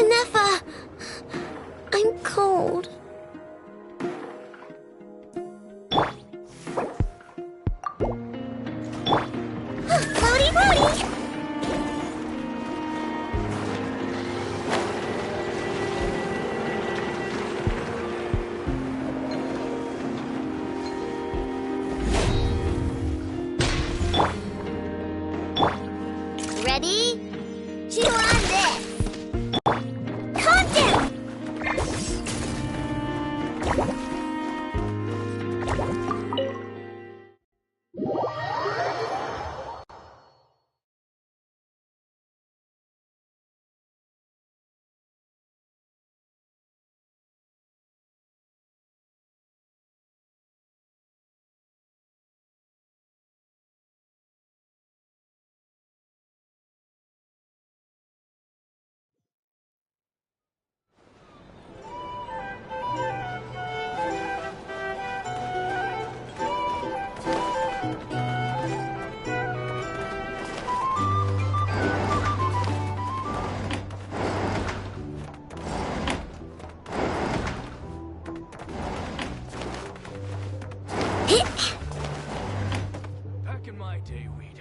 Never! I'm cold. Floaty, floaty! Ready? Chew on this! Calm down! Back in my day, we'd...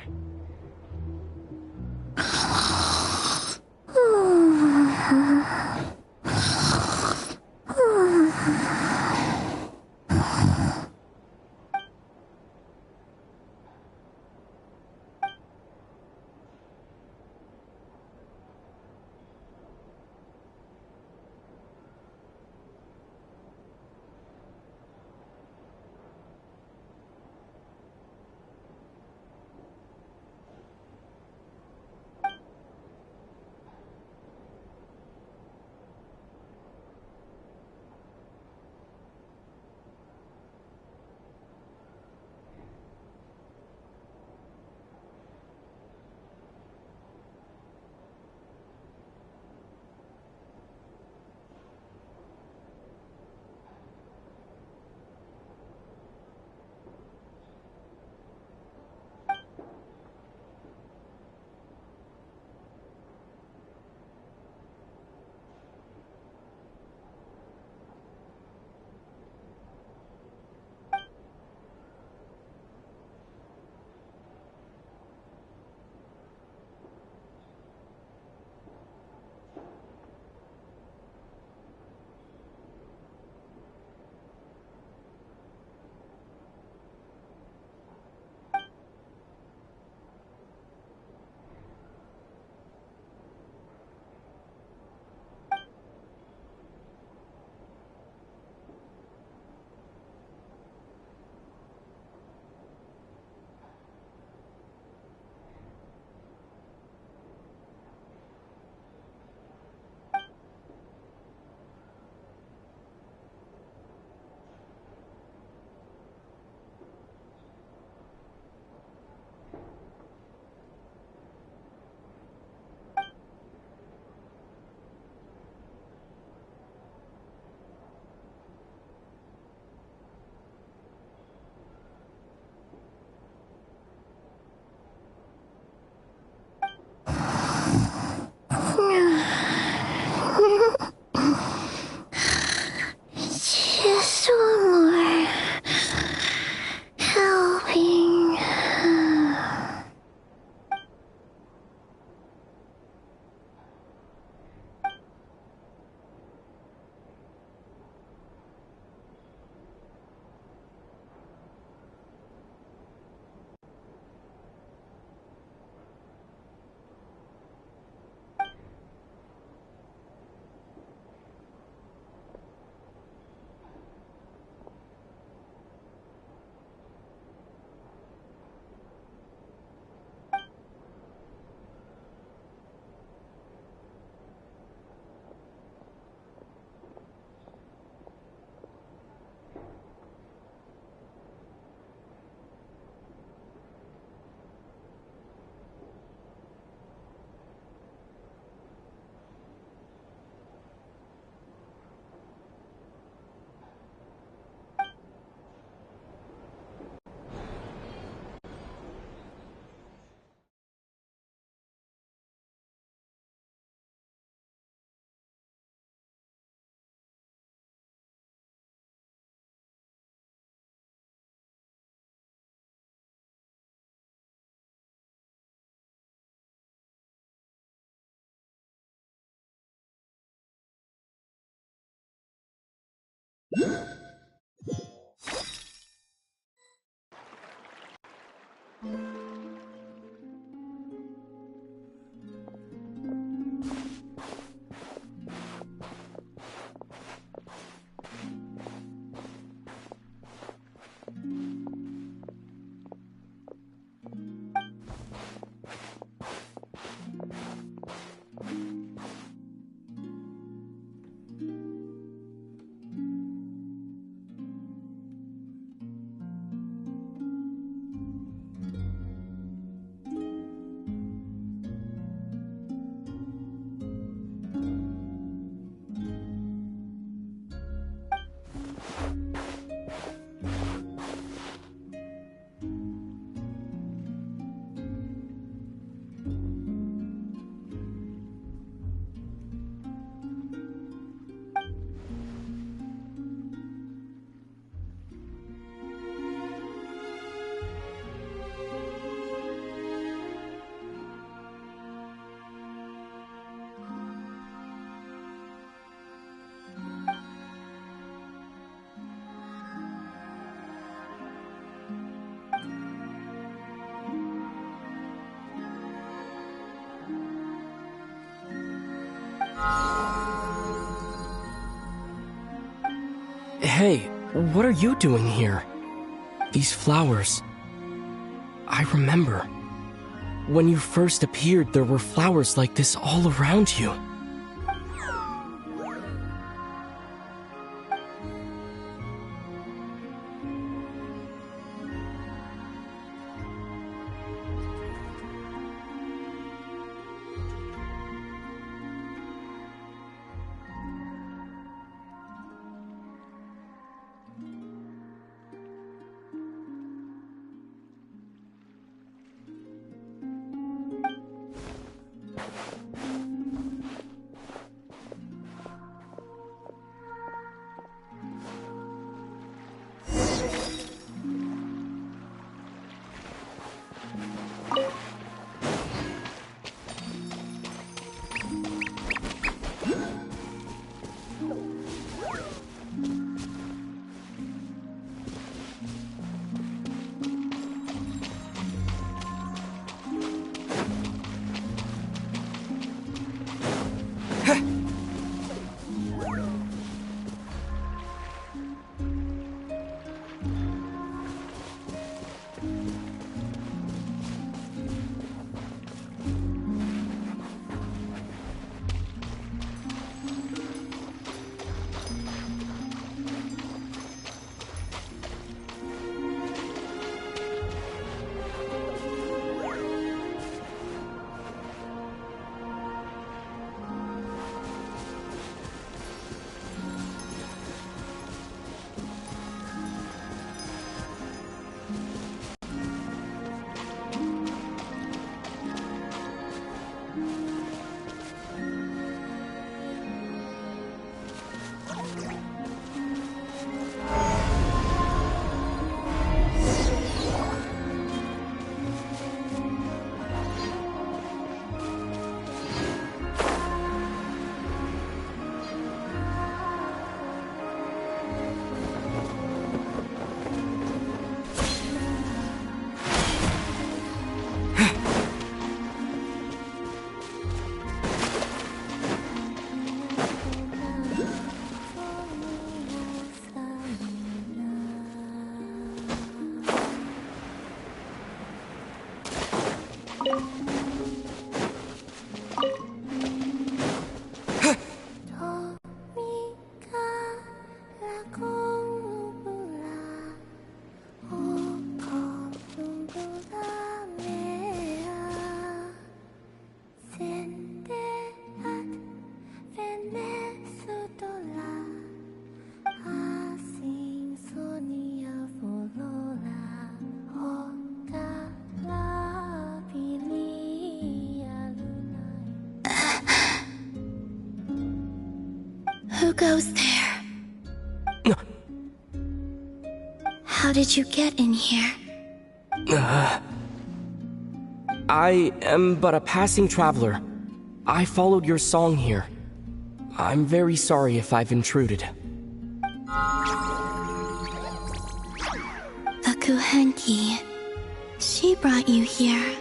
Hey, what are you doing here? These flowers... I remember. When you first appeared, there were flowers like this all around you. Who goes there? How did you get in here? I am but a passing traveler. I followed your song here. I'm very sorry if I've intruded. The Kuhenki. She brought you here.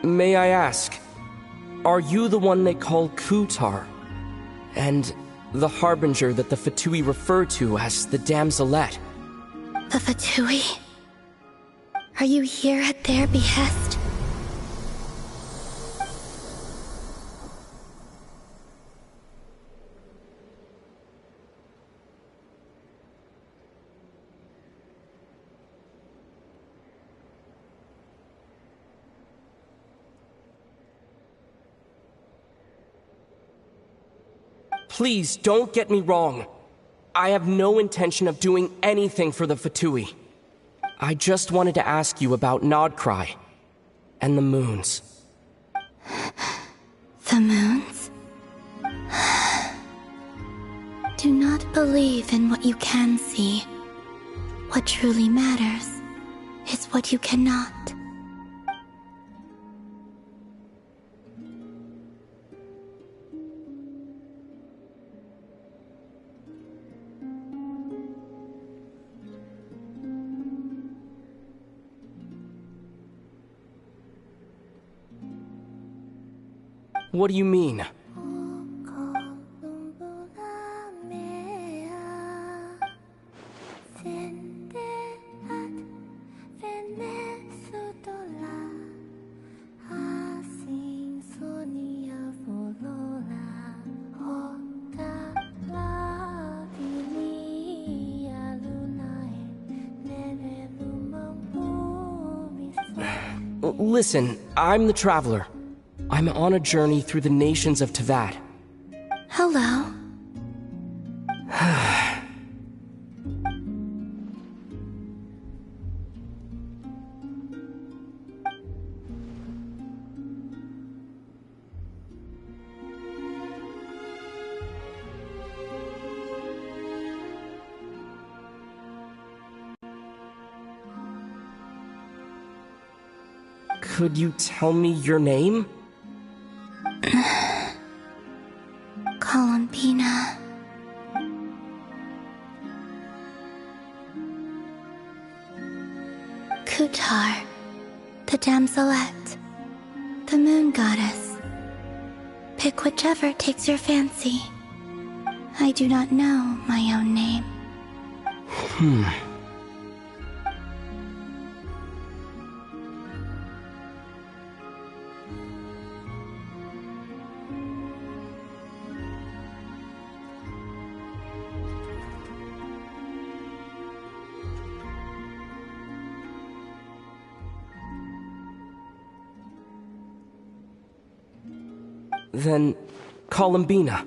May I ask, are you the one they call Kutar? And the harbinger that the Fatui refer to as the Damselette? The Fatui? Are you here at their behest? Please, don't get me wrong. I have no intention of doing anything for the Fatui. I just wanted to ask you about Nodcry and the moons. The moons? Do not believe in what you can see. What truly matters is what you cannot. What do you mean? Listen, I'm the Traveler. I'm on a journey through the nations of Teyvat. Hello. Could you tell me your name? Columbina. Kutar, the Damselette, the Moon Goddess. Pick whichever takes your fancy. I do not know my own name. Then, Columbina.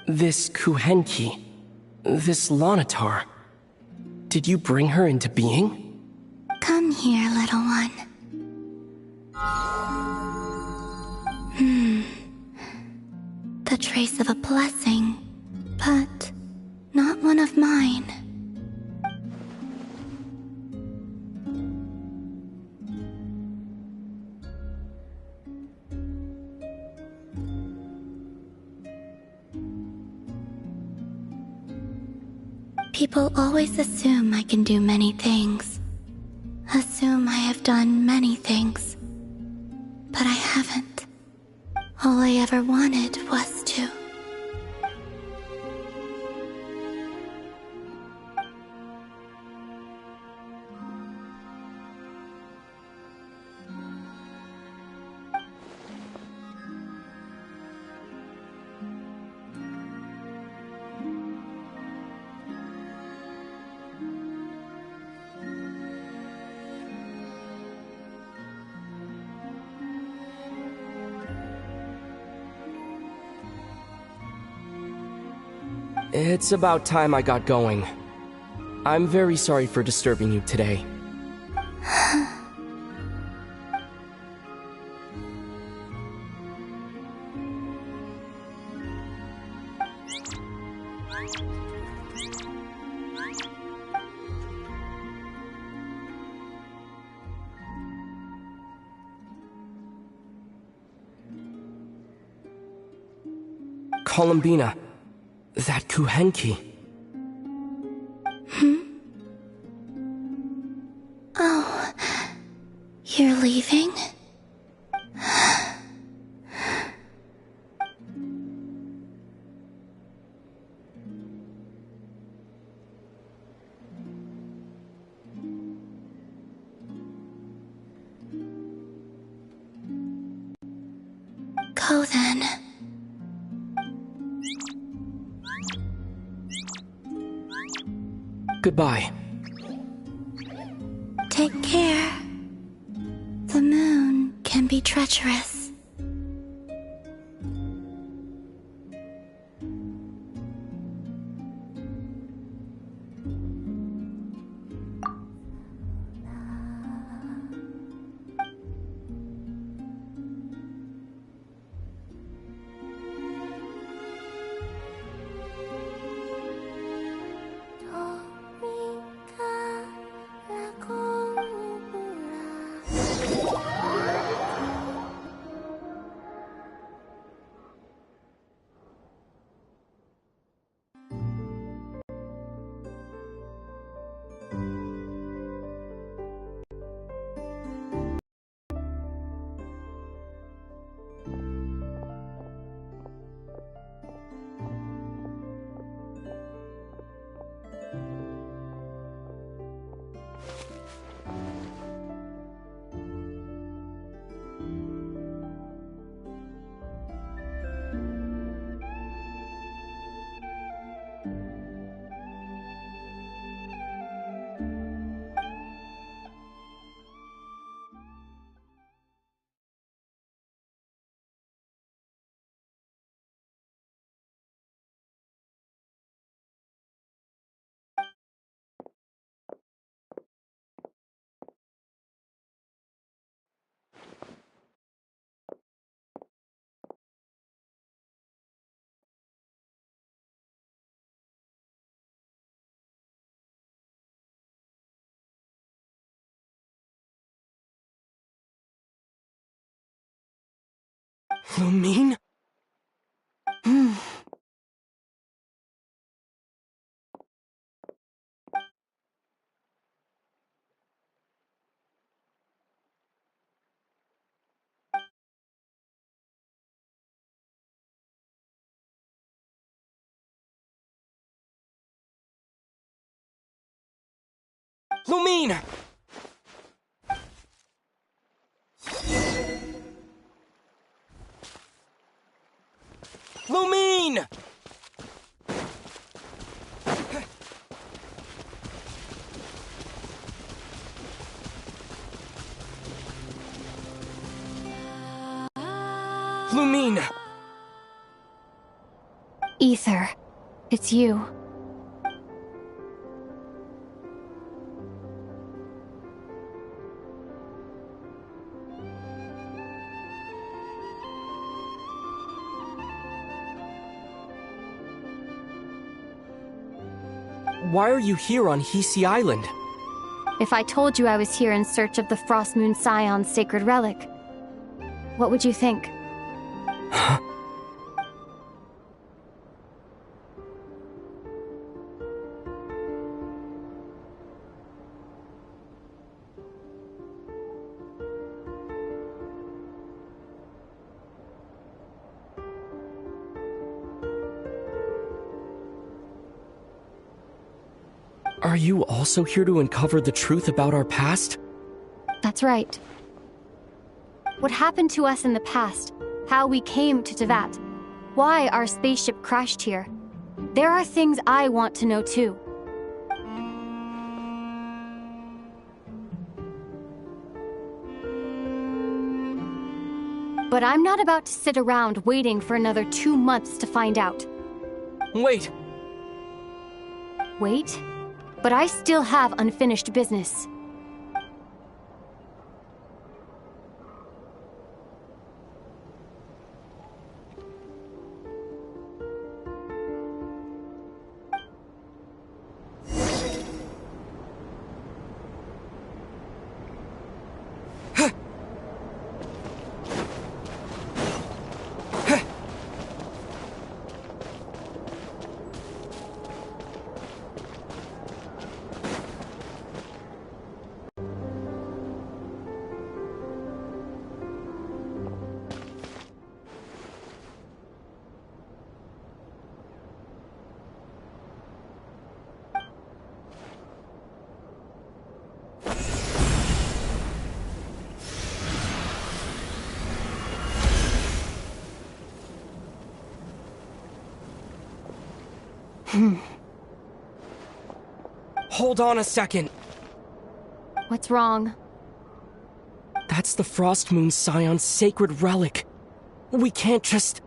This Kuhenki, this Lanatar, did you bring her into being? Come here, little one. The trace of a blessing, but not one of mine. People always assume I can do many things. Assume I have done many things. But I haven't. All I ever wanted was to. It's about time I got going. I'm very sorry for disturbing you today. Columbina, that Kuhenki. Oh, you're leaving? Go then. Goodbye. Take care. The moon can be treacherous. Lumine? Lumine! Lumine! Lumine! Ether, it's you. Why are you here on Hisi Island? If I told you I was here in search of the Frost Moon Scion's sacred relic, what would you think? Huh? Are you also here to uncover the truth about our past? That's right. What happened to us in the past, how we came to Teyvat, why our spaceship crashed here. There are things I want to know too. But I'm not about to sit around waiting for another 2 months to find out. Wait! Wait, but I still have unfinished business. Hold on a second. What's wrong? That's the Frost Moon Scion's sacred relic. We can't just...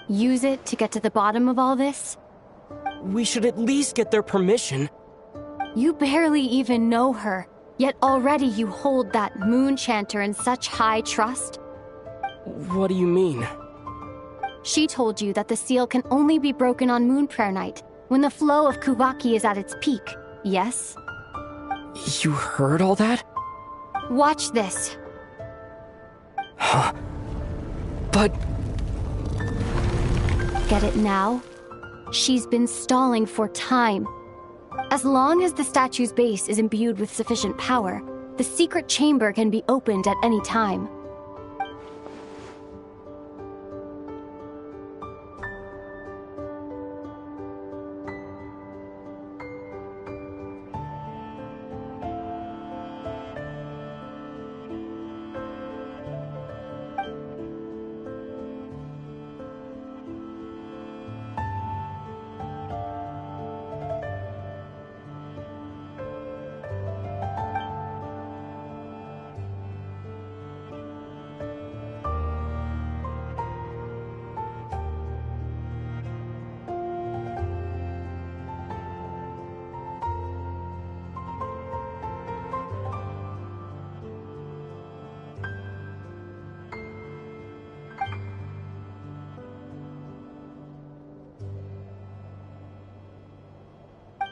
Use it to get to the bottom of all this? We should at least get their permission. You barely even know her, yet already you hold that moon chanter in such high trust? What do you mean? She told you that the seal can only be broken on Moon Prayer Night, when the flow of Kuvaki is at its peak, yes? You heard all that? Watch this. Huh? But... Get it now? She's been stalling for time. As long as the statue's base is imbued with sufficient power, the secret chamber can be opened at any time.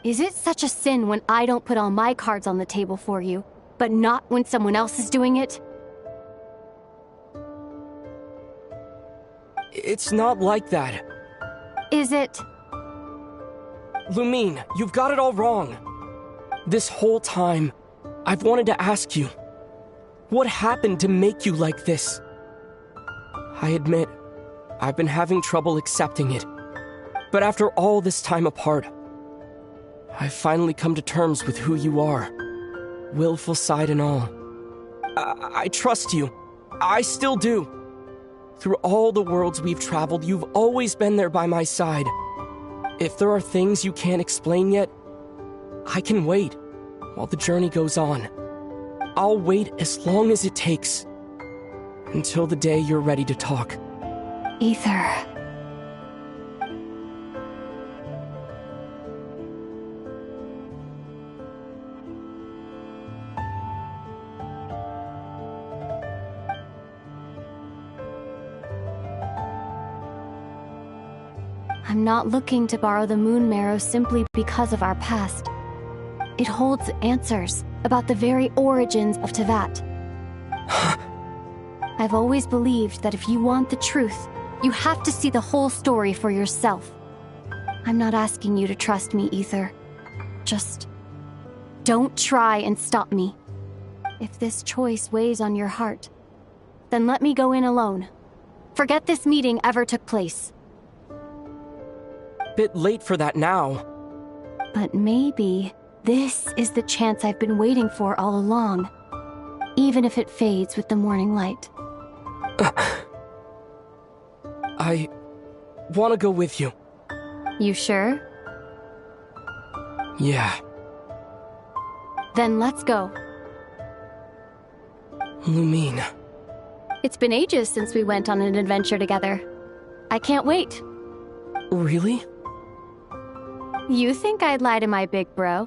Is it such a sin when I don't put all my cards on the table for you, but not when someone else is doing it? It's not like that. Is it? Lumine, you've got it all wrong. This whole time, I've wanted to ask you, what happened to make you like this? I admit, I've been having trouble accepting it. But after all this time apart, I've finally come to terms with who you are. Willful side and all. I trust you. I still do. Through all the worlds we've traveled, you've always been there by my side. If there are things you can't explain yet, I can wait while the journey goes on. I'll wait as long as it takes. Until the day you're ready to talk. Aether. I'm not looking to borrow the Moon Marrow simply because of our past. It holds answers about the very origins of Teyvat. I've always believed that if you want the truth, you have to see the whole story for yourself. I'm not asking you to trust me, Aether. Just don't try and stop me. If this choice weighs on your heart, then let me go in alone. Forget this meeting ever took place. Bit late for that now. But maybe this is the chance I've been waiting for all along, even if it fades with the morning light. I want to go with you. You sure? Yeah. Then let's go. Lumine. It's been ages since we went on an adventure together. I can't wait. Really? You think I'd lie to my big bro?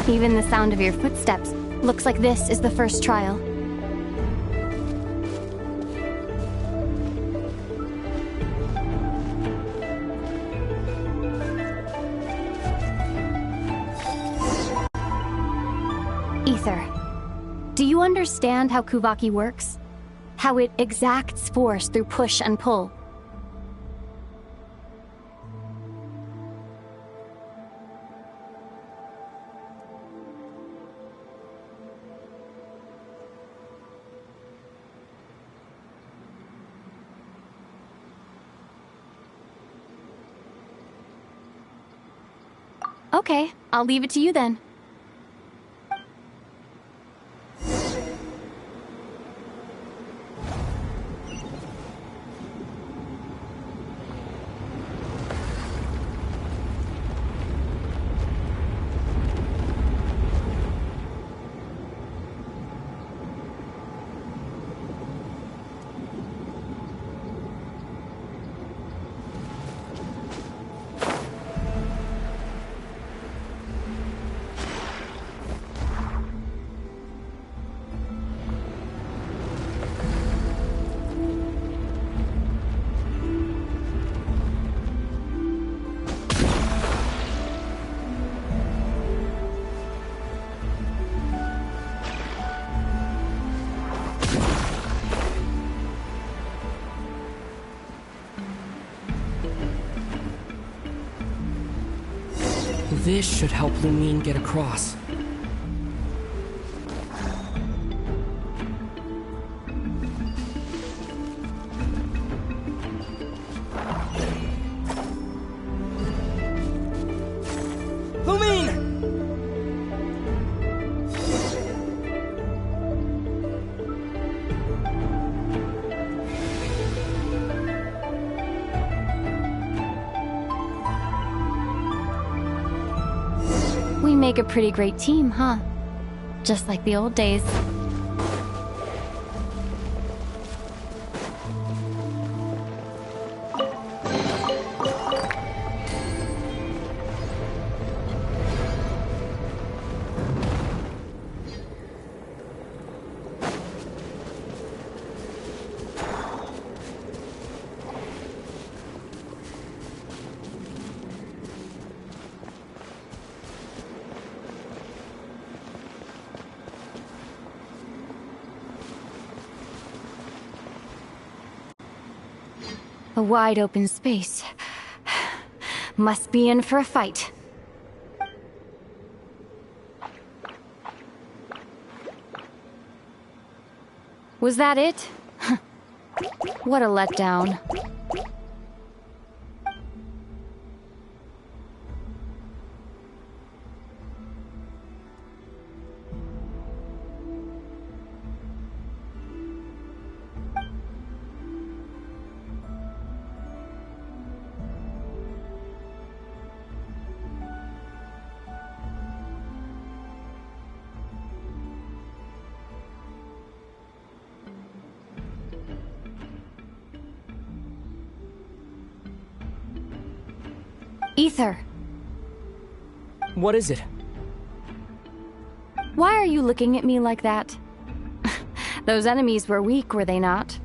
Even the sound of your footsteps looks like this is the first trial. Aether, do you understand how Kuvaki works? How it exacts force through push and pull? Okay, I'll leave it to you then. This should help Lumine get across. Lumine! We make a pretty great team, huh? Just like the old days. A wide open space. Must be in for a fight. Was that it? What a letdown. Ether, What is it? why are you looking at me like that? Those enemies were weak, were they not?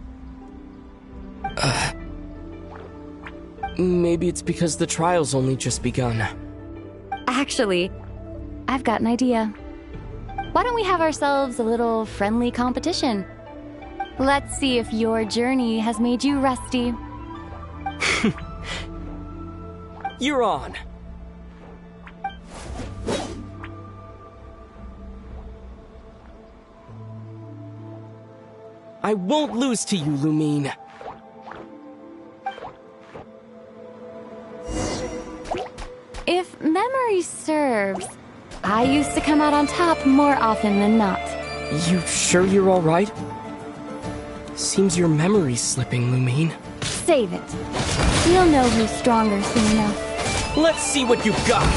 Maybe it's because the trial's only just begun. Actually, I've got an idea. Why don't we have ourselves a little friendly competition? Let's see if your journey has made you rusty. You're on. I won't lose to you, Lumine. If memory serves, I used to come out on top more often than not. You sure you're all right? Seems your memory's slipping, Lumine. Save it. We'll know who's stronger soon enough. Let's see what you've got.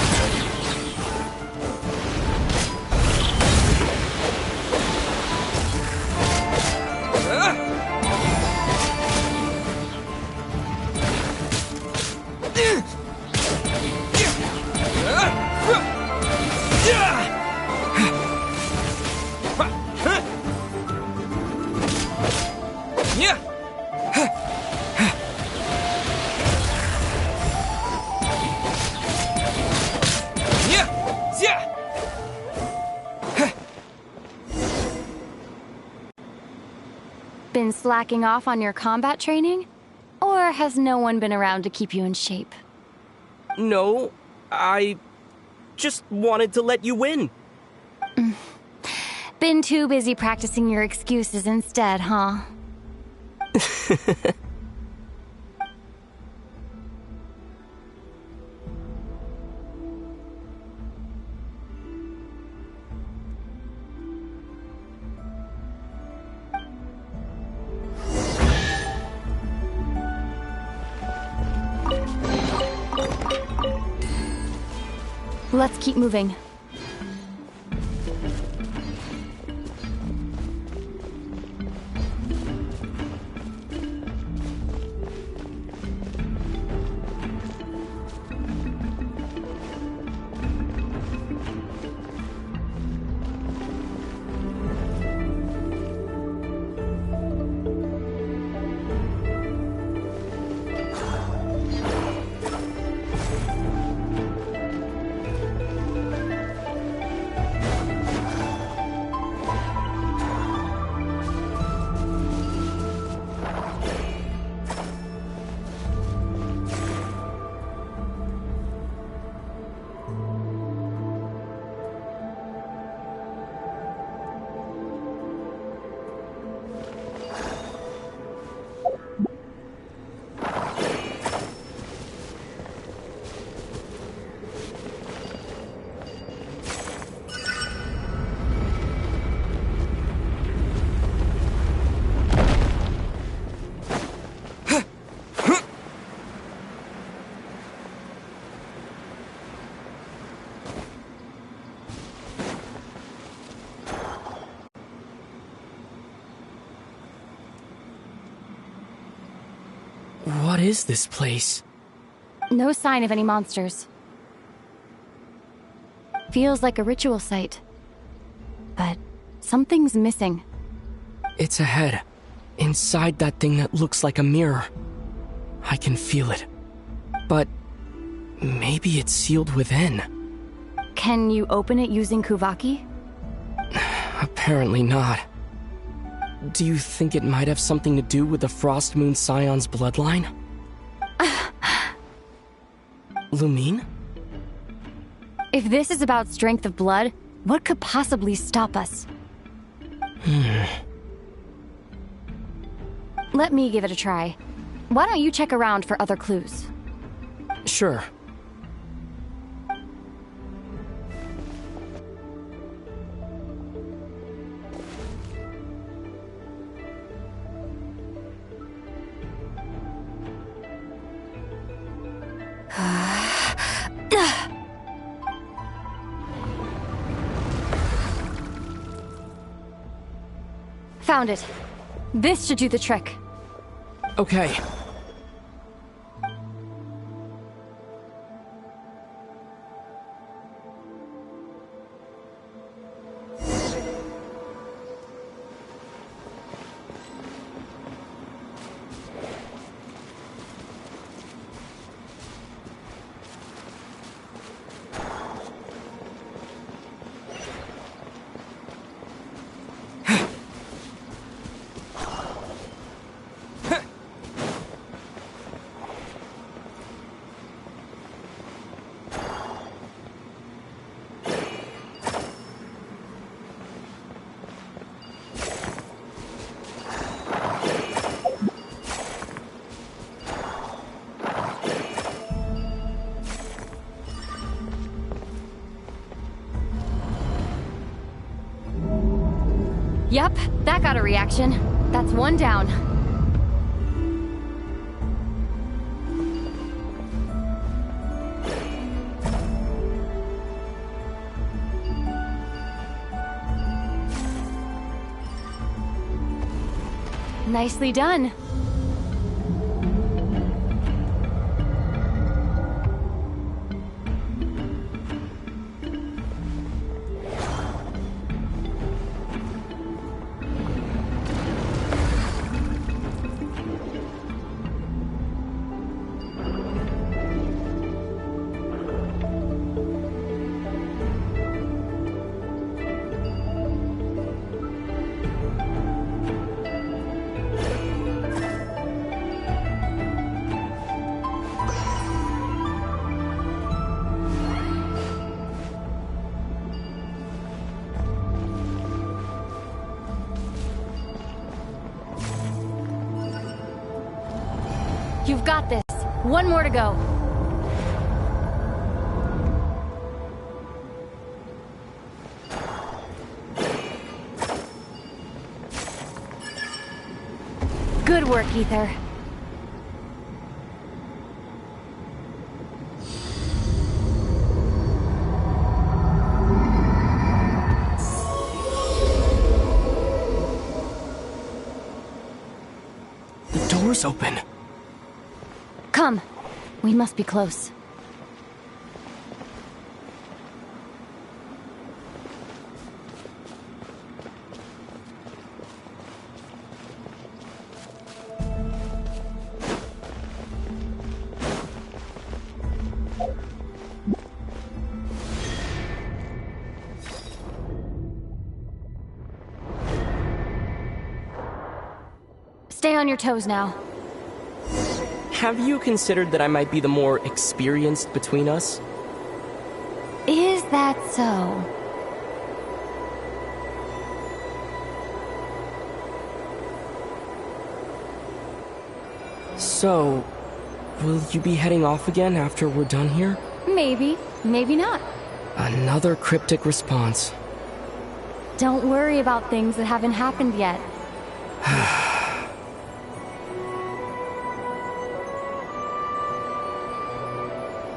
Been slacking off on your combat training? Or has no one been around to keep you in shape? No, I just wanted to let you win. Been too busy practicing your excuses instead, huh? Let's keep moving. What is this place? No sign of any monsters. Feels like a ritual site. But something's missing. It's ahead. Inside that thing that looks like a mirror. I can feel it. But maybe it's sealed within. Can you open it using Kuvaki? Apparently not. Do you think it might have something to do with the Frost Moon Scion's bloodline? Lumine? If this is about strength of blood, what could possibly stop us? Let me give it a try. Why don't you check around for other clues? Sure. Found it. This should do the trick. Okay. Yep, that got a reaction. That's one down. Nicely done. You've got this. One more to go. Good work, Ether. The door's open. Come. We must be close. Stay on your toes now. Have you considered that I might be the more experienced between us? Is that so? So, will you be heading off again after we're done here? Maybe, maybe not. Another cryptic response. Don't worry about things that haven't happened yet.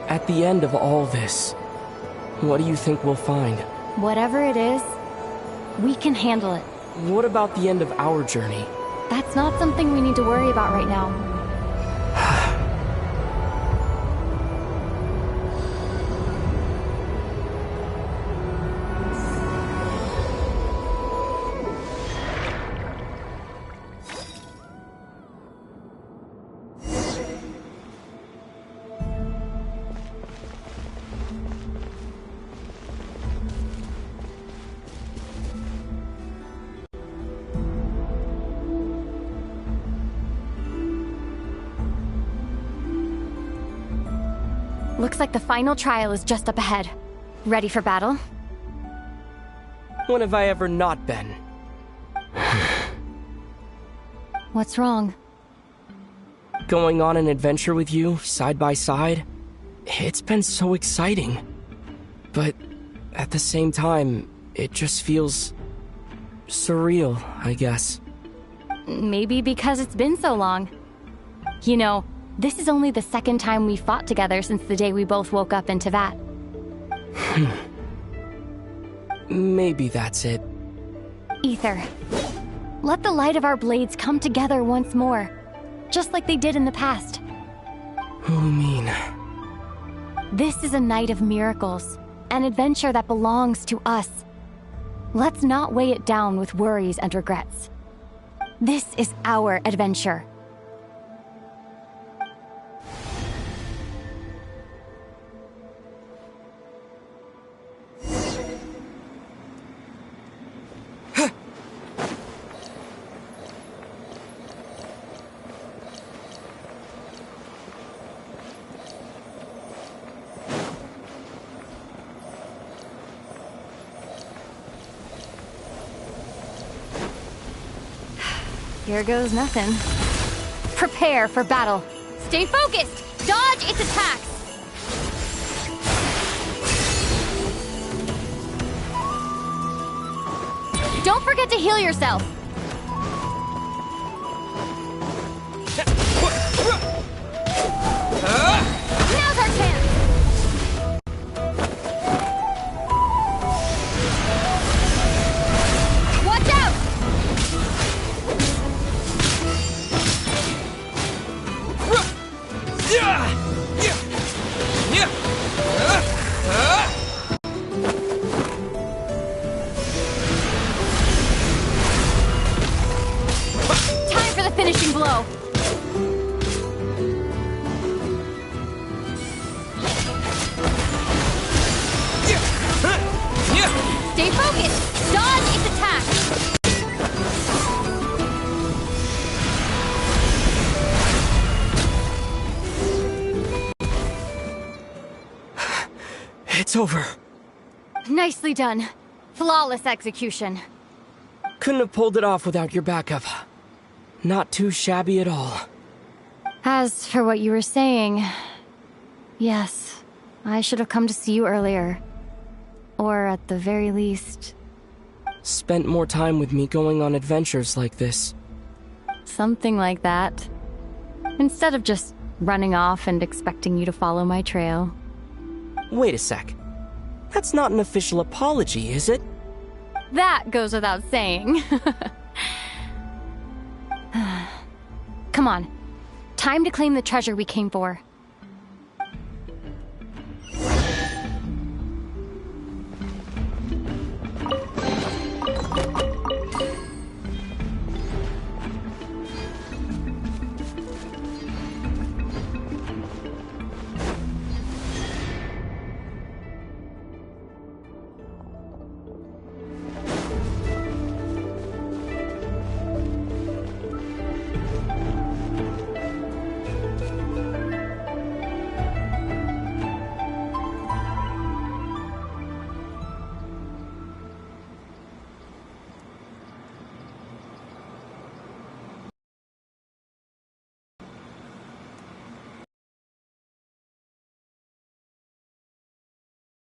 At the end of all this, what do you think we'll find? Whatever it is, we can handle it. What about the end of our journey? That's not something we need to worry about right now. Looks like the final trial is just up ahead. Ready for battle? When have I ever not been? What's wrong? Going on an adventure with you, side by side, it's been so exciting. But at the same time, it just feels surreal, I guess. Maybe because it's been so long. You know, this is only the second time we fought together since the day we both woke up in Teyvat. Maybe that's it. Ether, let the light of our blades come together once more, just like they did in the past. What do you mean? This is a night of miracles, an adventure that belongs to us. Let's not weigh it down with worries and regrets. This is our adventure. Here goes nothing. Prepare for battle. Stay focused! Dodge its attacks! Don't forget to heal yourself! Now's our chance! Watch out! Time for the finishing blow! Stay focused! Dodge its attack! It's over. Nicely done. Flawless execution. Couldn't have pulled it off without your backup. Not too shabby at all. As for what you were saying... Yes, I should have come to see you earlier. Or at the very least... Spent more time with me going on adventures like this. something like that. Instead of just running off and expecting you to follow my trail. Wait a sec. That's not an official apology, is it? That goes without saying. Come on. Time to claim the treasure we came for.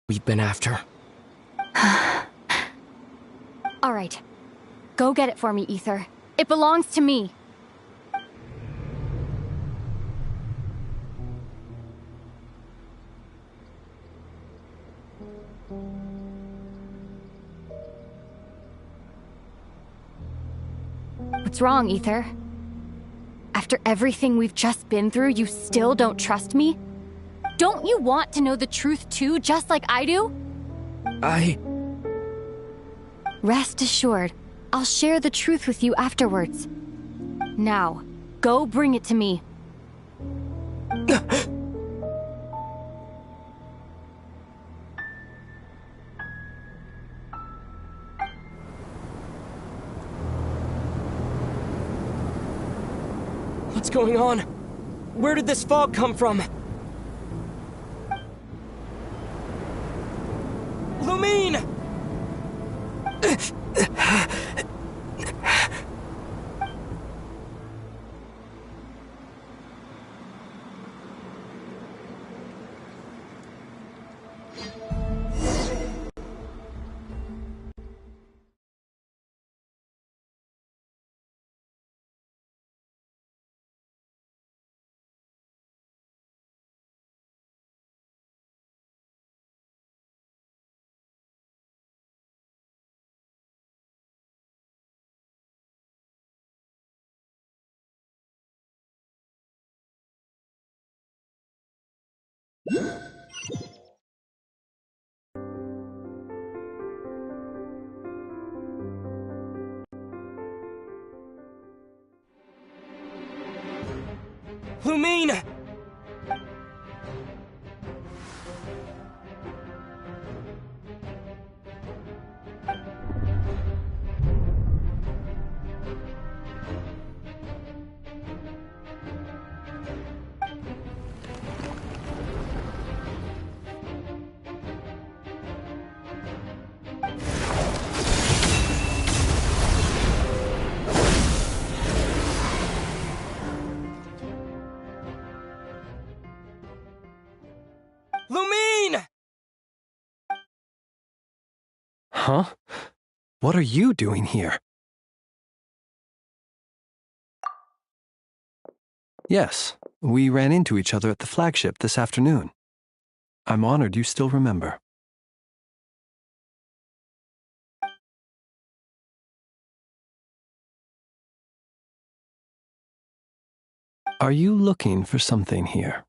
We've been after. All right. Go get it for me, Ether. It belongs to me. What's wrong, Ether? After everything we've just been through, you still don't trust me? Don't you want to know the truth too, just like I do? Rest assured, I'll share the truth with you afterwards. Now, go bring it to me. What's going on? Where did this fog come from? Lumine! Lumine! Lumine! Huh? What are you doing here? Yes, we ran into each other at the flagship this afternoon. I'm honored you still remember. Are you looking for something here?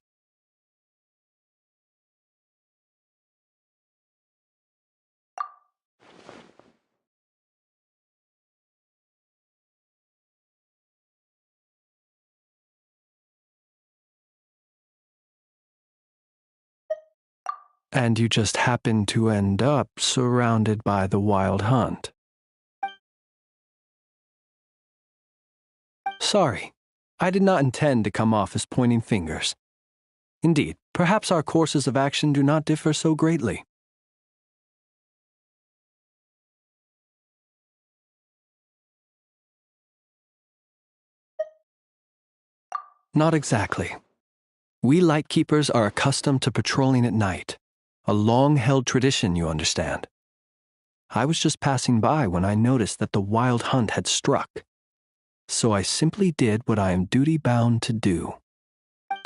And you just happen to end up surrounded by the Wild Hunt. Sorry, I did not intend to come off as pointing fingers. Indeed, perhaps our courses of action do not differ so greatly. Not exactly. We Lightkeepers are accustomed to patrolling at night. A long-held tradition, you understand. I was just passing by when I noticed that the Wild Hunt had struck. So I simply did what I am duty-bound to do.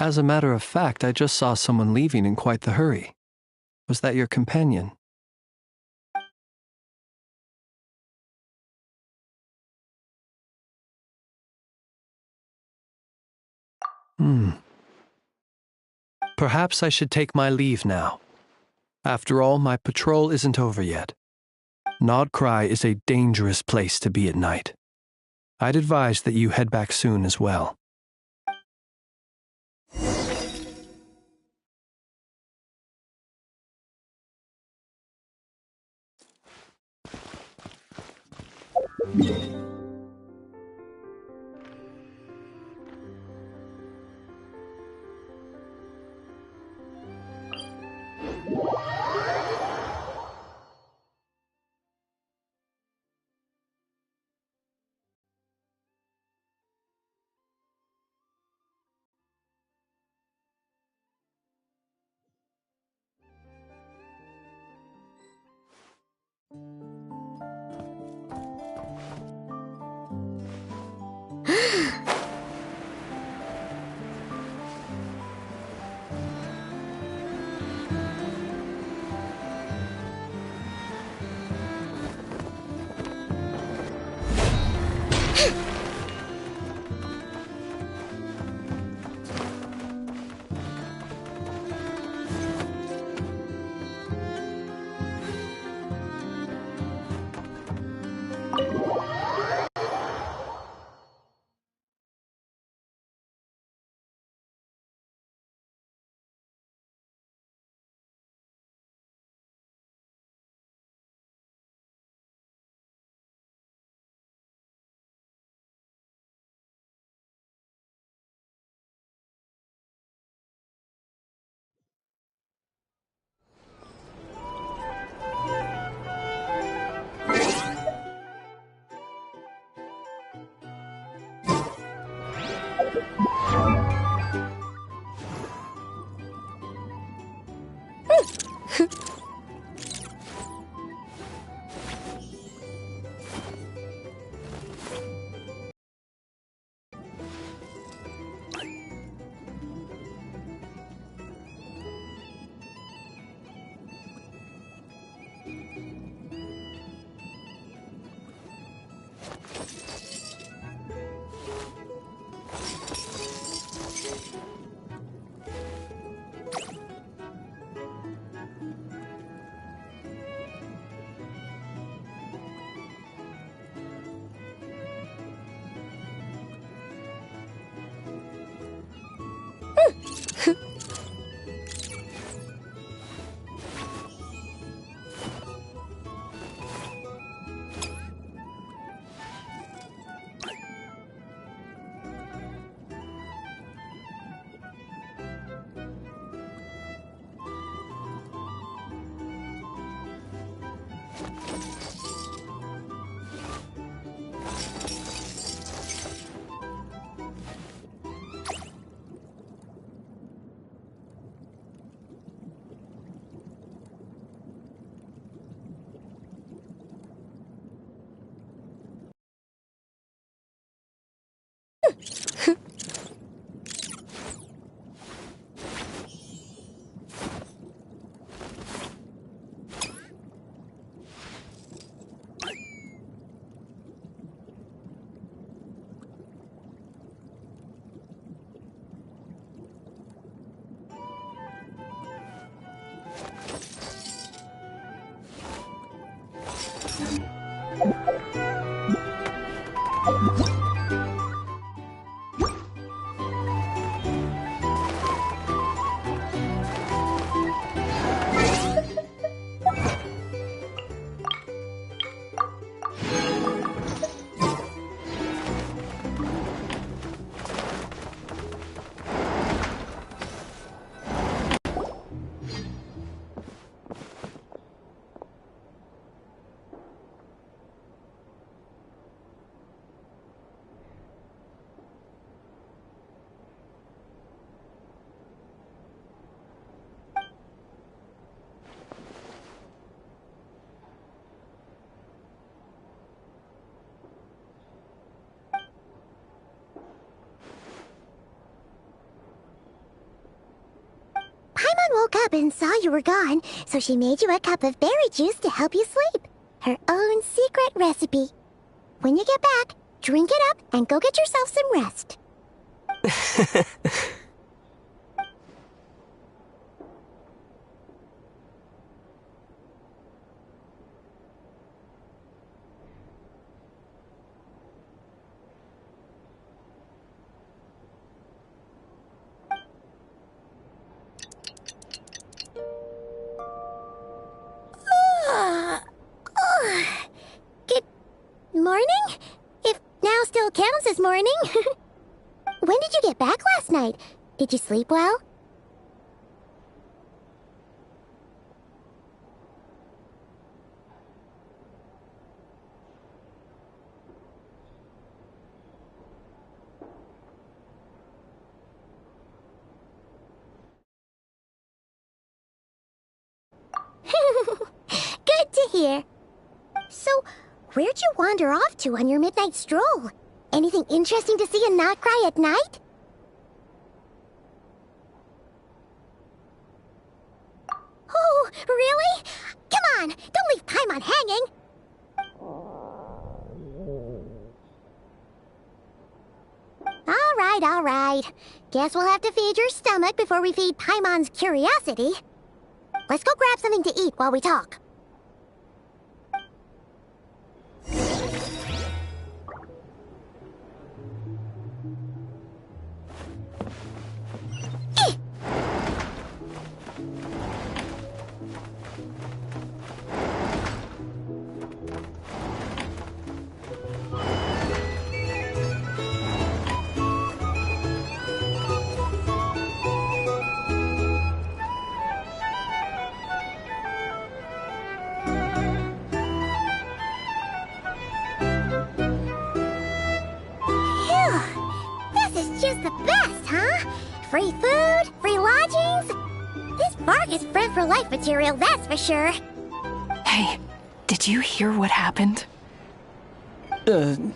As a matter of fact, I just saw someone leaving in quite the hurry. Was that your companion? Perhaps I should take my leave now. After all, my patrol isn't over yet. Nodcry is a dangerous place to be at night. I'd advise that you head back soon as well. Paimon woke up and saw you were gone, so she made you a cup of berry juice to help you sleep. Her own secret recipe. When you get back, drink it up and go get yourself some rest. Good morning? If now still counts as morning. When did you get back last night? Did you sleep well? Good to hear. So, where'd you wander off to on your midnight stroll? Anything interesting to see in Notcry at night? Oh, really? Come on, don't leave Paimon hanging. All right. Guess we'll have to feed your stomach before we feed Paimon's curiosity. Let's go grab something to eat while we talk. Just the best, huh? Free food, free lodgings. This bark is bred for life material, that's for sure. Hey, did you hear what happened?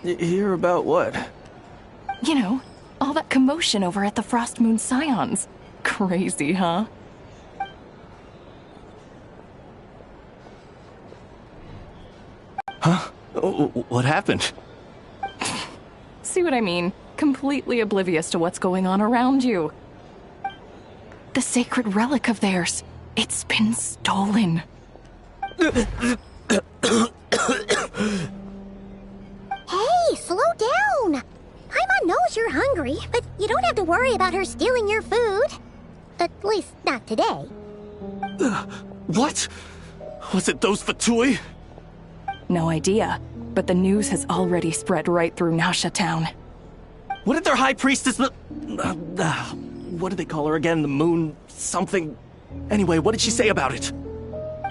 Hear about what? You know, all that commotion over at the Frost Moon Scions. Crazy, huh? Huh? What happened? See what I mean? Completely oblivious to what's going on around you. The sacred relic of theirs. It's been stolen. Hey, slow down. Paimon knows you're hungry, but you don't have to worry about her stealing your food. At least, not today. What? Was it those Fatui? No idea, but the news has already spread right through Nasha Town. What did their high priestess... what do they call her again? The moon... something... Anyway, what did she say about it?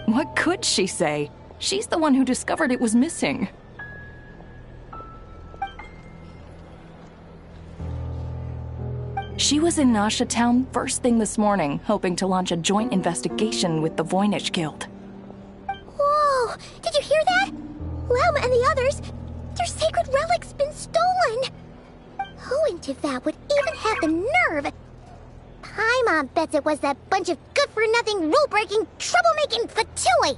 What could she say? She's the one who discovered it was missing. She was in Nasha Town first thing this morning, hoping to launch a joint investigation with the Voynich Guild. Whoa! Did you hear that? Lem and the others, their sacred relic's been stolen! Who in Teyvat would even have the nerve? Paimon bets it was that bunch of good-for-nothing, rule-breaking, troublemaking Fatui!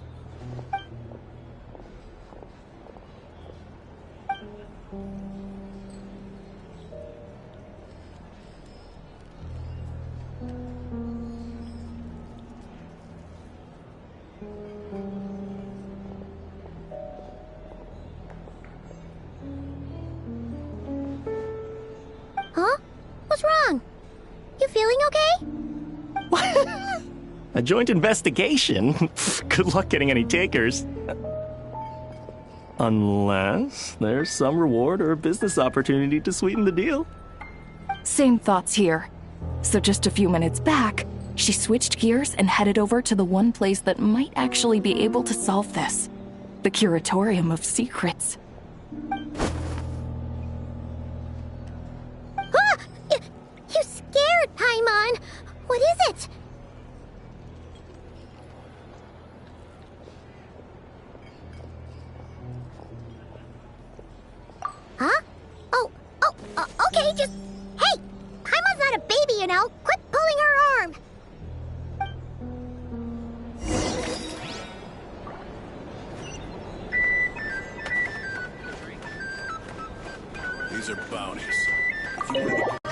A joint investigation? Good luck getting any takers. Unless there's some reward or business opportunity to sweeten the deal. Same thoughts here. So just a few minutes back, she switched gears and headed over to the one place that might actually be able to solve this. The Curatorium of Secrets. Ah! You scared, Paimon! What is it? Huh? Okay, just... Hey! Paimon's not a baby, you know! Quit pulling her arm! These are bounties. If you want to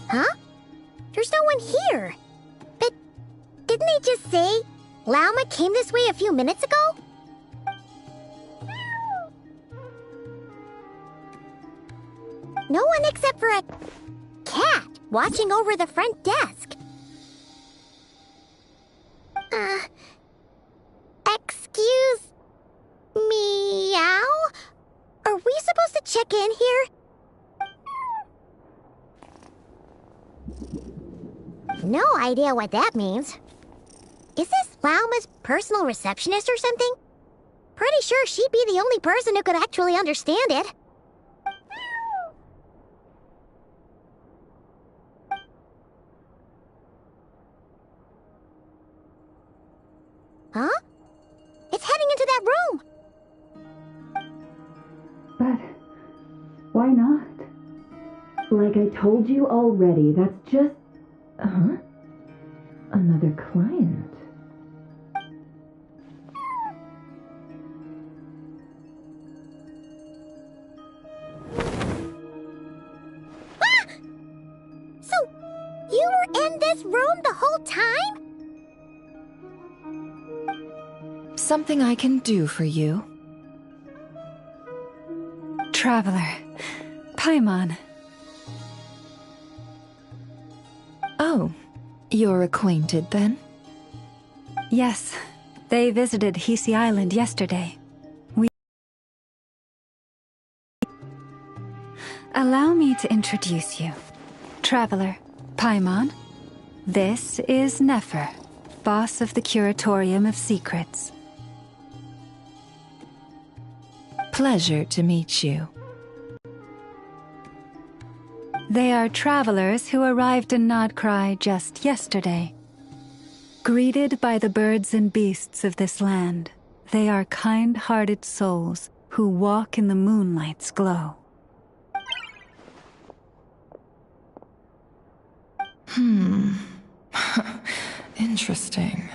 Huh? There's no one here. But didn't they just say Lauma came this way a few minutes ago? No one except for a cat watching over the front desk. Excuse meow? Are we supposed to check in here? No idea what that means. Is this Lauma's personal receptionist or something? Pretty sure she'd be the only person who could actually understand it. Huh? It's heading into that room! But why not? Like I told you already, that's just... Huh? Another client. Ah! So, you were in this room the whole time? Something I can do for you? Traveler. Paimon. Oh, you're acquainted then? Yes, they visited Hisi Island yesterday. Allow me to introduce you. Traveler, Paimon, this is Nefer, boss of the Curatorium of Secrets. Pleasure to meet you. They are travelers who arrived in Nodcry just yesterday. Greeted by the birds and beasts of this land, they are kind-hearted souls who walk in the moonlight's glow. Interesting.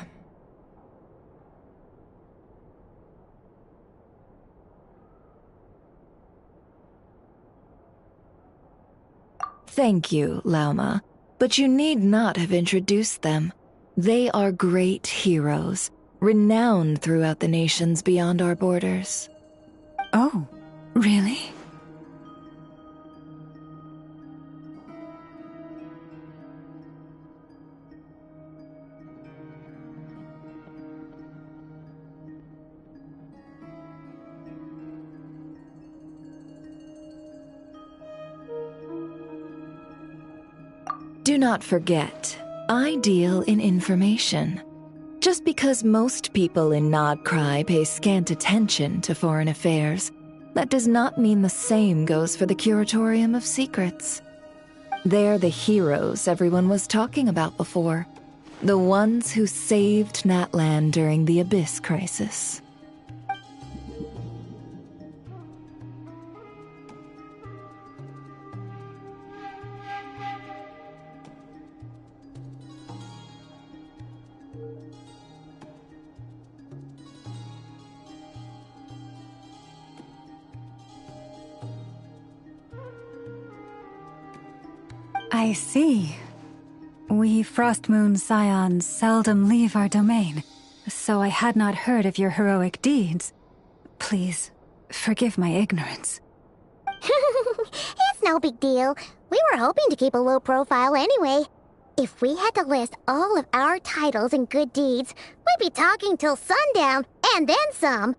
Thank you, Lauma, but you need not have introduced them. They are great heroes, renowned throughout the nations beyond our borders. Oh, really? Do not forget, I deal in information. Just because most people in Nodcry pay scant attention to foreign affairs, that does not mean the same goes for the Curatorium of Secrets. They're the heroes everyone was talking about before. The ones who saved Natlan during the Abyss Crisis. I see. We Frostmoon Scions seldom leave our domain, so I had not heard of your heroic deeds. Please, forgive my ignorance. It's no big deal. We were hoping to keep a low profile anyway. If we had to list all of our titles and good deeds, we'd be talking till sundown, and then some.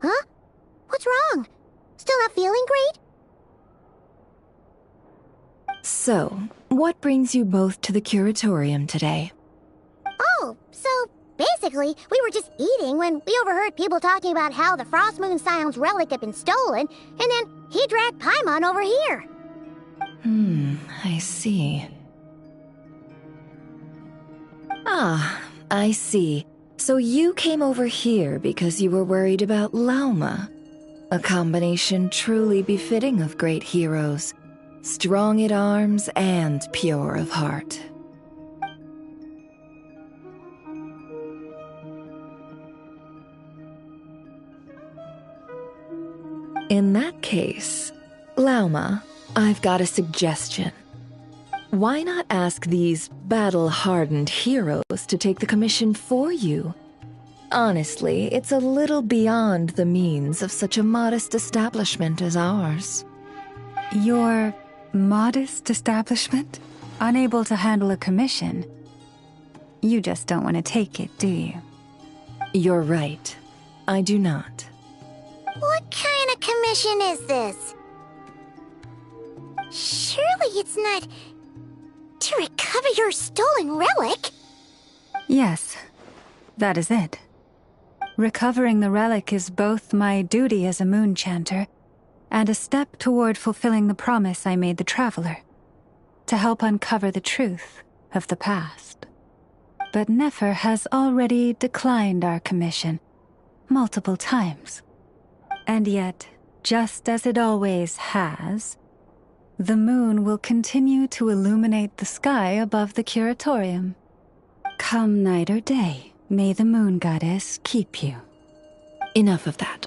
Huh? What's wrong? Still not feeling great? So, what brings you both to the Curatorium today? Oh, so basically, we were just eating when we overheard people talking about how the Frostmoon Scion's relic had been stolen, and then he dragged Paimon over here. I see. Ah, I see. So you came over here because you were worried about Lauma. A combination truly befitting of great heroes. Strong at arms and pure of heart. In that case, Lauma, I've got a suggestion. Why not ask these battle-hardened heroes to take the commission for you? Honestly, it's a little beyond the means of such a modest establishment as ours. Your modest establishment? Unable to handle a commission? You just don't want to take it, do you? You're right. I do not. What kind of commission is this? Surely it's not to recover your stolen relic? Yes, that is it. Recovering the relic is both my duty as a moon chanter and a step toward fulfilling the promise I made the Traveler, to help uncover the truth of the past. But Nefer has already declined our commission multiple times. And yet, just as it always has, the moon will continue to illuminate the sky above the Curatorium. Come night or day, may the moon goddess keep you. Enough of that.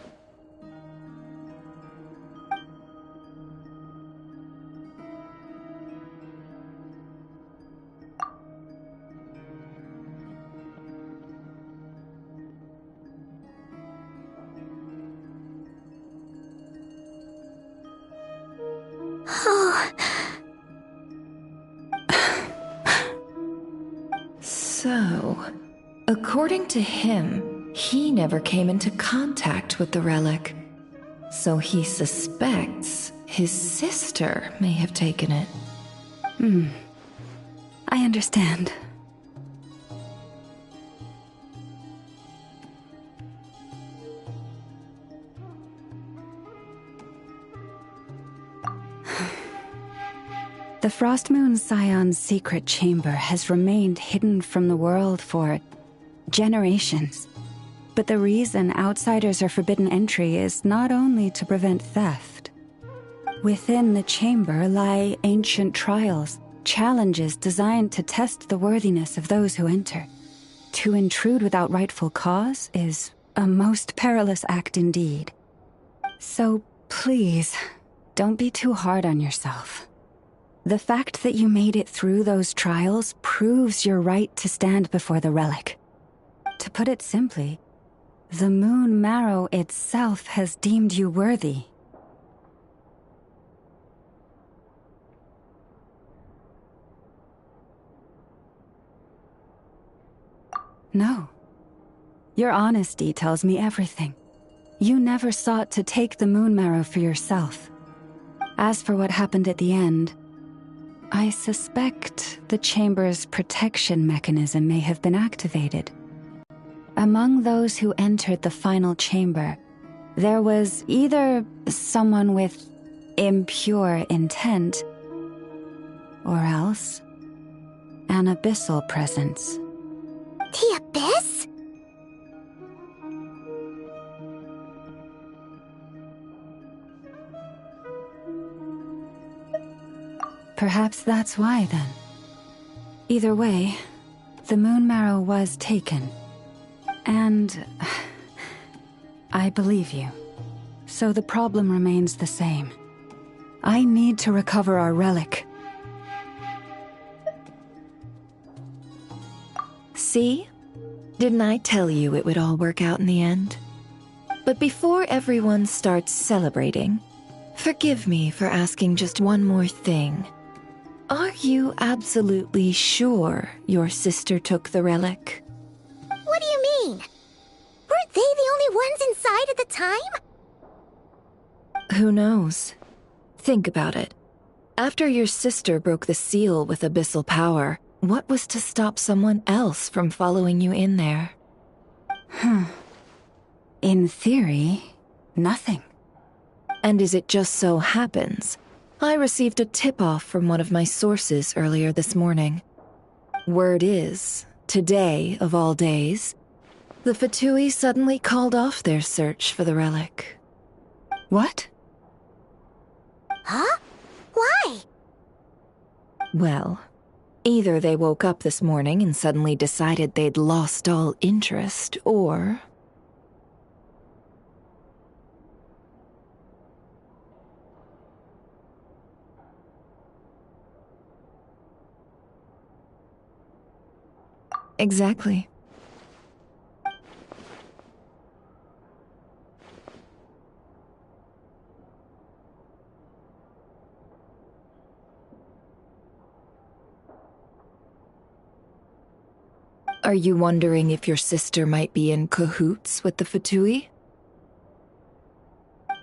So, according to him, he never came into contact with the relic. So he suspects his sister may have taken it. I understand. The Frostmoon Scion's secret chamber has remained hidden from the world for generations. But the reason outsiders are forbidden entry is not only to prevent theft. Within the chamber lie ancient trials, challenges designed to test the worthiness of those who enter. To intrude without rightful cause is a most perilous act indeed. So please, don't be too hard on yourself. The fact that you made it through those trials proves your right to stand before the relic. To put it simply, the Moon Marrow itself has deemed you worthy. No. Your honesty tells me everything. You never sought to take the Moon Marrow for yourself. As for what happened at the end, I suspect the chamber's protection mechanism may have been activated. Among those who entered the final chamber, there was either someone with impure intent, or else an abyssal presence. The Abyss? Perhaps that's why, then. Either way, the Moon Marrow was taken. And I believe you. So the problem remains the same. I need to recover our relic. See? Didn't I tell you it would all work out in the end? But before everyone starts celebrating, forgive me for asking just one more thing. Are you absolutely sure your sister took the relic? What do you mean? Weren't they the only ones inside at the time? Who knows? Think about it. After your sister broke the seal with abyssal power, what was to stop someone else from following you in there? In theory, nothing. And as it just so happens, I received a tip-off from one of my sources earlier this morning. Word is, today of all days, the Fatui suddenly called off their search for the relic. What? Huh? Why? Well, either they woke up this morning and suddenly decided they'd lost all interest, or... Exactly. Are you wondering if your sister might be in cahoots with the Fatui?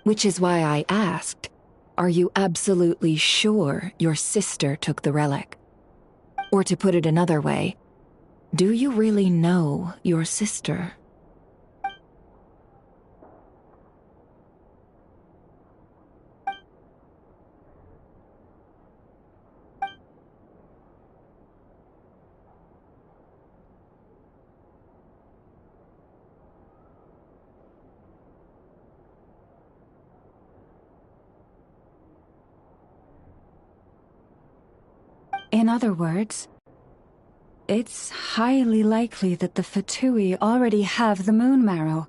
Which is why I asked, are you absolutely sure your sister took the relic? Or to put it another way, do you really know your sister? In other words, it's highly likely that the Fatui already have the Moon Marrow.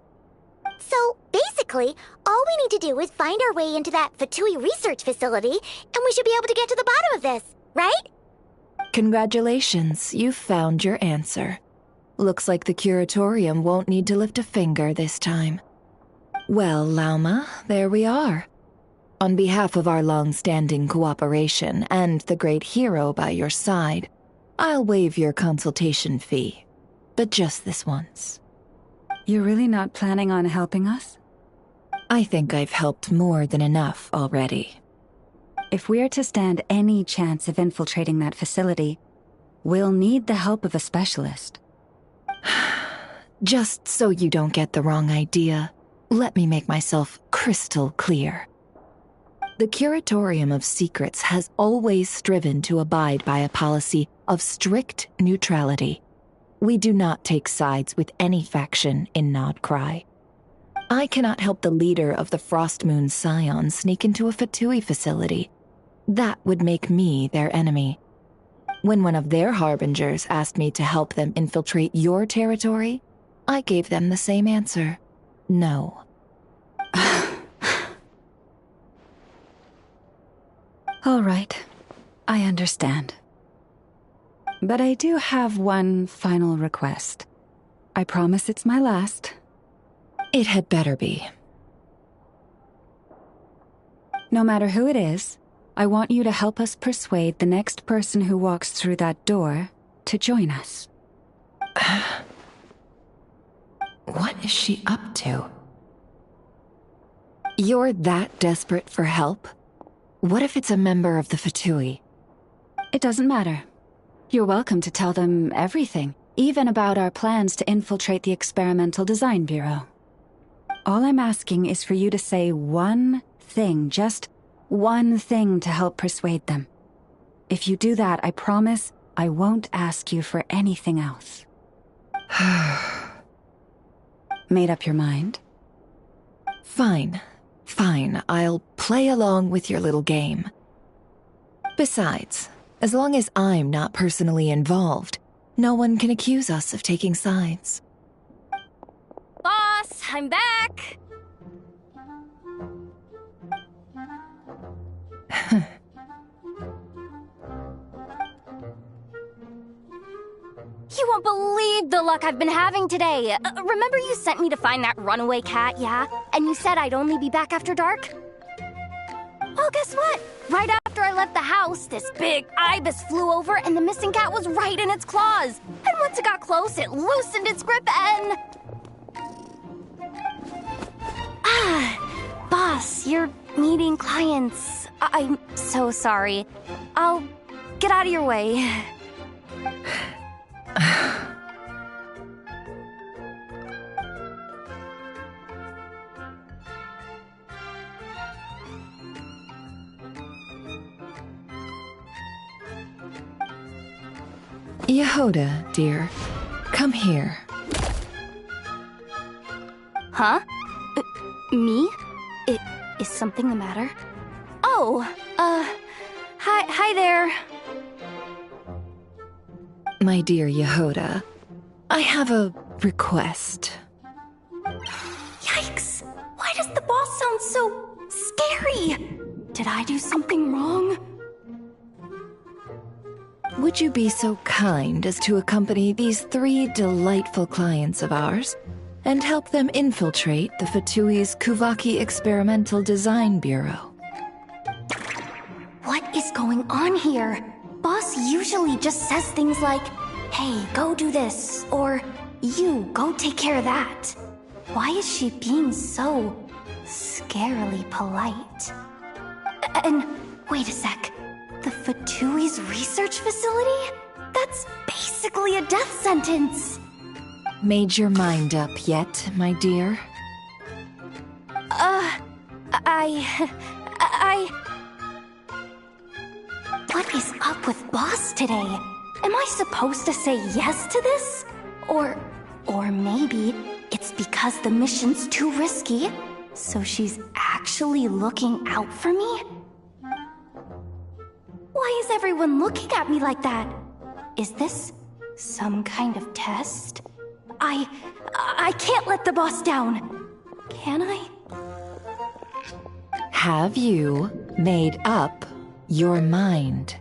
So, basically, all we need to do is find our way into that Fatui research facility, and we should be able to get to the bottom of this, right? Congratulations, you've found your answer. Looks like the Curatorium won't need to lift a finger this time. Well, Lauma, there we are. On behalf of our long-standing cooperation and the great hero by your side, I'll waive your consultation fee, but just this once. You're really not planning on helping us? I think I've helped more than enough already. If we're to stand any chance of infiltrating that facility, we'll need the help of a specialist. Just so you don't get the wrong idea, let me make myself crystal clear. The Curatorium of Secrets has always striven to abide by a policy of strict neutrality. We do not take sides with any faction in Nodcry. I cannot help the leader of the Frostmoon Scions sneak into a Fatui facility. That would make me their enemy. When one of their harbingers asked me to help them infiltrate your territory, I gave them the same answer. No. All right, I understand. But I do have one final request. I promise it's my last. It had better be. No matter who it is, I want you to help us persuade the next person who walks through that door to join us. What is she up to? You're that desperate for help? What if it's a member of the Fatui? It doesn't matter. You're welcome to tell them everything, even about our plans to infiltrate the Experimental Design Bureau. All I'm asking is for you to say one thing, just one thing to help persuade them. If you do that, I promise I won't ask you for anything else. Made up your mind? Fine. Fine, I'll play along with your little game. Besides, as long as I'm not personally involved, no one can accuse us of taking sides. Boss, I'm back! You won't believe the luck I've been having today. Remember you sent me to find that runaway cat, yeah? And you said I'd only be back after dark? Well, guess what? Right after I left the house, this big ibis flew over and the missing cat was right in its claws. And once it got close, it loosened its grip and... Boss, you're meeting clients. I'm so sorry. I'll get out of your way. Yehoda, dear, come here. Huh? Me? Is something the matter? Oh, hi there. My dear Yehoda, I have a request. Yikes! Why does the boss sound so scary? Did I do something wrong? Would you be so kind as to accompany these 3 delightful clients of ours and help them infiltrate the Fatui's Kuvaki Experimental Design Bureau? What is going on here? Boss usually just says things like, hey, go do this, or you, go take care of that. Why is she being so scarily polite? And wait a sec, the Fatui's research facility? That's basically a death sentence. Made your mind up yet, my dear? What is up with Boss today? Am I supposed to say yes to this? Or maybe it's because the mission's too risky, so she's actually looking out for me? Why is everyone looking at me like that? Is this some kind of test? I can't let the boss down. Can I? Have you made up your mind?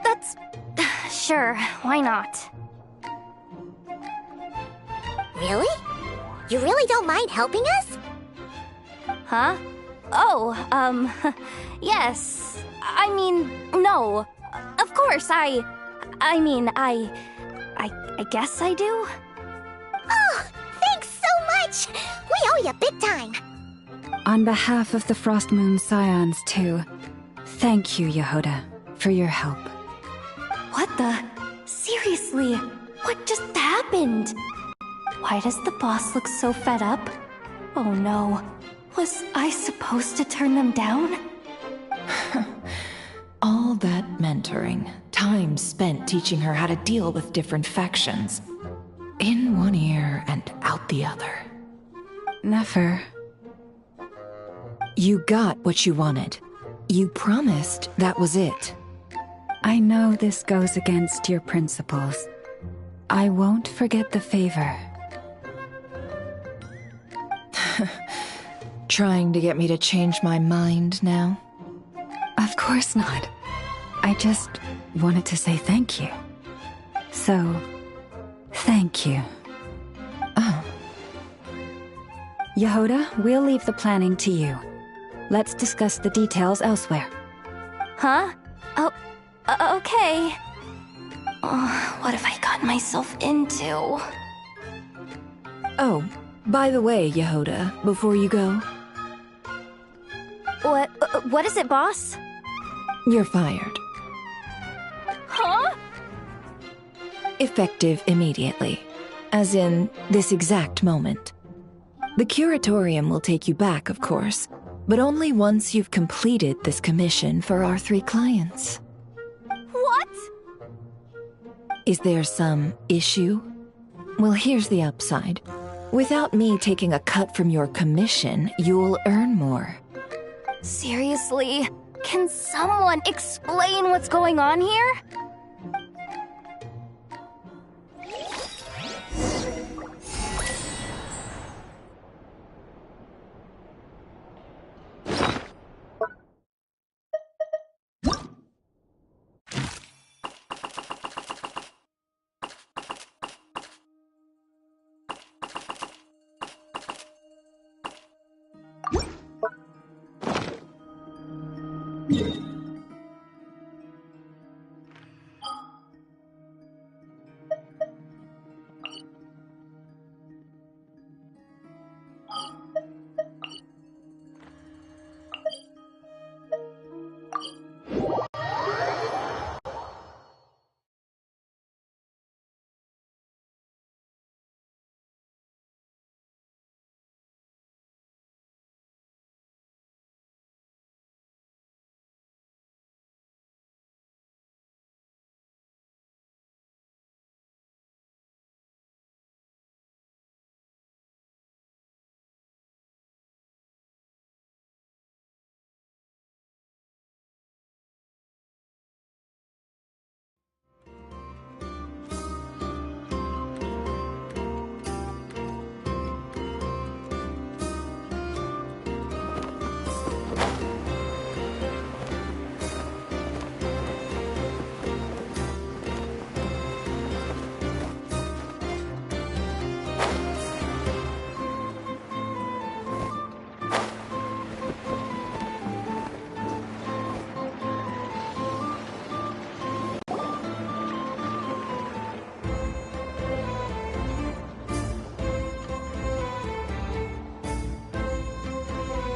That's... Sure, why not? Really? You really don't mind helping us? Huh? Oh, yes. I mean, no. Of course, I guess I do. Oh, thanks so much! We owe you big time. On behalf of the Frostmoon Scions, too, thank you, Yehoda, for your help. What the? Seriously, what just happened? Why does the boss look so fed up? Oh no, was I supposed to turn them down? All that mentoring, time spent teaching her how to deal with different factions. In one ear and out the other. Nefer. You got what you wanted. You promised that was it. I know this goes against your principles. I won't forget the favor. Trying to get me to change my mind now? Of course not. I just wanted to say thank you. So, thank you. Oh. Yehoda, we'll leave the planning to you. Let's discuss the details elsewhere. Huh? Oh, okay. Oh, what have I gotten myself into? Oh, by the way, Yehoda, before you go... What is it, boss? You're fired. Huh? Effective immediately. As in, this exact moment. The Curatorium will take you back, of course, but only once you've completed this commission for our 3 clients. What? Is there some issue? Well, here's the upside. Without me taking a cut from your commission, you'll earn more. Seriously? Can someone explain what's going on here?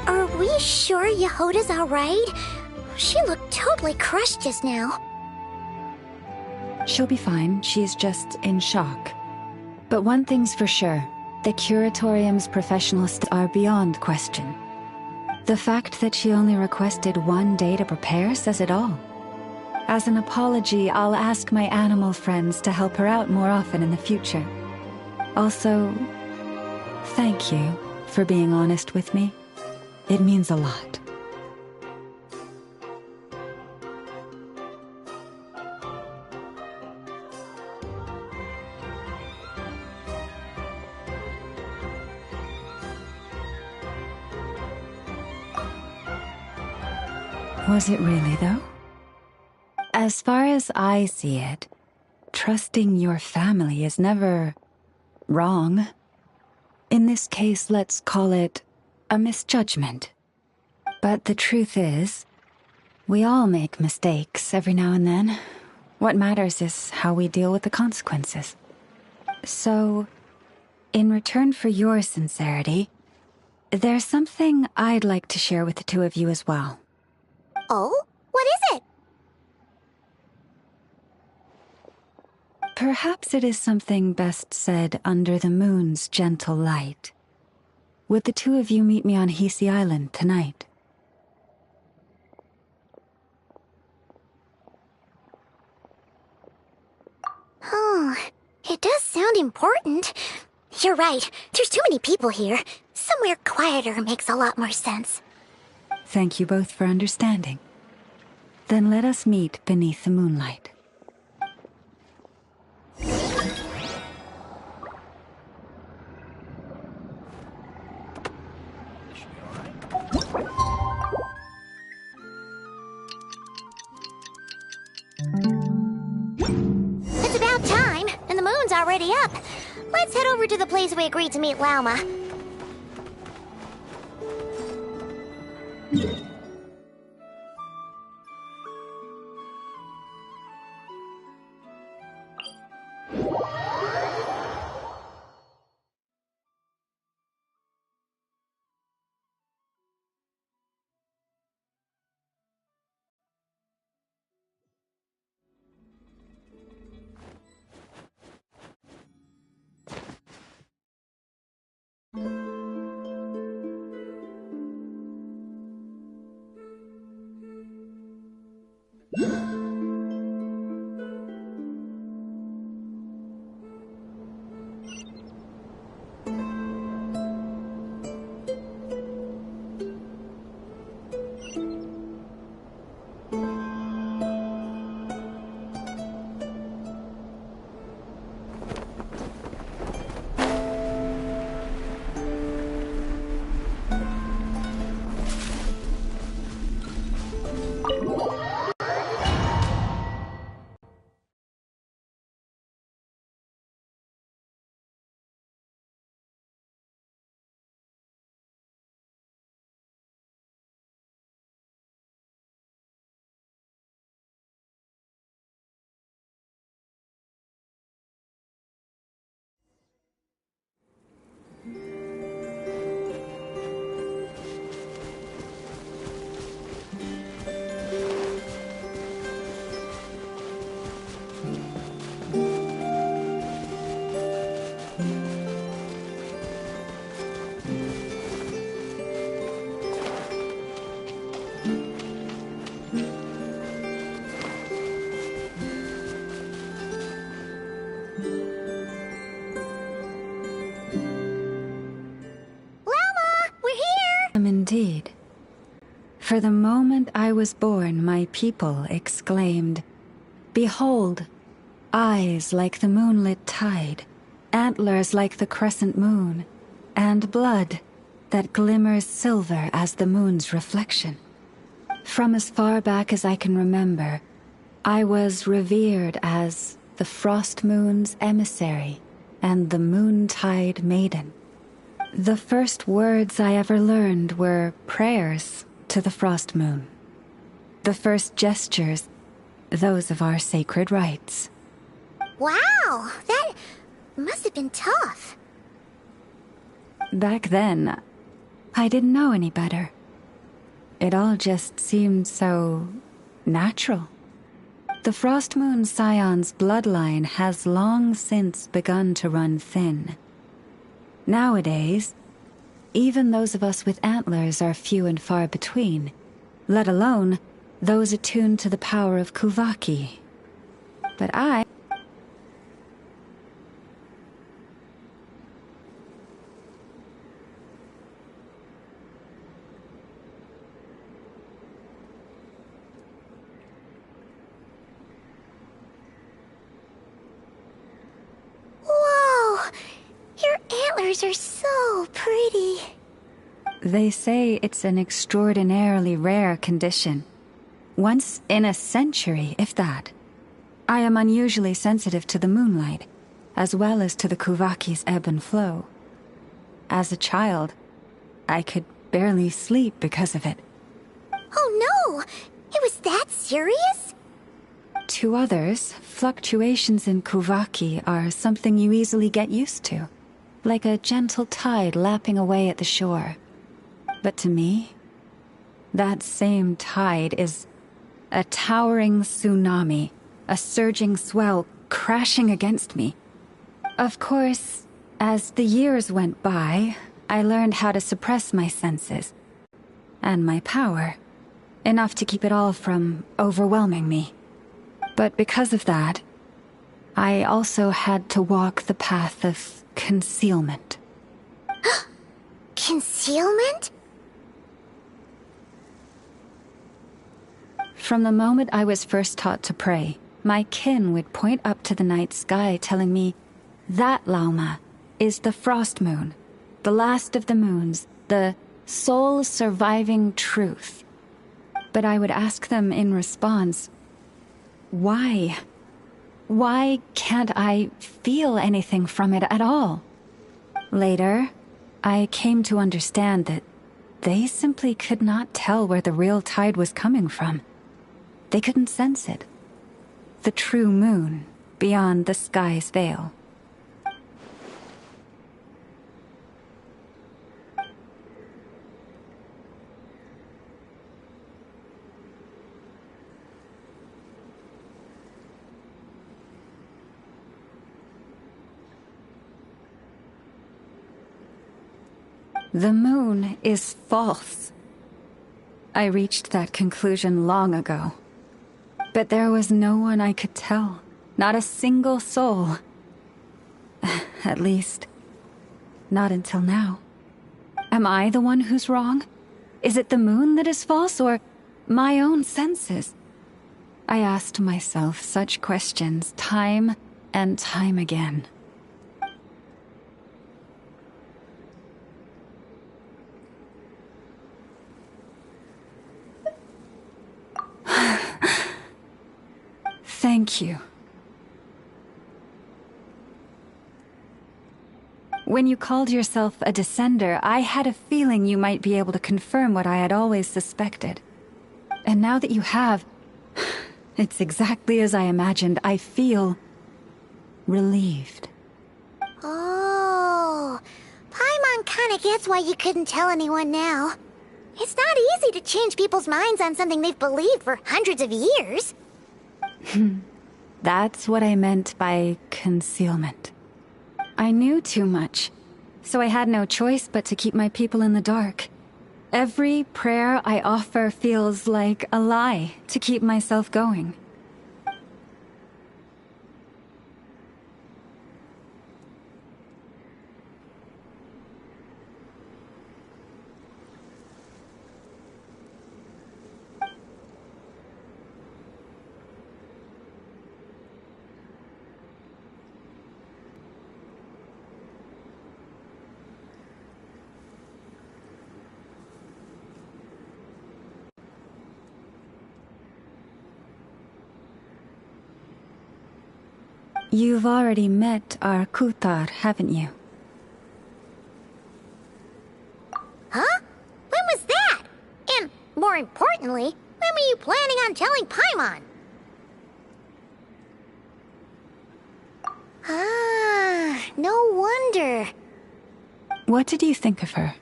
Are we sure Yehoda's alright? She looked totally crushed just now. She'll be fine. She's just in shock. But one thing's for sure. The Curatorium's professionals are beyond question. The fact that she only requested 1 day to prepare says it all. As an apology, I'll ask my animal friends to help her out more often in the future. Also, thank you for being honest with me. It means a lot. Was it really, though? As far as I see it, trusting your family is never wrong. In this case, let's call it a misjudgment. But the truth is, we all make mistakes every now and then. What matters is how we deal with the consequences. So, in return for your sincerity, There's something I'd like to share with the two of you as well. Oh? What is it? Perhaps it is something best said under the moon's gentle light. Would the two of you meet me on Hisi Island tonight? Oh, it does sound important. You're right. There's too many people here. Somewhere quieter makes a lot more sense. Thank you both for understanding. Then let us meet beneath the moonlight. It's about time, and the moon's already up. Let's head over to the place we agreed to meet Lauma. Indeed. For the moment I was born, my people exclaimed, "Behold, eyes like the moonlit tide, antlers like the crescent moon, and blood that glimmers silver as the moon's reflection." From as far back as I can remember, I was revered as the Frost Moon's emissary and the Moontide Maiden. The first words I ever learned were prayers to the Frost Moon. The first gestures, those of our sacred rites. Wow, that must have been tough. Back then, I didn't know any better. It all just seemed so natural. The Frost Moon Scion's bloodline has long since begun to run thin. Nowadays, even those of us with antlers are few and far between, let alone those attuned to the power of Kuvaki. But I... Whoa! Your antlers are so pretty. They say it's an extraordinarily rare condition. Once in a century, if that. I am unusually sensitive to the moonlight, as well as to the Kuvaki's ebb and flow. As a child, I could barely sleep because of it. Oh no! It was that serious? To others, fluctuations in Kuvaki are something you easily get used to, like a gentle tide lapping away at the shore. But to me, that same tide is a towering tsunami, a surging swell crashing against me. Of course, as the years went by, I learned how to suppress my senses and my power, enough to keep it all from overwhelming me. But because of that, I also had to walk the path of concealment. Concealment? From the moment I was first taught to pray, my kin would point up to the night sky telling me, that Lauma is the frost moon, the last of the moons, the sole surviving truth. But I would ask them in response, why? Why can't I feel anything from it at all? Later, I came to understand that they simply could not tell where the real tide was coming from. They couldn't sense it. The true moon beyond the sky's veil. The moon is false. I reached that conclusion long ago. But there was no one I could tell. Not a single soul. At least, not until now. Am I the one who's wrong? Is it the moon that is false, or my own senses? I asked myself such questions time and time again. Thank you. When you called yourself a descender, I had a feeling you might be able to confirm what I had always suspected. And now that you have, it's exactly as I imagined. I feel relieved. Oh, Paimon kinda gets why you couldn't tell anyone now. It's not easy to change people's minds on something they've believed for hundreds of years. That's what I meant by concealment. I knew too much, so I had no choice but to keep my people in the dark. Every prayer I offer feels like a lie to keep myself going. You've already met our Kutar, haven't you? Huh? When was that? And, more importantly, when were you planning on telling Paimon? Ah, no wonder. What did you think of her?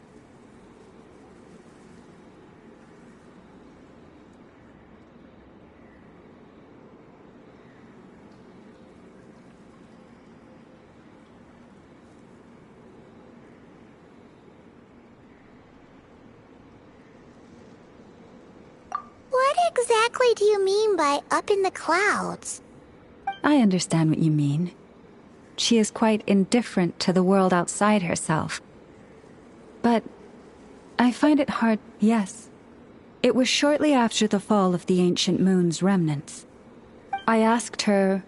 What exactly do you mean by up in the clouds? I understand what you mean. She is quite indifferent to the world outside herself. But I find it hard, yes. It was shortly after the fall of the ancient moon's remnants. I asked her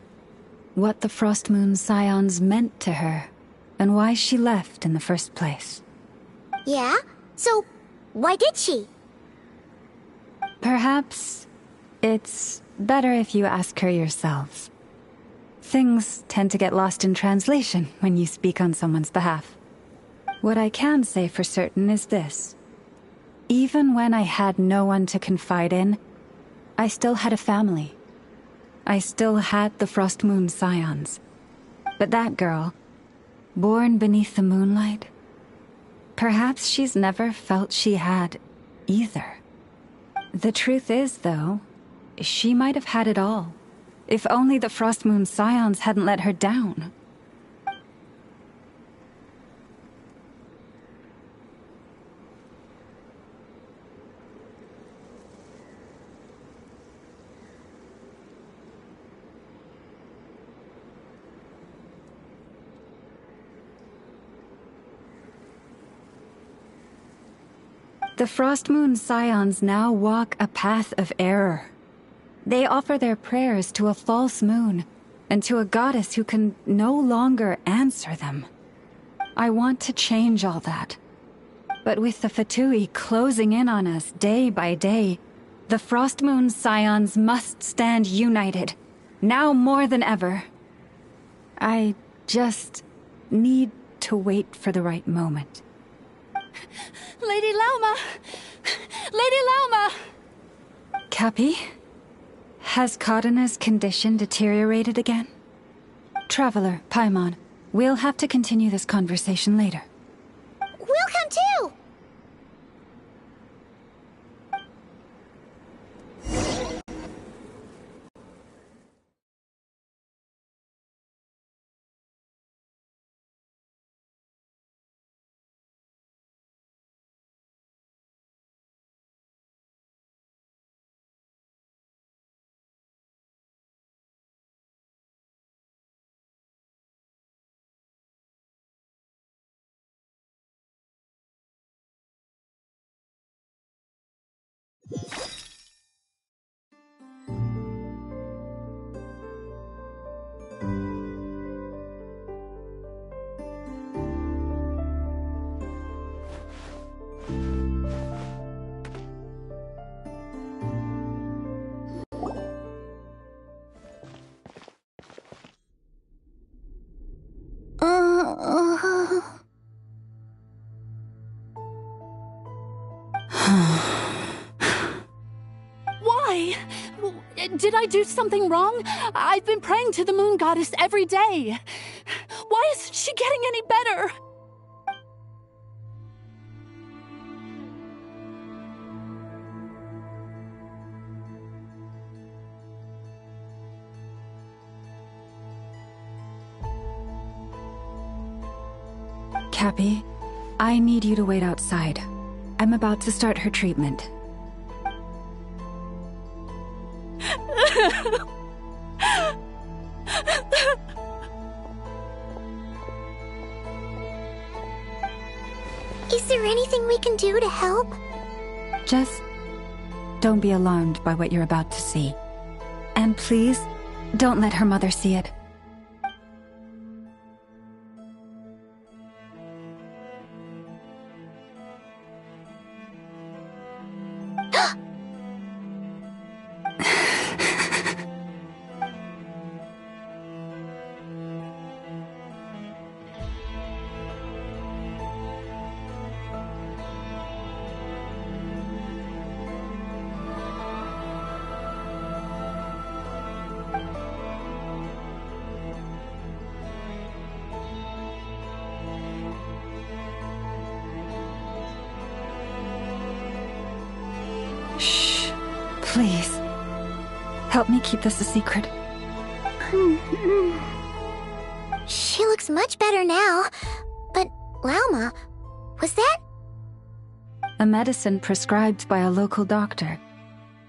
what the Frost Moon Scions meant to her, and why she left in the first place. Yeah? So, why did she? Perhaps it's better if you ask her yourselves. Things tend to get lost in translation when you speak on someone's behalf. What I can say for certain is this. Even when I had no one to confide in, I still had a family. I still had the Frost Moon Scions. But that girl, born beneath the moonlight, Perhaps she's never felt she had either. The truth is, though, she might have had it all. If only the Frostmoon Scions hadn't let her down. The Frostmoon Scions now walk a path of error. They offer their prayers to a false moon, and to a goddess who can no longer answer them. I want to change all that. But with the Fatui closing in on us day by day, the Frostmoon Scions must stand united, now more than ever. I just need to wait for the right moment. Lady Lauma! Lady Lauma! Cappy? Has Cardena's condition deteriorated again? Traveler, Paimon, we'll have to continue this conversation later. We'll come too! Why? Did I do something wrong? I've been praying to the moon goddess every day. Why isn't she getting any better? Cappy, I need you to wait outside. I'm about to start her treatment. Is there anything we can do to help? Just don't be alarmed by what you're about to see. And please, don't let her mother see it. Shh. Please. Help me keep this a secret. She looks much better now. But, Lauma, was that? A medicine prescribed by a local doctor.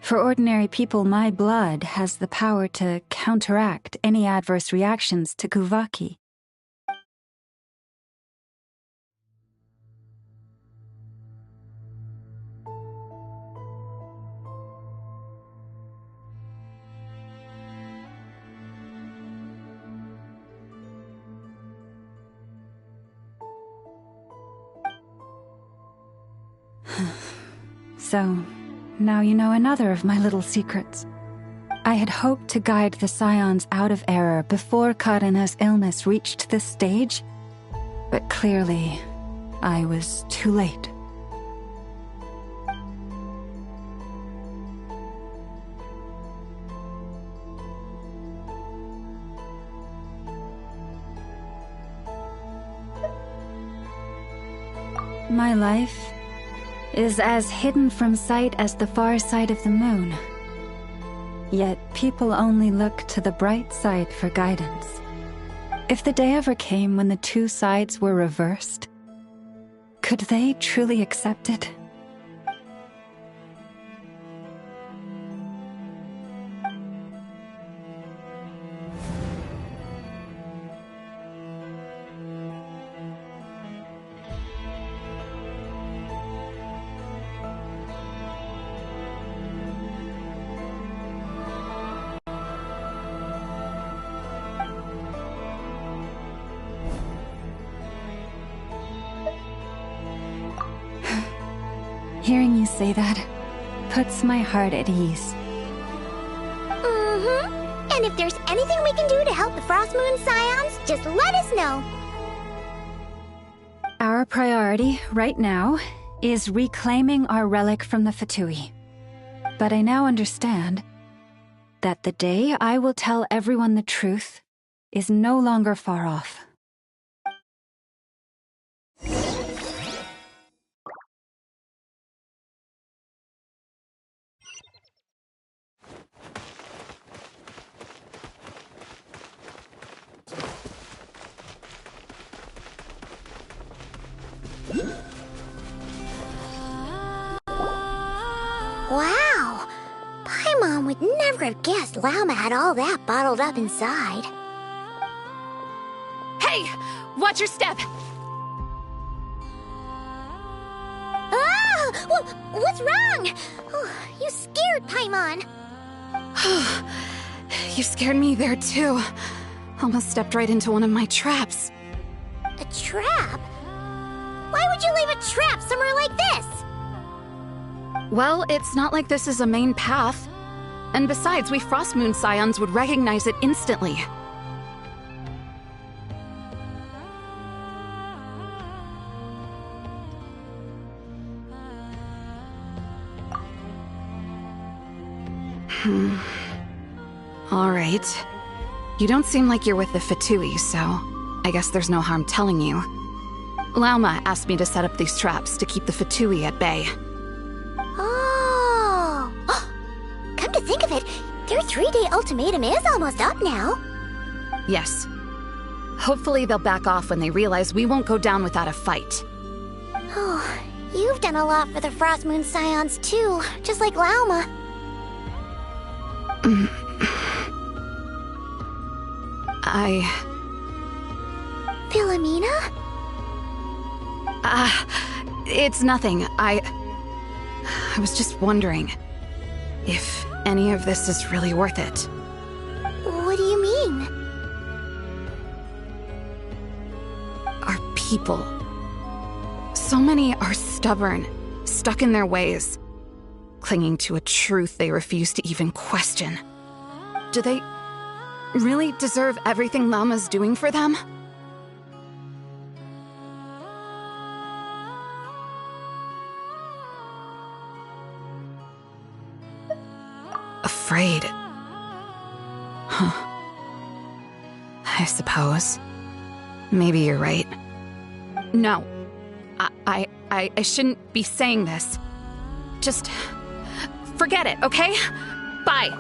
For ordinary people, my blood has the power to counteract any adverse reactions to Kuvaki. So, now you know another of my little secrets. I had hoped to guide the Scions out of error before Karena's illness reached this stage, but clearly, I was too late. my life is as hidden from sight as the far side of the moon. Yet people only look to the bright side for guidance. If the day ever came when the two sides were reversed, could they truly accept it? Hearing you say that puts my heart at ease. Mm-hmm. And if there's anything we can do to help the Frostmoon Scions, just let us know. Our priority right now is reclaiming our relic from the Fatui. But I now understand that the day I will tell everyone the truth is no longer far off. Wow! Paimon would never have guessed Lauma had all that bottled up inside. Hey! Watch your step! Ah! What's wrong? Oh, you scared Paimon. You scared me there too. Almost stepped right into one of my traps. A trap? Why would you leave a trap somewhere like this? Well, it's not like this is a main path. And besides, we Frostmoon Scions would recognize it instantly. All right. You don't seem like you're with the Fatui, so I guess there's no harm telling you. Lauma asked me to set up these traps to keep the Fatui at bay. Oh! Come to think of it, their 3-day ultimatum is almost up now. Yes. Hopefully they'll back off when they realize we won't go down without a fight. Oh, you've done a lot for the Frostmoon Scions too, just like Lauma. Philomena? It's nothing. I was just wondering if any of this is really worth it. What do you mean? Our people. So many are stubborn, stuck in their ways, clinging to a truth they refuse to even question. Do they really deserve everything Lauma's doing for them? Afraid. Huh. I suppose. Maybe you're right. No. I shouldn't be saying this. Just forget it, okay? Bye.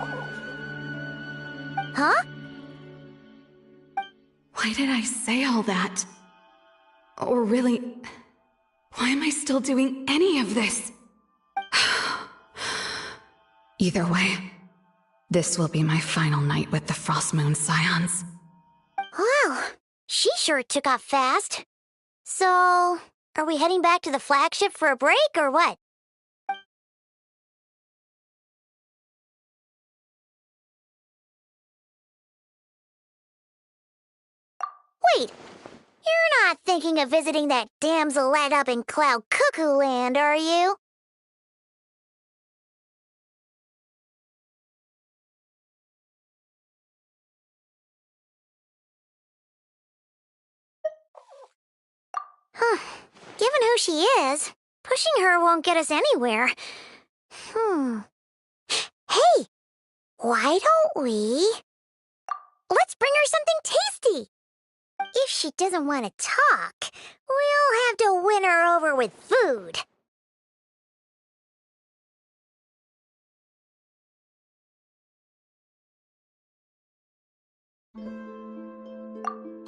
Huh? Why did I say all that? Or really, why am I still doing any of this? Either way, this will be my final night with the Frostmoon Scions. Wow, she sure took off fast. So, are we heading back to the flagship for a break, or what? Wait, you're not thinking of visiting that damsel light up in Cloud Cuckoo Land, are you? Huh. Given who she is, pushing her won't get us anywhere. Hey! Why don't we... Let's bring her something tasty! If she doesn't want to talk, we'll have to win her over with food.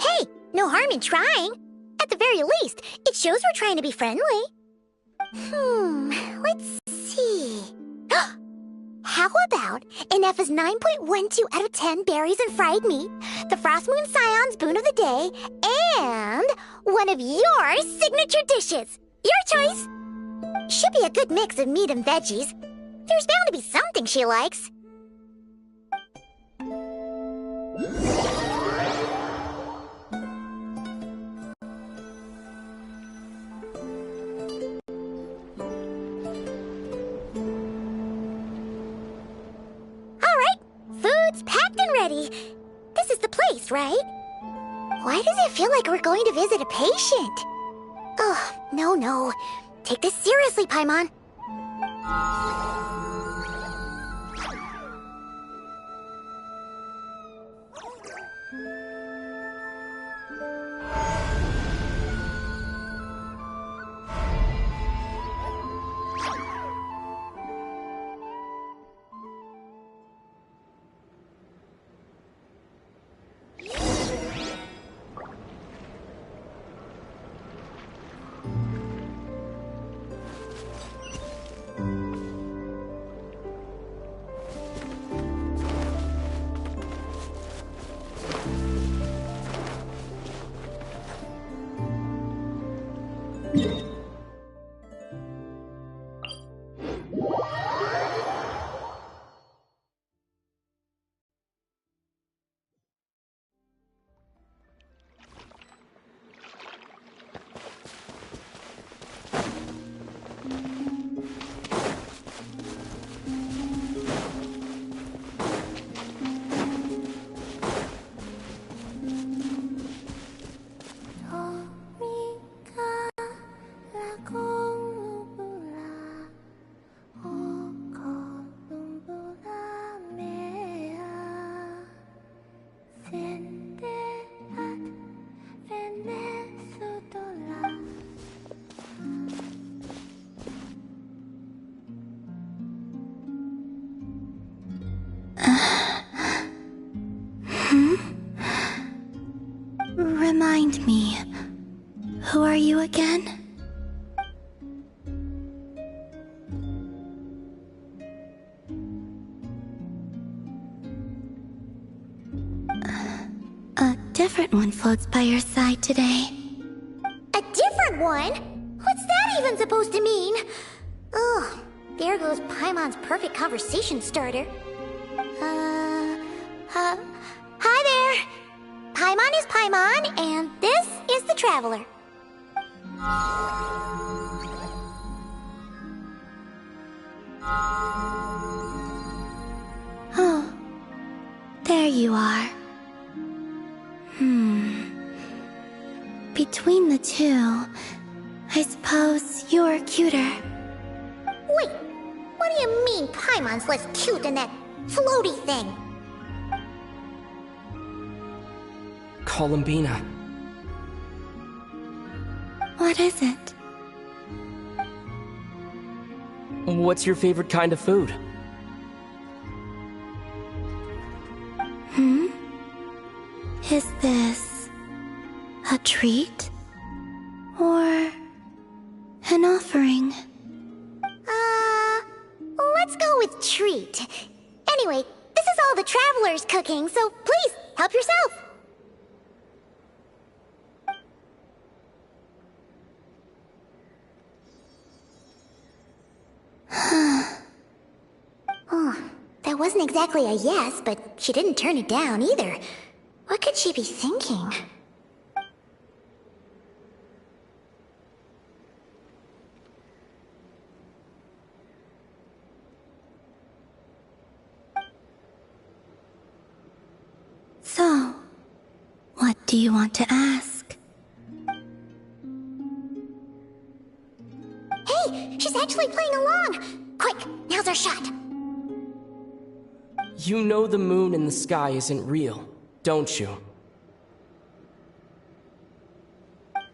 Hey, no harm in trying. At the very least, it shows we're trying to be friendly. Let's see. How about Ineffa's 9.12 out of 10 berries and fried meat, the Frost Moon Scion's boon of the day, and one of your signature dishes? Your choice. Should be a good mix of meat and veggies. There's bound to be something she likes. Food's packed and ready. This is the place, right? Why does it feel like we're going to visit a patient? Oh, no. Take this seriously, Paimon. Remind me, who are you again? A different one floats by your side today. A different one? What's that even supposed to mean? Ugh, there goes Paimon's perfect conversation starter. Hi there! Paimon is Paimon, and this is the Traveler. Oh, there you are. Between the two, I suppose you're cuter. Wait, what do you mean Paimon's less cute than that floaty thing? Columbina. What is it? What's your favorite kind of food? Is this a treat? Or an offering? Let's go with treat. Anyway, this is all the Traveler's cooking, so please, help yourself. Oh, that wasn't exactly a yes, but she didn't turn it down either. What could she be thinking? So, what do you want to ask? Hey, she's actually playing along! Quick, now's our shot! You know the moon in the sky isn't real, don't you?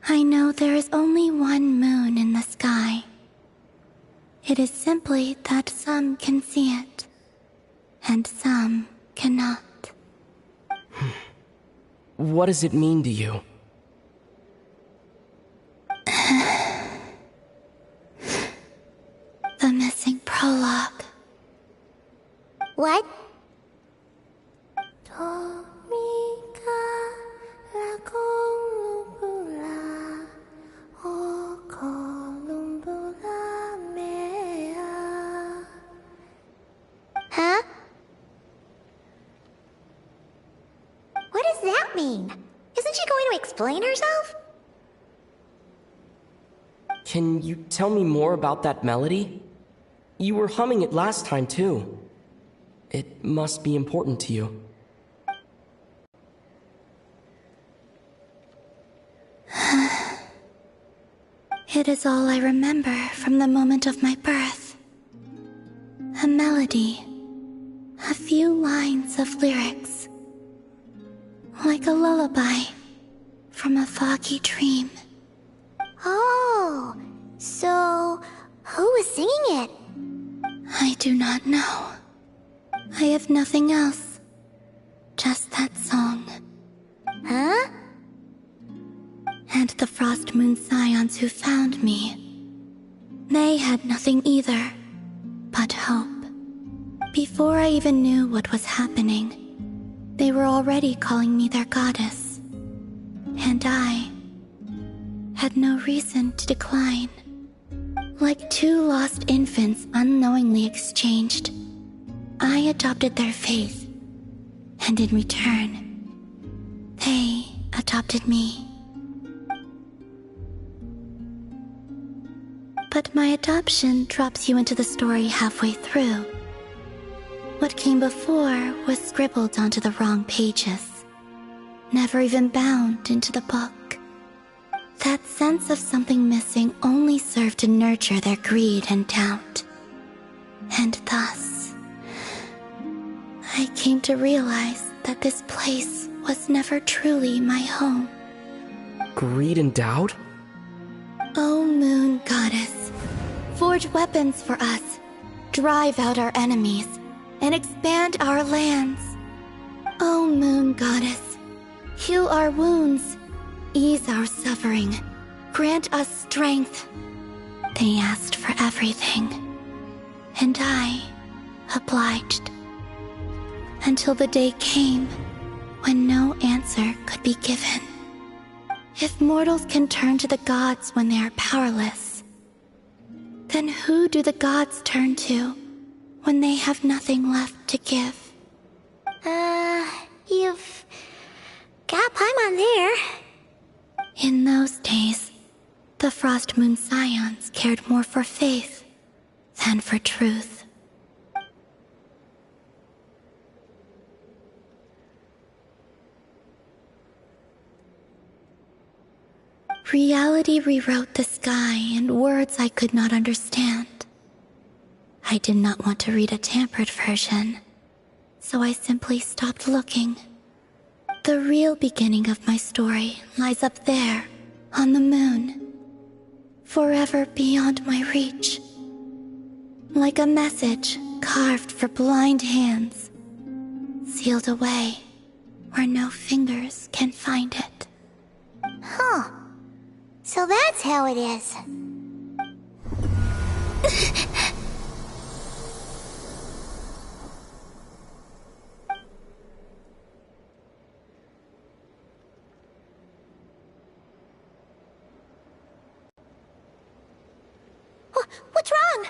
I know there is only one moon in the sky. It is simply that some can see it, and some cannot. What does it mean to you? The missing prologue. What? Huh? What does that mean? Isn't she going to explain herself? Can you tell me more about that melody? You were humming it last time, too. It must be important to you. It is all I remember from the moment of my birth. A melody. A few lines of lyrics. Like a lullaby from a foggy dream. Oh, so who was singing it? I do not know. I have nothing else. Just that song. Huh? And the Frost Moon Scions who found me. They had nothing either, but hope. Before I even knew what was happening, they were already calling me their goddess. And I had no reason to decline. Like two lost infants unknowingly exchanged, I adopted their faith, and in return, they adopted me. But my adoption drops you into the story halfway through. What came before was scribbled onto the wrong pages, never even bound into the book. That sense of something missing only served to nurture their greed and doubt. And thus, I came to realize that this place was never truly my home. Greed and doubt? O Moon Goddess, forge weapons for us, drive out our enemies, and expand our lands. O Moon Goddess, heal our wounds, ease our suffering, grant us strength. They asked for everything, and I obliged. Until the day came when no answer could be given. If mortals can turn to the gods when they are powerless, then who do the gods turn to when they have nothing left to give? You've got Paimon there. In those days, the Frost Moon Scions cared more for faith than for truth. Reality rewrote the sky in words I could not understand. I did not want to read a tampered version, so I simply stopped looking. The real beginning of my story lies up there, on the moon, forever beyond my reach. Like a message carved for blind hands, sealed away where no fingers can find it. Huh. So that's how it is. What's wrong?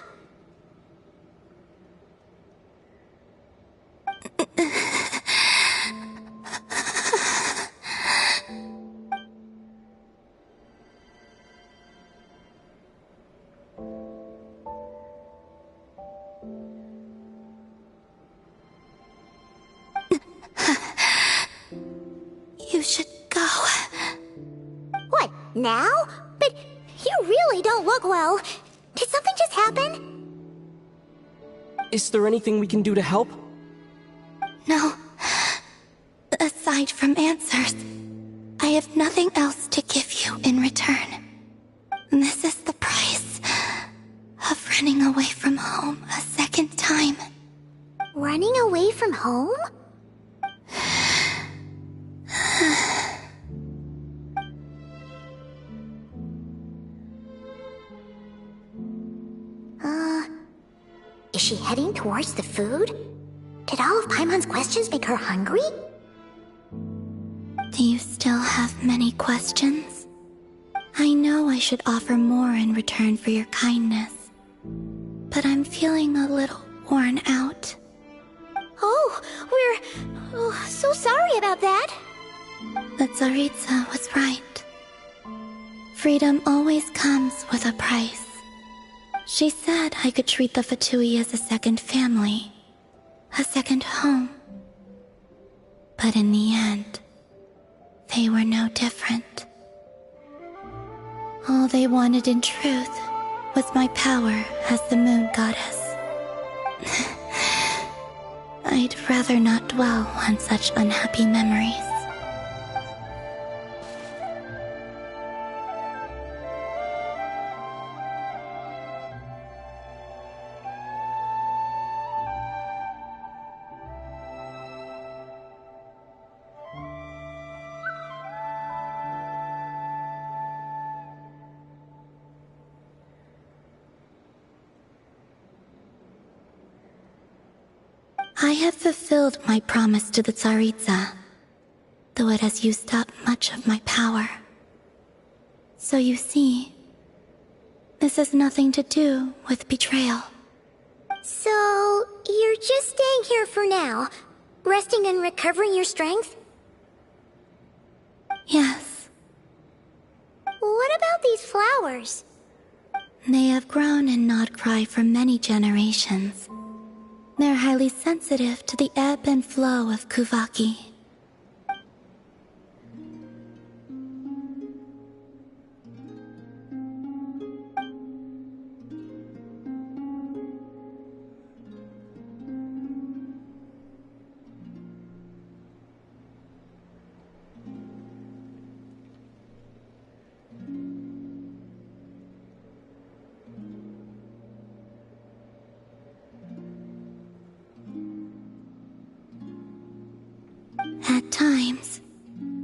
You should go. What, now? But you really don't look well. Did something just happen? Is there anything we can do to help? No. Aside from answers, I have nothing else to give you. you in return. This is the price of running away from home a second time. Running away from home? Is she heading towards the food? Did all of Paimon's questions make her hungry? Do you still have many questions? I know I should offer more in return for your kindness, but I'm feeling a little worn out. Oh, we're so sorry about that. The Tsaritsa was right. Freedom always comes with a price. She said I could treat the Fatui as a second family, a second home. But in the end, they were no different. All they wanted in truth was my power as the moon goddess. I'd rather not dwell on such unhappy memories. I have fulfilled my promise to the Tsaritsa, though it has used up much of my power. So you see, this has nothing to do with betrayal. So, you're just staying here for now, resting and recovering your strength? Yes. What about these flowers? They have grown in Nodcry for many generations. They're highly sensitive to the ebb and flow of Kuvaki. At times,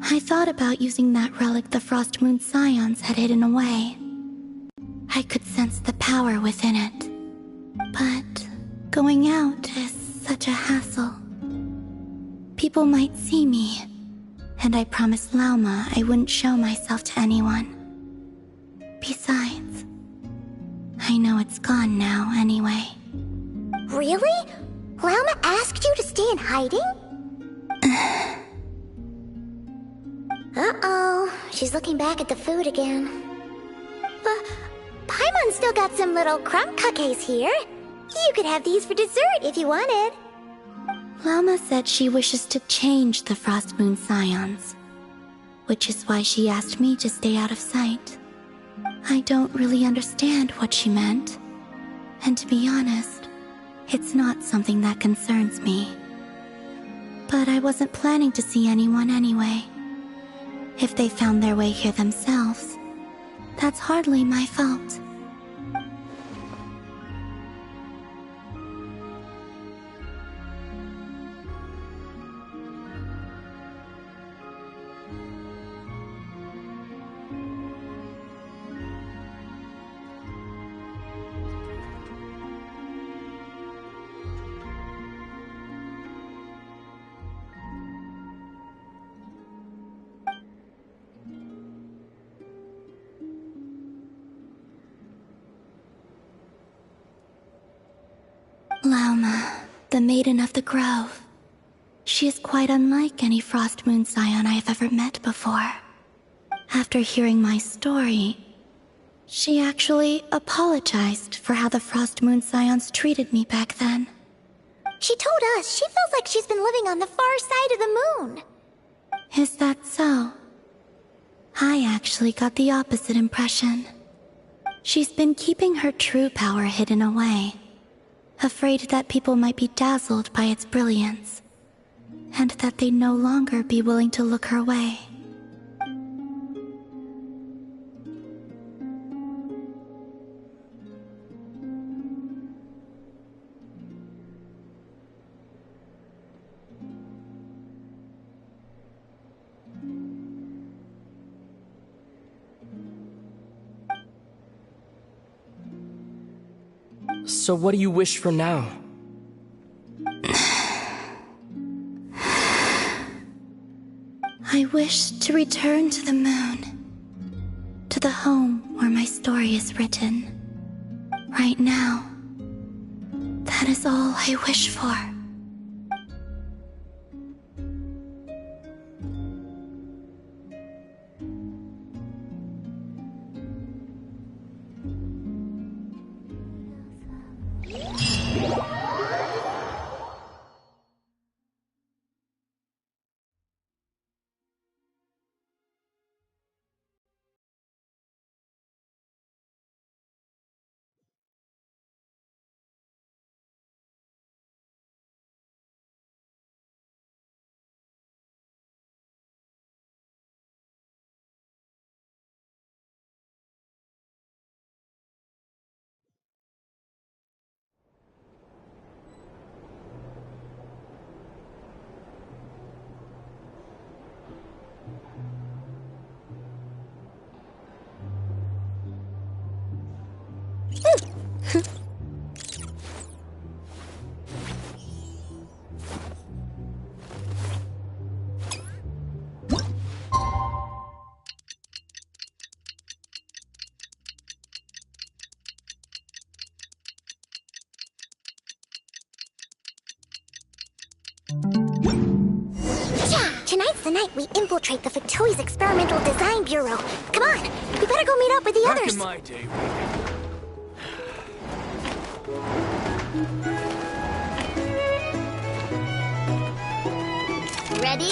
I thought about using that relic the Frost Moon Scions had hidden away. I could sense the power within it. But going out is such a hassle. People might see me, and I promised Lauma I wouldn't show myself to anyone. Besides, I know it's gone now anyway. Really? Lauma asked you to stay in hiding? Uh-oh, she's looking back at the food again. Paimon still got some little crumb cookies here. You could have these for dessert if you wanted. Lauma said she wishes to change the Frost Moon Scions, which is why she asked me to stay out of sight. I don't really understand what she meant, and to be honest, it's not something that concerns me. But I wasn't planning to see anyone anyway. If they found their way here themselves, that's hardly my fault. Lauma, the Maiden of the Grove. She is quite unlike any Frost Moon Scion I have ever met before. After hearing my story, she actually apologized for how the Frost Moon Scions treated me back then. She told us she feels like she's been living on the far side of the moon. Is that so? I actually got the opposite impression. She's been keeping her true power hidden away, afraid that people might be dazzled by its brilliance, and that they'd no longer be willing to look her way. So what do you wish for now? I wish to return to the moon, to the home where my story is written. Right now, that is all I wish for. Tonight's the night we infiltrate the Fatoui's Experimental Design Bureau. Come on, we better go meet up with the others. Back in my day, Ready?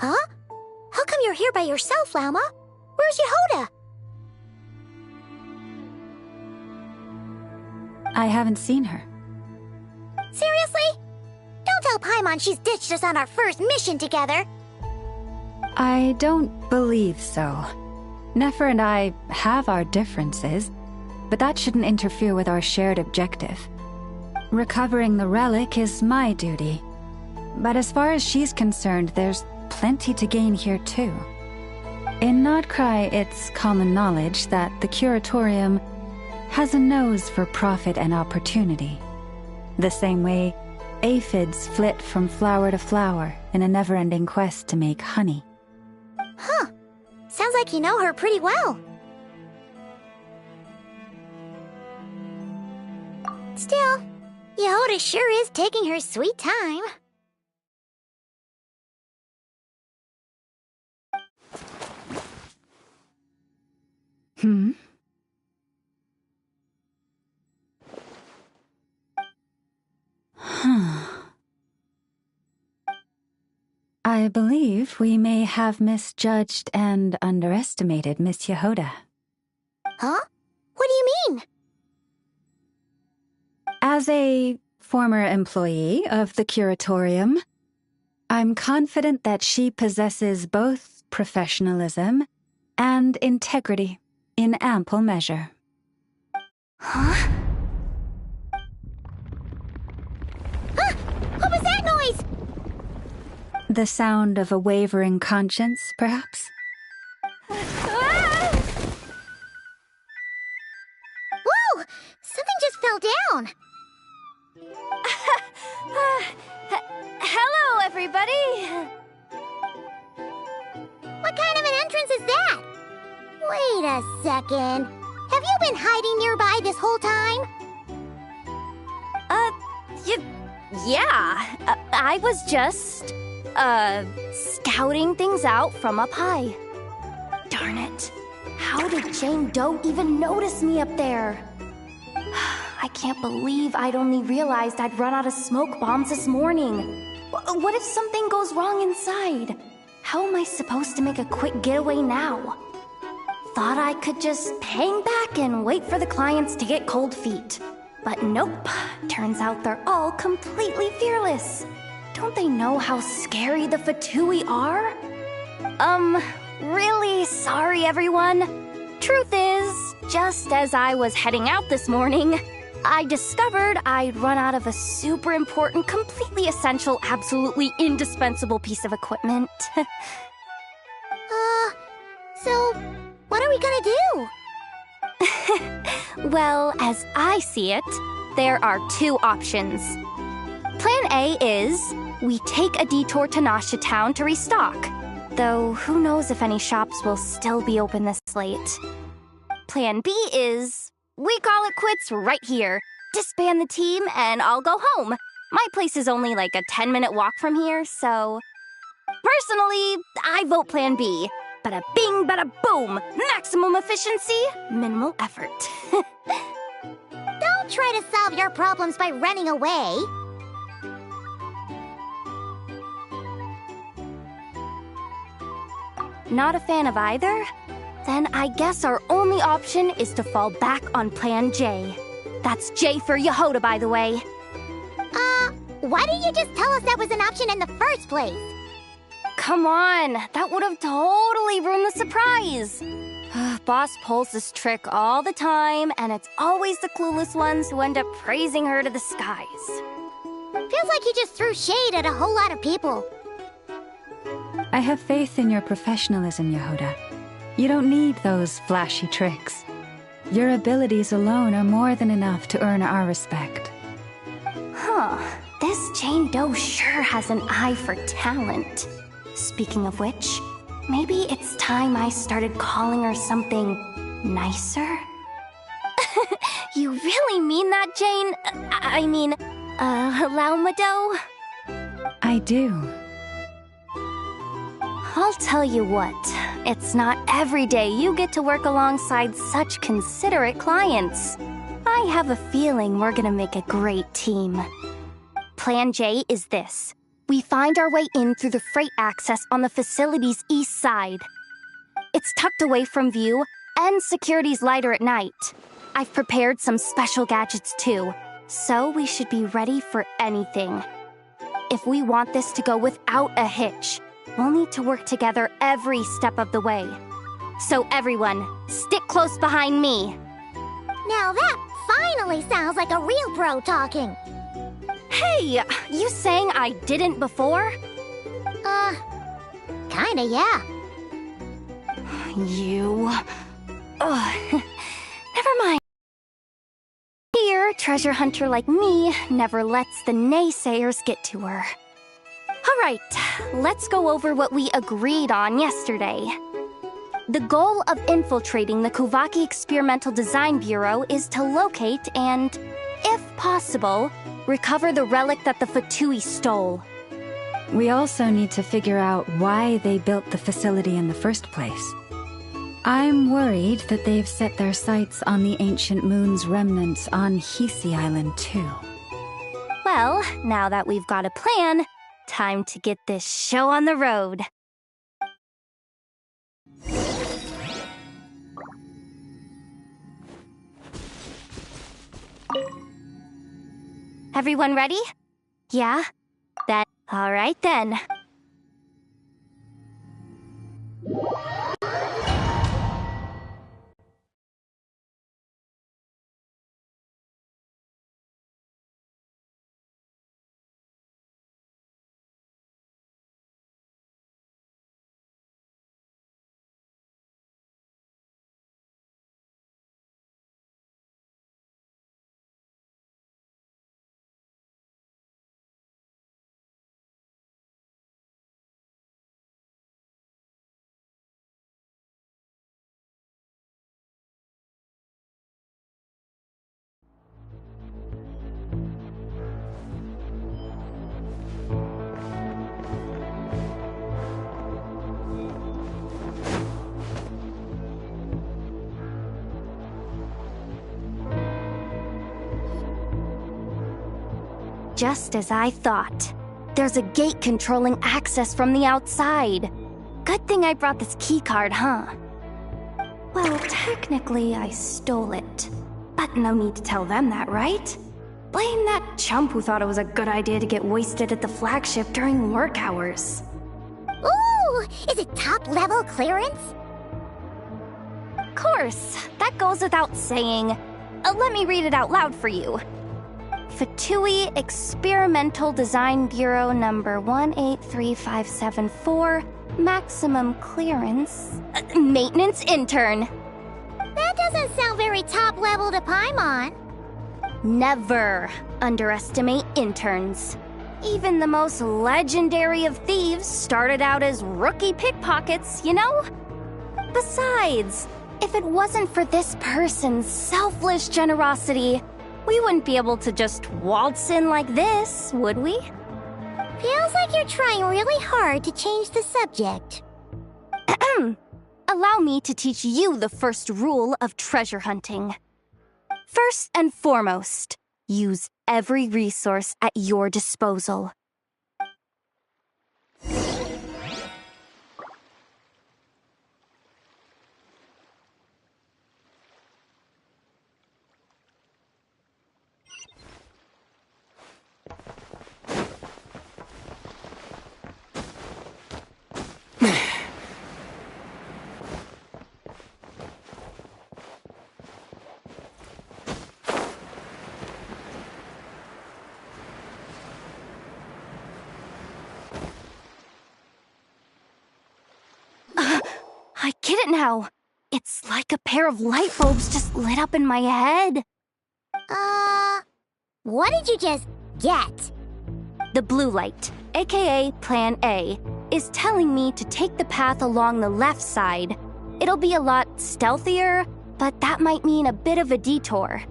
Huh? How come you're here by yourself, Lauma? Where's Yehoda? I haven't seen her. Seriously? Don't tell Paimon she's ditched us on our first mission together. I don't believe so. Nefer and I have our differences, but that shouldn't interfere with our shared objective. Recovering the relic is my duty. But as far as she's concerned, there's plenty to gain here too. In Nodcry, it's common knowledge that the Curatorium has a nose for profit and opportunity. The same way aphids flit from flower to flower in a never-ending quest to make honey. Huh. Sounds like you know her pretty well. Still, Yehoda sure is taking her sweet time. Hmm? I believe we may have misjudged and underestimated Miss Yehoda. Huh? What do you mean? As a former employee of the Curatorium, I'm confident that she possesses both professionalism and integrity in ample measure. Huh? The sound of a wavering conscience, perhaps? Whoa! Something just fell down. Hello, everybody! What kind of an entrance is that? Wait a second. Have you been hiding nearby this whole time? Yeah. I was just, scouting things out from up high. Darn it. How did Jane Doe even notice me up there? I can't believe I'd only realized I'd run out of smoke bombs this morning. What if something goes wrong inside? How am I supposed to make a quick getaway now? Thought I could just hang back and wait for the clients to get cold feet. But nope, turns out they're all completely fearless. Don't they know how scary the Fatui are? Really sorry everyone. Truth is, just as I was heading out this morning, I discovered I'd run out of a super important, completely essential, absolutely indispensable piece of equipment. So, what are we gonna do? Well, as I see it, there are two options. Plan A is, we take a detour to Nasha Town to restock. Though, who knows if any shops will still be open this late. Plan B is, we call it quits right here. Disband the team and I'll go home. My place is only like a 10-minute walk from here, so... Personally, I vote Plan B. Bada bing, bada boom! Maximum efficiency, minimal effort. Don't try to solve your problems by running away. Not a fan of either? Then I guess our only option is to fall back on Plan J. That's J for Yehoda, by the way. Why didn't you just tell us that was an option in the first place? Come on, that would have totally ruined the surprise. Boss pulls this trick all the time, and it's always the clueless ones who end up praising her to the skies. Feels like you just threw shade at a whole lot of people. I have faith in your professionalism, Yehoda. You don't need those flashy tricks. Your abilities alone are more than enough to earn our respect. Huh. This Jane Doe sure has an eye for talent. Speaking of which, maybe it's time I started calling her something nicer? You really mean that, Jane? I mean, Lauma Doe? I do. I'll tell you what, it's not every day you get to work alongside such considerate clients. I have a feeling we're gonna make a great team. Plan J is this. We find our way in through the freight access on the facility's east side. It's tucked away from view, and security's lighter at night. I've prepared some special gadgets too, so we should be ready for anything. If we want this to go without a hitch, we'll need to work together every step of the way. So everyone, stick close behind me. Now that finally sounds like a real pro talking. Hey, you saying I didn't before? Kinda, yeah. You... Ugh. Never mind. Here, treasure hunter like me never lets the naysayers get to her. Alright, let's go over what we agreed on yesterday. The goal of infiltrating the Kuvaki Experimental Design Bureau is to locate and, if possible, recover the relic that the Fatui stole. We also need to figure out why they built the facility in the first place. I'm worried that they've set their sights on the ancient moon's remnants on Hisi Island too. Well, now that we've got a plan, time to get this show on the road. Everyone ready? Yeah? All right then. Just as I thought. There's a gate controlling access from the outside. Good thing I brought this keycard, huh? Well, technically I stole it. But no need to tell them that, right? Blame that chump who thought it was a good idea to get wasted at the flagship during work hours. Ooh! Is it top-level clearance? Of course, that goes without saying. Let me read it out loud for you. Fatui Experimental Design Bureau number 183574, maximum clearance. Maintenance intern. That doesn't sound very top-level to Paimon. Never underestimate interns. Even the most legendary of thieves started out as rookie pickpockets, you know? Besides, if it wasn't for this person's selfless generosity, we wouldn't be able to just waltz in like this, would we? Feels like you're trying really hard to change the subject. Allow me to teach you the first rule of treasure hunting. First and foremost, use every resource at your disposal. I get it now. It's like a pair of light bulbs just lit up in my head. What did you just get? The blue light, aka Plan A, is telling me to take the path along the left side. It'll be a lot stealthier, but that might mean a bit of a detour.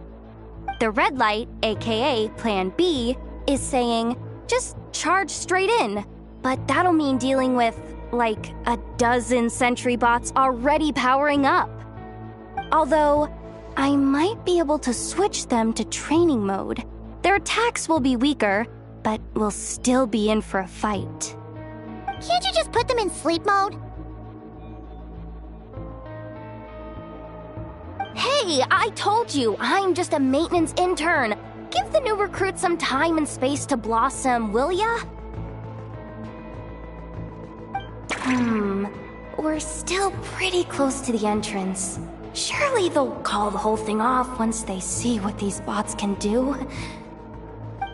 The red light, aka Plan B, is saying, just charge straight in. But that'll mean dealing with, like, a dozen sentry bots already powering up. Although, I might be able to switch them to training mode. Their attacks will be weaker, but we'll still be in for a fight. Can't you just put them in sleep mode? Hey, I told you, I'm just a maintenance intern. Give the new recruit some time and space to blossom, will ya? We're still pretty close to the entrance. Surely they'll call the whole thing off once they see what these bots can do.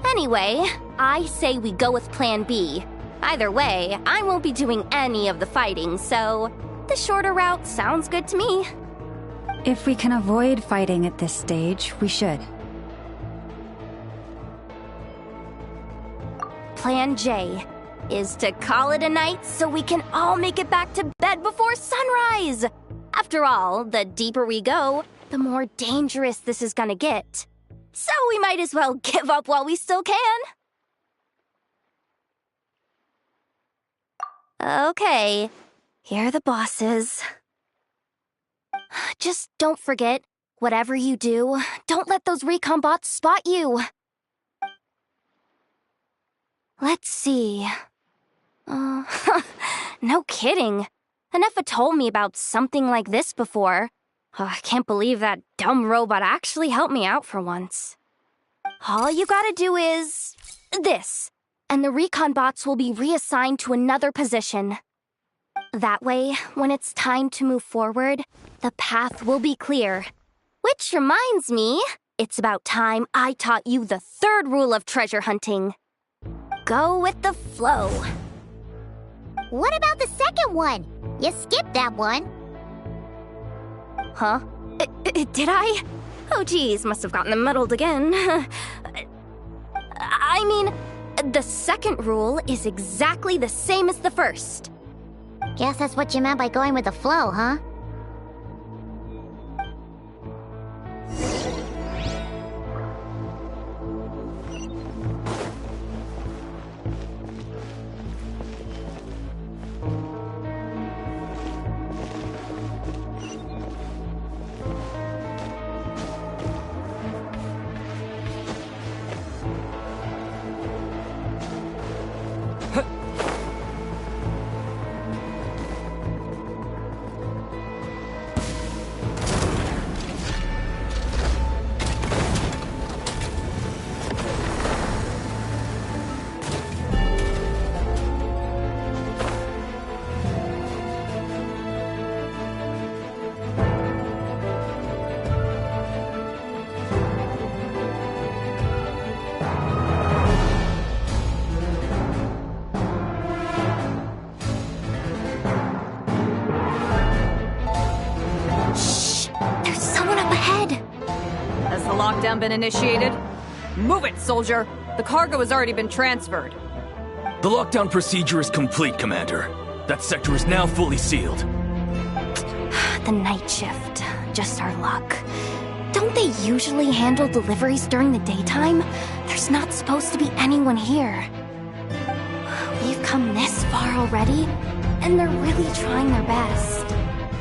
Anyway, I say we go with Plan B. Either way, I won't be doing any of the fighting, so the shorter route sounds good to me. If we can avoid fighting at this stage, we should. Plan J is to call it a night so we can all make it back to bed before sunrise. After all, the deeper we go, the more dangerous this is gonna get. So we might as well give up while we still can. Okay, here are the bosses. Just don't forget, whatever you do, don't let those recon bots spot you. Let's see. No kidding. Anefa told me about something like this before. I can't believe that dumb robot actually helped me out for once. All you gotta do is this, and the recon bots will be reassigned to another position. That way, when it's time to move forward, the path will be clear. Which reminds me, it's about time I taught you the third rule of treasure hunting. Go with the flow. What about the second one? You skipped that one. Huh? Did I? Oh geez, must have gotten them muddled again. I mean, the second rule is exactly the same as the first. Guess that's what you meant by going with the flow, huh? lockdown been initiated? Move it, soldier! The cargo has already been transferred. The lockdown procedure is complete, Commander. That sector is now fully sealed. The night shift. Just our luck. Don't they usually handle deliveries during the daytime? There's not supposed to be anyone here. We've come this far already, and they're really trying their best.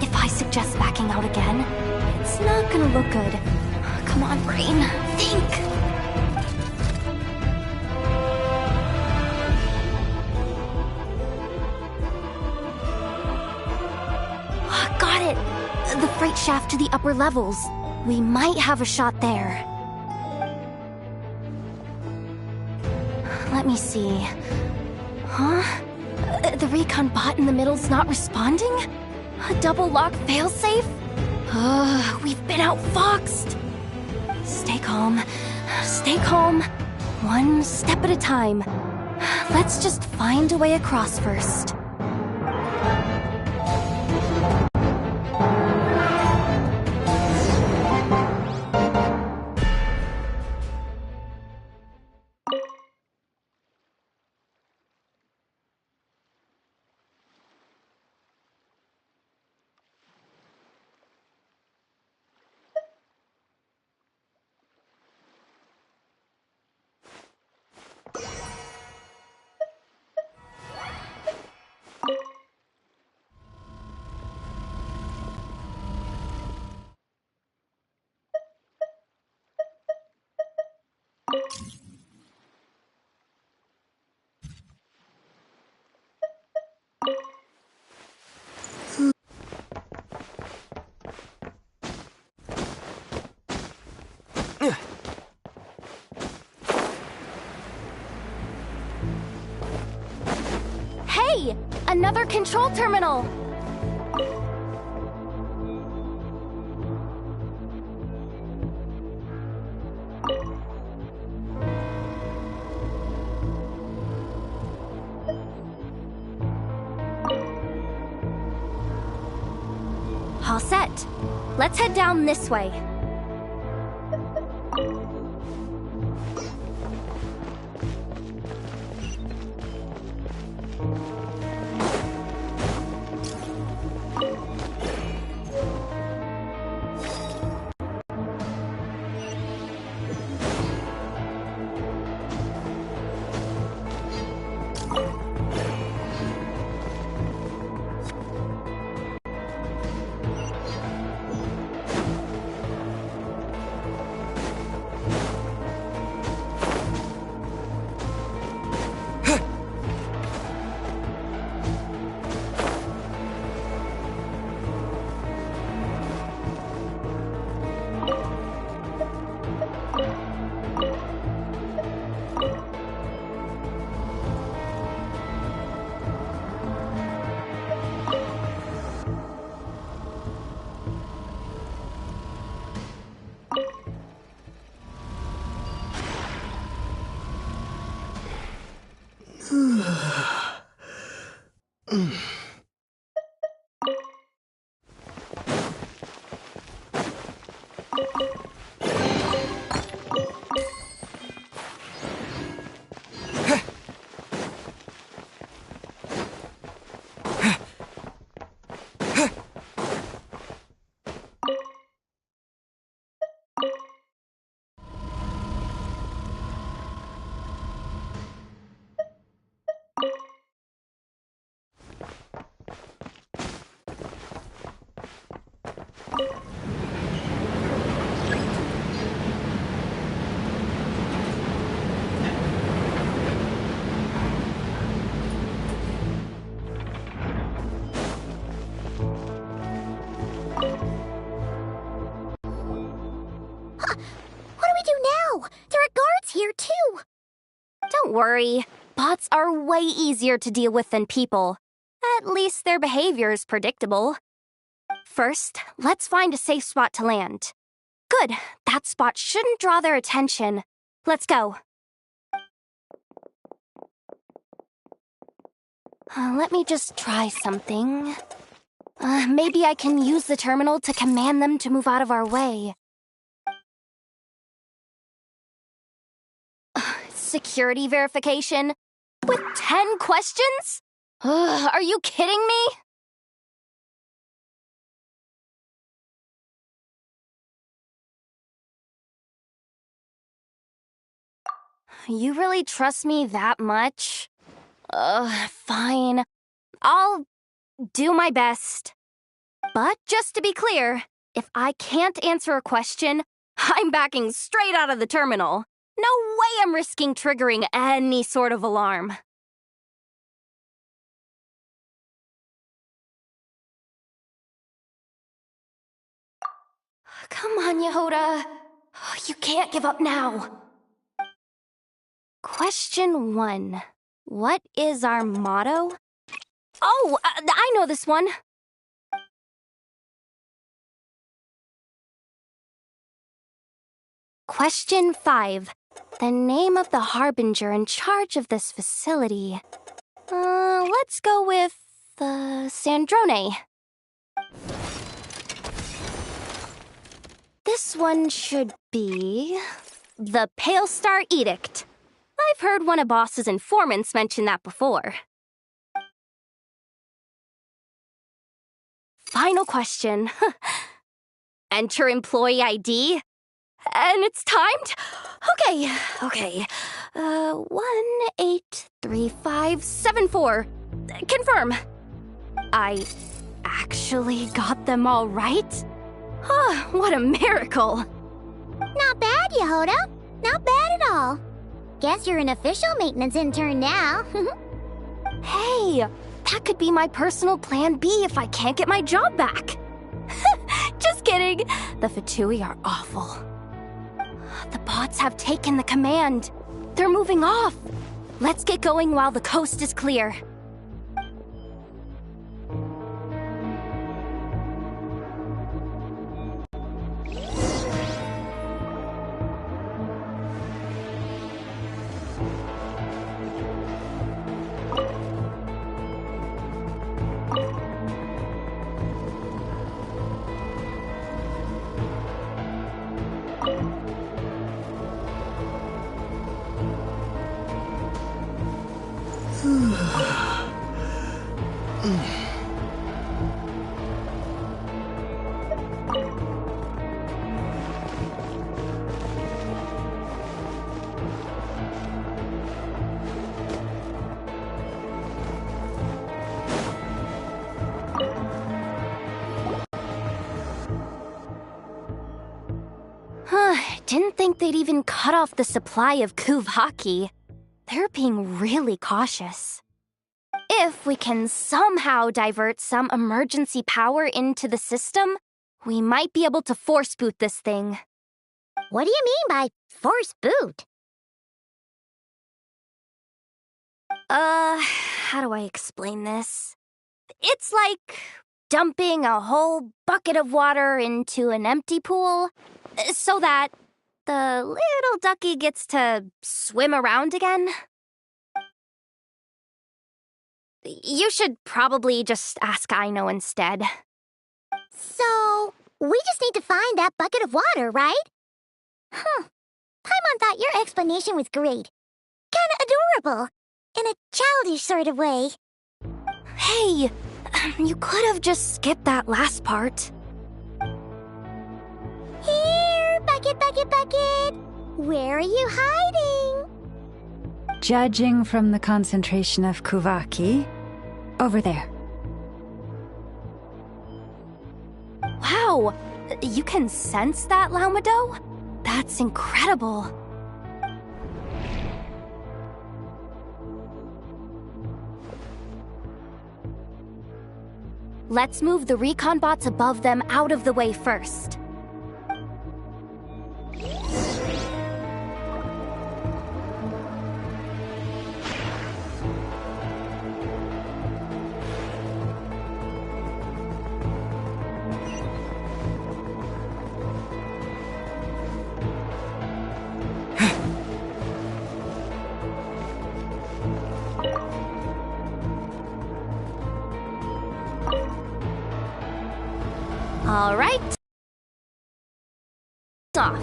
If I suggest backing out again, it's not gonna look good. Come on, brain. Think! Got it! The freight shaft to the upper levels. We might have a shot there. Let me see. Huh? The recon bot in the middle's not responding? A double lock failsafe? We've been outfoxed. Stay calm. Stay calm. One step at a time. Let's just find a way across first. Hey! Another control terminal! All set. Let's head down this way. Don't worry. Bots are way easier to deal with than people. At least their behavior is predictable. First, let's find a safe spot to land. Good. That spot shouldn't draw their attention. Let's go. Let me just try something. Maybe I can use the terminal to command them to move out of our way. security verification? With 10 questions? Ugh, are you kidding me? You really trust me that much? Fine. I'll do my best. But just to be clear, if I can't answer a question, I'm backing straight out of the terminal. No way I'm risking triggering any sort of alarm. Come on, Yehoda. You can't give up now. Question 1. What is our motto? Oh, I know this one. Question 5. The name of the harbinger in charge of this facility. Let's go with, Sandrone. This one should be the Pale Star Edict. I've heard one of Boss's informants mention that before. Final question. Enter employee ID. And it's timed? Okay. 183574. Confirm. I actually got them all right? What a miracle. Not bad, Yehoda. Not bad at all. Guess you're an official maintenance intern now. Hey, that could be my personal plan B if I can't get my job back. Just kidding. The Fatui are awful. The bots have taken the command. They're moving off. Let's get going while the coast is clear. Didn't think they'd even cut off the supply of Kuvaki. They're being really cautious. If we can somehow divert some emergency power into the system, we might be able to force boot this thing. What do you mean by force boot? How do I explain this? It's like dumping a whole bucket of water into an empty pool, so that the little ducky gets to swim around again. You should probably just ask Aino instead. So, we just need to find that bucket of water, right? Paimon thought your explanation was great. Kinda adorable. In a childish sort of way. Hey, you could have just skipped that last part. Here, bucket, bucket, bucket. Where are you hiding? Judging from the concentration of Kuvaki, over there. Wow, you can sense that, Laumado? That's incredible. Let's move the recon bots above them out of the way first. All right. Off.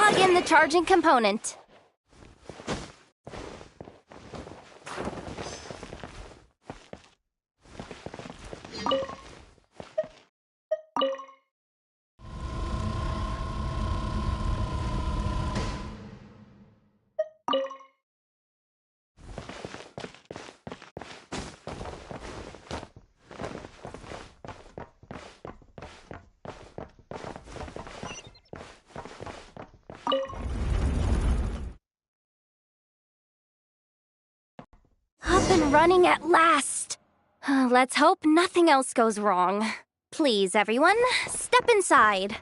plug in the charging component. Up and running at last. Let's hope nothing else goes wrong. Please, everyone, step inside.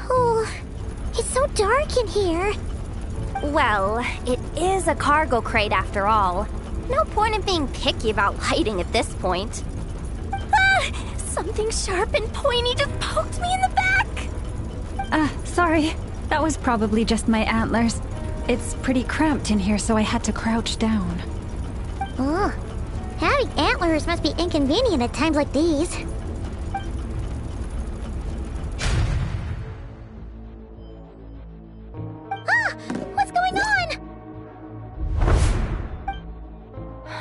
Oh, it's so dark in here. Well, it is a cargo crate after all. No point in being picky about lighting at this point. Ah! Something sharp and pointy just poked me in the back! Sorry. That was probably just my antlers. It's pretty cramped in here, so I had to crouch down. Ugh. Having antlers must be inconvenient at times like these. Ah! What's going on?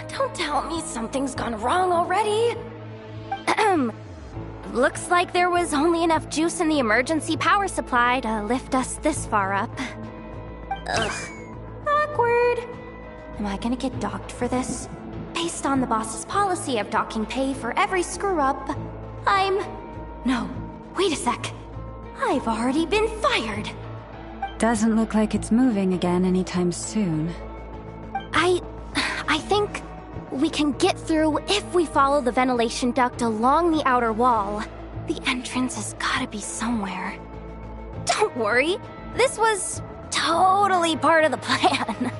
Don't tell me something's gone wrong already. Looks like there was only enough juice in the emergency power supply to lift us this far up. Ugh. Awkward. Am I gonna get docked for this? Based on the boss's policy of docking pay for every screw-up, No, wait a sec. I've already been fired. Doesn't look like it's moving again anytime soon. I think we can get through if we follow the ventilation duct along the outer wall. The entrance has gotta be somewhere. Don't worry, this was totally part of the plan.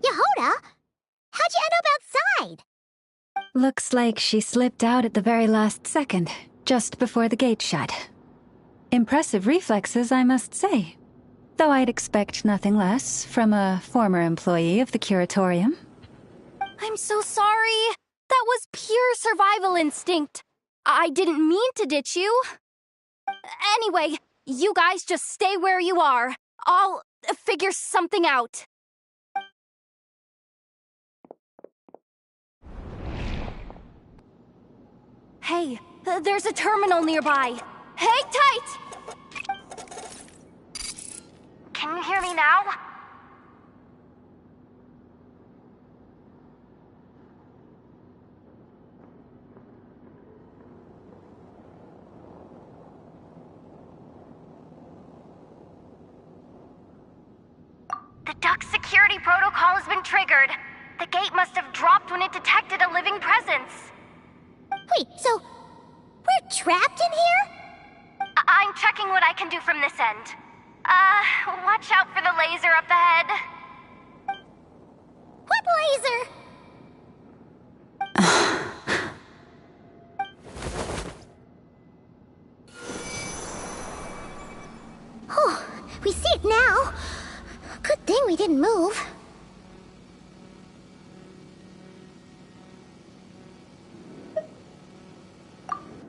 Yehuda? How'd you end up outside? Looks like she slipped out at the very last second, just before the gate shut. Impressive reflexes, I must say. Though I'd expect nothing less from a former employee of the Curatorium. I'm so sorry. That was pure survival instinct. I didn't mean to ditch you. Anyway, you guys just stay where you are. I'll figure something out. Hey, there's a terminal nearby. Hang tight! Can you hear me now? The duct security protocol has been triggered. The gate must have dropped when it detected a living presence. Wait, so we're trapped in here? I'm checking what I can do from this end. Watch out for the laser up ahead. What laser? Oh, we see it now. Good thing we didn't move.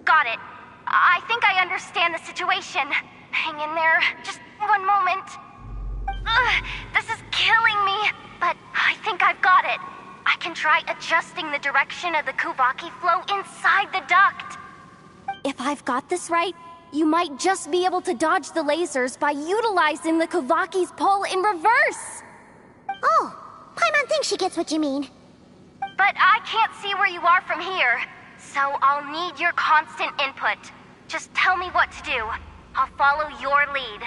Got it. I think I understand the situation. Hang in there. Just one moment. This is killing me, but I think I've got it. I can try adjusting the direction of the Kuvaki flow inside the duct. If I've got this right, you might just be able to dodge the lasers by utilizing the Kuvaki's pull in reverse. Oh, Paimon thinks she gets what you mean. But I can't see where you are from here, so I'll need your constant input. Just tell me what to do. I'll follow your lead.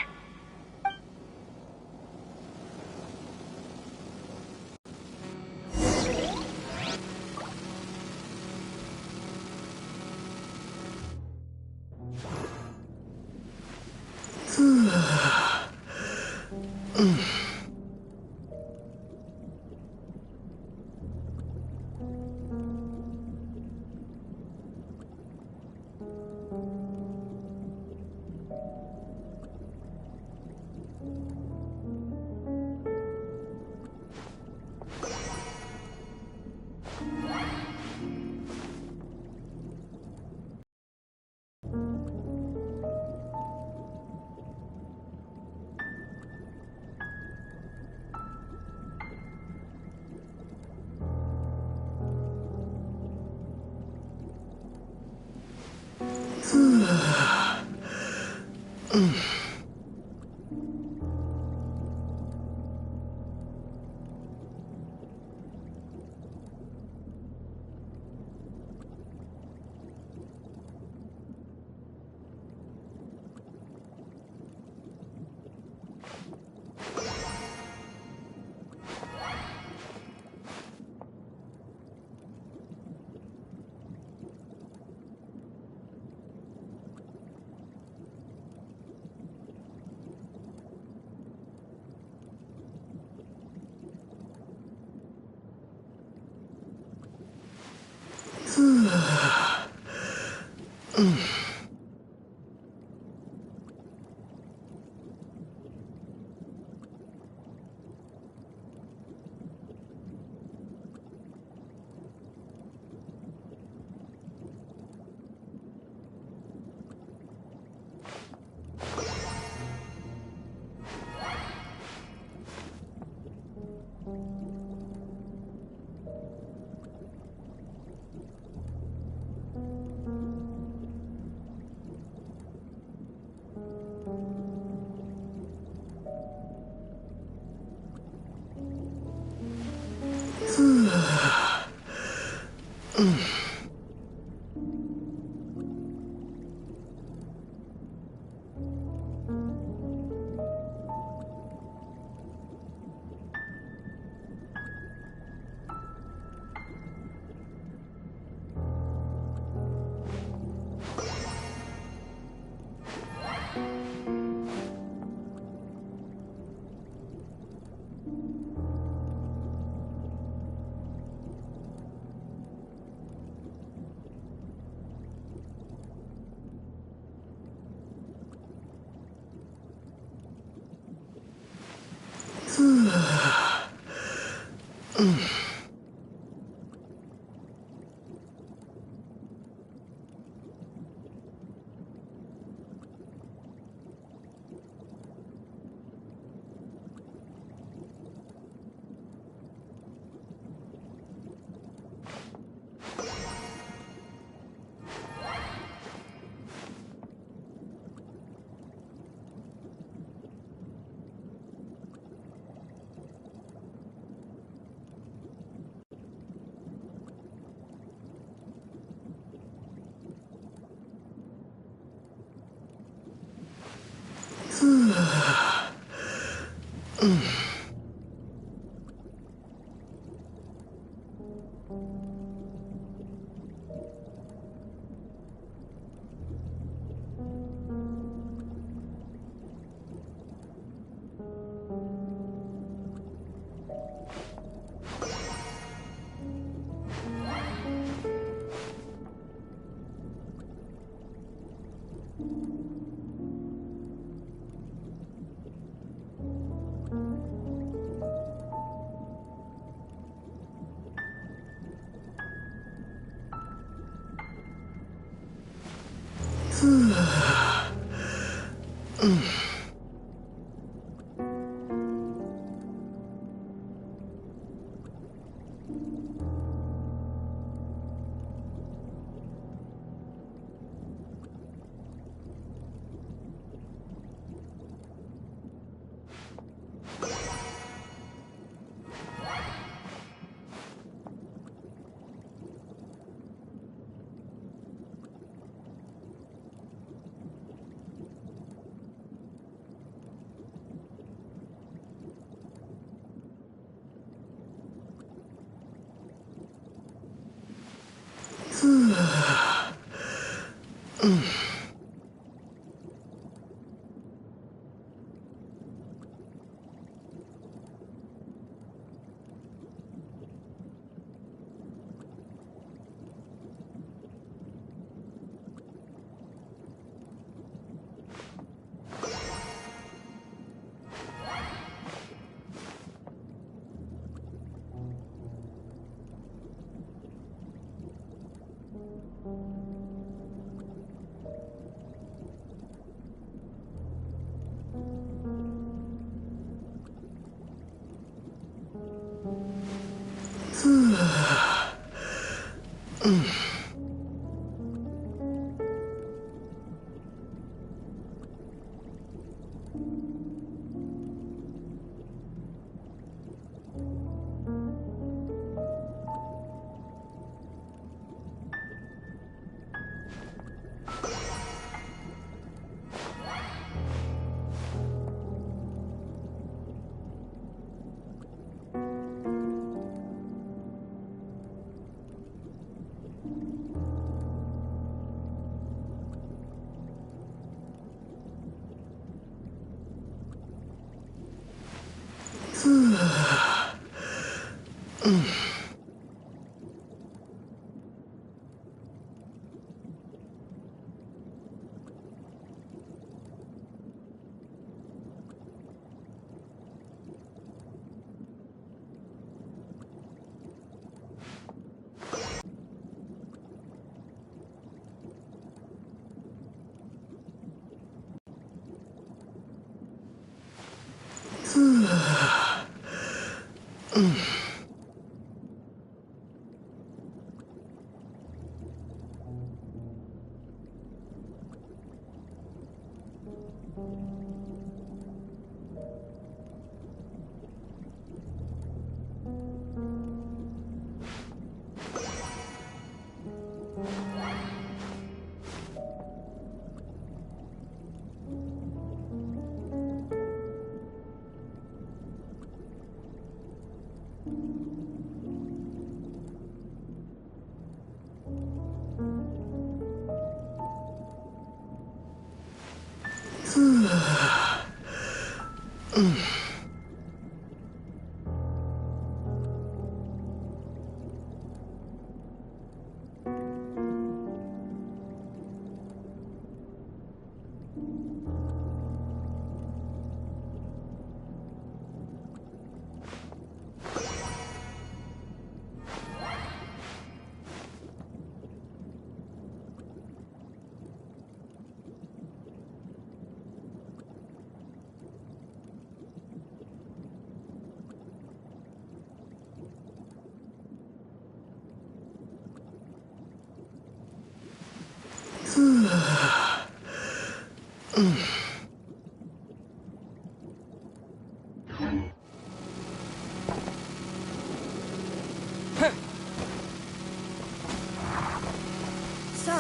So,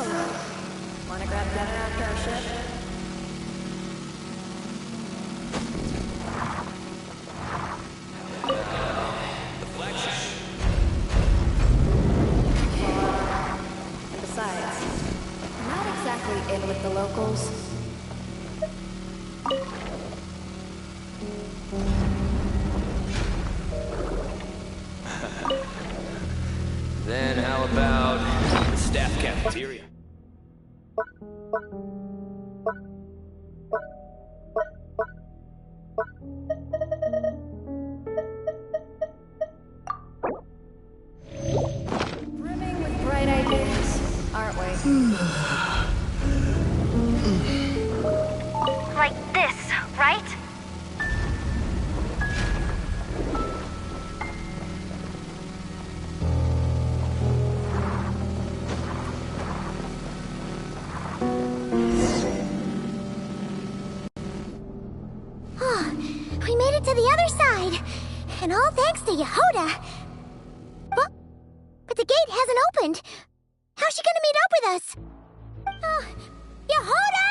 wanna grab dinner after our shift? And besides, I'm not exactly in with the locals. Then how about the staff cafeteria? Brimming with bright ideas, aren't we? Like this, right? We made it to the other side, and all thanks to Yehoda. But the gate hasn't opened. How's she gonna meet up with us? Yehoda!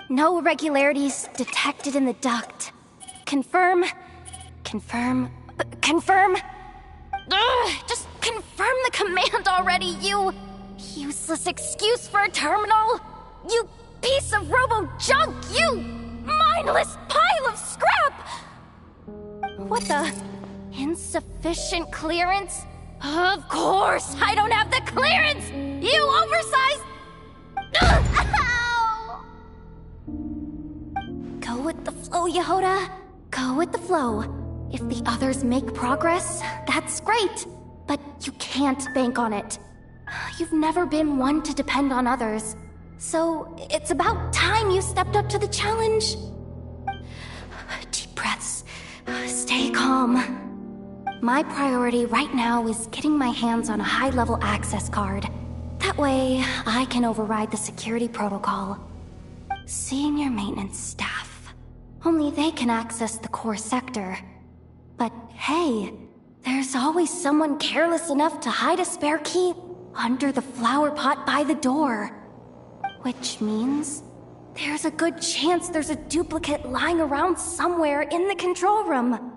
No irregularities detected in the duct. Confirm. Confirm. Confirm. Ugh, just confirm the command already, you useless excuse for a terminal. You piece of robo-junk, you mindless pile of scrap! What the? Insufficient clearance? Of course, I don't have the clearance! You oversized... Ow! Go with the flow, Yehoda. Go with the flow. If the others make progress, that's great. But you can't bank on it. You've never been one to depend on others. So it's about time you stepped up to the challenge. Deep breaths. Stay calm. My priority right now is getting my hands on a high-level access card. That way, I can override the security protocol. Senior maintenance staff. Only they can access the core sector. But hey, there's always someone careless enough to hide a spare key under the flower pot by the door. Which means there's a good chance there's a duplicate lying around somewhere in the control room.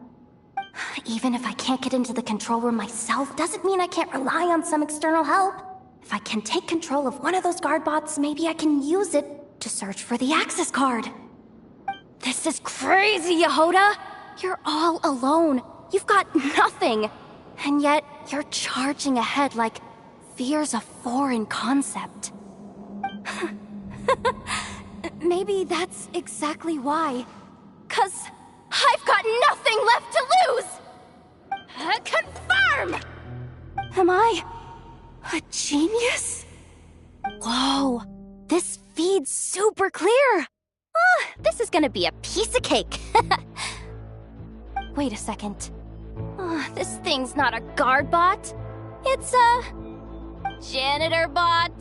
Even if I can't get into the control room myself, doesn't mean I can't rely on some external help. If I can take control of one of those guard bots, maybe I can use it to search for the access card. This is crazy, Yehoda! You're all alone. You've got nothing. And yet, you're charging ahead like fear's a foreign concept. Maybe that's exactly why. 'Cause I've got nothing left to lose! Confirm! Am I a genius? Whoa, this feed's super clear! This is gonna be a piece of cake! Wait a second. This thing's not a guard bot. It's a janitor bot.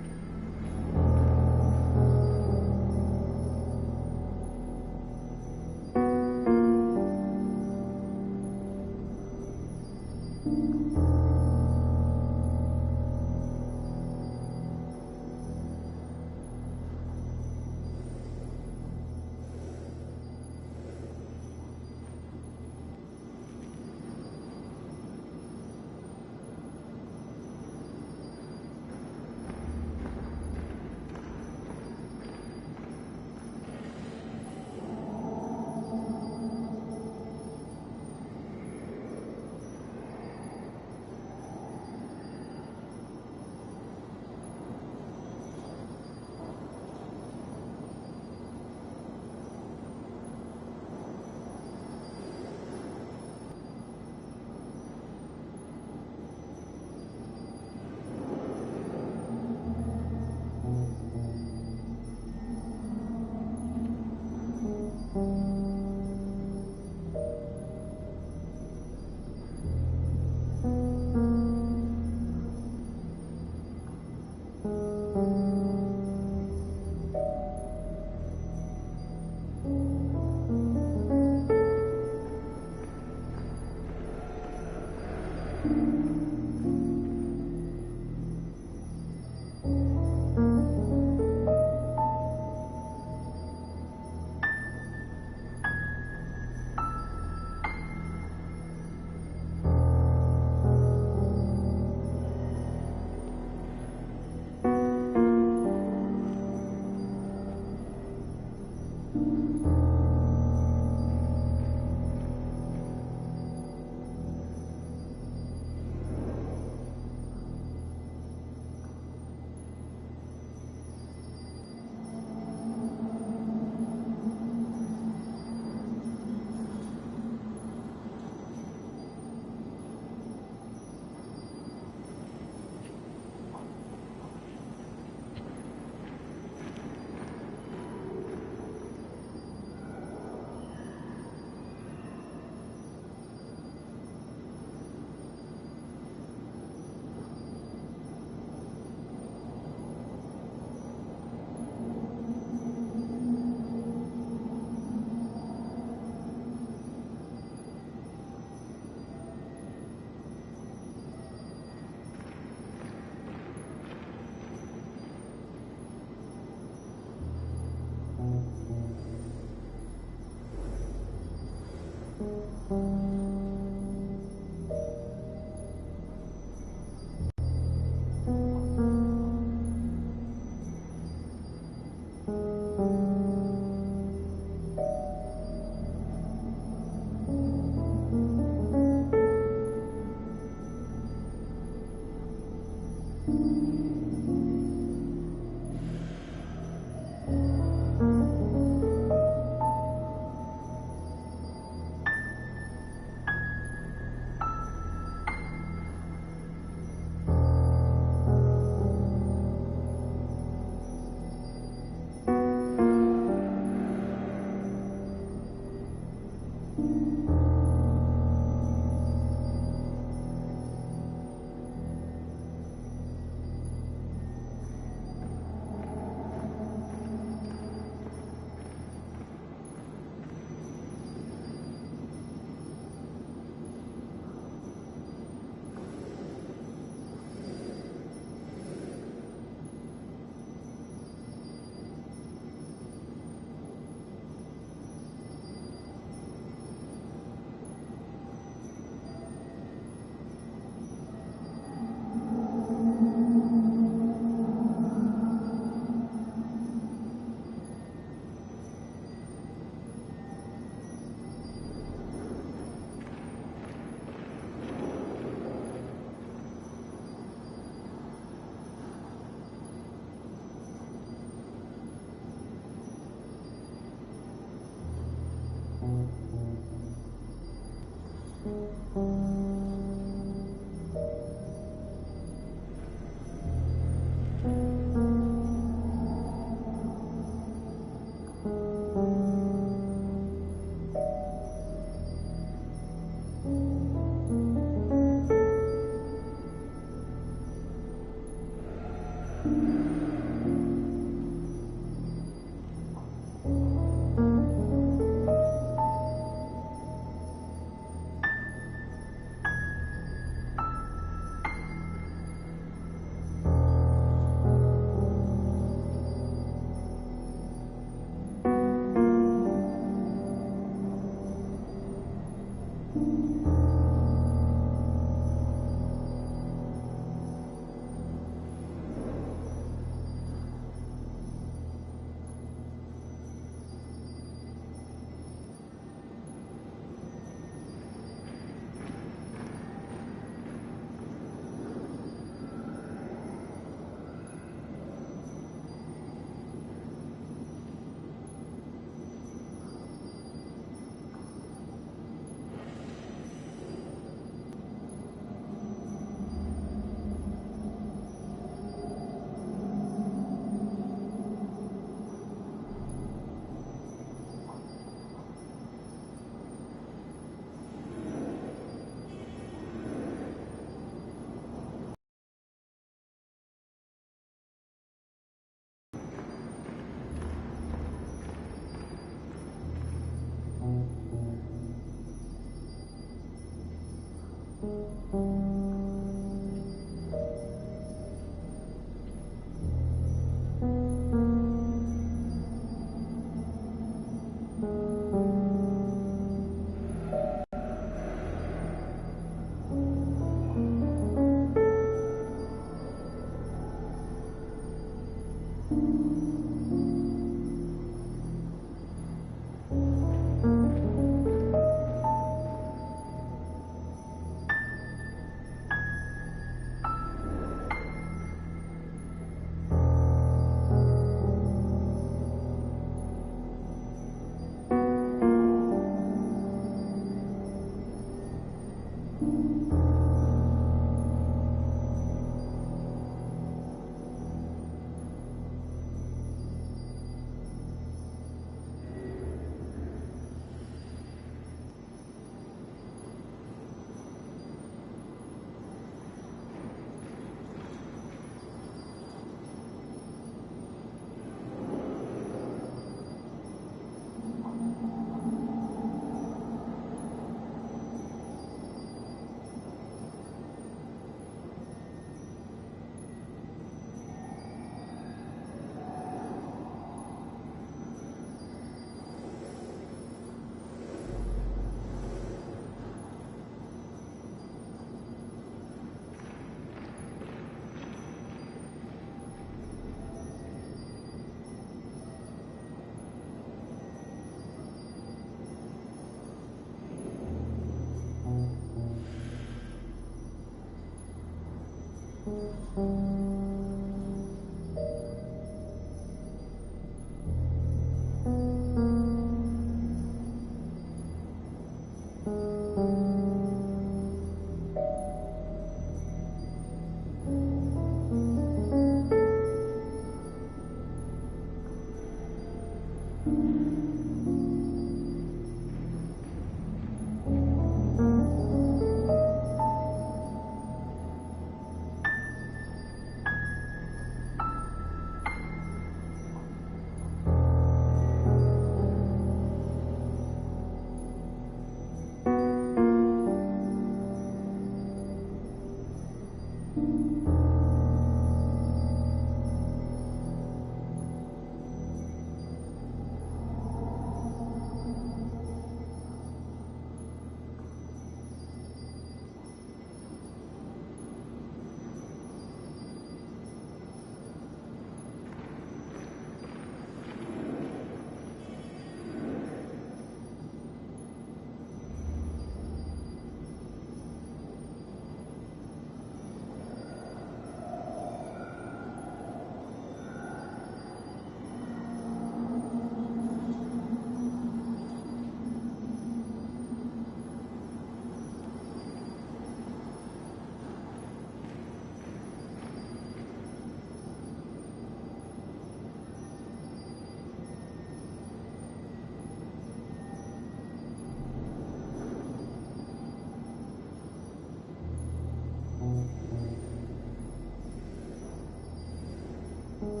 You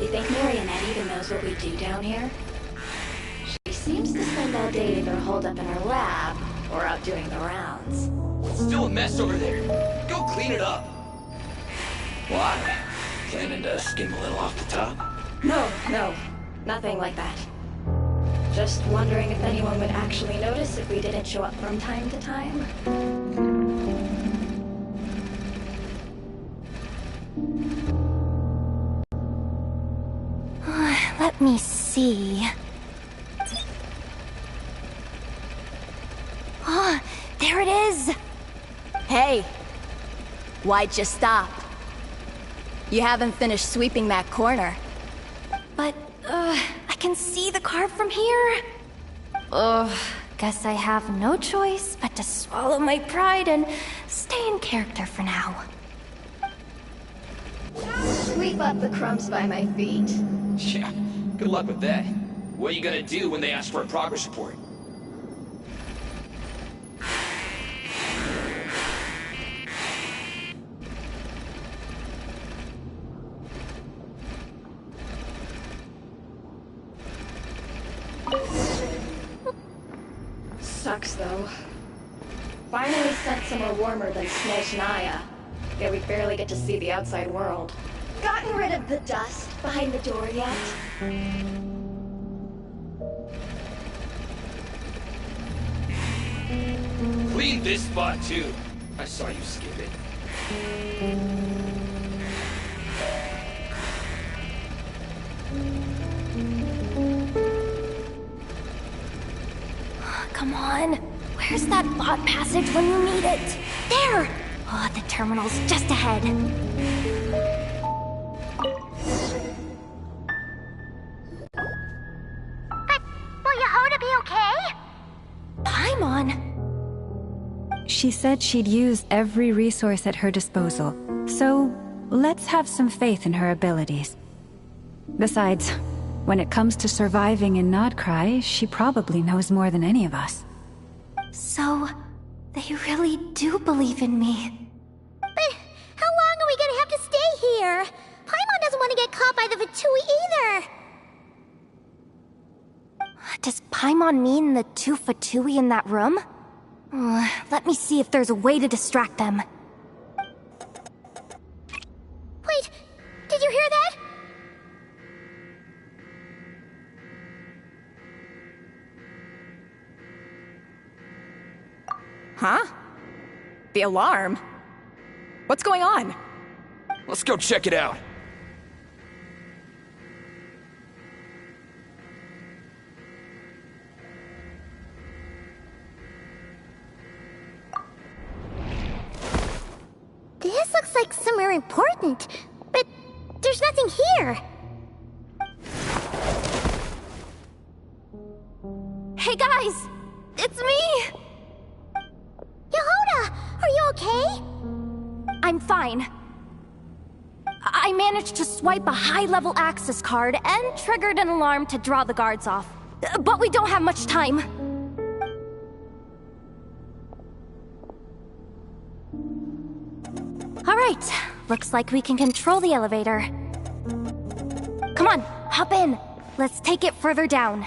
think Marionette even knows what we do down here? She seems to spend all day either holed up in her lab or out doing the rounds. It's still a mess over there. Go clean it up. Why? Planning to skim a little off the top? No, nothing like that. Just wondering if anyone would actually notice if we didn't show up from time to time. Let me see. Ah, there it is! Hey! Why'd you stop? You haven't finished sweeping that corner. But, I can see the car from here. Guess I have no choice but to swallow my pride and stay in character for now. Sweep up the crumbs by my feet. Yeah, good luck with that. What are you gonna do when they ask for a progress report? Sucks though. Finally sent somewhere warmer than Snezhnaya. Yet we barely get to see the outside world. Gotten rid of the dust behind the door yet? Clean this spot too. I saw you skip it. Come on. Where's that bot passage when you need it? There! Oh, the terminal's just ahead. But will Yehoda be okay? Paimon! She said she'd use every resource at her disposal, so let's have some faith in her abilities. Besides, when it comes to surviving in Nodcry, she probably knows more than any of us. So, they really do believe in me. But how long are we gonna have to stay here? Paimon doesn't want to get caught by the Fatui either. Does Paimon mean the two Fatui in that room? Let me see if there's a way to distract them. Wait, did you hear that? Huh? The alarm? What's going on? Let's go check it out. This looks like somewhere important, but there's nothing here. Hey guys! It's me! Yehoda! Are you okay? I'm fine. I managed to swipe a high-level access card and triggered an alarm to draw the guards off. But we don't have much time. Alright, looks like we can control the elevator. Come on, hop in. Let's take it further down.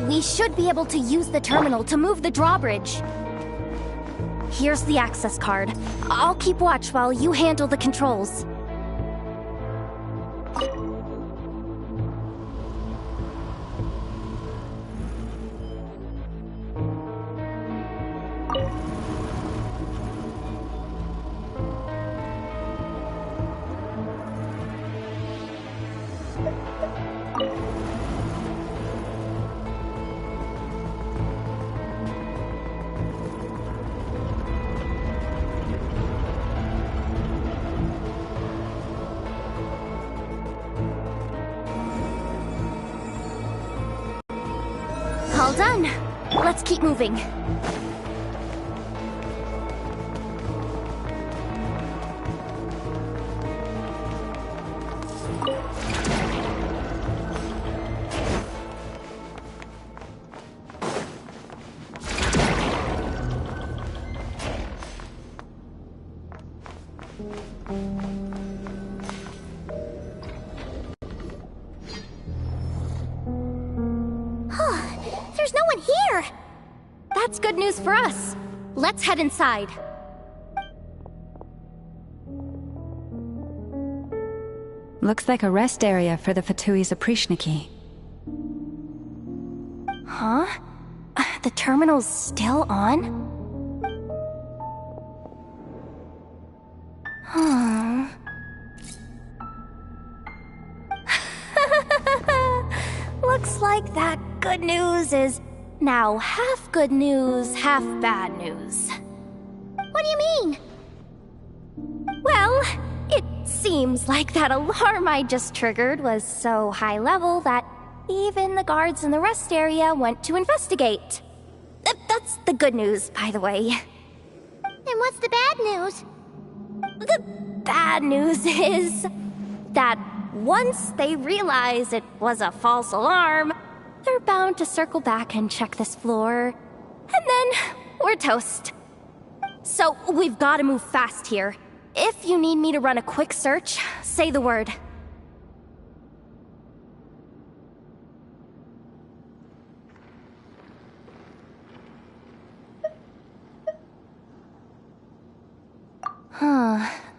We should be able to use the terminal to move the drawbridge. Here's the access card. I'll keep watch while you handle the controls. All done. Let's keep moving. There's no one here! That's good news for us. Let's head inside. Looks like a rest area for the Fatui's Oprishniki. Huh? The terminal's still on? Huh. Looks like that good news is now half good news, half bad news. What do you mean? Well, it seems like that alarm I just triggered was so high level that even the guards in the rest area went to investigate. That's the good news, by the way. And what's the bad news? The bad news is that once they realize it was a false alarm, they're bound to circle back and check this floor. And then we're toast. So we've got to move fast here. If you need me to run a quick search, say the word.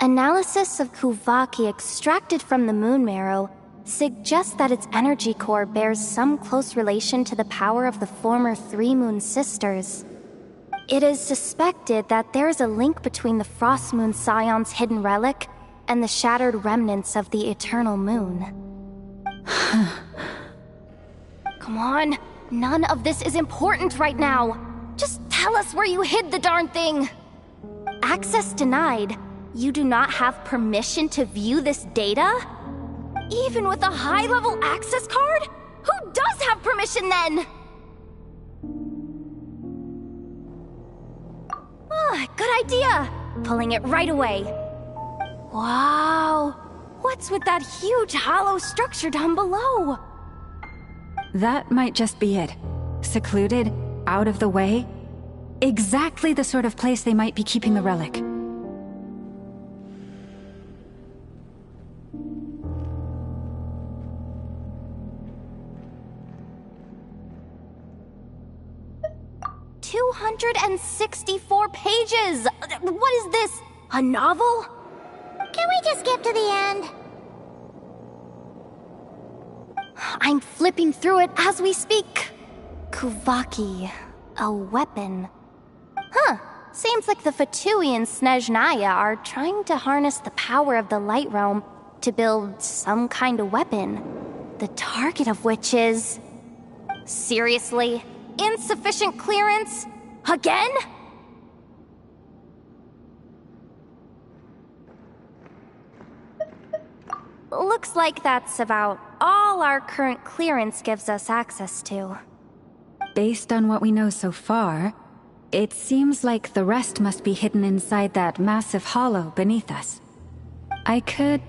Analysis of Kuvaki extracted from the moon marrow suggests that its energy core bears some close relation to the power of the former Three Moon Sisters. It is suspected that there is a link between the Frost Moon Scion's hidden relic and the shattered remnants of the Eternal Moon. Come on, none of this is important right now. Just tell us where you hid the darn thing. Access denied. You do not have permission to view this data? Even with a high-level access card? Who does have permission then? Good idea! Pulling it right away. Wow! What's with that huge hollow structure down below? That might just be it. Secluded, out of the way. Exactly the sort of place they might be keeping the relic. $264 pages! What is this? A novel? Can we just skip to the end? I'm flipping through it as we speak. Kuvaki, a weapon. Huh, seems like the Fatui and Snezhnaya are trying to harness the power of the Light Realm to build some kind of weapon. The target of which is... Seriously? Insufficient clearance? Again? Looks like that's about all our current clearance gives us access to. Based on what we know so far, it seems like the rest must be hidden inside that massive hollow beneath us. I could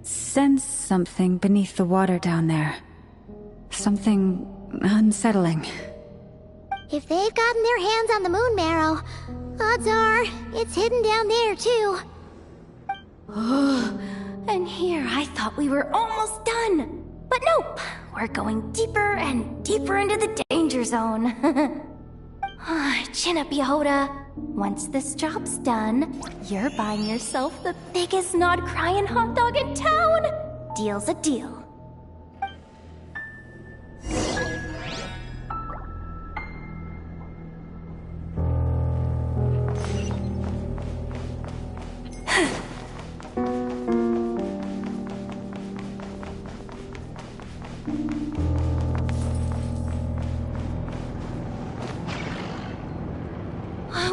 sense something beneath the water down there. Something unsettling. If they've gotten their hands on the moon marrow, odds are it's hidden down there too. And here I thought we were almost done. But nope, we're going deeper and deeper into the danger zone. Chin up, Yehoda. Once this job's done, you're buying yourself the biggest nod-crying hot dog in town. Deal's a deal.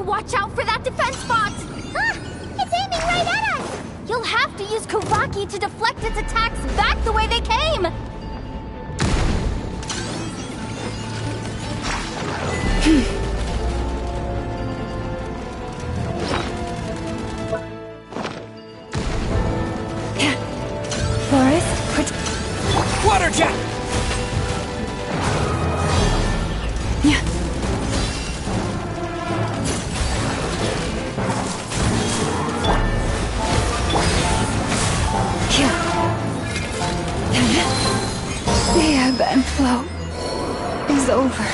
Watch out for that defense box! Ah! It's aiming right at us! You'll have to use Kuraki to deflect its attacks back the way they came! Forest, Water jet! The ebb and flow is over.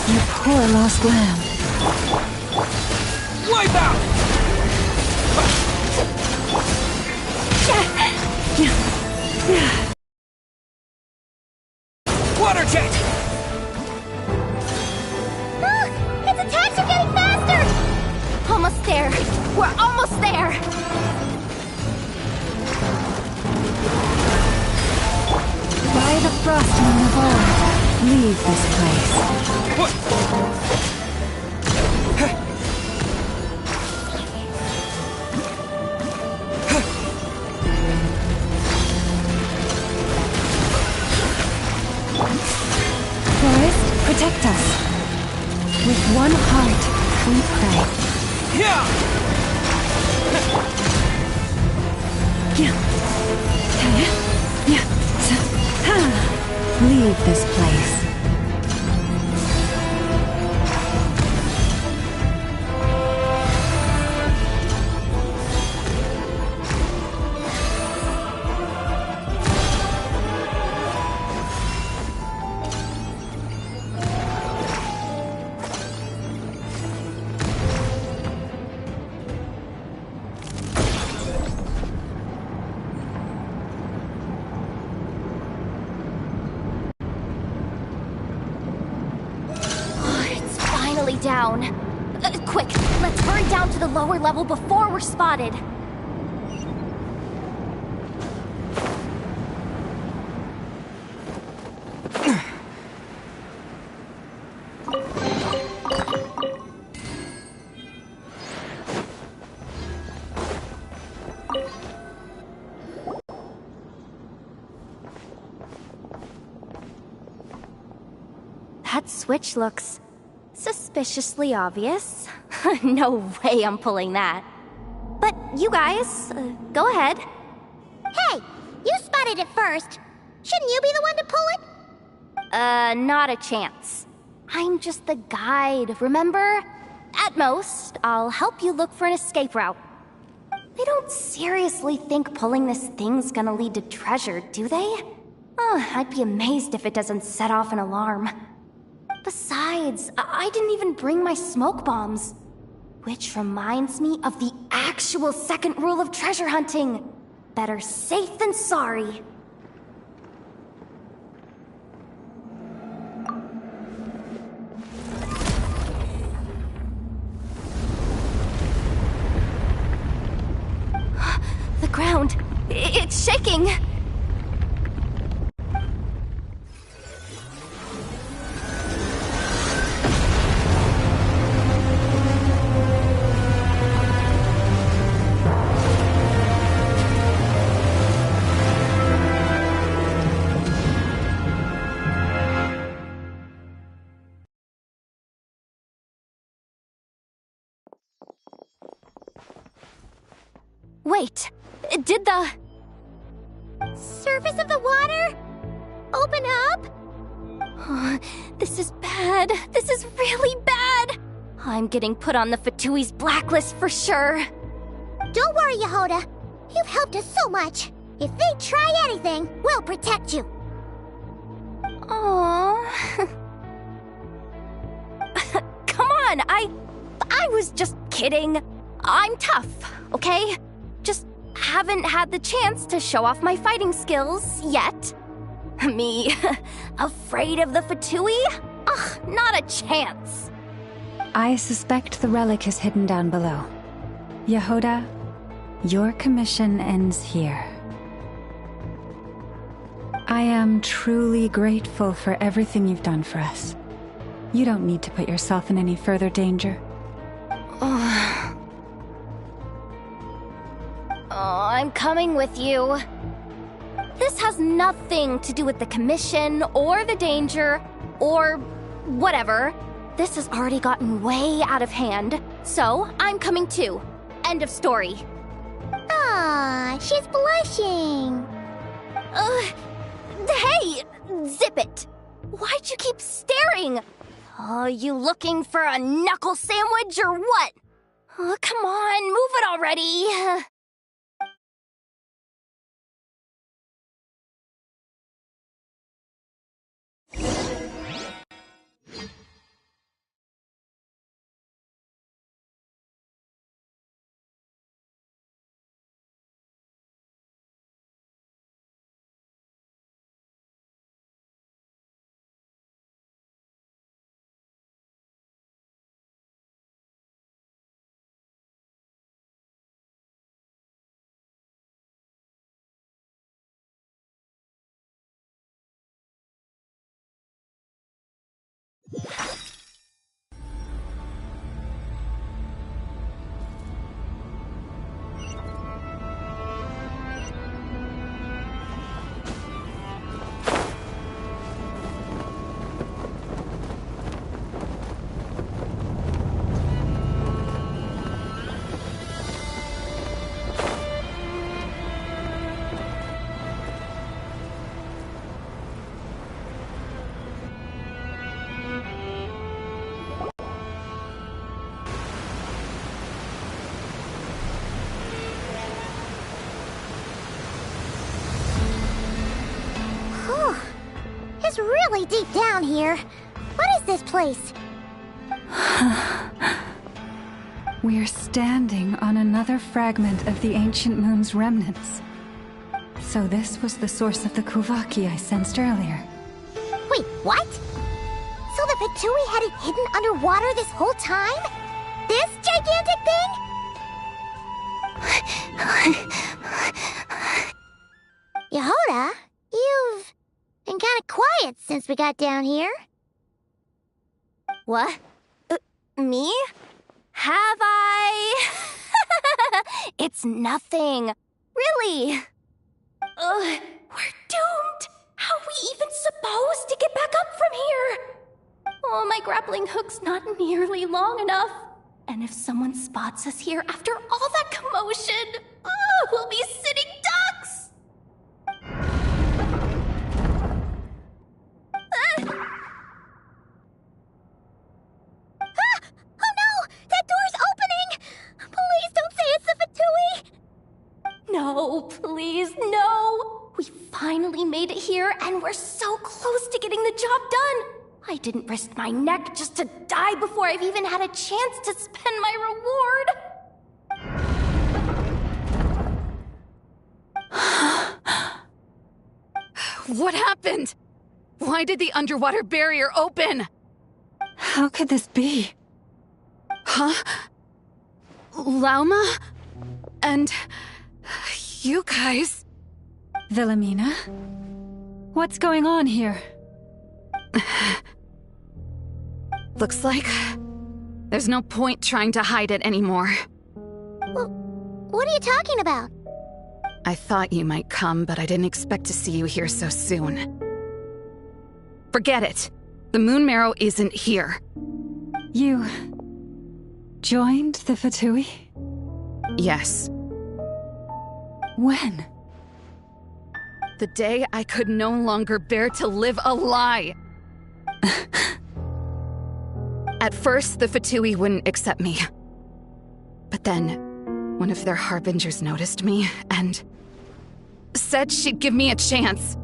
You poor lost lamb. Wipe out! Water jet! Ah! Its attacks are getting faster! Almost there. We're almost there. By the Frostmoon of old, leave this place. Forest, protect us. With one heart, we pray. Leave this place. Down. Quick, let's hurry down to the lower level before we're spotted. That switch looks suspiciously obvious. No way I'm pulling that. But you guys, go ahead. Hey, you spotted it first. Shouldn't you be the one to pull it? Not a chance. I'm just the guide, remember? At most, I'll help you look for an escape route. They don't seriously think pulling this thing's gonna lead to treasure, do they? I'd be amazed if it doesn't set off an alarm. Besides, I didn't even bring my smoke bombs. Which reminds me of the actual second rule of treasure hunting. Better safe than sorry. The ground, it's shaking. Wait, did the... Surface of the water? Open up? Oh, this is bad. This is really bad. I'm getting put on the Fatui's blacklist for sure. Don't worry, Yehoda. You've helped us so much. If they try anything, we'll protect you. Aww. Come on, I was just kidding. I'm tough, okay? Just haven't had the chance to show off my fighting skills yet. Me, afraid of the Fatui? Ugh, not a chance. I suspect the relic is hidden down below. Yehoda, your commission ends here. I am truly grateful for everything you've done for us. You don't need to put yourself in any further danger. Oh, I'm coming with you. This has nothing to do with the commission, or the danger, or whatever. This has already gotten way out of hand, so I'm coming too. End of story. Ah, she's blushing. Hey! Zip it! Why'd you keep staring? Oh, you looking for a knuckle sandwich or what? Oh, come on, move it already! It's really deep down here. What is this place? We're standing on another fragment of the ancient moon's remnants. So this was the source of the Kuvaki I sensed earlier. Wait, what? So the Fatui had it hidden underwater this whole time? This gigantic thing? Yehoda, you've been kind of quiet since we got down here. What? Me? Have I? It's nothing. Really. We're doomed. How are we even supposed to get back up from here? Oh, my grappling hook's not nearly long enough. And if someone spots us here after all that commotion, we'll be sitting ducks. Oh no! That door's opening! Please don't say it's the Fatui! No, please, no! We finally made it here, and we're so close to getting the job done! I didn't risk my neck just to die before I've even had a chance to spend my reward! What happened? Why did the underwater barrier open? How could this be? Huh? Lauma? And... you guys... Wilhelmina? What's going on here? Looks like... there's no point trying to hide it anymore. Well, what are you talking about? I thought you might come, but I didn't expect to see you here so soon. Forget it. The Moon Marrow isn't here. You... joined the Fatui? Yes. When? The day I could no longer bear to live a lie. At first, the Fatui wouldn't accept me. But then, one of their harbingers noticed me and said she'd give me a chance.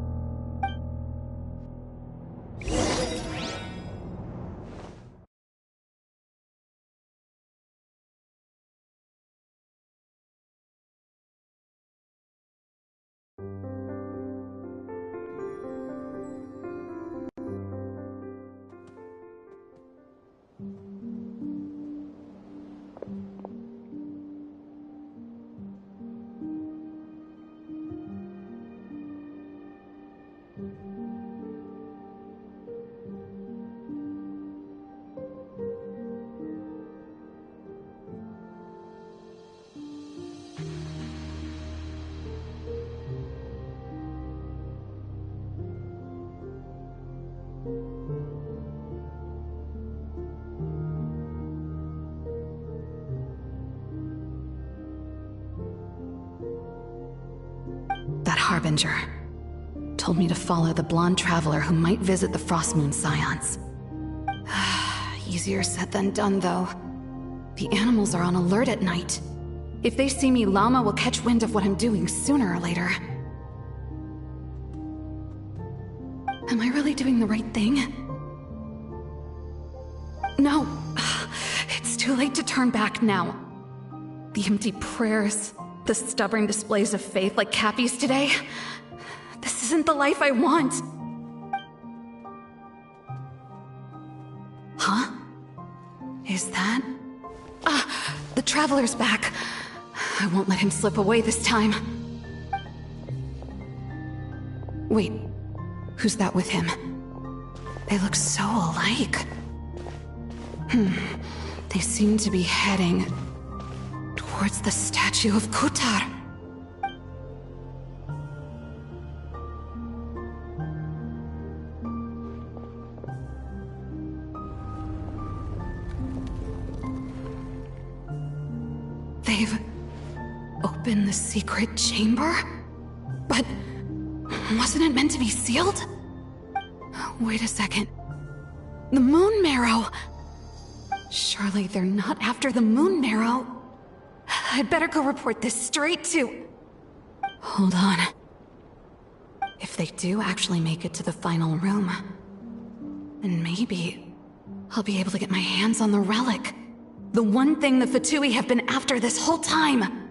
That harbinger told me to follow the blonde traveler who might visit the Frostmoon Scions. Easier said than done, though. The animals are on alert at night. If they see me, Lauma will catch wind of what I'm doing sooner or later. Am I really doing the right thing? No. It's too late to turn back now. The empty prayers, the stubborn displays of faith like Cappy's today. This isn't the life I want. Huh? Is that? The Traveler's back. I won't let him slip away this time. Wait, who's that with him? They look so alike. They seem to be heading towards the statue of Kutar. They've opened the secret chamber? But wasn't it meant to be sealed? Wait a second. The Moon Marrow! Surely they're not after the Moon Marrow. I'd better go report this straight to... Hold on. If they do actually make it to the final room, then maybe I'll be able to get my hands on the relic. The one thing the Fatui have been after this whole time.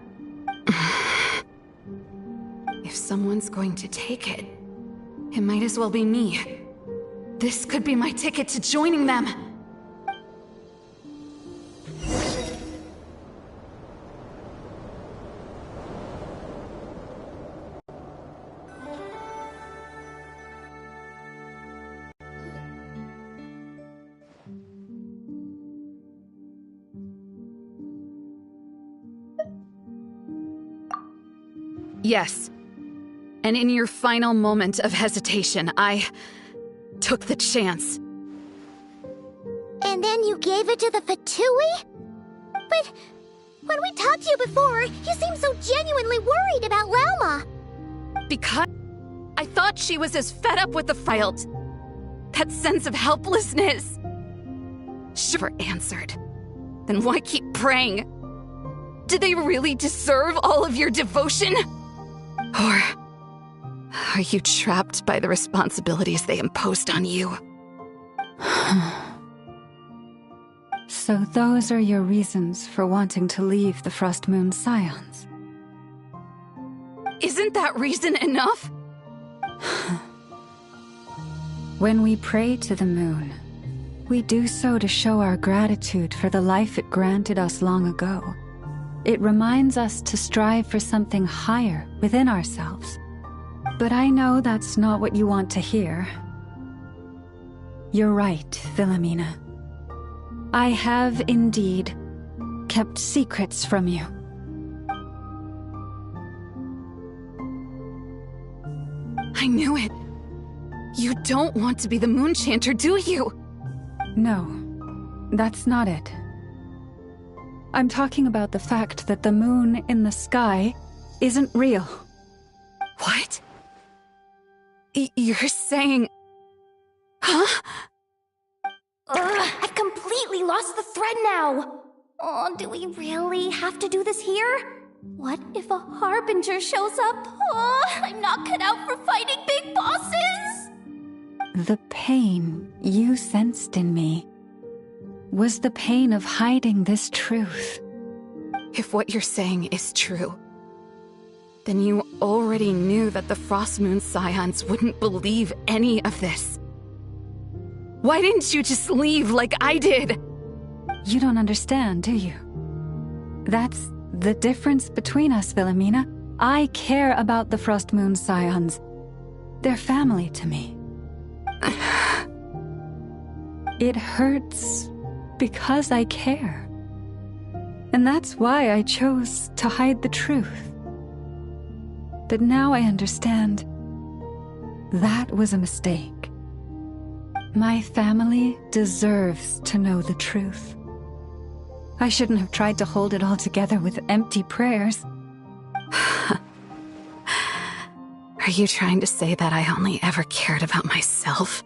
If someone's going to take it, it might as well be me. This could be my ticket to joining them. Yes. And in your final moment of hesitation, I took the chance. And then you gave it to the Fatui? But when we talked to you before, you seemed so genuinely worried about Lauma. Because I thought she was as fed up with the fight. That sense of helplessness. She never answered. Then why keep praying? Did they really deserve all of your devotion? Or are you trapped by the responsibilities they imposed on you? So those are your reasons for wanting to leave the Frostmoon Scions? Isn't that reason enough? When we pray to the moon, we do so to show our gratitude for the life it granted us long ago. It reminds us to strive for something higher within ourselves. But I know that's not what you want to hear. You're right, Philomena. I have indeed kept secrets from you. I knew it. You don't want to be the Moon Chanter, do you? No, that's not it. I'm talking about the fact that the moon in the sky isn't real. What? You're saying... Huh? I've completely lost the thread now. Oh, do we really have to do this here? What if a Harbinger shows up? Oh, I'm not cut out for fighting big bosses! The pain you sensed in me was the pain of hiding this truth. If what you're saying is true, then you already knew that the Frostmoon Scions wouldn't believe any of this. Why didn't you just leave like I did? You don't understand, do you? That's the difference between us, Wilhelmina. I care about the Frostmoon Scions. They're family to me. It hurts because I care. And that's why I chose to hide the truth. But now I understand that was a mistake. My family deserves to know the truth. I shouldn't have tried to hold it all together with empty prayers. Are you trying to say that I only ever cared about myself?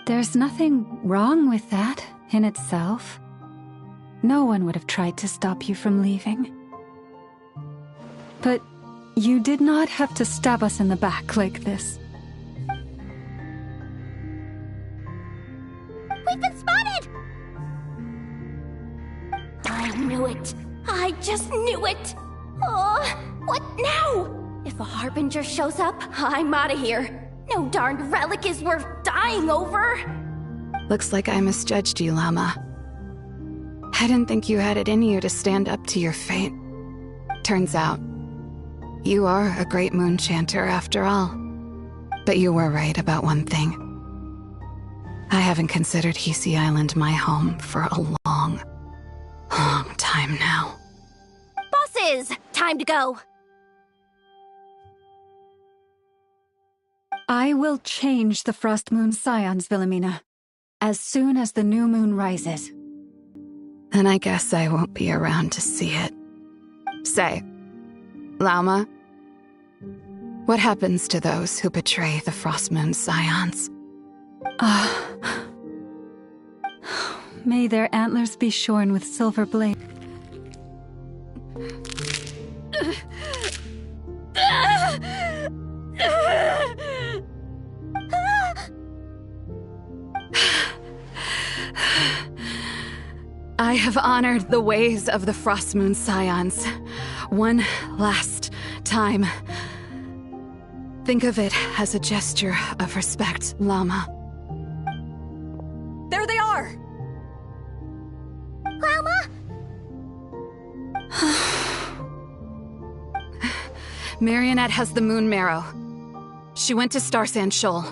There's nothing wrong with that in itself. No one would have tried to stop you from leaving. But you did not have to stab us in the back like this. We've been spotted! I knew it. I just knew it. What now? If a Harbinger shows up, I'm out of here. No darned relic is worth dying over. Looks like I misjudged you, Llama. I didn't think you had it in you to stand up to your fate. Turns out, you are a great moon chanter after all. But you were right about one thing. I haven't considered Hisi Island my home for a long time now. Bosses! Time to go! I will change the Frostmoon Scions, Wilhelmina, as soon as the new moon rises. Then I guess I won't be around to see it. Say, Lauma, what happens to those who betray the Frostmoon Scions? May their antlers be shorn with silver blade. I have honored the ways of the Frostmoon Scions one last time. Think of it as a gesture of respect, Llama. There they are! Llama? Marionette has the Moon Marrow. She went to Starsand Shoal.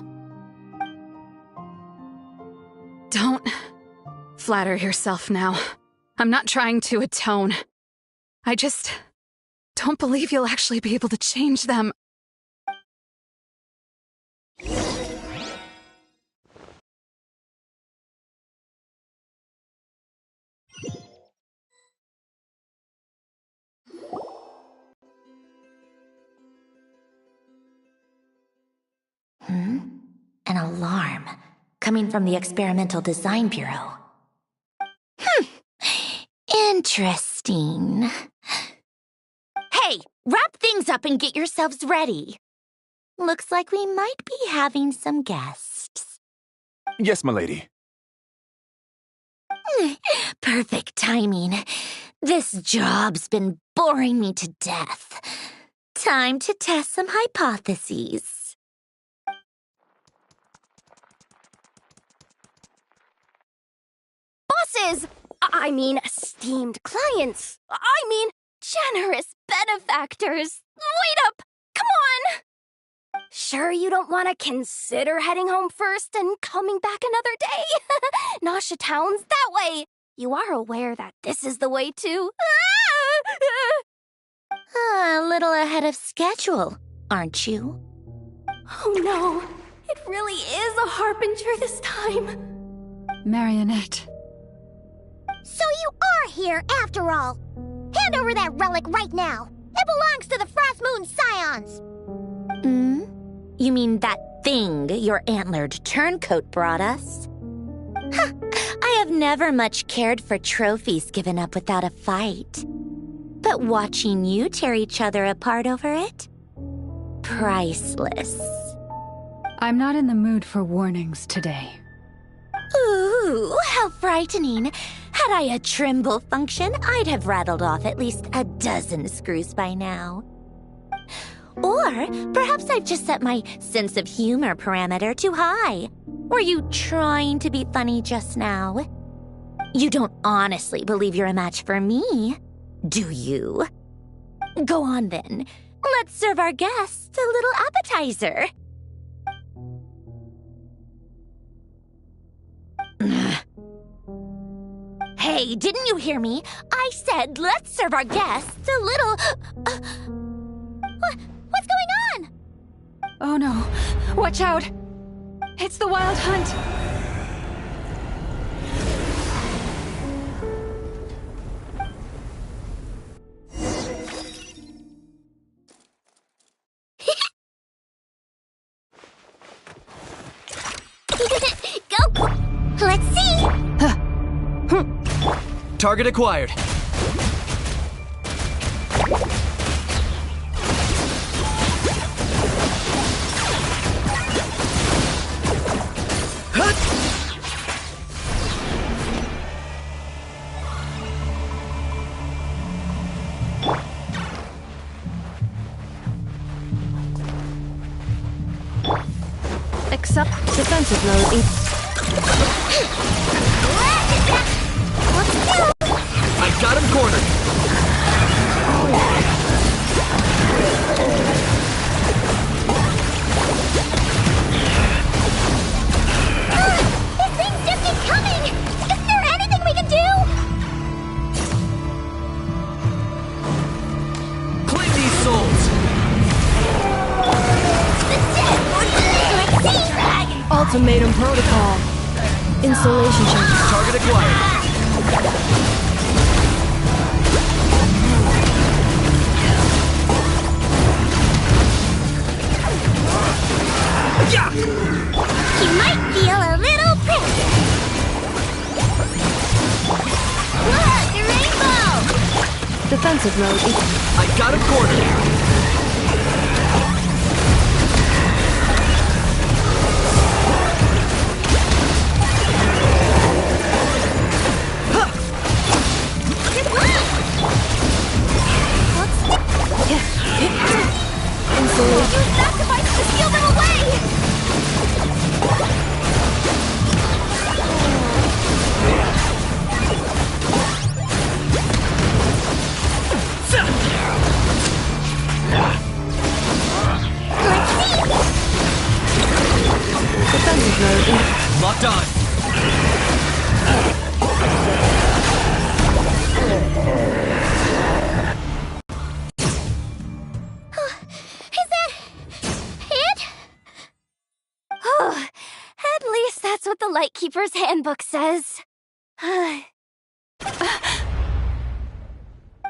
Don't flatter yourself now. I'm not trying to atone. I just don't believe you'll actually be able to change them. An alarm coming from the Experimental Design Bureau. Interesting. Hey, wrap things up and get yourselves ready. Looks like we might be having some guests. Yes, milady. Perfect timing. This job's been boring me to death. Time to test some hypotheses. Bosses! I mean, esteemed clients. I mean, generous benefactors. Wait up! Come on! Sure you don't want to consider heading home first and coming back another day? Nasha Town's that way. You are aware that this is the way too. A little ahead of schedule, aren't you? Oh no, it really is a Harbinger this time. Marionette. So you are here after all. Hand over that relic right now. It belongs to the Frost Moon Scions! You mean that thing your antlered turncoat brought us? Huh, I have never much cared for trophies given up without a fight. But watching you tear each other apart over it? Priceless. I'm not in the mood for warnings today. Ooh, how frightening. Had I a Trimble function, I'd have rattled off at least a dozen screws by now. Or perhaps I've just set my sense of humor parameter too high. Were you trying to be funny just now? You don't honestly believe you're a match for me, do you? Go on then. Let's serve our guests a little appetizer. Hey, didn't you hear me? I said let's serve our guests a little... What's going on? Oh no. Watch out. It's the Wild Hunt. Go! Let's see! Target acquired. Accept defensive mode. I got him cornered. These things just keep coming! Isn't there anything we can do? Claim these souls. Ultimatum protocol. Installation changes. Target acquired. Yeah! He might feel a little pricked. Look, a rainbow! Defensive mode. I got him cornered. Use that device to steal them away! Let's see! Defensive mode. Locked on. At least that's what the Lightkeeper's Handbook says.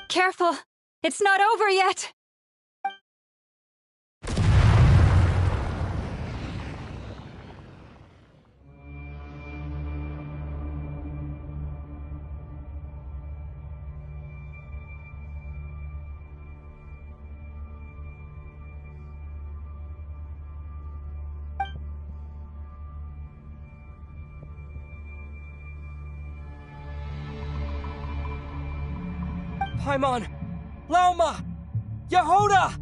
Careful. It's not over yet. Paimon! Lauma! Yehoda!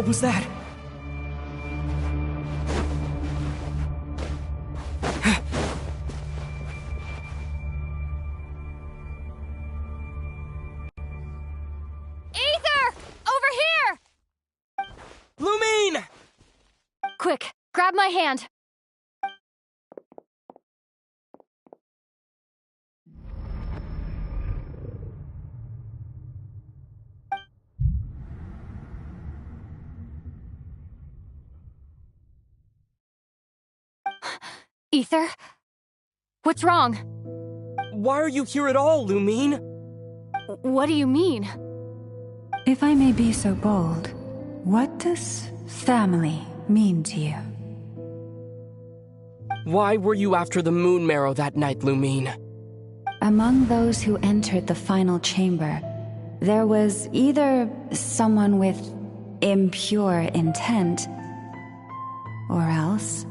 What was that? Ether! Over here! Lumine! Quick, grab my hand. Ether? What's wrong? Why are you here at all, Lumine? What do you mean? If I may be so bold, what does family mean to you? Why were you after the Moon Marrow that night, Lumine? Among those who entered the final chamber, there was either someone with impure intent, or else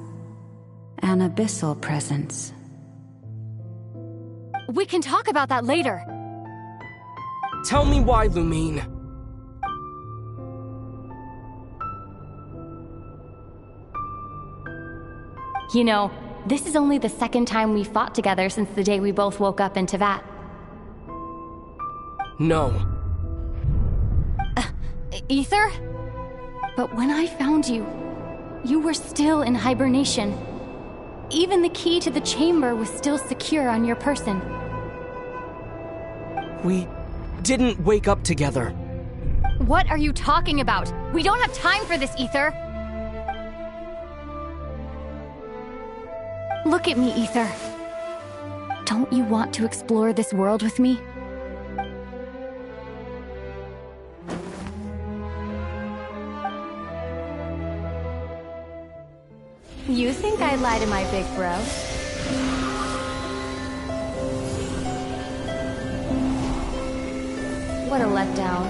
an abyssal presence. We can talk about that later. Tell me why, Lumine. You know, this is only the second time we fought together since the day we both woke up in Teyvat. No. Ether? But when I found you, you were still in hibernation. Even the key to the chamber was still secure on your person. We didn't wake up together. What are you talking about? We don't have time for this, Ether! Look at me, Ether. Don't you want to explore this world with me? You think I lie to my big bro? What a letdown.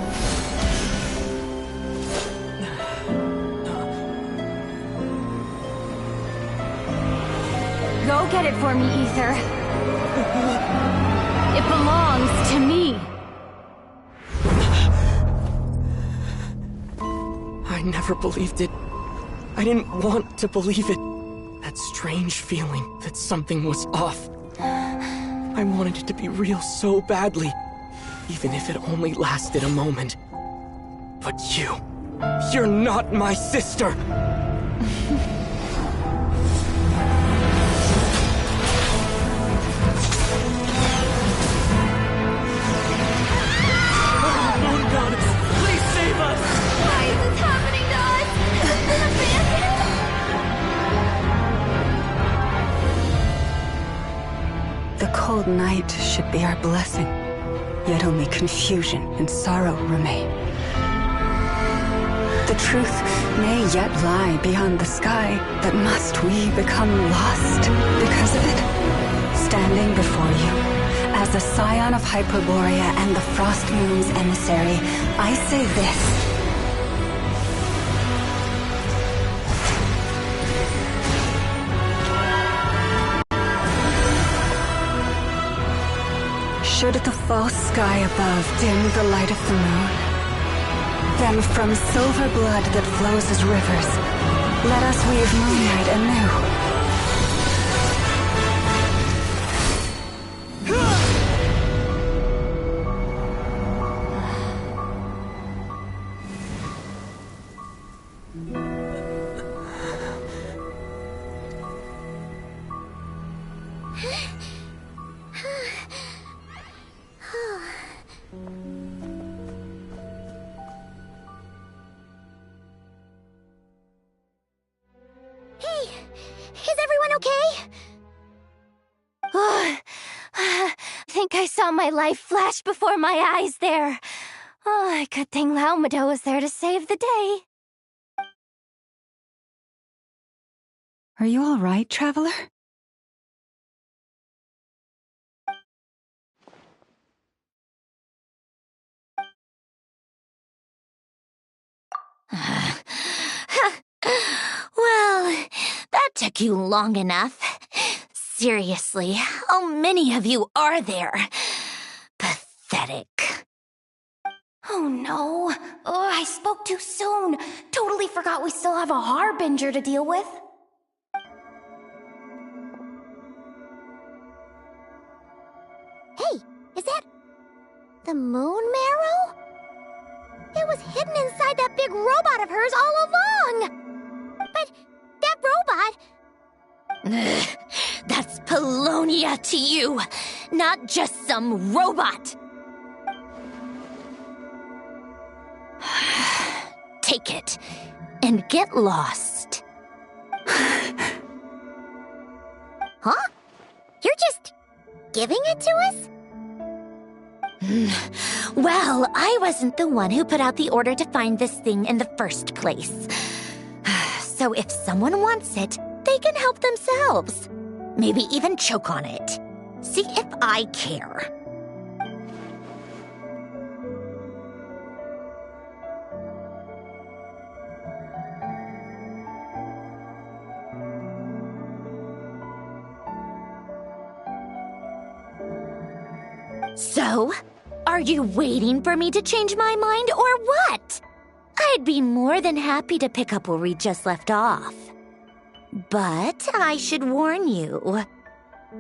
Go get it for me, Ether. It belongs to me. I never believed it. I didn't want to believe it. That strange feeling that something was off. I wanted it to be real so badly, even if it only lasted a moment. But you're not my sister! Moon Goddess, please save us! Why is this happening to us? The cold night should be our blessing, yet only confusion and sorrow remain. The truth may yet lie beyond the sky, but must we become lost because of it? Standing before you, as the scion of Hyperborea and the Frost Moon's emissary, I say this. Should the false sky above dim the light of the moon, then from silver blood that flows as rivers, let us weave moonlight anew. I saw my life flash before my eyes there. Oh, good thing Laumado was there to save the day. Are you all right, Traveler? Well, that took you long enough. Seriously, how many of you are there? Pathetic. Oh no. Oh, I spoke too soon. Totally forgot we still have a Harbinger to deal with. Hey, is that the moon marrow? It was hidden inside that big robot of hers all along! But that robot... That's Paulownia to you, not just some robot. Take it and get lost. Huh? You're just giving it to us? Well, I wasn't the one who put out the order to find this thing in the first place. So if someone wants it, they can help themselves. Maybe even choke on it. See if I care. So, are you waiting for me to change my mind or what? I'd be more than happy to pick up where we just left off. But I should warn you,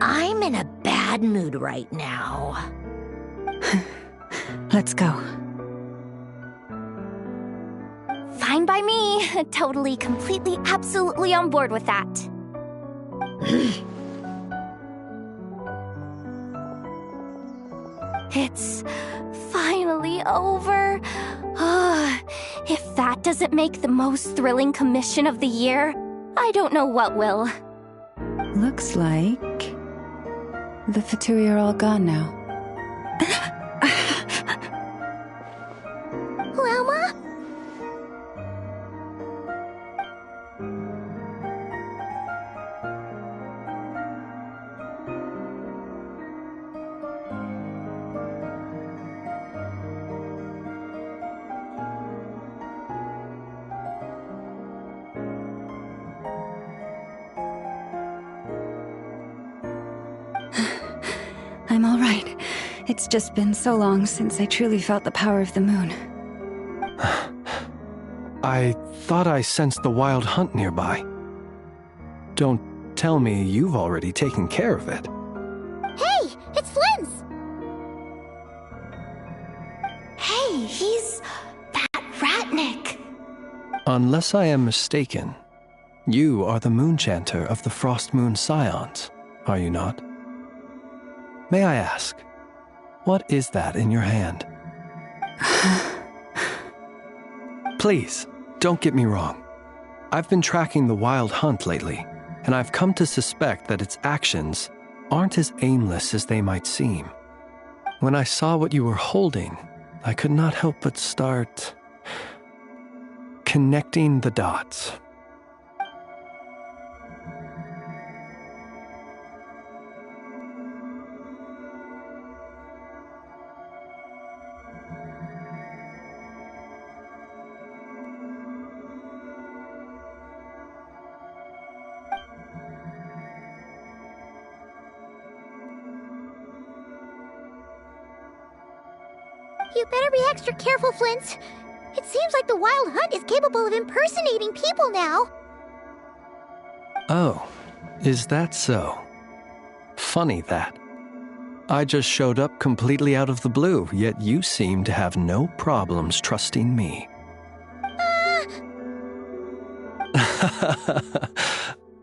I'm in a bad mood right now. Let's go. Fine by me. Totally, completely, absolutely on board with that. It's finally over. If that doesn't make the most thrilling commission of the year, I don't know what will. Looks like the Fatui are all gone now. Lauma? I'm all right. It's just been so long since I truly felt the power of the moon. I thought I sensed the wild hunt nearby. Don't tell me you've already taken care of it. Hey, it's Flynn's! Hey, he's that Ratnik. Unless I am mistaken, you are the Moonchanter of the Frost Moon Scions, are you not? May I ask, what is that in your hand? Please, don't get me wrong. I've been tracking the wild hunt lately, and I've come to suspect that its actions aren't as aimless as they might seem. When I saw what you were holding, I could not help but start connecting the dots. You better be extra careful, Flint. It seems like the Wild Hunt is capable of impersonating people now. Oh, is that so? Funny that. I just showed up completely out of the blue, yet you seem to have no problems trusting me.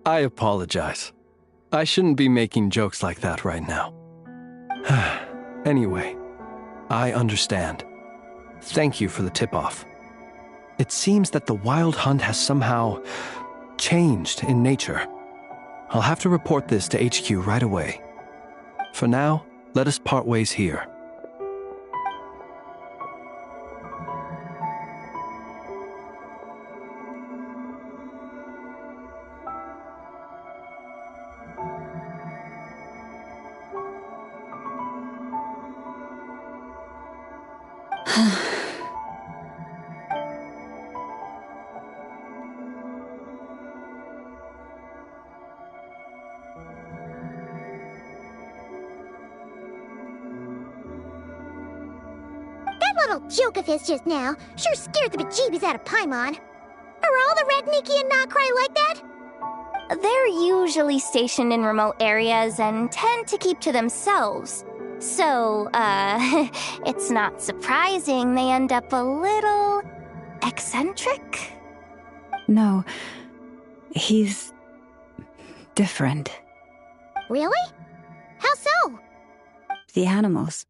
I apologize. I shouldn't be making jokes like that right now. Anyway, I understand. Thank you for the tip-off. It seems that the Wild Hunt has somehow changed in nature. I'll have to report this to HQ right away. For now, let us part ways here. little joke of his just now sure scared the bejeebies out of Paimon. Are all the Red Nikki and Nokrai like that? They're usually stationed in remote areas and tend to keep to themselves. So, it's not surprising they end up a little eccentric. No, he's different. Really? How so? The animals.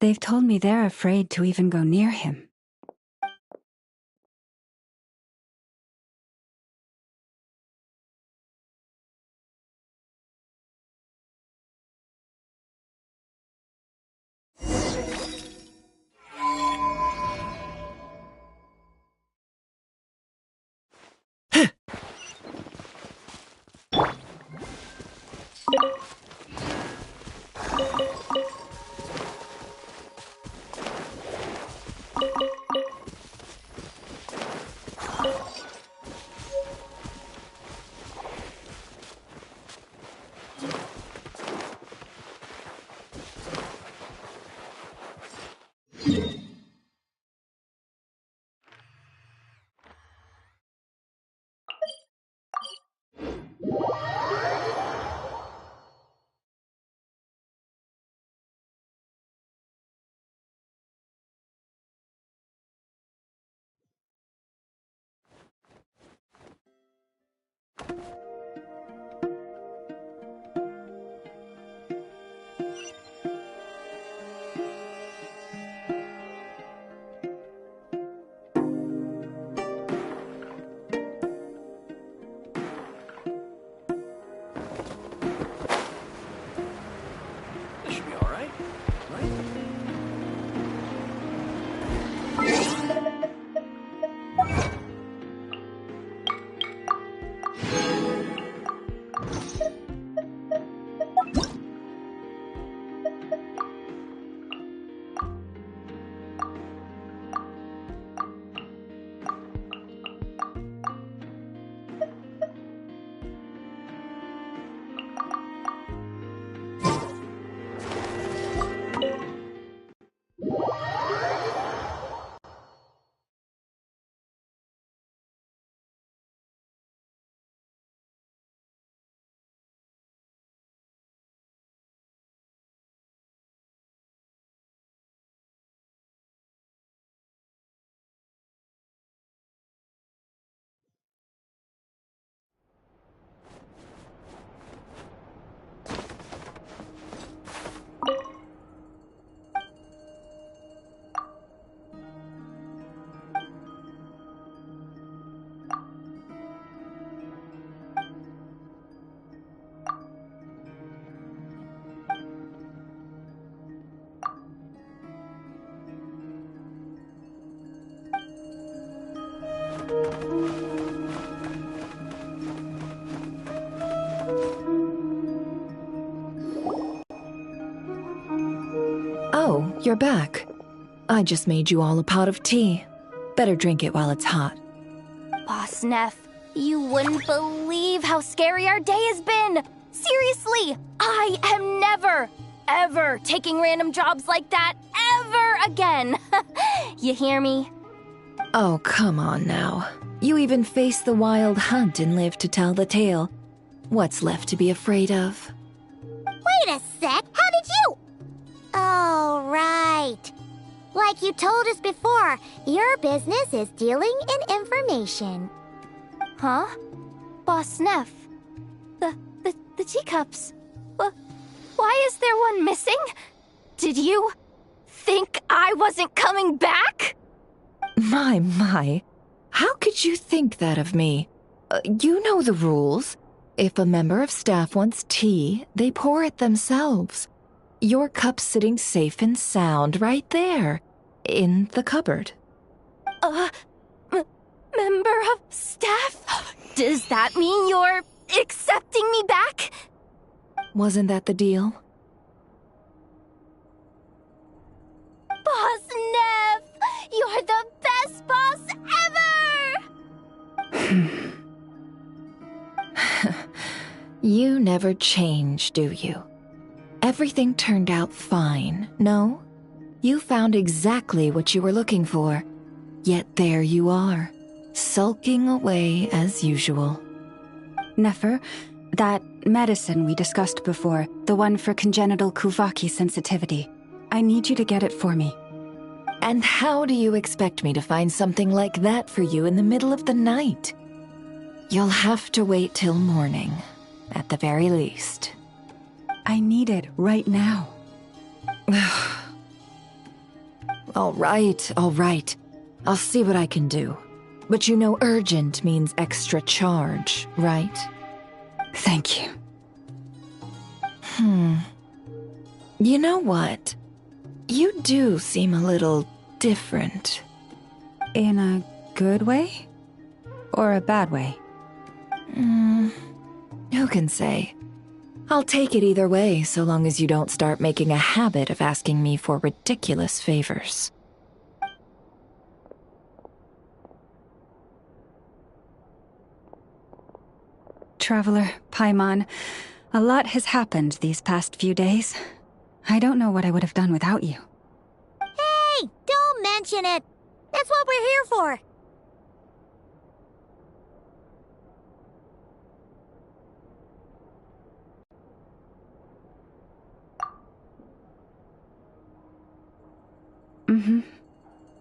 They've told me they're afraid to even go near him. Oh, you're back. I just made you all a pot of tea. Better drink it while it's hot. Boss Neff, you wouldn't believe how scary our day has been! Seriously, I am never, ever taking random jobs like that ever again! You hear me? Oh, come on now. You even faced the wild hunt and lived to tell the tale. What's left to be afraid of? Wait a sec, how did you? Oh, right. Like you told us before, your business is dealing in information. Huh? Boss Neff? The teacups. Why is there one missing? Did you think I wasn't coming back? My. How could you think that of me? You know the rules. If a member of staff wants tea, they pour it themselves. Your cup's sitting safe and sound right there, in the cupboard. Member of staff? Does that mean you're accepting me back? Wasn't that the deal? Boss Neff! You're the best boss ever! You never change, do you? Everything turned out fine, no? You found exactly what you were looking for, yet there you are, sulking away as usual. Nefer, that medicine we discussed before, the one for congenital Kuvaki sensitivity, I need you to get it for me. And how do you expect me to find something like that for you in the middle of the night? You'll have to wait till morning, at the very least. I need it right now. All right. I'll see what I can do. But you know urgent means extra charge, right? Thank you. You know what? You do seem a little different. In a good way? Or a bad way? Who can say? I'll take it either way, so long as you don't start making a habit of asking me for ridiculous favors. Traveler, Paimon, a lot has happened these past few days. I don't know what I would have done without you. Hey, don't mention it. That's what we're here for.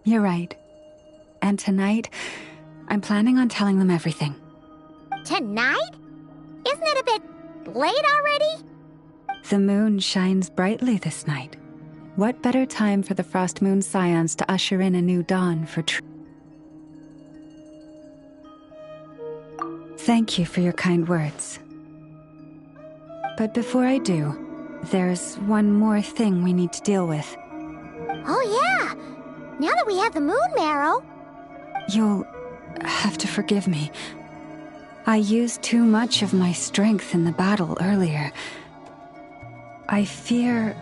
You're right. And tonight, I'm planning on telling them everything. Tonight? Isn't it a bit late already? The moon shines brightly this night. What better time for the Frost Moon Scions to usher in a new dawn for Thank you for your kind words. But before I do, there's one more thing we need to deal with. Oh yeah! Now that we have the moon marrow... You'll have to forgive me. I used too much of my strength in the battle earlier. I fear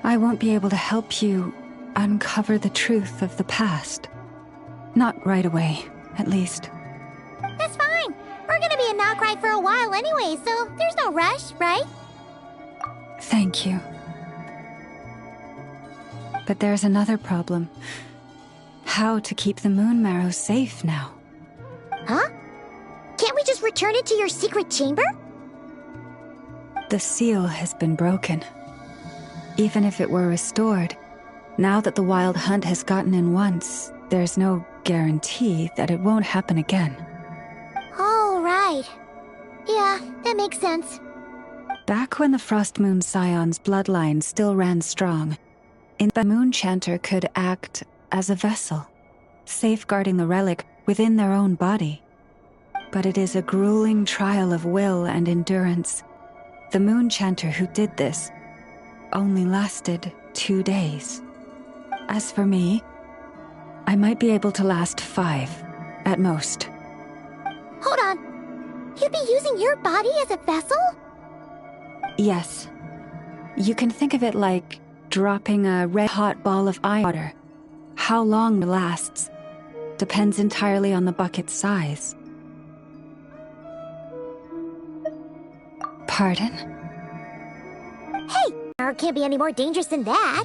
I won't be able to help you uncover the truth of the past. Not right away, at least. That's fine. We're gonna be in Nokrai for a while anyway, so there's no rush, right? Thank you. But there's another problem. How to keep the moon marrow safe now. Huh? Can't we just return it to your secret chamber? The seal has been broken. Even if it were restored, now that the wild hunt has gotten in once, there's no guarantee that it won't happen again. Oh, right. Yeah, that makes sense. Back when the Frost Moon Scion's bloodline still ran strong, the Moon Chanter could act as a vessel, safeguarding the relic within their own body. But it is a grueling trial of will and endurance. The Moon Chanter who did this only lasted 2 days. As for me, I might be able to last 5, at most. Hold on. You'd be using your body as a vessel? Yes. You can think of it like dropping a red-hot ball of ice water. How long it lasts depends entirely on the bucket's size. Pardon? Hey! It can't be any more dangerous than that.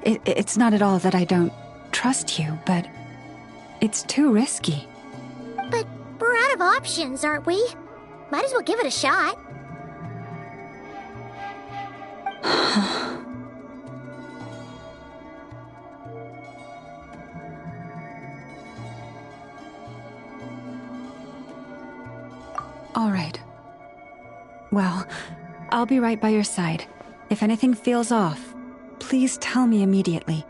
It's not at all that I don't trust you, but it's too risky. But we're out of options, aren't we? Might as well give it a shot. All right. Well, I'll be right by your side. If anything feels off, please tell me immediately.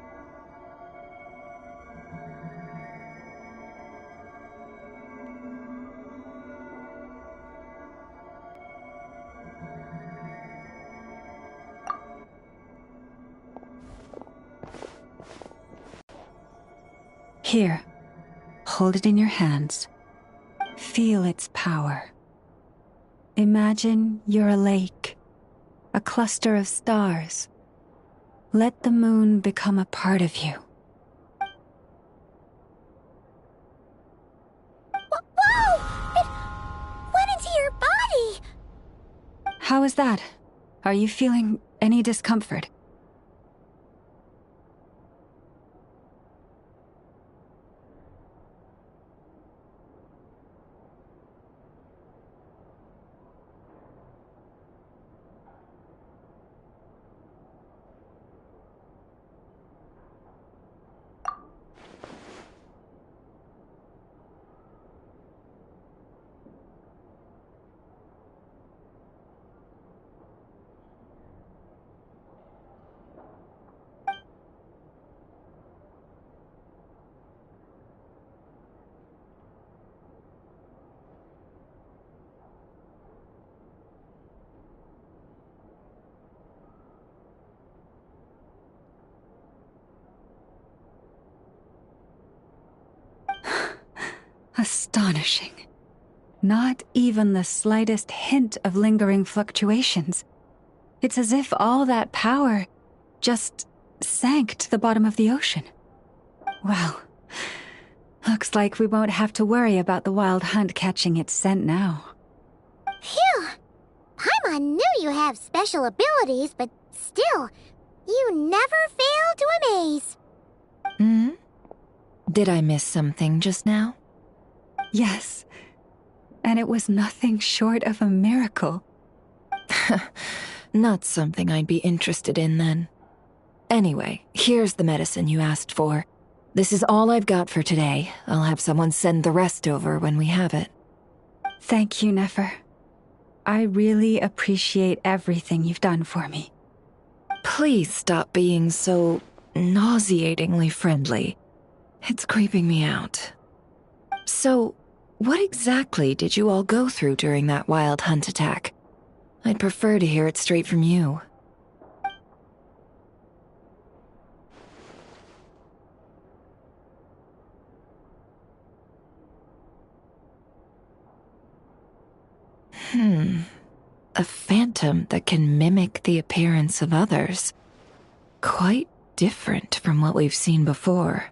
Here, hold it in your hands. Feel its power. Imagine you're a lake, a cluster of stars. Let the moon become a part of you. Whoa! It went into your body! How is that? Are you feeling Any discomfort? Astonishing. Not even the slightest hint of lingering fluctuations. It's as if all that power just sank to the bottom of the ocean. Well, looks like we won't have to worry about the Wild Hunt catching its scent now. Phew! Paimon knew you have special abilities, but still, you never fail to amaze. Hmm? Did I miss something just now? Yes, and it was nothing short of a miracle. Not something I'd be interested in then. Anyway, here's the medicine you asked for. This is all I've got for today. I'll have someone send the rest over when we have it. Thank you, Nefer. I really appreciate everything you've done for me. Please stop being so nauseatingly friendly. It's creeping me out. So, what exactly did you all go through during that Wild Hunt attack? I'd prefer to hear it straight from you. A phantom that can mimic the appearance of others. Quite different from what we've seen before.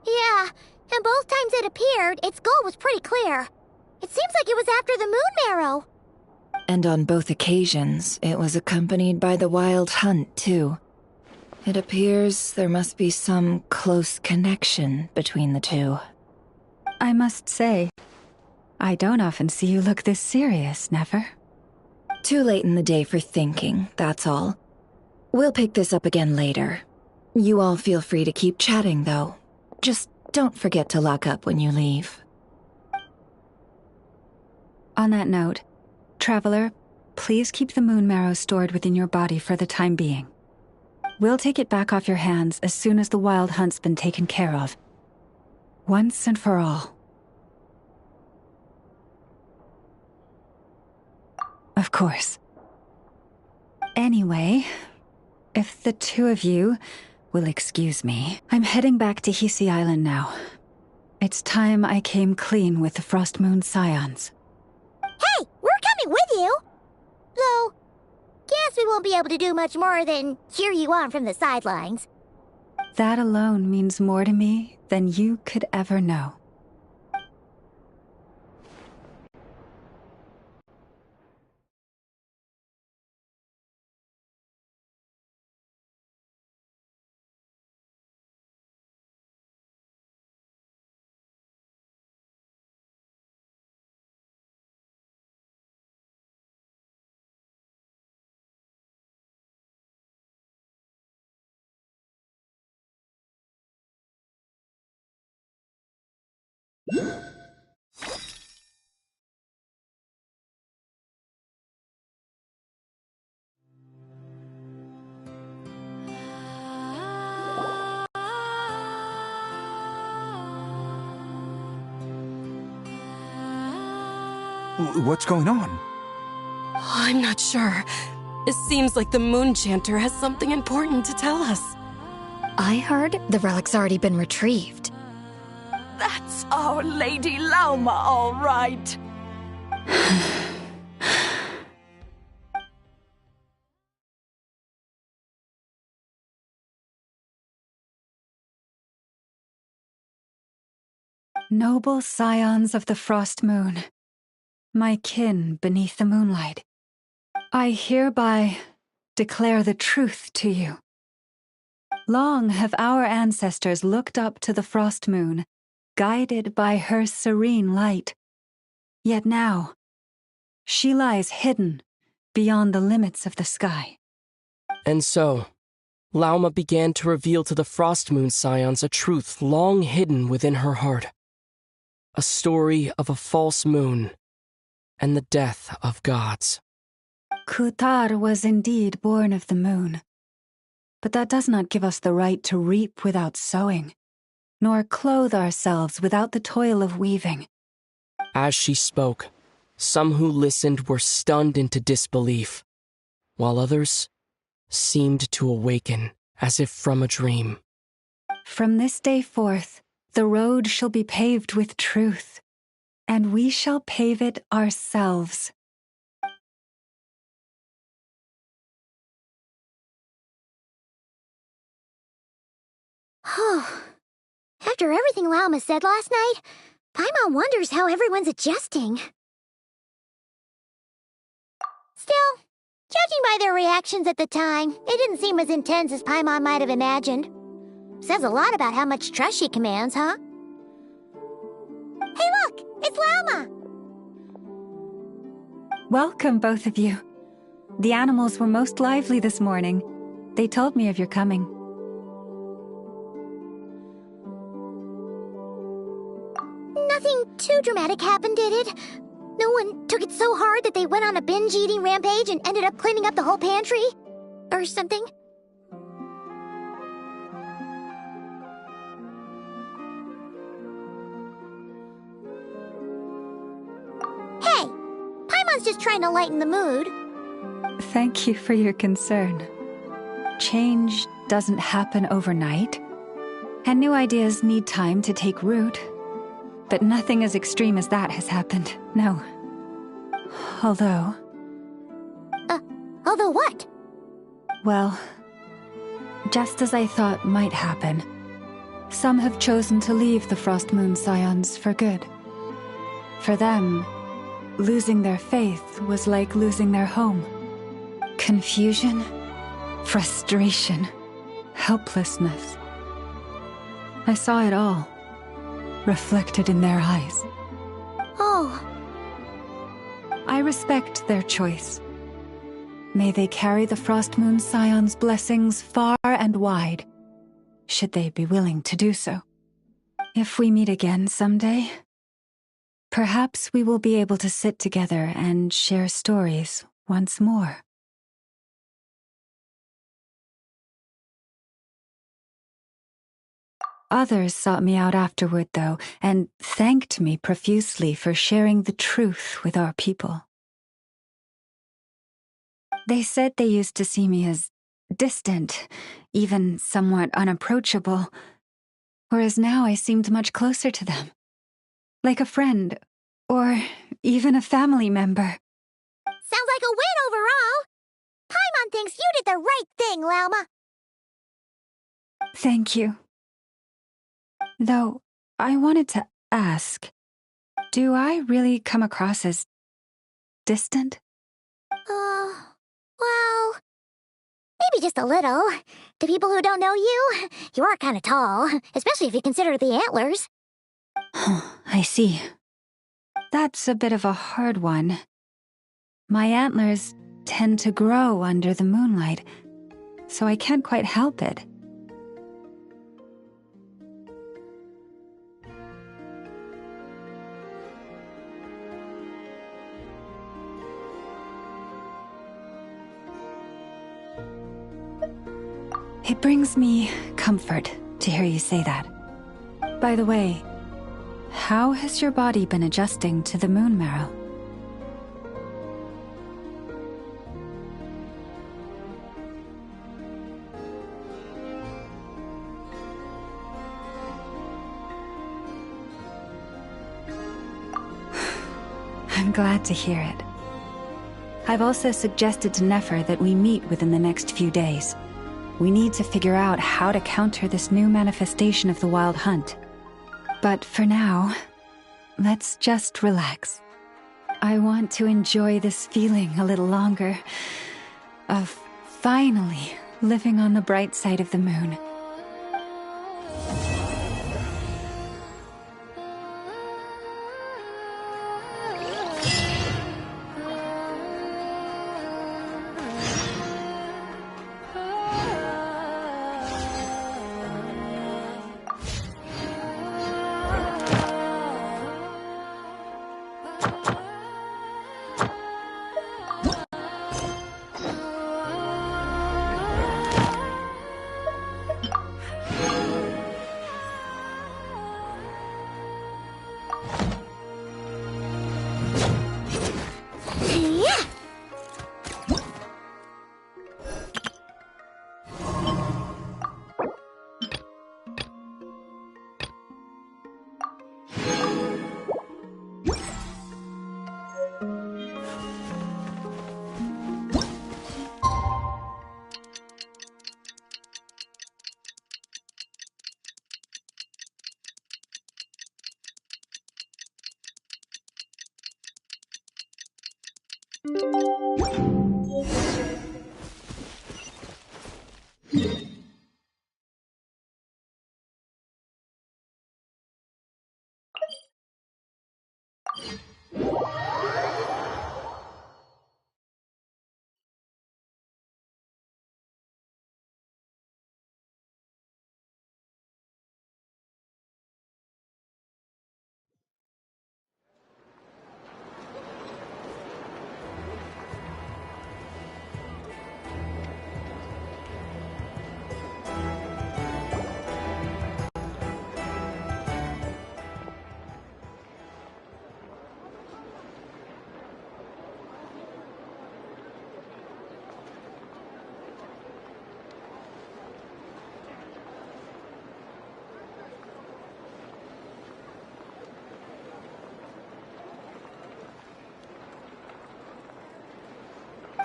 Yeah, and both times it appeared, its goal was pretty clear. It seems like it was after the Moon Marrow. And on both occasions, it was accompanied by the Wild Hunt, too. It appears there must be some close connection between the two. I must say, I don't often see you look this serious, Nefer. Too late in the day for thinking, that's all. We'll pick this up again later. You all feel free to keep chatting, though. Just don't forget to lock up when you leave. On that note, Traveler, please keep the Moon Marrow stored within your body for the time being. We'll take it back off your hands as soon as the Wild Hunt's been taken care of. Once and for all. Of course. Anyway, if the two of you will excuse me, I'm heading back to Hisi Island now. It's time I came clean with the Frost Moon Scions. Hey, we're coming with you! Though, guess we won't be able to do much more than cheer you on from the sidelines. That alone means more to me than you could ever know. What's going on? I'm not sure. It seems like the Moon Chanter has something important to tell us. I heard the relic's already been retrieved. That's our Lady Lauma, all right. Noble scions of the Frost Moon, My kin beneath the moonlight, I hereby declare the truth to you. Long have our ancestors looked up to the frost moon, guided by her serene light. Yet now, she lies hidden beyond the limits of the sky. And so, Lauma began to reveal to the Frost Moon Scions a truth long hidden within her heart. A story of a false moon and the death of gods. Kutar was indeed born of the moon, but that does not give us the right to reap without sowing, nor clothe ourselves without the toil of weaving. As she spoke, some who listened were stunned into disbelief, while others seemed to awaken as if from a dream. From this day forth, the road shall be paved with truth, and we shall pave it ourselves. After everything Lauma said last night, Paimon wonders how everyone's adjusting. Still, judging by their reactions at the time, it didn't seem as intense as Paimon might have imagined. Says a lot about how much trust she commands, huh? Hey look! It's Lauma! Welcome, both of you. The animals were most lively this morning. They told me of your coming. Nothing too dramatic happened, did it? No one took it so hard that they went on a binge-eating rampage and ended up cleaning up the whole pantry? Or something? Hey! Paimon's just trying to lighten the mood. Thank you for your concern. Change doesn't happen overnight, and new ideas need time to take root. But nothing as extreme as that has happened, no. Although... Although what? Well, just as I thought might happen, some have chosen to leave the Frost Moon Scions for good. For them, losing their faith was like losing their home. Confusion, frustration, helplessness. I saw it all, reflected in their eyes. Oh. I respect their choice. May they carry the Frost Moon Scions' blessings far and wide, should they be willing to do so. If we meet again someday, perhaps we will be able to sit together and share stories once more. Others sought me out afterward, though, and thanked me profusely for sharing the truth with our people. They said they used to see me as distant, even somewhat unapproachable, whereas now I seemed much closer to them. Like a friend, or even a family member. Sounds like a win overall! Paimon thinks you did the right thing, Lauma. Thank you. Though, I wanted to ask, do I really come across as distant? Well, maybe just a little. To people who don't know you, you are kind of tall, especially if you consider the antlers. I see. That's a bit of a hard one. My antlers tend to grow under the moonlight, so I can't quite help it. It brings me comfort to hear you say that. By the way, how has your body been adjusting to the moon marrow? I'm glad to hear it. I've also suggested to Nefer that we meet within the next few days. We need to figure out how to counter this new manifestation of the Wild Hunt. But for now, let's just relax. I want to enjoy this feeling a little longer of finally living on the bright side of the moon.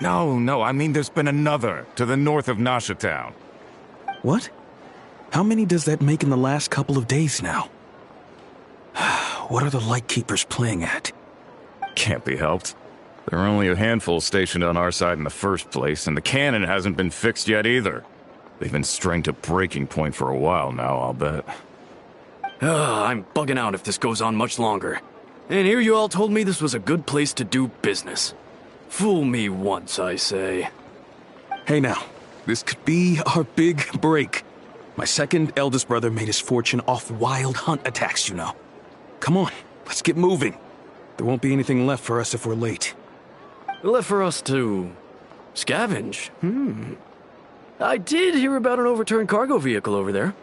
No, I mean there's been another to the north of Nasha Town. What? How many does that make in the last couple of days now? What are the Lightkeepers playing at? Can't be helped. There are only a handful stationed on our side in the first place, and the cannon hasn't been fixed yet either. They've been strained to breaking point for a while now, I'll bet. I'm bugging out if this goes on much longer. And here you all told me this was a good place to do business. Fool me once, I say. Hey now, this could be our big break. My second eldest brother made his fortune off wild hunt attacks, you know. Come on, let's get moving. There won't be anything left for us if we're late. Left for us to scavenge? I did hear about an overturned cargo vehicle over there.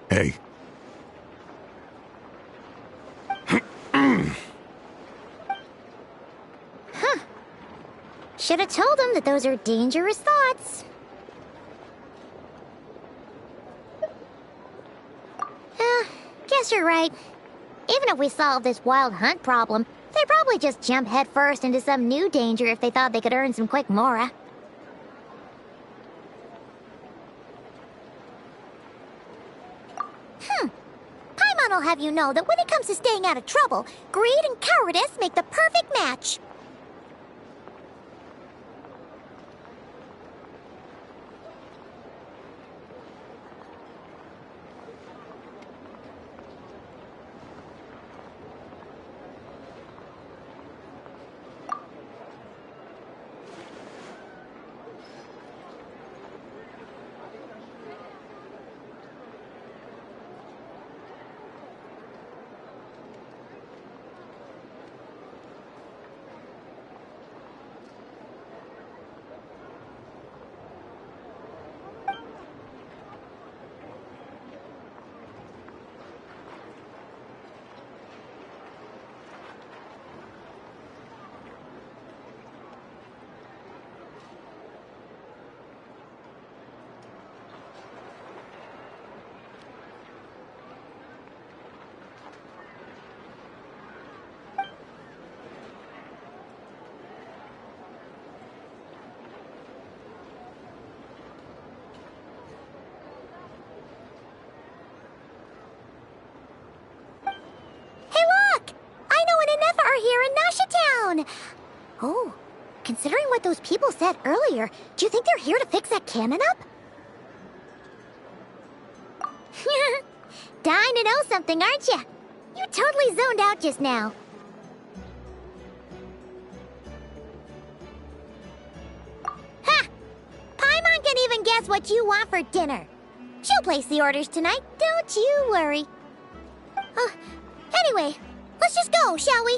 Hey. Should have told him that those are dangerous thoughts. Guess you're right. Even if we solve this wild hunt problem, they'd probably just jump headfirst into some new danger if they thought they could earn some quick mora. Paimon will have you know that when it comes to staying out of trouble, greed and cowardice make the perfect match. mean... Oh, considering what those people said earlier, do you think they're here to fix that cannon up? Dying to know something, aren't you? You totally zoned out just now. Ha! Paimon can even guess what you want for dinner. She'll place the orders tonight, don't you worry. Anyway, let's just go, shall we?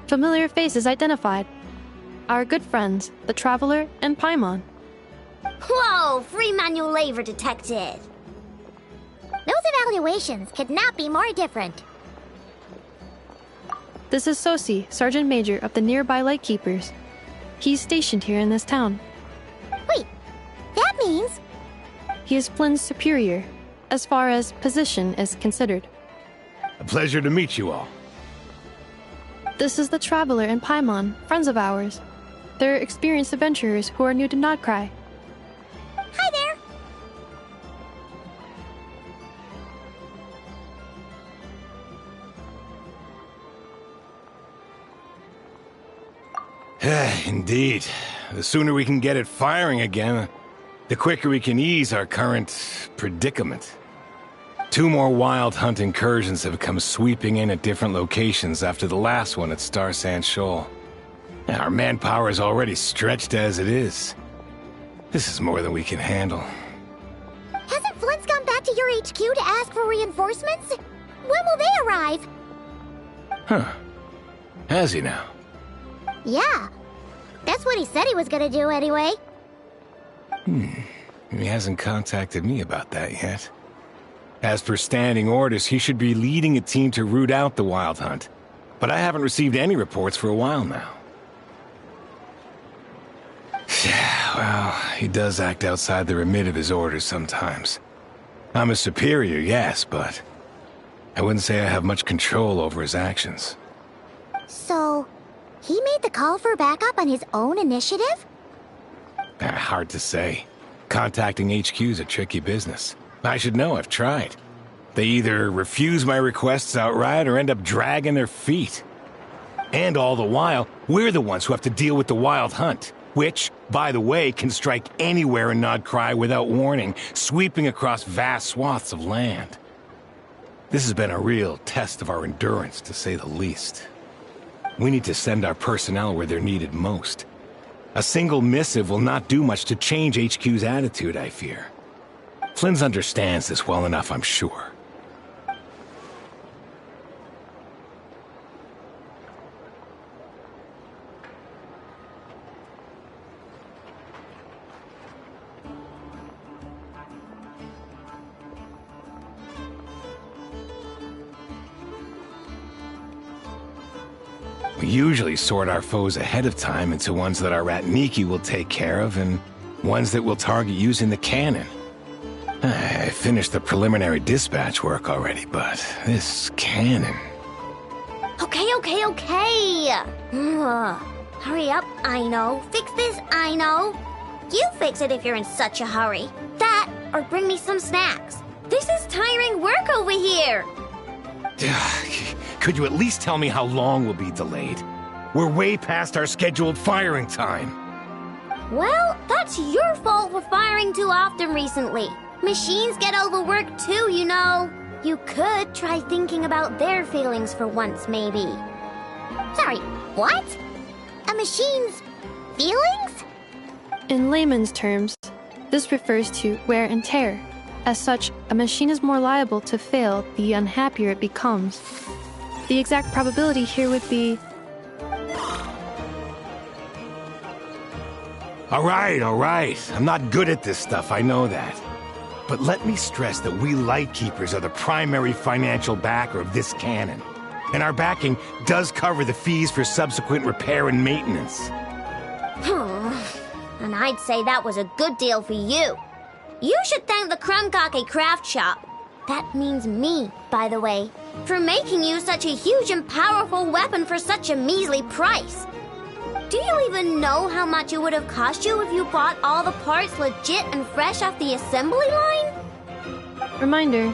Familiar faces identified. Our good friends, the Traveler and Paimon. Whoa, free manual labor detected. Those evaluations could not be more different. This is Sosi, Sergeant Major of the nearby Lightkeepers. He's stationed here in this town. Wait, that means... He is Flynn's superior, as far as position is considered. A pleasure to meet you all. This is the Traveler and Paimon, friends of ours. They're experienced adventurers who are new to Nodcry. Hi there! Indeed. The sooner we can get it firing again, the quicker we can ease our current predicament. 2 more Wild Hunt incursions have come sweeping in at different locations after the last one at Star Sand Shoal. Our manpower is already stretched as it is. This is more than we can handle. Hasn't Flint's gone back to your HQ to ask for reinforcements? When will they arrive? Huh. Has he now? Yeah. That's what he said he was gonna do anyway. He hasn't contacted me about that yet. As per standing orders, he should be leading a team to root out the Wild Hunt. But I haven't received any reports for a while now. Well, he does act outside the remit of his orders sometimes. I'm a superior, yes, but I wouldn't say I have much control over his actions. So, he made the call for backup on his own initiative? Hard to say. Contacting HQ's a tricky business. I should know, I've tried. They either refuse my requests outright or end up dragging their feet. And all the while, we're the ones who have to deal with the Wild Hunt, which, by the way, can strike anywhere in Nodcry without warning, sweeping across vast swaths of land. This has been a real test of our endurance, to say the least. We need to send our personnel where they're needed most. A single missive will not do much to change HQ's attitude, I fear. Flynn's understands this well enough, I'm sure. We usually sort our foes ahead of time into ones that our Ratniki will take care of and ones that we'll target using the cannon. I finished the preliminary dispatch work already, but this cannon... Okay. Hurry up, I know. Fix this, I know. You fix it if you're in such a hurry. That, or bring me some snacks. This is tiring work over here. Could you at least tell me how long we'll be delayed? We're way past our scheduled firing time. Well, that's your fault for firing too often recently. Machines get overworked too, you know. You could try thinking about their feelings for once, maybe. Sorry, what? A machine's feelings? In layman's terms, this refers to wear and tear. As such, a machine is more liable to fail the unhappier it becomes. The exact probability here would be... All right. I'm not good at this stuff, I know that. But let me stress that we Lightkeepers are the primary financial backer of this cannon. And our backing does cover the fees for subsequent repair and maintenance. And I'd say that was a good deal for you. You should thank the Krumkake craft shop. That means me, by the way, for making you such a huge and powerful weapon for such a measly price. Do you even know how much it would have cost you if you bought all the parts legit and fresh off the assembly line? Reminder,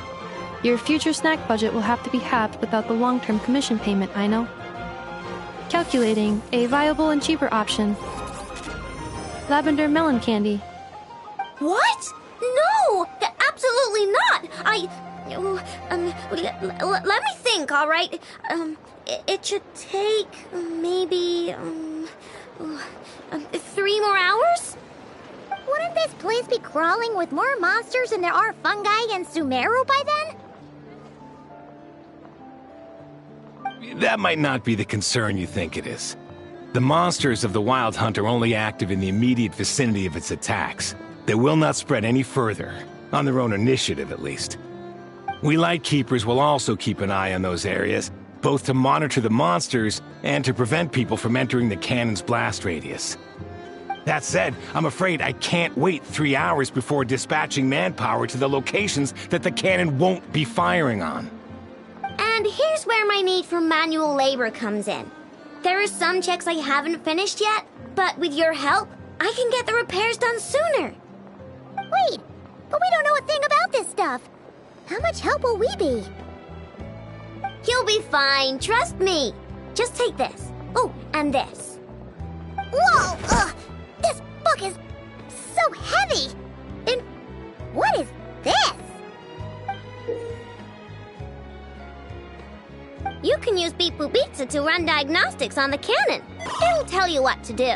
your future snack budget will have to be halved without the long-term commission payment, I know. Calculating a viable and cheaper option. Lavender melon candy. What? No! Absolutely not! Let me think, all right? It should take maybe 3 more hours? Wouldn't this place be crawling with more monsters than there are fungi in Sumeru by then? That might not be the concern you think it is. The monsters of the Wild Hunt are only active in the immediate vicinity of its attacks. They will not spread any further, on their own initiative at least. We Lightkeepers will also keep an eye on those areas, both to monitor the monsters and to prevent people from entering the cannon's blast radius. That said, I'm afraid I can't wait 3 hours before dispatching manpower to the locations that the cannon won't be firing on. And here's where my need for manual labor comes in. There are some checks I haven't finished yet, but with your help, I can get the repairs done sooner. Wait, but we don't know a thing about this stuff. How much help will we be? You'll be fine, trust me. Just take this. Oh, and this. Whoa! This book is so heavy! And what is this? You can use Beep Boop Pizza to run diagnostics on the cannon. It'll tell you what to do.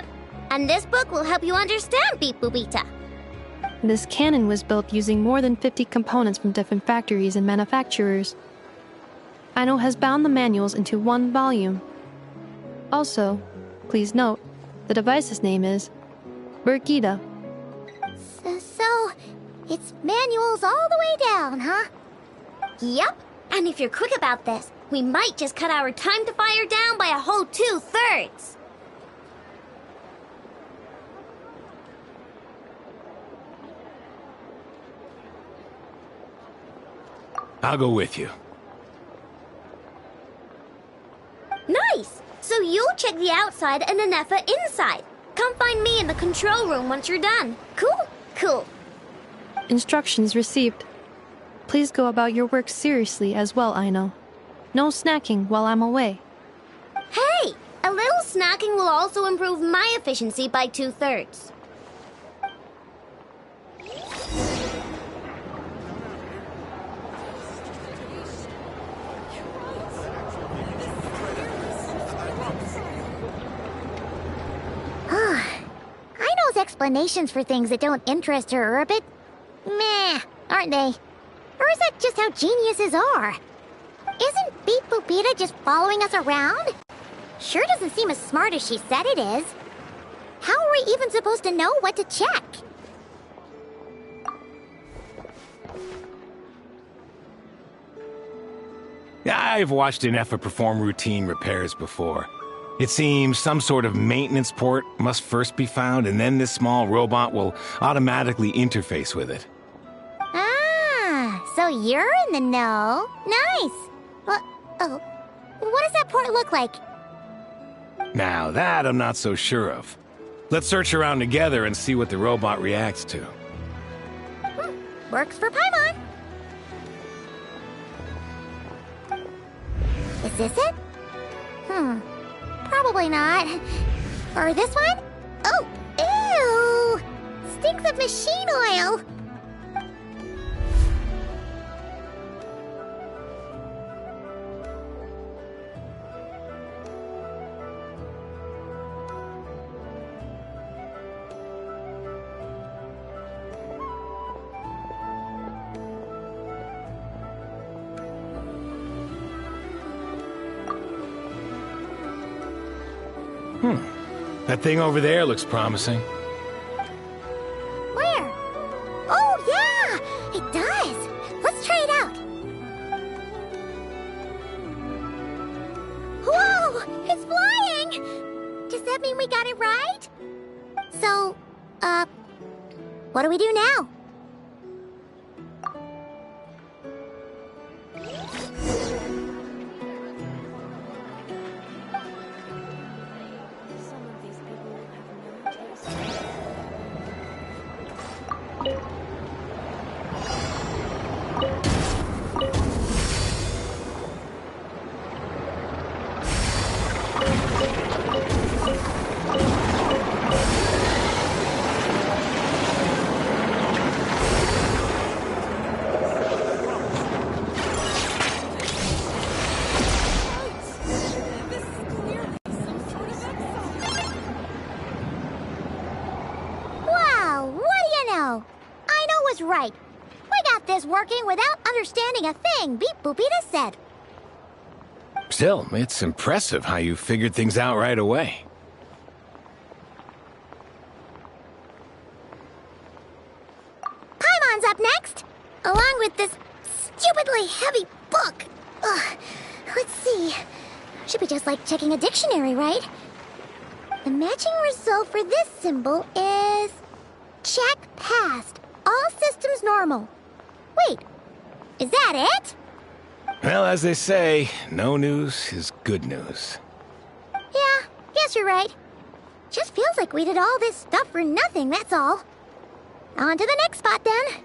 And this book will help you understand Beep Boop Pizza. This cannon was built using more than 50 components from different factories and manufacturers. Aino has bound the manuals into one volume. Also, please note, the device's name is Birgitta. So, it's manuals all the way down, huh? Yup, and if you're quick about this, we might just cut our time to fire down by a whole 2/3. I'll go with you. Nice! So you'll check the outside and Anefa inside. Come find me in the control room once you're done. Cool? Cool. Instructions received. Please go about your work seriously as well, Aino. No snacking while I'm away. Hey! A little snacking will also improve my efficiency by 2/3. Aino's explanations for things that don't interest her are a bit meh, aren't they? Or is that just how geniuses are? Isn't Beep Boop Pizza just following us around? Sure doesn't seem as smart as she said it is. How are we even supposed to know what to check? I've watched Anefa perform routine repairs before. It seems some sort of maintenance port must first be found, and then this small robot will automatically interface with it. Ah, so you're in the know. Nice. What does that port look like? Now that I'm not so sure of. Let's search around together and see what the robot reacts to. Works for Paimon. Is this it? Probably not. Or this one? Oh, ew! Stinks of machine oil! That thing over there looks promising. Where? Oh, yeah! It does! Let's try it out! Whoa! It's flying! Does that mean we got it right? So, what do we do now? was right. We got this working without understanding a thing, Beep Boopita said. Still, it's impressive how you figured things out right away. Paimon's up next, along with this stupidly heavy book. Ugh. Let's see. Should be just like checking a dictionary, right? The matching result for this symbol is... check passed. All systems normal. Wait, is that it? Well, as they say, no news is good news. Yeah, guess you're right. Just feels like we did all this stuff for nothing, that's all. On to the next spot, then.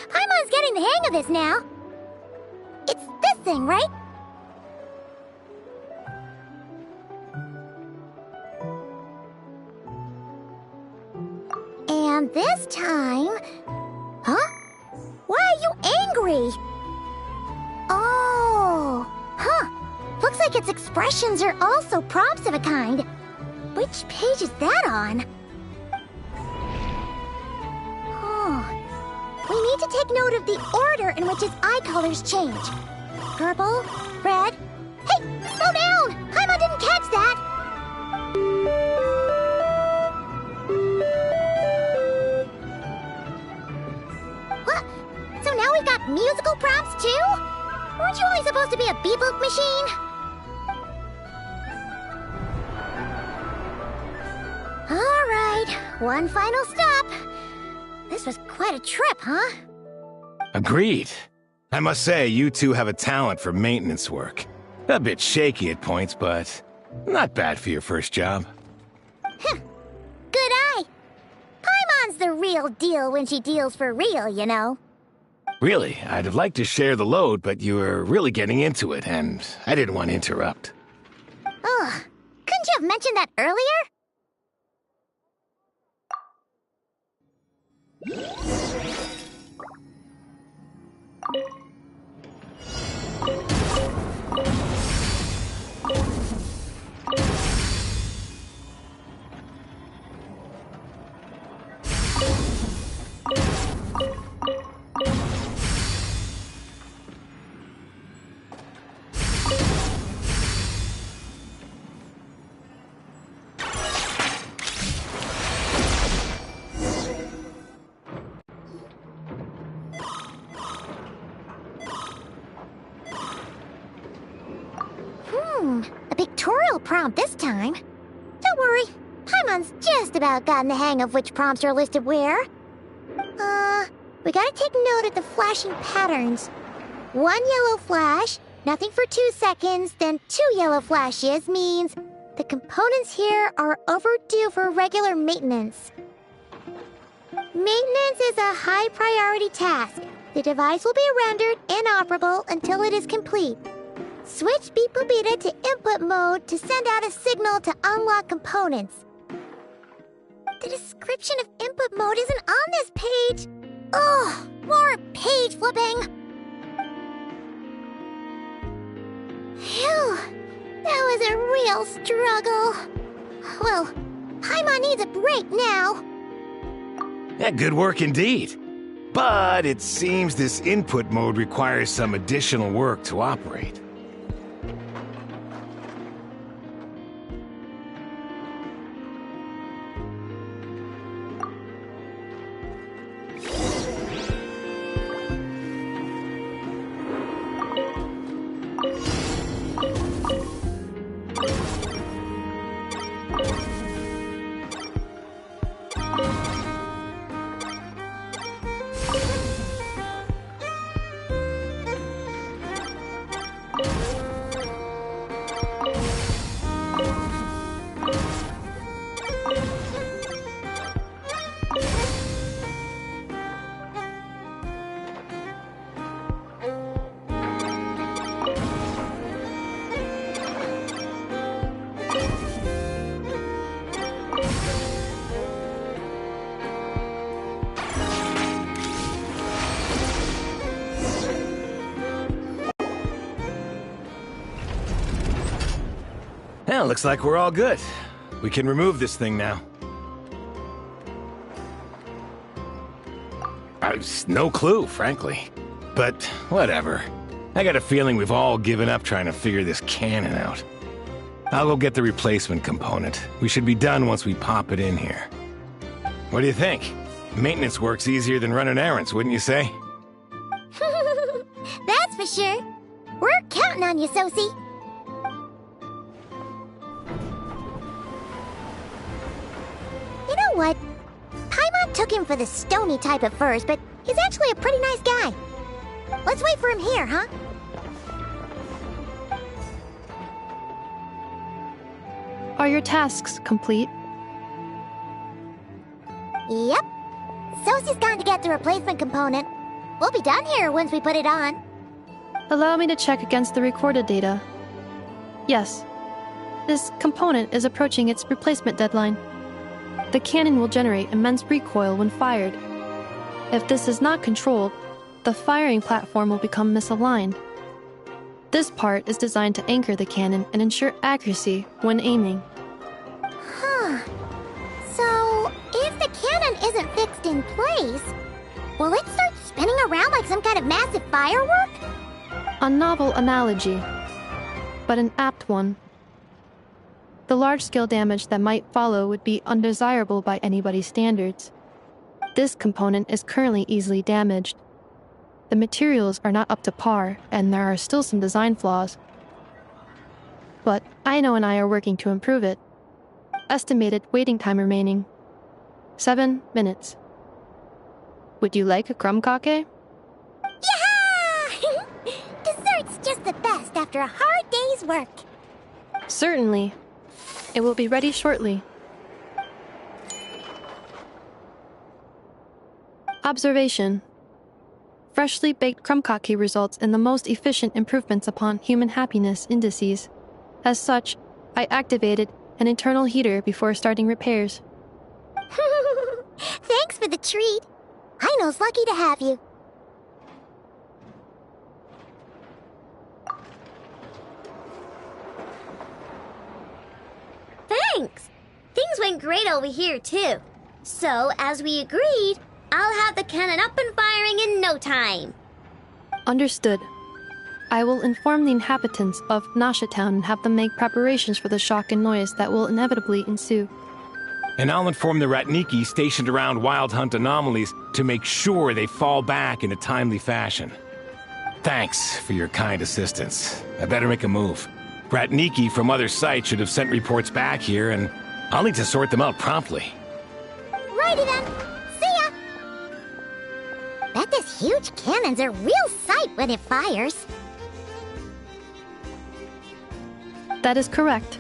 Paimon's getting the hang of this now. It's this thing, right? And this time... Huh? Why are you angry? Oh... Huh. Looks like its expressions are also prompts of a kind. Which page is that on? We need to take note of the order in which its eye colors change. Purple, red... Hey! Slow down! Paimon didn't catch that! What? So now we've got musical prompts too? Weren't you only supposed to be a beep-boop machine? Alright, one final stop. This was quite a trip, huh? Agreed. I must say, you two have a talent for maintenance work. A bit shaky at points, but not bad for your first job. Good eye. Paimon's the real deal when she deals for real, you know. Really, I'd have liked to share the load, but you were really getting into it, and I didn't want to interrupt. Ugh. Couldn't you have mentioned that earlier? A pictorial prompt this time. Don't worry, Paimon's just about gotten the hang of which prompts are listed where. We gotta take note of the flashing patterns. 1 yellow flash, nothing for 2 seconds, then 2 yellow flashes means the components here are overdue for regular maintenance. Maintenance is a high priority task. The device will be rendered inoperable until it is complete. Switch Beep Boopita to input mode to send out a signal to unlock components. The description of input mode isn't on this page. Ugh, more page flipping. Phew, that was a real struggle. Well, Paimon needs a break now. Yeah, good work indeed. But it seems this input mode requires some additional work to operate. Well, looks like we're all good. We can remove this thing now. I've no clue, frankly. But whatever. I got a feeling we've all given up trying to figure this cannon out. I'll go get the replacement component. We should be done once we pop it in here. What do you think? Maintenance work's easier than running errands, wouldn't you say? That's for sure. We're counting on you, Sosie. You know what? Paimon took him for the stony type at first, but he's actually a pretty nice guy. Let's wait for him here, huh? Are your tasks complete? Yep. Sosie's gone to get the replacement component. We'll be done here once we put it on. Allow me to check against the recorded data. Yes. This component is approaching its replacement deadline. The cannon will generate immense recoil when fired. If this is not controlled, the firing platform will become misaligned. This part is designed to anchor the cannon and ensure accuracy when aiming. Huh. So, if the cannon isn't fixed in place, will it start spinning around like some kind of massive firework? A novel analogy, but an apt one. The large-scale damage that might follow would be undesirable by anybody's standards. This component is currently easily damaged. The materials are not up to par, and there are still some design flaws. But Aino and I are working to improve it. Estimated waiting time remaining: 7 minutes. Would you like a crumb cake? Yeah! Dessert's just the best after a hard day's work. Certainly. It will be ready shortly. Observation. Freshly baked crumb cake results in the most efficient improvements upon human happiness indices. As such, I activated an internal heater before starting repairs. Thanks for the treat. Aino's lucky to have you. Thanks! Things went great over here, too. So, as we agreed, I'll have the cannon up and firing in no time. Understood. I will inform the inhabitants of Nasha Town and have them make preparations for the shock and noise that will inevitably ensue. And I'll inform the Ratniki stationed around Wild Hunt anomalies to make sure they fall back in a timely fashion. Thanks for your kind assistance. I better make a move. Ratniki from other sites should have sent reports back here, and I'll need to sort them out promptly. Righty then. See ya! Bet this huge cannon's a real sight when it fires. That is correct.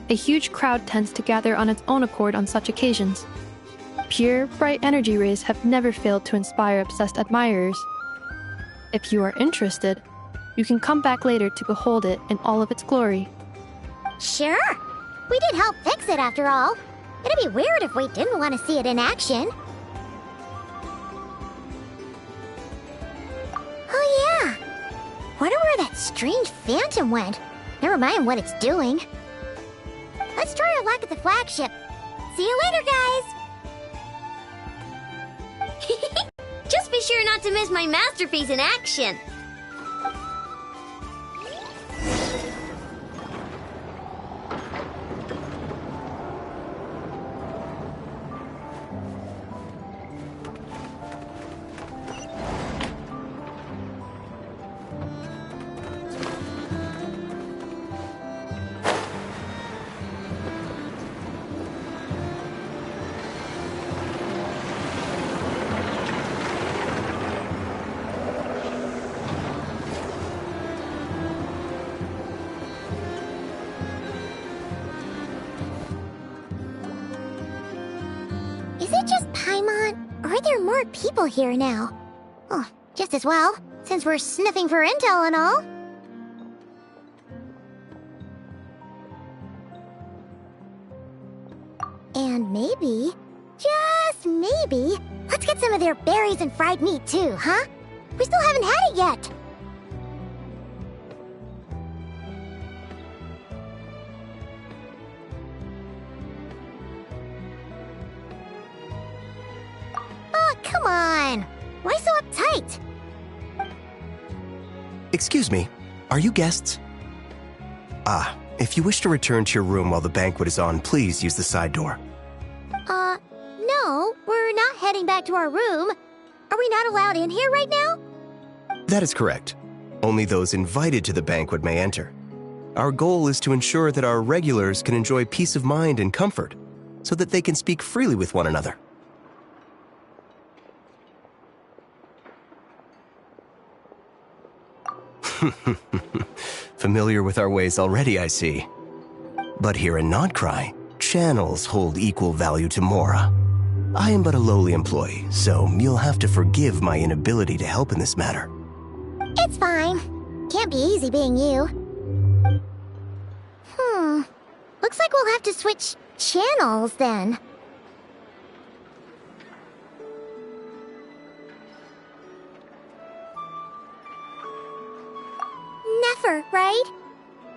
A huge crowd tends to gather on its own accord on such occasions. Pure, bright energy rays have never failed to inspire obsessed admirers. If you are interested, you can come back later to behold it in all of its glory. Sure. We did help fix it after all. It'd be weird if we didn't want to see it in action. Oh yeah. Wonder where that strange phantom went. Never mind what it's doing. Let's try our luck at the flagship. See you later, guys! Just be sure not to miss my masterpiece in action. Is it just Paimon, or are there more people here now? Oh, just as well, since we're sniffing for intel and all. And maybe, just maybe, let's get some of their berries and fried meat too, huh? We still haven't had it yet. Come on! Why so uptight? Excuse me, are you guests? If you wish to return to your room while the banquet is on, please use the side door. No, we're not heading back to our room. Are we not allowed in here right now? That is correct. Only those invited to the banquet may enter. Our goal is to ensure that our regulars can enjoy peace of mind and comfort, so that they can speak freely with one another. Familiar with our ways already, I see. But here in Nodcry, channels hold equal value to Mora. I am but a lowly employee, so you'll have to forgive my inability to help in this matter. It's fine. Can't be easy being you. Looks like we'll have to switch channels then. Never, right?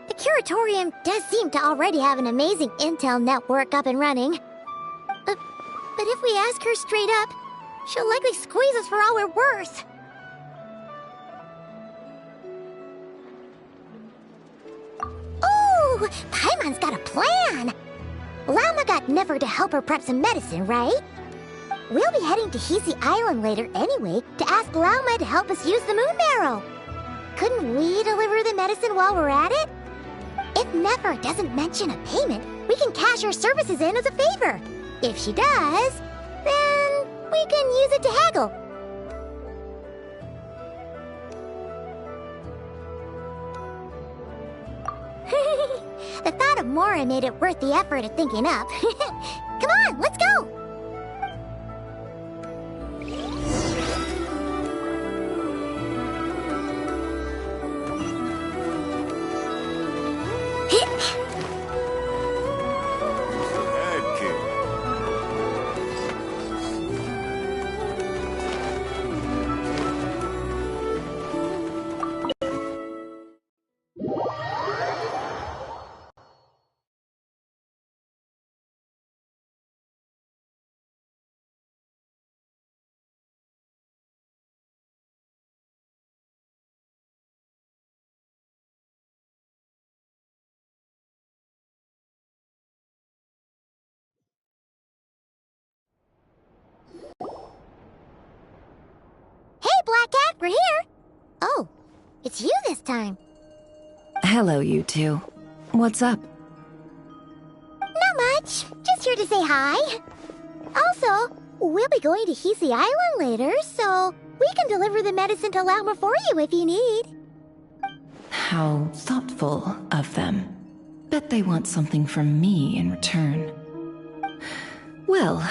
The Curatorium does seem to already have an amazing intel network up and running. But if we ask her straight up, she'll likely squeeze us for all we're worth. Ooh, Paimon's got a plan! Lauma got Nefer to help her prep some medicine, right? We'll be heading to Hisi Island later anyway to ask Lauma to help us use the moon marrow. Couldn't we deliver the medicine while we're at it? If Nefer doesn't mention a payment, we can cash our services in as a favor. If she does, then we can use it to haggle. The thought of Mora made it worth the effort of thinking up. Come on, let's go! Black Cat, we're here! Oh, it's you this time. Hello, you two. What's up? Not much. Just here to say hi. Also, we'll be going to Hisi Island later, so we can deliver the medicine to Lauma for you if you need. How thoughtful of them. Bet they want something from me in return. Well,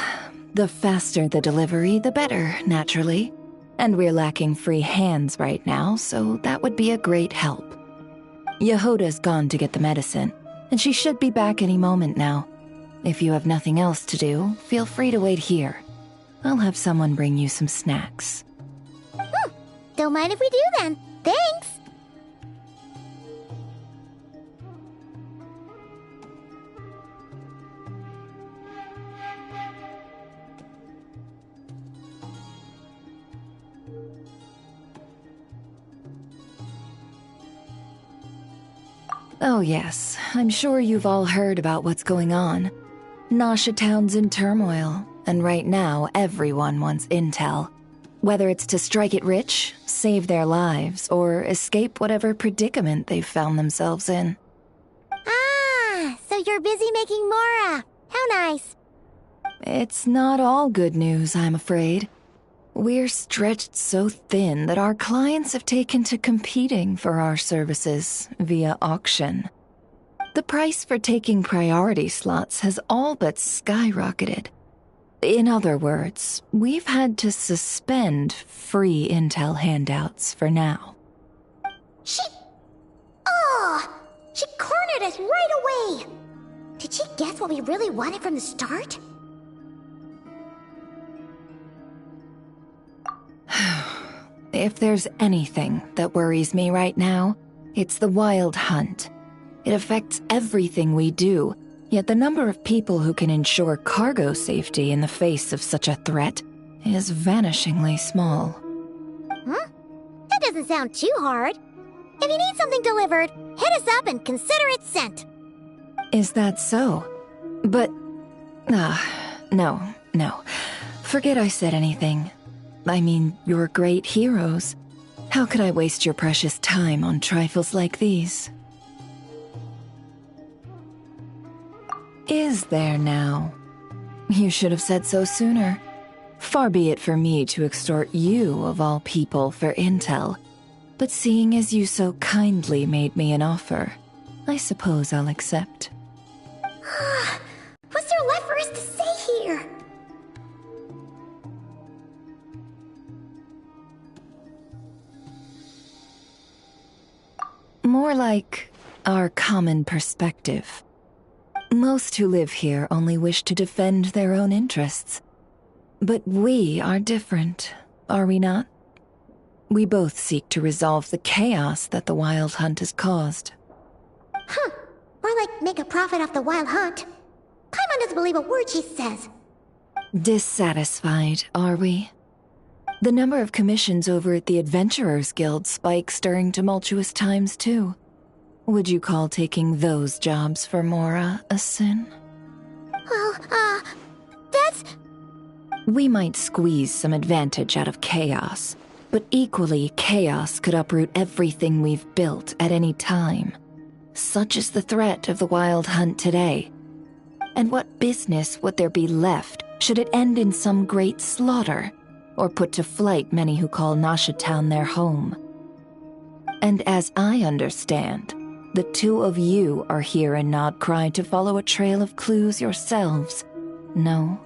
the faster the delivery, the better, naturally. And we're lacking free hands right now, so that would be a great help. Yehoda's gone to get the medicine, and she should be back any moment now. If you have nothing else to do, feel free to wait here. I'll have someone bring you some snacks. Don't mind if we do then. Thanks! Oh yes, I'm sure you've all heard about what's going on. Nasha Town's in turmoil, and right now everyone wants intel. Whether it's to strike it rich, save their lives, or escape whatever predicament they've found themselves in. Ah, so you're busy making Mora. How nice. It's not all good news, I'm afraid. We're stretched so thin that our clients have taken to competing for our services via auction. The price for taking priority slots has all but skyrocketed. In other words, we've had to suspend free intel handouts for now. She cornered us right away! Did she guess what we really wanted from the start? If there's anything that worries me right now, it's the Wild Hunt. It affects everything we do, yet the number of people who can ensure cargo safety in the face of such a threat is vanishingly small. Huh? That doesn't sound too hard. If you need something delivered, hit us up and consider it sent. Is that so? But... no. Forget I said anything. I mean, you're great heroes. How could I waste your precious time on trifles like these? Is there now? You should have said so sooner. Far be it for me to extort you, of all people, for intel. But seeing as you so kindly made me an offer, I suppose I'll accept. What's there left for us to say here? More like our common perspective. Most who live here only wish to defend their own interests. But we are different, are we not? We both seek to resolve the chaos that the Wild Hunt has caused. Huh. Or like make a profit off the Wild Hunt. Paimon doesn't believe a word she says. Dissatisfied, are we? The number of commissions over at the Adventurers Guild spikes during tumultuous times, too. Would you call taking those jobs for Mora a sin? Well, that's... We might squeeze some advantage out of chaos, but equally, chaos could uproot everything we've built at any time. Such is the threat of the Wild Hunt today. And what business would there be left should it end in some great slaughter, or put to flight many who call Nasha Town their home? And as I understand, the two of you are here in Nodcry to follow a trail of clues yourselves, no?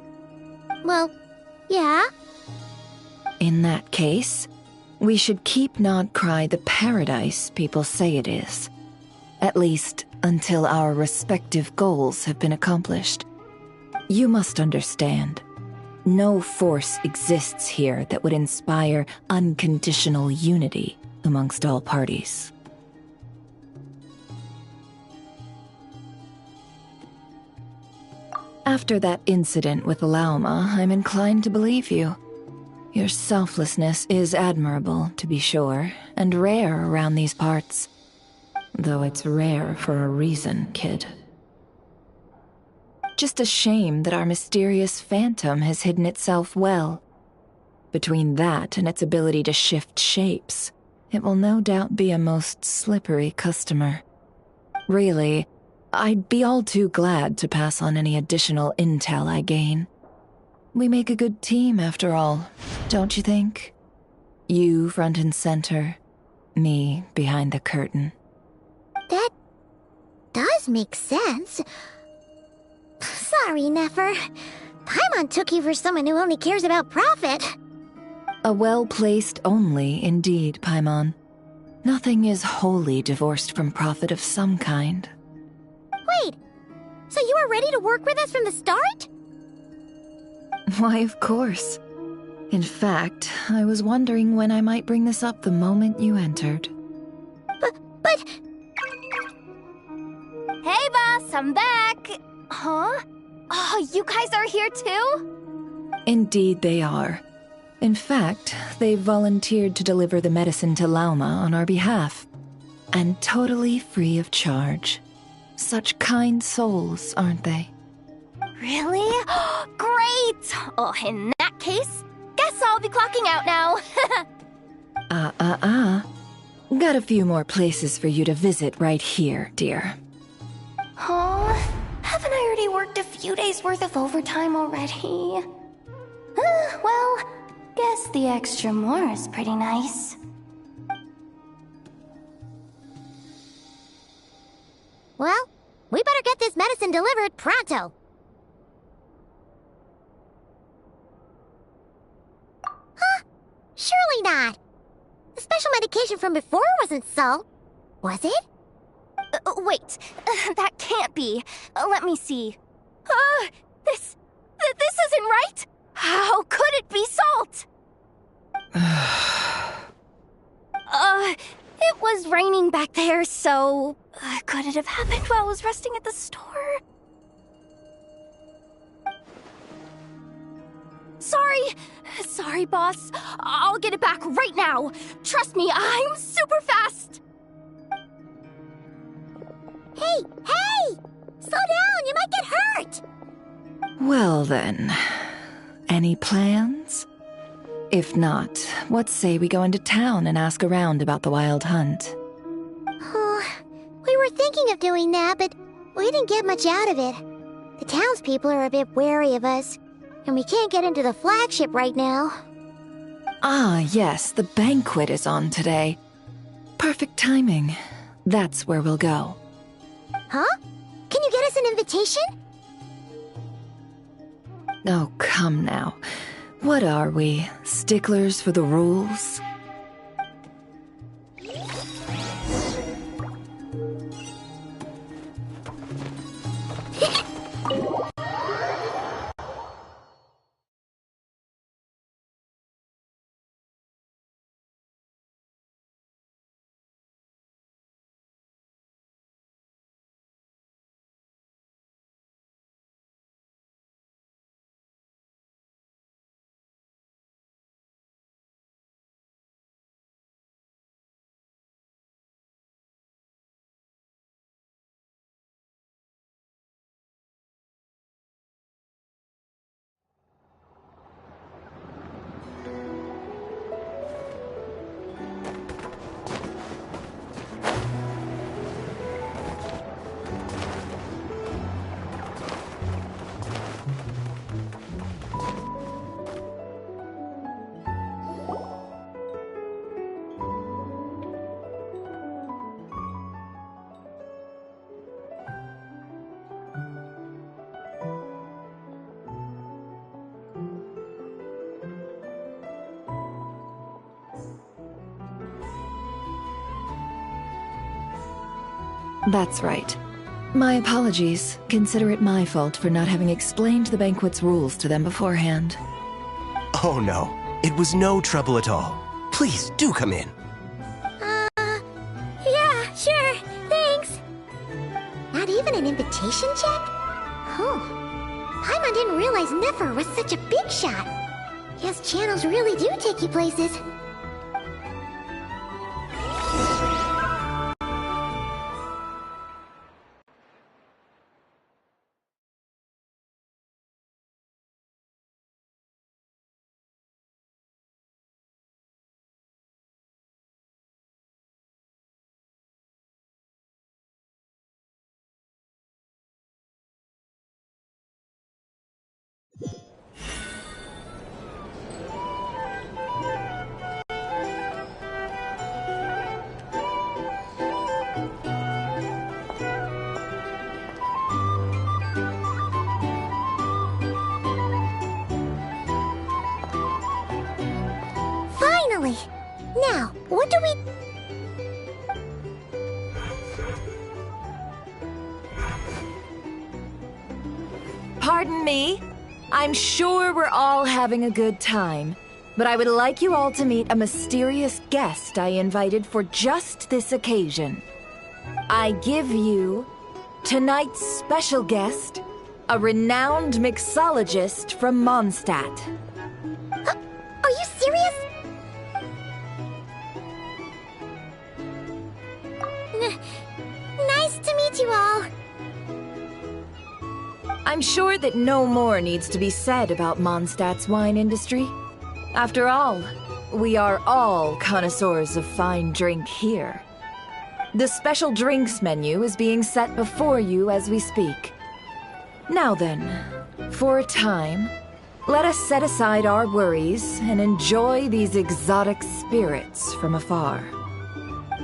Well, yeah. In that case, we should keep Nodcry the paradise people say it is. At least, until our respective goals have been accomplished. You must understand, no force exists here that would inspire unconditional unity amongst all parties. After that incident with Lauma, I'm inclined to believe you. Your selflessness is admirable, to be sure, and rare around these parts. Though it's rare for a reason, kid. Just a shame that our mysterious phantom has hidden itself well. Between that and its ability to shift shapes, it will no doubt be a most slippery customer. Really, I'd be all too glad to pass on any additional intel I gain. We make a good team, after all, don't you think? You front and center, me behind the curtain. That does make sense. Sorry, Nefer. Paimon took you for someone who only cares about profit. A well-placed only, indeed, Paimon. Nothing is wholly divorced from profit of some kind. Wait, so you were ready to work with us from the start? Why, of course. In fact, I was wondering when I might bring this up the moment you entered. But... Hey, boss, I'm back! Huh? Oh, you guys are here too? Indeed they are. In fact, they've volunteered to deliver the medicine to Lauma on our behalf. And totally free of charge. Such kind souls, aren't they? Really? Great! Oh, in that case, guess I'll be clocking out now. Got a few more places for you to visit right here, dear. Huh? Haven't I already worked a few days worth of overtime already? Well, guess the extra more is pretty nice. Well, we better get this medicine delivered pronto. Huh? Surely not. The special medication from before wasn't salt, was it? Wait, that can't be. Let me see. This isn't right! How could it be salt? It was raining back there, so... could it have happened while I was resting at the store? sorry, boss. I'll get it back right now. Trust me, I'm super fast. Hey! Slow down, you might get hurt! Well then, any plans? If not, what say we go into town and ask around about the Wild Hunt? We were thinking of doing that, but we didn't get much out of it. The townspeople are a bit wary of us, and we can't get into the flagship right now. Ah, yes, the banquet is on today. Perfect timing. That's where we'll go. Huh? Can you get us an invitation? Oh, come now. What are we, sticklers for the rules? That's right. My apologies. Consider it my fault for not having explained the banquet's rules to them beforehand. Oh no, it was no trouble at all. Please, do come in. Yeah, sure, thanks. Not even an invitation check? Oh, Paimon didn't realize Nefer was such a big shot. Guess channels really do take you places. Finally! Now, what do we... Pardon me? I'm sure we're all having a good time, but I would like you all to meet a mysterious guest I invited for just this occasion. I give you tonight's special guest, a renowned mixologist from Mondstadt. Are you serious? Nice to meet you all. I'm sure that no more needs to be said about Mondstadt's wine industry. After all, we are all connoisseurs of fine drink here. The special drinks menu is being set before you as we speak. Now then, for a time, let us set aside our worries and enjoy these exotic spirits from afar.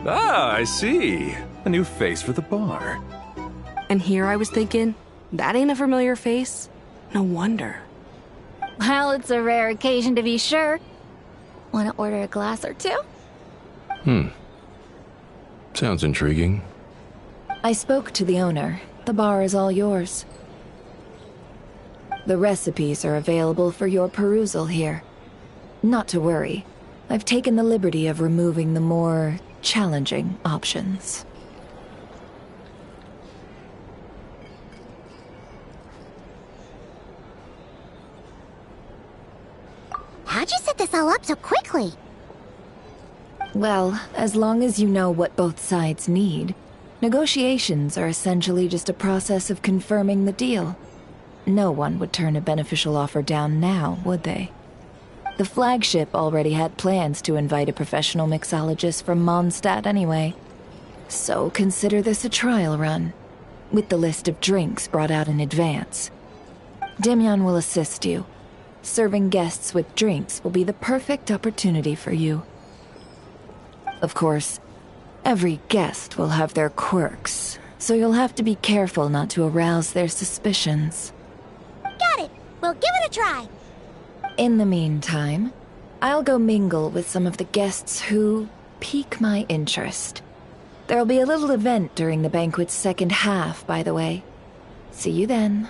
Ah, I see. A new face for the bar. And here I was thinking, that ain't a familiar face. No wonder. Well, it's a rare occasion to be sure. Want to order a glass or two? Sounds intriguing. I spoke to the owner. The bar is all yours. The recipes are available for your perusal here. Not to worry. I've taken the liberty of removing the more challenging options. How'd you swell up so quickly? Well, as long as you know what both sides need, negotiations are essentially just a process of confirming the deal. No one would turn a beneficial offer down now, would they? The flagship already had plans to invite a professional mixologist from Mondstadt anyway. So consider this a trial run, with the list of drinks brought out in advance. Demyon will assist you. Serving guests with drinks will be the perfect opportunity for you. Of course, every guest will have their quirks, so you'll have to be careful not to arouse their suspicions. Got it! We'll give it a try! In the meantime, I'll go mingle with some of the guests who pique my interest. There'll be a little event during the banquet's second half, by the way. See you then.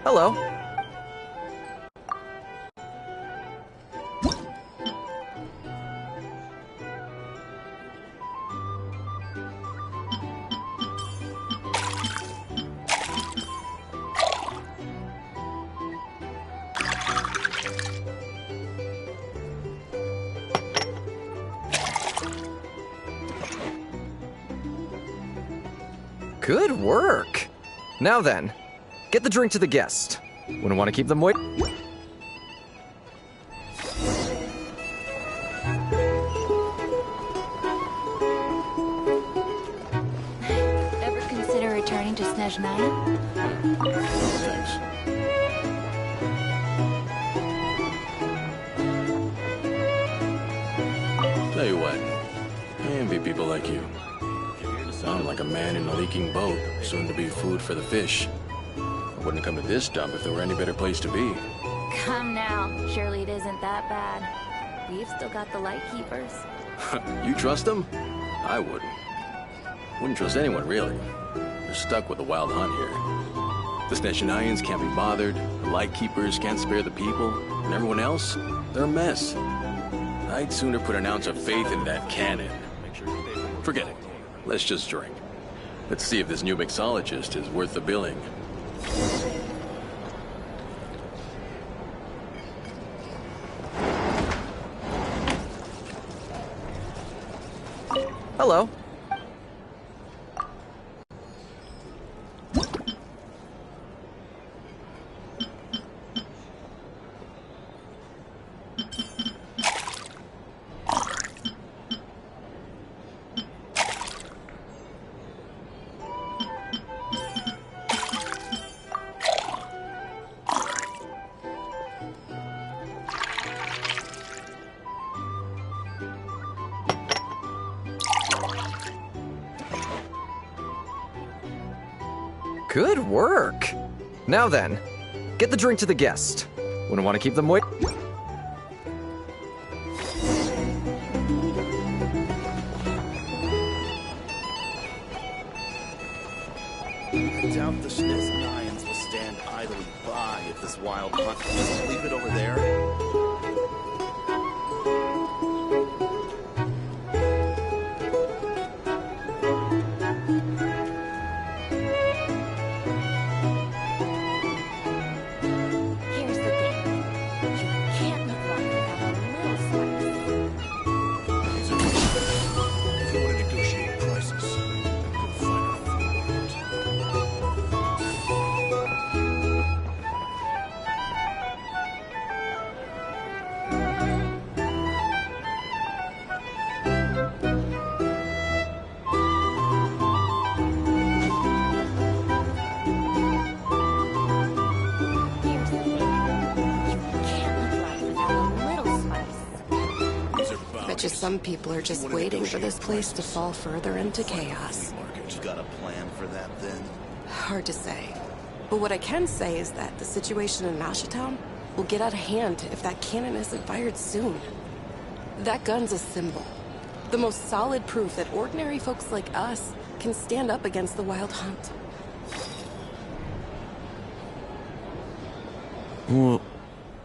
Hello. Good work. Now then, get the drink to the guest. Wouldn't want to keep them waiting. Ever consider returning to Snezhnaya? Thanks. Tell you what, I envy people like you. Sound like a man in a leaking boat, soon to be food for the fish. I wouldn't come to this dump if there were any better place to be. Come now. Surely it isn't that bad. We've still got the Lightkeepers. You trust them? I wouldn't. Wouldn't trust anyone, really. They're stuck with the wild hunt here. The Snezhnayans can't be bothered, the Lightkeepers can't spare the people, and everyone else, they're a mess. I'd sooner put an ounce of faith in that cannon. Forget it. Let's just drink. Let's see if this new mixologist is worth the billing. Hello. Good work. Now then, get the drink to the guest. Wouldn't want to keep them waiting. I doubt the Snezhnayans will stand idly by if this wild hunt. Just leave it over there. Some people are just waiting for this place to fall further into chaos. You got a plan for that, then? Hard to say. But what I can say is that the situation in Nashatown will get out of hand if that cannon isn't fired soon. That gun's a symbol. The most solid proof that ordinary folks like us can stand up against the Wild Hunt.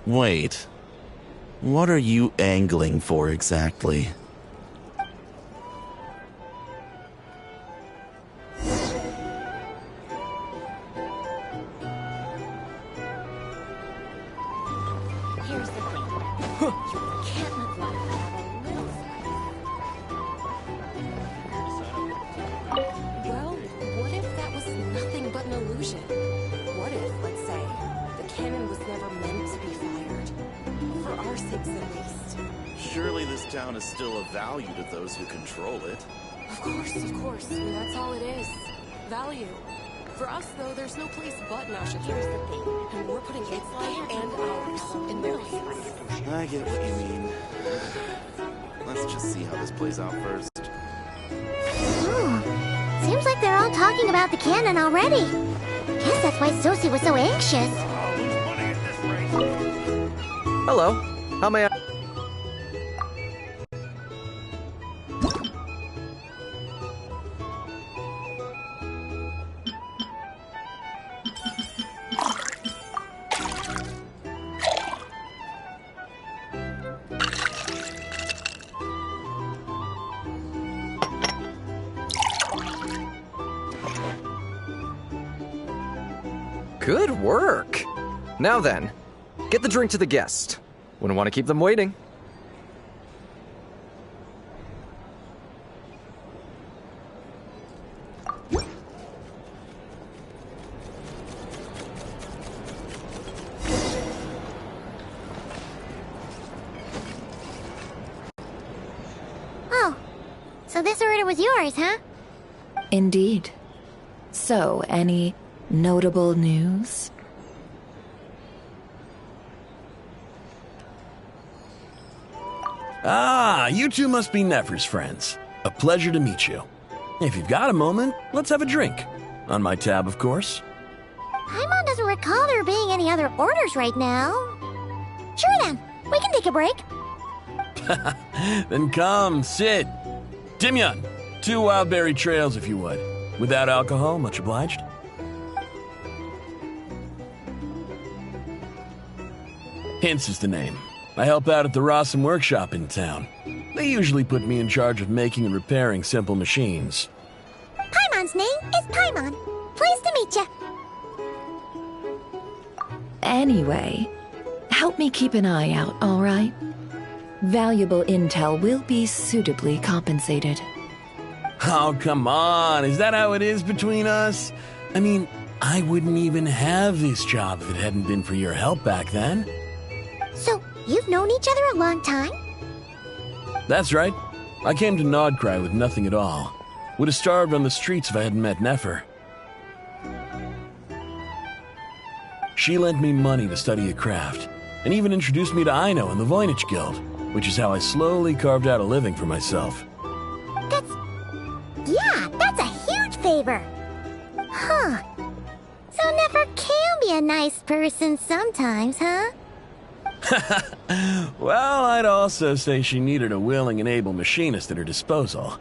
Wait. What are you angling for exactly? Ashtown is still of value to those who control it. Of course, of course. I mean, that's all it is. Value. For us, though, there's no place but Ashtown. Here's the thing. And we're putting its life and ours in their hands. I get what you mean. Let's just see how this plays out first. Seems like they're all talking about the cannon already. Guess that's why Sosie was so anxious. Hello. How may I... Good work! Now then, get the drink to the guest. Wouldn't want to keep them waiting. Oh, so this order was yours, huh? Indeed. So, any notable news? Ah, you two must be Nefer's friends. A pleasure to meet you. If you've got a moment, let's have a drink. On my tab, of course. Paimon doesn't recall there being any other orders right now. Sure then, we can take a break. Then come, sit. Timyon, 2 Wildberry Trails if you would. Without alcohol, much obliged. Hints is the name. I help out at the Rossum workshop in town. They usually put me in charge of making and repairing simple machines. Paimon's name is Paimon. Pleased to meet you. Anyway, help me keep an eye out, all right? Valuable intel will be suitably compensated. Oh, come on. Is that how it is between us? I mean, I wouldn't even have this job if it hadn't been for your help back then. So, you've known each other a long time? That's right. I came to Nodcry with nothing at all. Would have starved on the streets if I hadn't met Nefer. She lent me money to study a craft, and even introduced me to Aino and the Voynich Guild, which is how I slowly carved out a living for myself. That's a huge favor. Huh. So Nefer can be a nice person sometimes, huh? Well, I'd also say she needed a willing and able machinist at her disposal.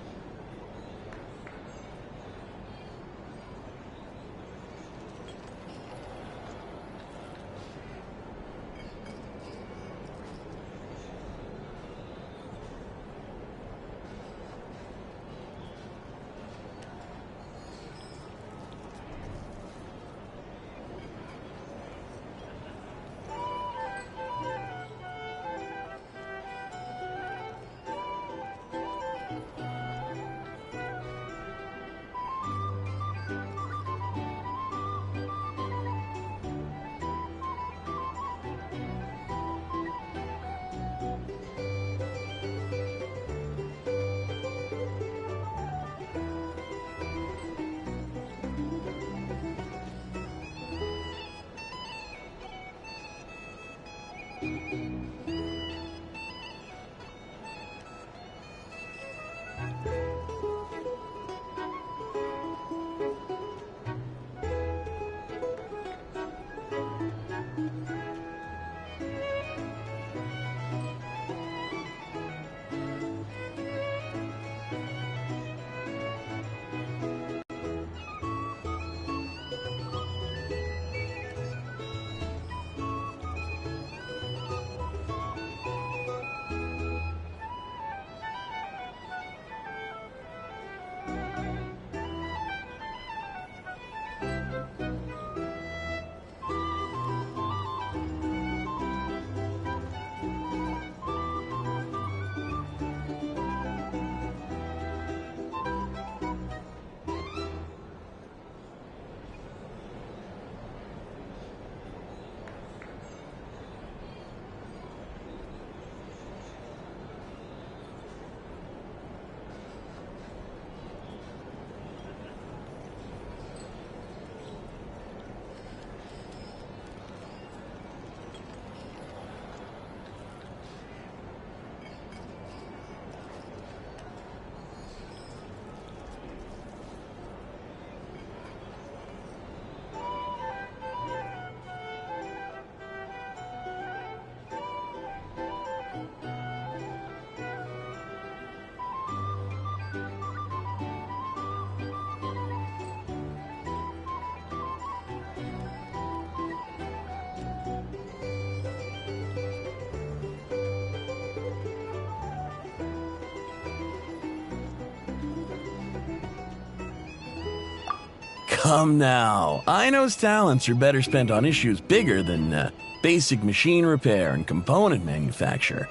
Come now. Aino's talents are better spent on issues bigger than basic machine repair and component manufacture.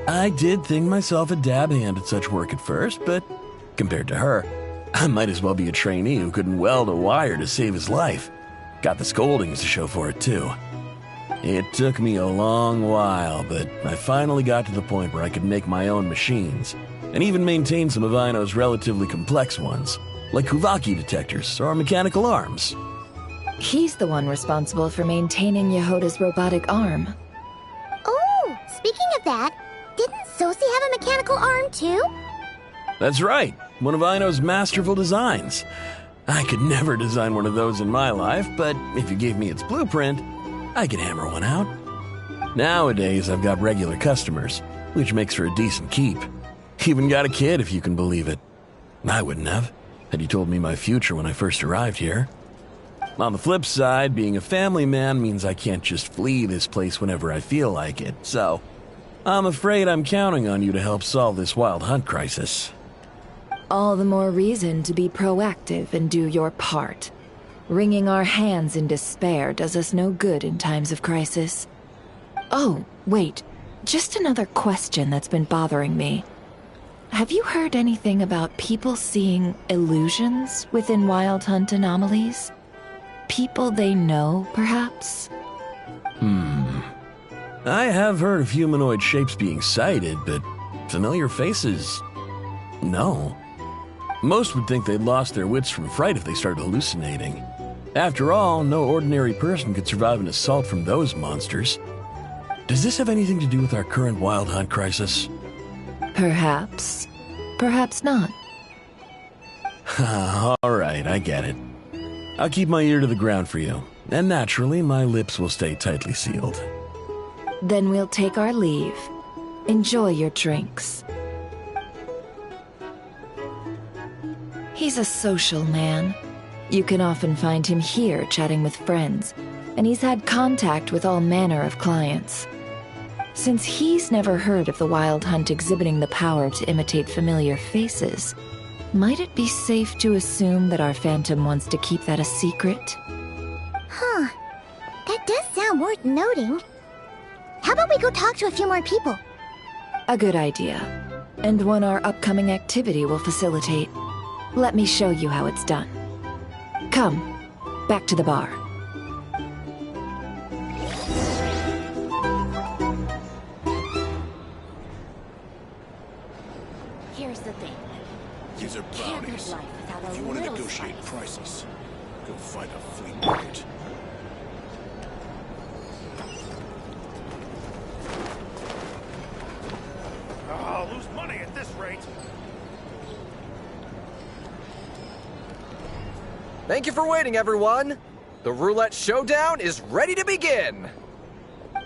I did think myself a dab hand at such work at first, but compared to her, I might as well be a trainee who couldn't weld a wire to save his life. Got the scoldings to show for it, too. It took me a long while, but I finally got to the point where I could make my own machines, and even maintain some of Aino's relatively complex ones, like Kuvaki detectors or mechanical arms. He's the one responsible for maintaining Yehoda's robotic arm. Oh, speaking of that, didn't Sosi have a mechanical arm too? That's right, one of Aino's masterful designs. I could never design one of those in my life, but if you gave me its blueprint, I could hammer one out. Nowadays, I've got regular customers, which makes for a decent keep. Even got a kid, if you can believe it. I wouldn't have, had you told me my future when I first arrived here. On the flip side, being a family man means I can't just flee this place whenever I feel like it, so I'm afraid I'm counting on you to help solve this wild hunt crisis. All the more reason to be proactive and do your part. Wringing our hands in despair does us no good in times of crisis. Oh, wait. Just another question that's been bothering me. Have you heard anything about people seeing illusions within Wild Hunt anomalies? People they know, perhaps? I have heard of humanoid shapes being sighted, but familiar faces? No. Most would think they'd lost their wits from fright if they started hallucinating. After all, no ordinary person could survive an assault from those monsters. Does this have anything to do with our current Wild Hunt crisis? Perhaps. Perhaps not. Alright, I get it. I'll keep my ear to the ground for you, and naturally, my lips will stay tightly sealed. Then we'll take our leave. Enjoy your drinks. He's a social man. You can often find him here chatting with friends, and he's had contact with all manner of clients. Since he's never heard of the Wild Hunt exhibiting the power to imitate familiar faces, might it be safe to assume that our Phantom wants to keep that a secret? Huh. That does sound worth noting. How about we go talk to a few more people? A good idea. And one our upcoming activity will facilitate. Let me show you how it's done. Come, back to the bar. Here's the thing. These are Can't brownies. live without a If you want to little negotiate spice. prices, go find a flea market. I'll lose money at this rate. Thank you for waiting, everyone. The roulette showdown is ready to begin.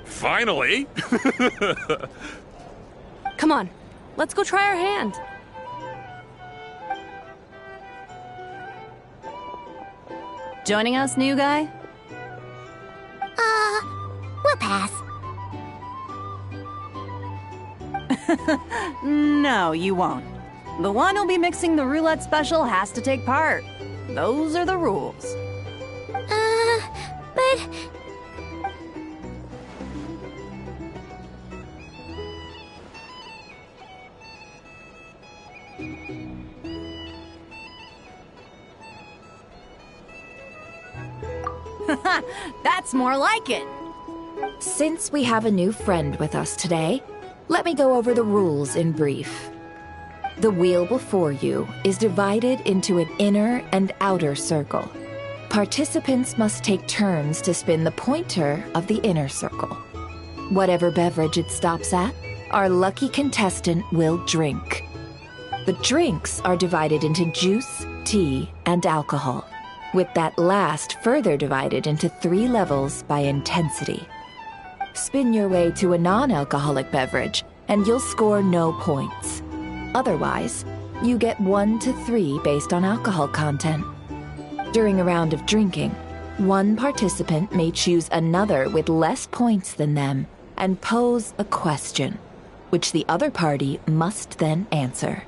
Finally! Come on, let's go try our hand. Joining us, new guy? We'll pass. No, you won't. The one who'll be mixing the roulette special has to take part. Those are the rules. But... That's more like it. Since we have a new friend with us today, let me go over the rules in brief. The wheel before you is divided into an inner and outer circle. Participants must take turns to spin the pointer of the inner circle. Whatever beverage it stops at, our lucky contestant will drink. The drinks are divided into juice, tea, and alcohol, with that last further divided into 3 levels by intensity. Spin your way to a non-alcoholic beverage, and you'll score no points. Otherwise, you get 1 to 3 based on alcohol content. During a round of drinking, one participant may choose another with less points than them and pose a question, which the other party must then answer.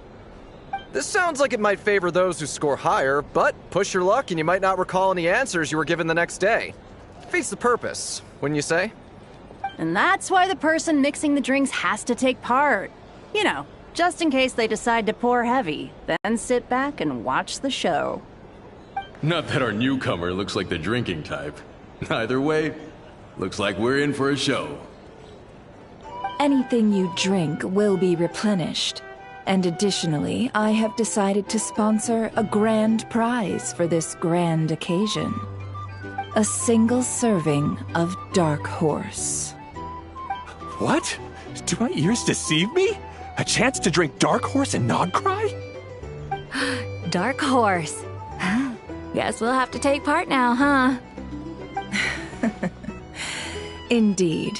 This sounds like it might favor those who score higher, but push your luck and you might not recall any answers you were given the next day. Defeats the purpose, wouldn't you say? And that's why the person mixing the drinks has to take part. You know, just in case they decide to pour heavy, then sit back and watch the show. Not that our newcomer looks like the drinking type. Either way, looks like we're in for a show. Anything you drink will be replenished. And additionally, I have decided to sponsor a grand prize for this grand occasion. A single serving of Dark Horse. What? Do my ears deceive me? A chance to drink Dark Horse and not cry? Dark Horse. Guess we'll have to take part now, huh? Indeed.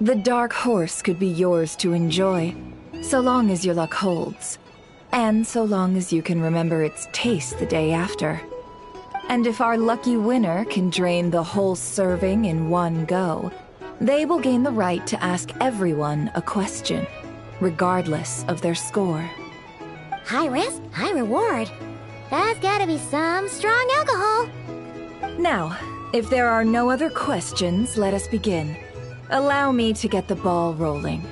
The Dark Horse could be yours to enjoy, so long as your luck holds. And so long as you can remember its taste the day after. And if our lucky winner can drain the whole serving in one go, they will gain the right to ask everyone a question, regardless of their score. High risk, high reward. That's gotta be some strong alcohol. Now, if there are no other questions, let us begin. Allow me to get the ball rolling.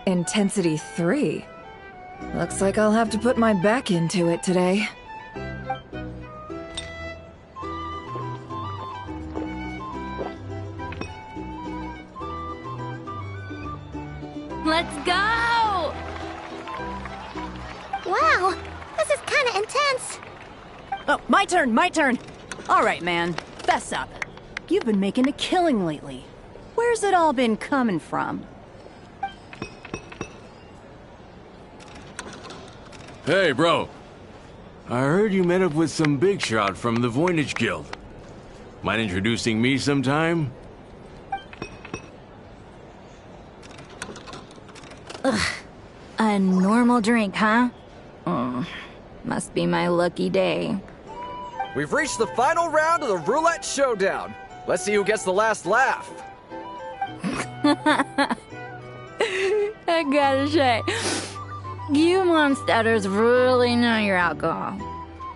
Intensity 3. Looks like I'll have to put my back into it today. Let's go! Wow, this is kinda intense. Oh, my turn. All right, man, fess up. You've been making a killing lately. Where's it all been coming from? Hey, bro. I heard you met up with some big shot from the Voynich Guild. Mind introducing me sometime? Ugh. A normal drink, huh? Must be my lucky day. We've reached the final round of the Roulette Showdown. Let's see who gets the last laugh. I gotta say, you Mondstadters really know your alcohol.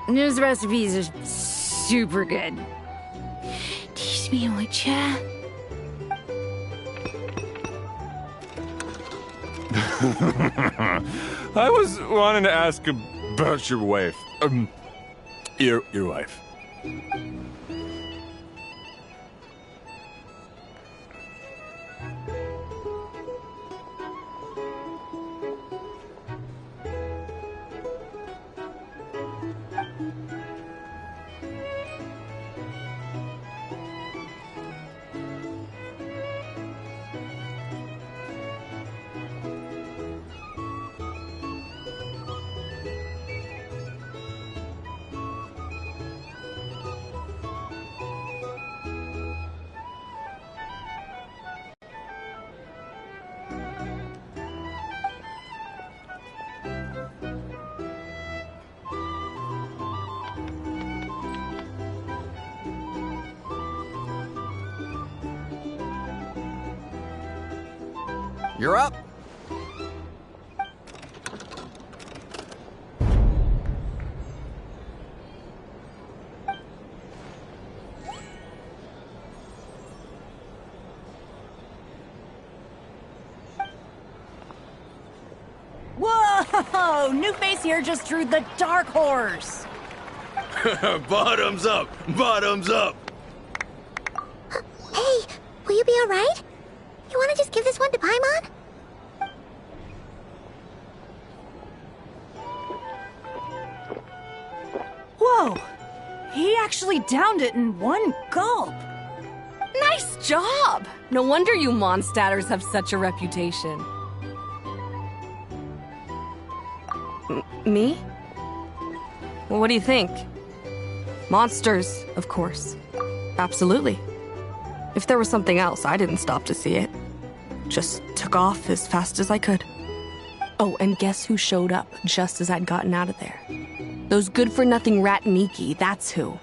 These recipes are super good. Teach me, would ya? I was wanting to ask about your wife. Your wife. You're up. Whoa! New face here just drew the Dark Horse. Bottoms up! Bottoms up! Hey, will you be alright? You wanna just give this one to Paimon? Whoa! He actually downed it in one gulp. Nice job! No wonder you Mondstadters have such a reputation. Me? Well, what do you think? Monsters, of course. Absolutely. If there was something else, I didn't stop to see it. Just took off as fast as I could. Oh, and guess who showed up just as I'd gotten out of there? Those good-for-nothing Rat-Niki, that's who.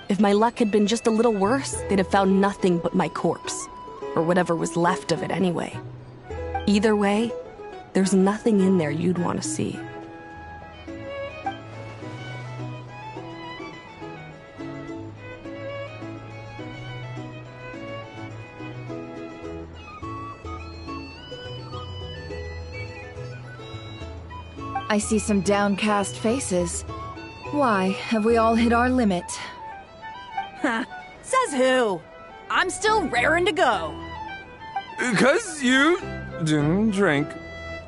If my luck had been just a little worse, they'd have found nothing but my corpse. Or whatever was left of it anyway. Either way, there's nothing in there you'd want to see. I see some downcast faces. Why, have we all hit our limit? Says who? I'm still raring to go. 'Cause you didn't drink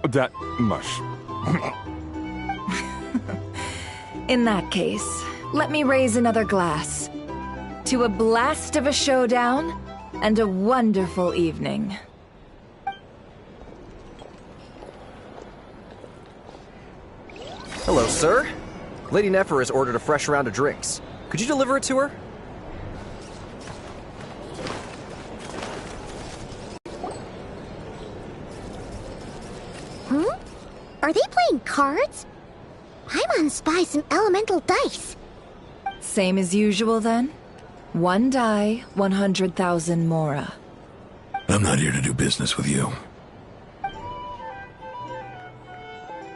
that much. In that case, let me raise another glass. To a blast of a showdown and a wonderful evening. Hello, sir. Lady Nefer has ordered a fresh round of drinks. Could you deliver it to her? Are they playing cards? I'm gonna spy some elemental dice. Same as usual, then? 1 die, 100,000 mora. I'm not here to do business with you.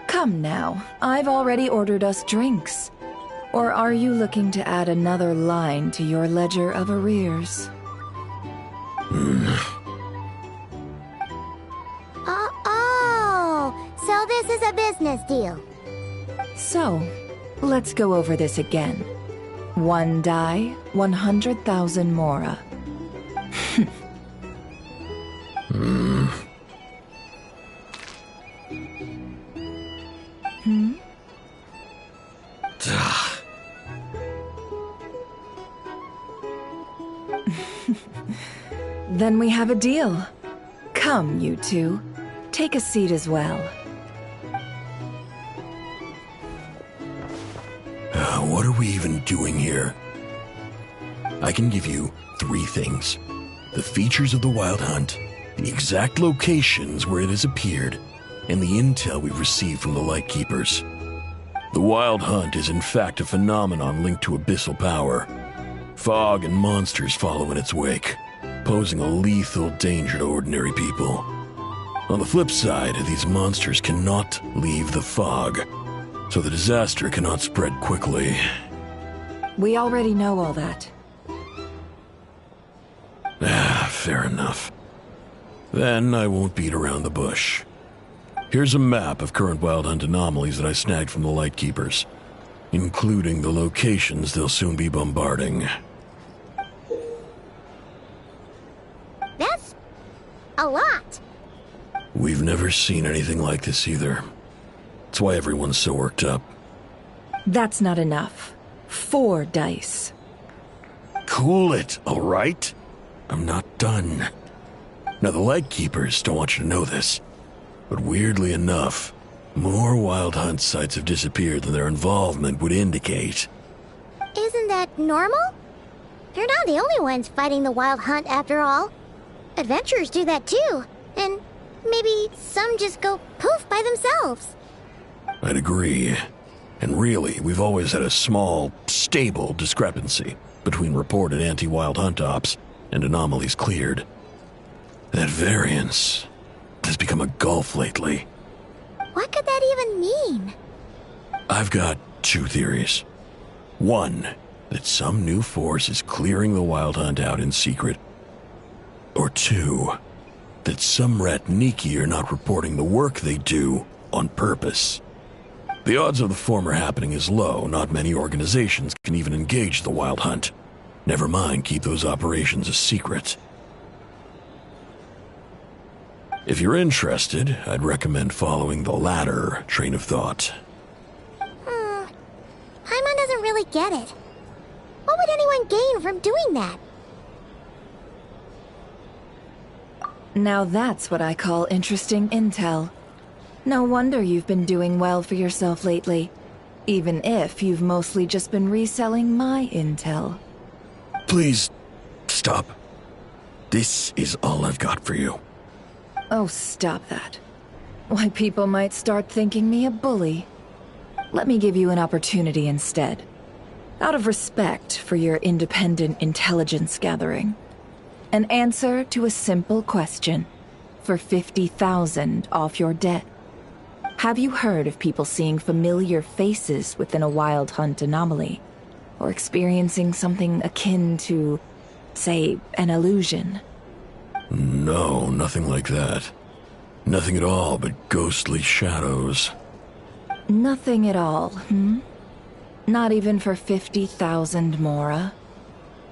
Come now, I've already ordered us drinks. Or are you looking to add another line to your ledger of arrears? Oh, so this is a business deal. So, let's go over this again. 1 die, 100,000 mora. Then we have a deal. Come, you two. Take a seat as well. What are we even doing here? I can give you 3 things. The features of the Wild Hunt, the exact locations where it has appeared, and the intel we've received from the Lightkeepers. The Wild Hunt is in fact a phenomenon linked to abyssal power. Fog and monsters follow in its wake, posing a lethal danger to ordinary people. On the flip side, these monsters cannot leave the fog, so the disaster cannot spread quickly. We already know all that. Fair enough. Then I won't beat around the bush. Here's a map of current Wild Hunt anomalies that I snagged from the Lightkeepers, including the locations they'll soon be bombarding. That's a lot. We've never seen anything like this either. That's why everyone's so worked up. That's not enough. 4 dice. Cool it, all right? I'm not done. Now, the Lightkeepers don't want you to know this, but weirdly enough, more Wild Hunt sites have disappeared than their involvement would indicate. Isn't that normal? They're not the only ones fighting the Wild Hunt after all. Adventurers do that too, and maybe some just go poof by themselves. I'd agree. And really, we've always had a small, stable discrepancy between reported anti-Wild Hunt ops and anomalies cleared. That variance has become a gulf lately. What could that even mean? I've got 2 theories. 1, that some new force is clearing the Wild Hunt out in secret. Or 2, that some Ratniki are not reporting the work they do on purpose. The odds of the former happening is low. Not many organizations can even engage the Wild Hunt. Never mind keep those operations a secret. If you're interested, I'd recommend following the latter train of thought. Paimon doesn't really get it. What would anyone gain from doing that? Now that's what I call interesting intel. No wonder you've been doing well for yourself lately, even if you've mostly just been reselling my intel. Please, stop. This is all I've got for you. Oh, stop that. Why, people might start thinking me a bully. Let me give you an opportunity instead. Out of respect for your independent intelligence gathering. An answer to a simple question. for 50,000 off your debt. Have you heard of people seeing familiar faces within a Wild Hunt anomaly? Or experiencing something akin to, say, an illusion? No, nothing like that. Nothing at all but ghostly shadows. Nothing at all, Not even for 50,000 Mora?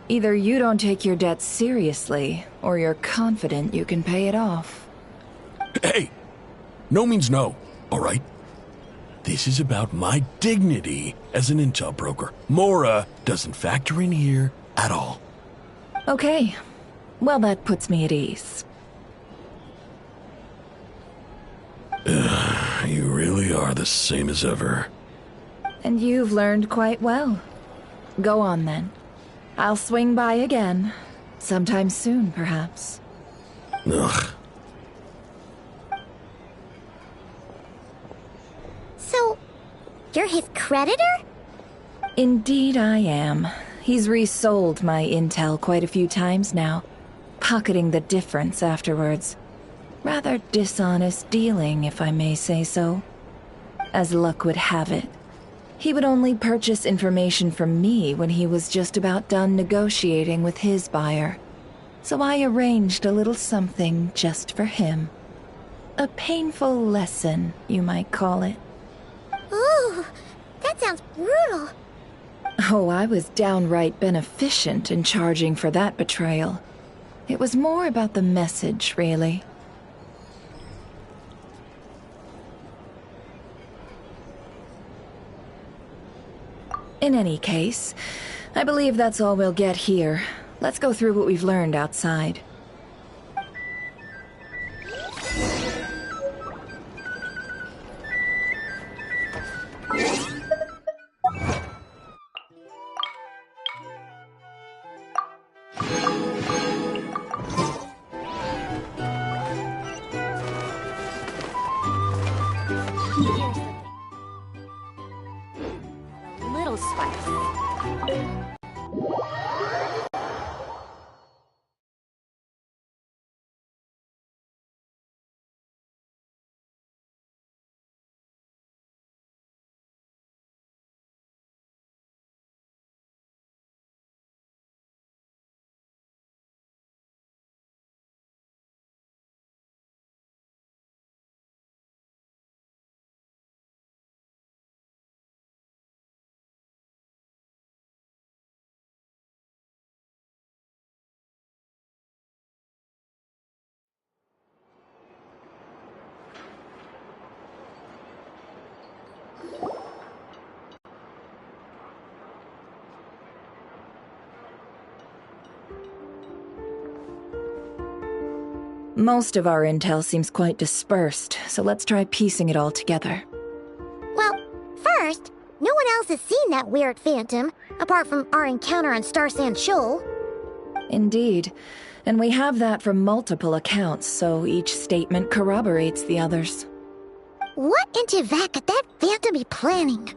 Either you don't take your debt seriously, or you're confident you can pay it off. Hey! No means no, all right? This is about my dignity as an intel broker. Mora doesn't factor in here at all. Okay. Well, that puts me at ease. You really are the same as ever. And you've learned quite well. Go on, then. I'll swing by again. Sometime soon, perhaps. Ugh. So, you're his creditor? Indeed I am. He's resold my intel quite a few times now, pocketing the difference afterwards. Rather dishonest dealing, if I may say so. As luck would have it, he would only purchase information from me when he was just about done negotiating with his buyer. So I arranged a little something just for him. A painful lesson, you might call it. Ooh, that sounds brutal. Oh, I was downright beneficent in charging for that betrayal. It was more about the message, really. In any case, I believe that's all we'll get here. Let's go through what we've learned outside. Little spice. Most of our intel seems quite dispersed, so let's try piecing it all together. Well, first, no one else has seen that weird phantom, apart from our encounter on Star Sand Shoal. Indeed. And we have that from multiple accounts, so each statement corroborates the others. What in Teyvat could that phantom be planning?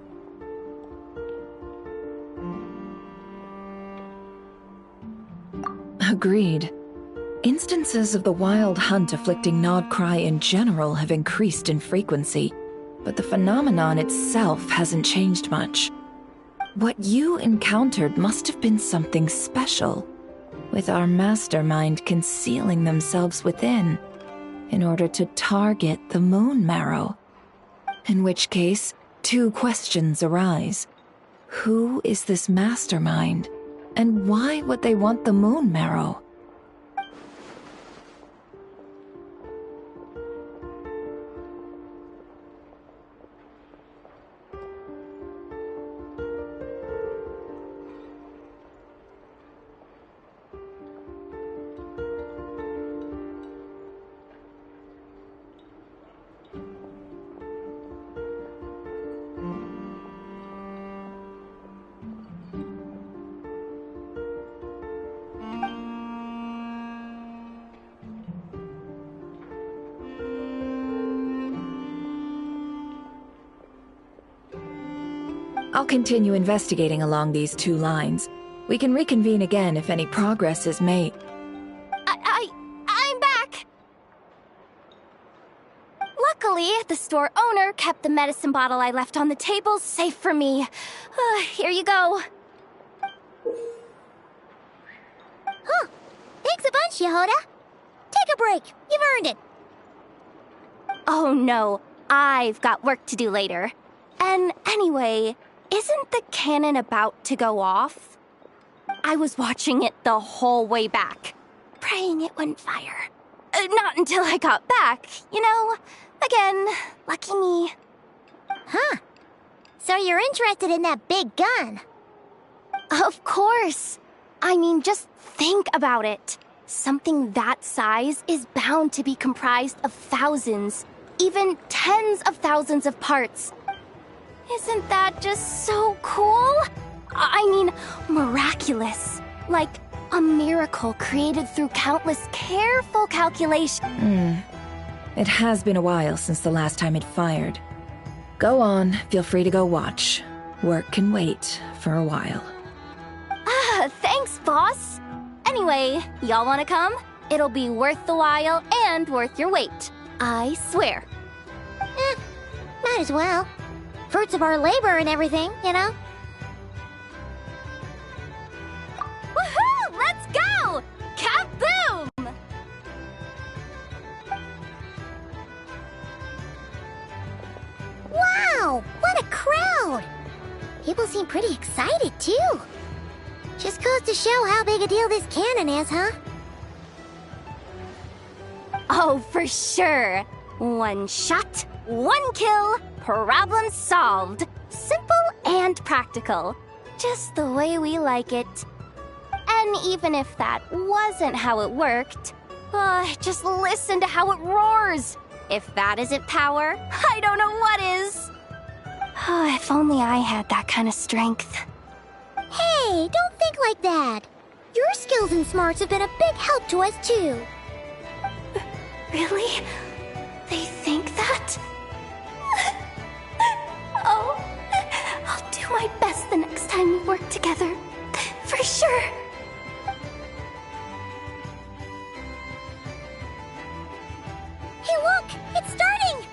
Agreed. Instances of the Wild Hunt afflicting Nodcry in general have increased in frequency, but the phenomenon itself hasn't changed much. What you encountered must have been something special, with our mastermind concealing themselves within, in order to target the Moon Marrow. In which case, two questions arise. Who is this mastermind, and why would they want the Moon Marrow? I'll continue investigating along these two lines. We can reconvene again if any progress is made. I'm back! store owner kept the medicine bottle I left on the table safe for me. Here you go. Huh. Thanks a bunch, Yehoda. Take a break. You've earned it. Oh no, I've got work to do later. And anyway, isn't the cannon about to go off? I was watching it the whole way back, praying it wouldn't fire. Not until I got back, you know? Again, lucky me. Huh. So you're interested in that big gun? Of course. I mean, just think about it. Something that size is bound to be comprised of thousands, even tens of thousands of parts. Isn't that just so cool? I mean, miraculous. Like a miracle created through countless careful calculations. It has been a while since the last time it fired. Go on, feel free to go watch. Work can wait for a while. Thanks, boss. Anyway, y'all wanna come? It'll be worth the while and worth your wait. I swear. Might as well. Fruits of our labor and everything, you know? Woohoo! Let's go! Kaboom! Wow! What a crowd! People seem pretty excited, too. Just goes to show how big a deal this cannon is, huh? Oh, for sure. One shot, one kill, problem solved. Simple and practical. Just the way we like it. And even if that wasn't how it worked, just listen to how it roars. If that isn't power, I don't know what is. If only I had that kind of strength. Hey, don't think like that. Your skills and smarts have been a big help to us, too. Really? They think that? Oh, I'll do my best the next time we work together. For sure. Hey, look! It's starting!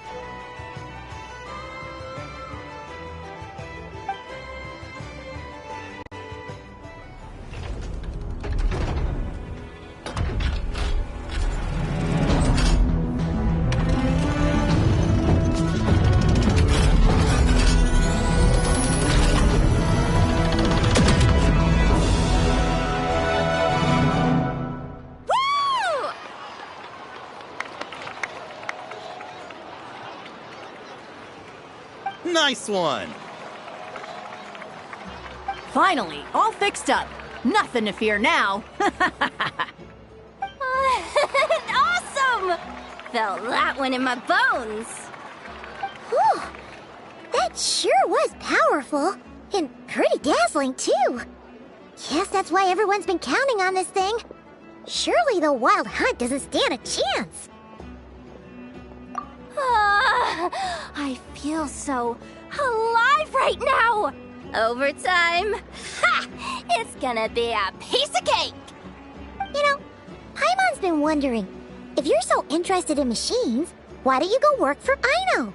Nice one! Finally, all fixed up. Nothing to fear now. Awesome! Felt that one in my bones. Whew! That sure was powerful. And pretty dazzling, too. Guess that's why everyone's been counting on this thing. Surely the Wild Hunt doesn't stand a chance. I feel so alive right now! Overtime? Ha! It's gonna be a piece of cake! You know, Paimon's been wondering, if you're so interested in machines, why don't you go work for Aino?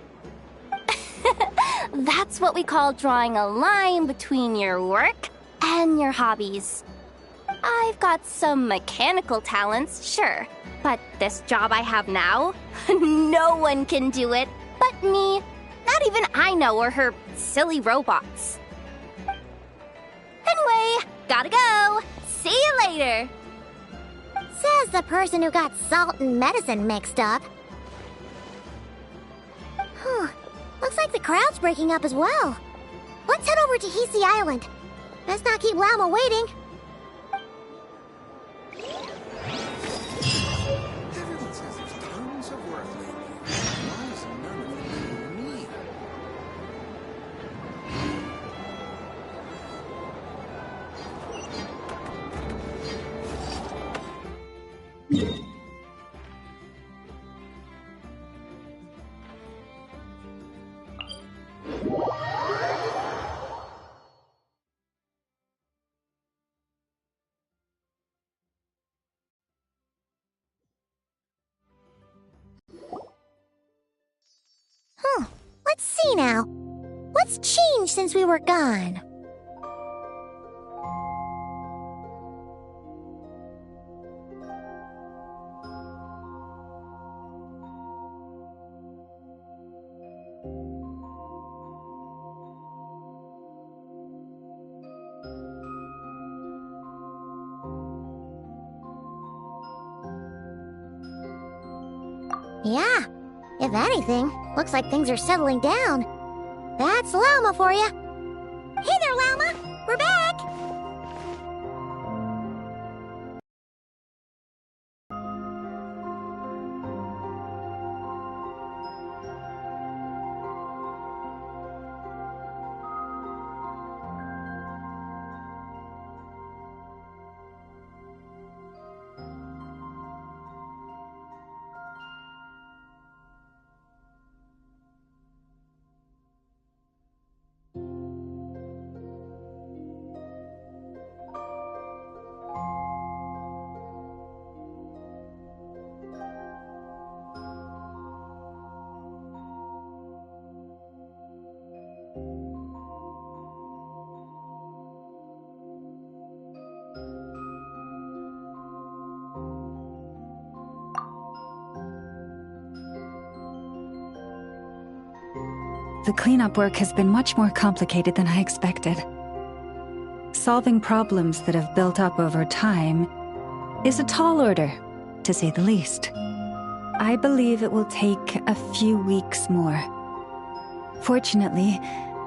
That's what we call drawing a line between your work and your hobbies. I've got some mechanical talents, sure, but this job I have now, no one can do it but me. Not even Aino or her silly robots. Anyway, gotta go. See you later. Says the person who got salt and medicine mixed up. Looks like the crowd's breaking up as well. Let's head over to Hisi Island. Let's not keep Lauma waiting. Everyone says there's tons of work lately. Why is none of them me? me now. What's changed since we were gone? Yeah, if anything, looks like things are settling down. That's Llama for you. Hey there, Llama! We're back! The cleanup work has been much more complicated than I expected. Solving problems that have built up over time is a tall order, to say the least. I believe it will take a few weeks more. Fortunately,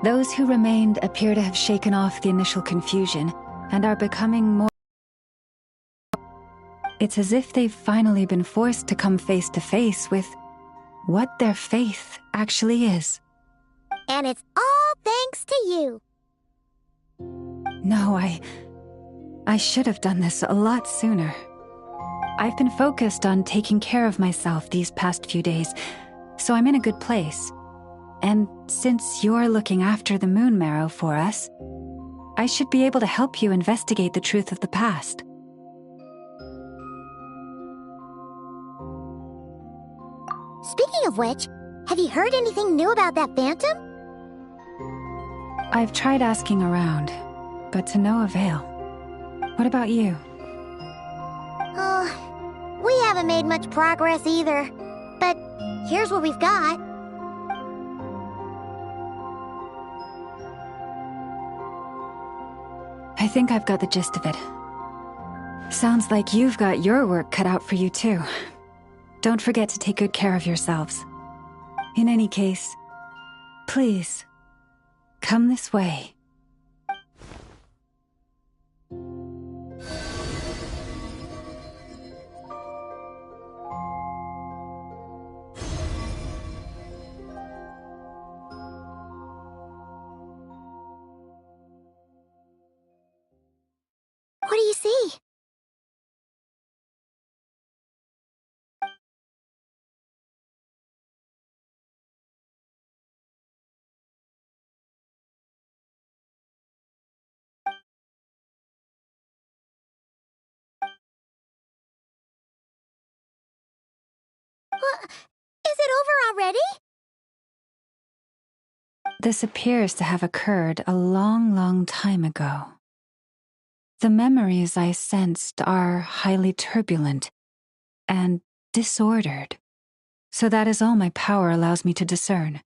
those who remained appear to have shaken off the initial confusion and are becoming more... It's as if they've finally been forced to come face to face with what their faith actually is. And it's all thanks to you. No, I should have done this a lot sooner. I've been focused on taking care of myself these past few days, so I'm in a good place. And since you're looking after the Moon Marrow for us, I should be able to help you investigate the truth of the past. Speaking of which, have you heard anything new about that Phantom? I've tried asking around, but to no avail. What about you? We haven't made much progress either. But here's what we've got. I think I've got the gist of it. Sounds like you've got your work cut out for you too. Don't forget to take good care of yourselves. In any case, please, come this way. What do you see? Is it over already? This appears to have occurred a long, long time ago. The memories I sensed are highly turbulent and disordered, so that is all my power allows me to discern.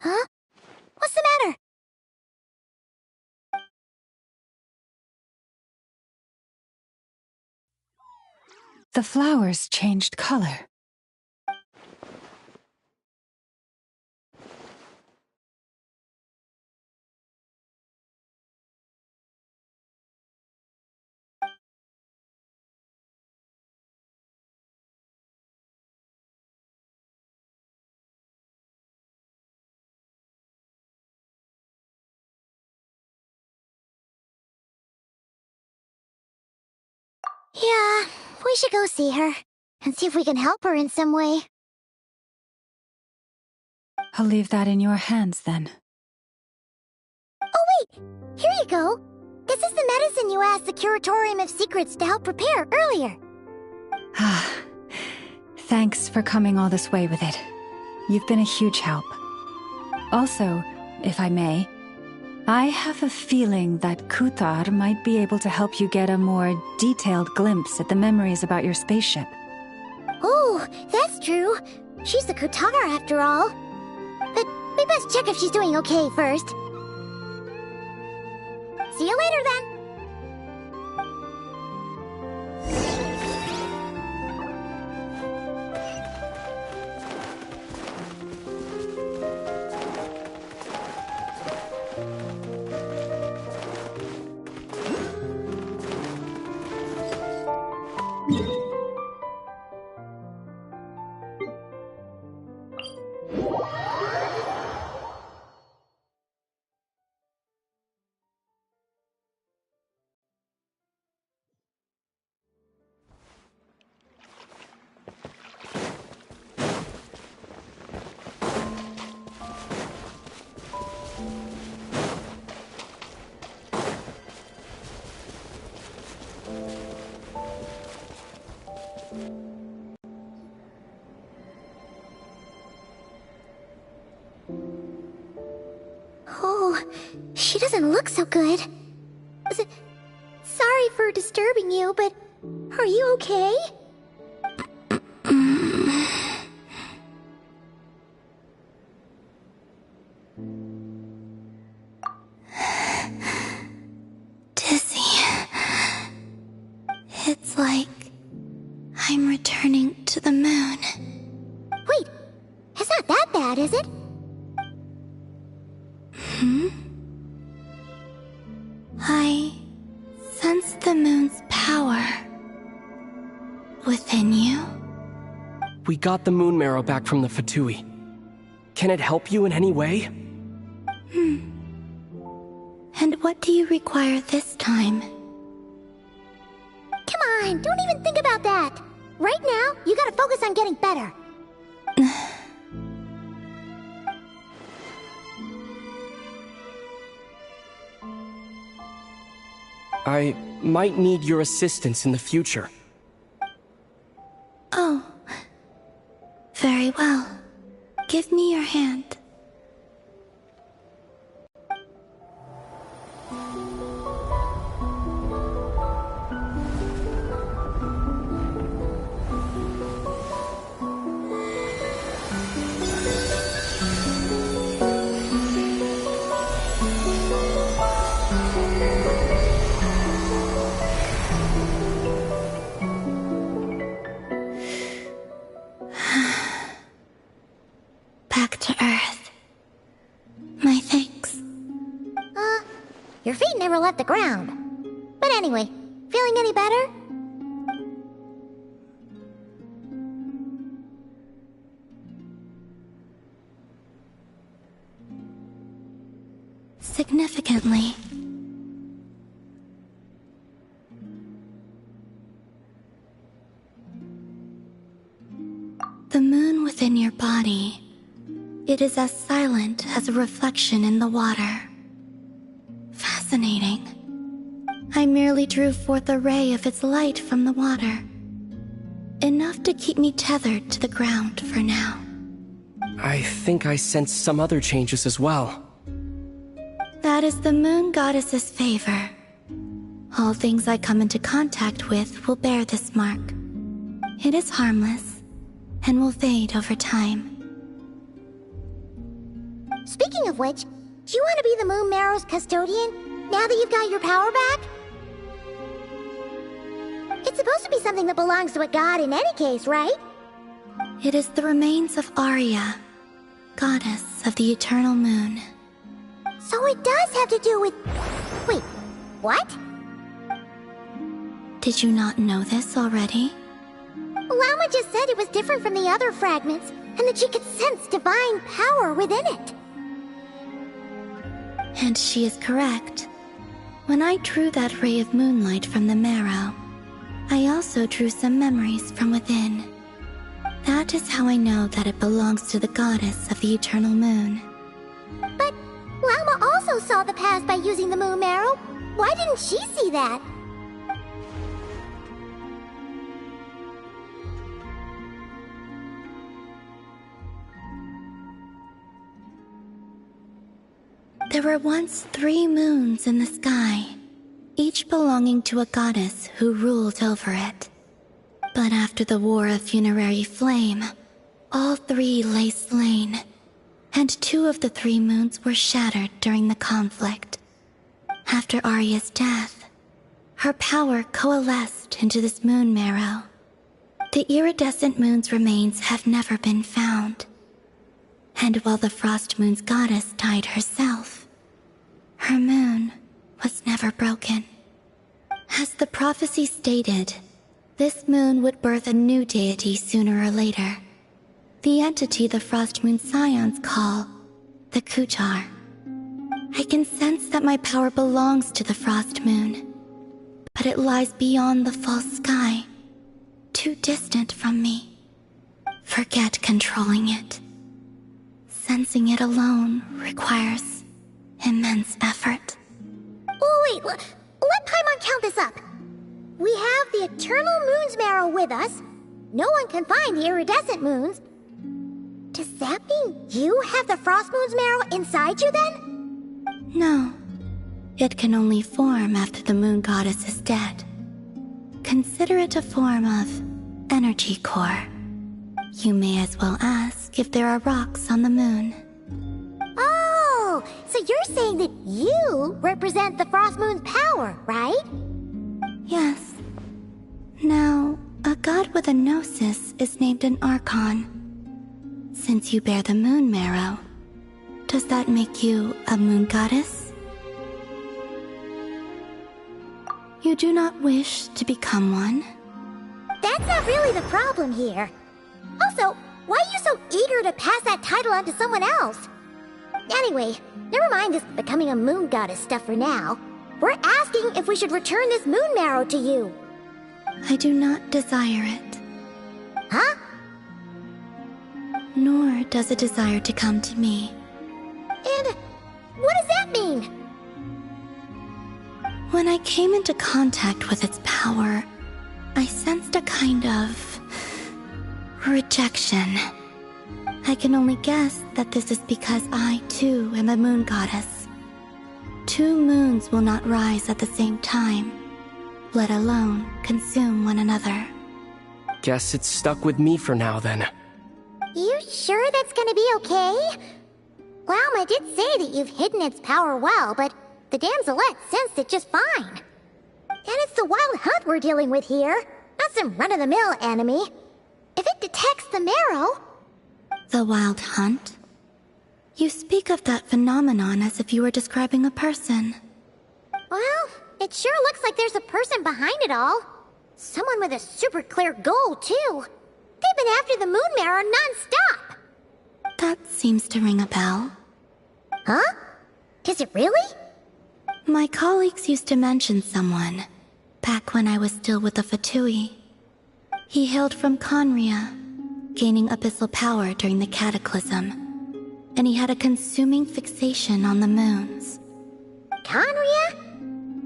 Huh? What's the matter? The flowers changed color. Yeah, we should go see her and see if we can help her in some way. I'll leave that in your hands then. Oh wait, here you go. This is the medicine you asked the Curatorium of Secrets to help prepare earlier. Thanks for coming all this way with it. You've been a huge help. Also, if I may, I have a feeling that Kuthar might be able to help you get a more detailed glimpse at the memories about your spaceship. Oh, that's true. She's the Kuthar after all. But we best check if she's doing okay first. See you later then. Oh, she doesn't look so good. Sorry for disturbing you, but are you okay? Dizzy. It's like I'm returning to the moon. Wait, it's not that bad, is it? I sense the moon's power within you. We got the moon marrow back from the Fatui. Can it help you in any way? And what do you require this time? Come on, don't even think about that. Right now, you gotta focus on getting better. I might need your assistance in the future. Oh. Very well. Give me your hand. Back to Earth. My thanks. Your feet never left the ground. But anyway, feeling any better? Significantly. The moon within your body, it is as silent as a reflection in the water. Fascinating. I merely drew forth a ray of its light from the water. Enough to keep me tethered to the ground for now. I think I sense some other changes as well. That is the moon goddess's favor. All things I come into contact with will bear this mark. It is harmless, and will fade over time. Speaking of which, do you want to be the Moon Marrow's custodian, now that you've got your power back? It's supposed to be something that belongs to a god in any case, right? It is the remains of Arya, goddess of the eternal moon. So it does have to do with... Wait, what? Did you not know this already? Lauma just said it was different from the other fragments, and that she could sense divine power within it. And she is correct. When I drew that ray of moonlight from the marrow, I also drew some memories from within. That is how I know that it belongs to the goddess of the eternal moon. But Lauma also saw the past by using the moon marrow. Why didn't she see that? There were once 3 moons in the sky, each belonging to a goddess who ruled over it. But after the War of Funerary Flame, all 3 lay slain, and 2 of the 3 moons were shattered during the conflict. After Arya's death, her power coalesced into this moon marrow. The iridescent moon's remains have never been found. And while the Frost Moon's goddess died herself, her moon was never broken. As the prophecy stated, this moon would birth a new deity sooner or later. The entity the Frost Moon Scions call the Kutar. I can sense that my power belongs to the Frost Moon, but it lies beyond the false sky, too distant from me. Forget controlling it. Sensing it alone requires immense effort. Oh, wait, let Paimon count this up. We have the Eternal Moon's marrow with us. No one can find the iridescent moons. Does that mean you have the Frost Moon's marrow inside you then? No. It can only form after the moon goddess is dead. Consider it a form of energy core. You may as well ask if there are rocks on the moon. Oh, so you're saying that you represent the Frost Moon's power, right? Yes. Now, a god with a gnosis is named an Archon. Since you bear the moon marrow, does that make you a moon goddess? You do not wish to become one? That's not really the problem here. Also, why are you so eager to pass that title on to someone else? Anyway, never mind this becoming a moon goddess stuff for now. We're asking if we should return this moon marrow to you. I do not desire it. Huh? Nor does it desire to come to me. And what does that mean? When I came into contact with its power, I sensed a kind of rejection. I can only guess that this is because I, too, am a moon goddess. 2 moons will not rise at the same time, let alone consume one another. Guess it's stuck with me for now, then. You sure that's gonna be okay? Lauma did say that you've hidden its power well, but the Damselette sensed it just fine. And it's the Wild Hunt we're dealing with here, not some run-of-the-mill enemy. If it detects the marrow... The Wild Hunt? You speak of that phenomenon as if you were describing a person. Well, it sure looks like there's a person behind it all. Someone with a super clear goal, too. They've been after the moon marrow non-stop. That seems to ring a bell. Huh? Is it really? My colleagues used to mention someone, back when I was still with the Fatui. He hailed from Conria, gaining abyssal power during the Cataclysm, and he had a consuming fixation on the moons. Conria?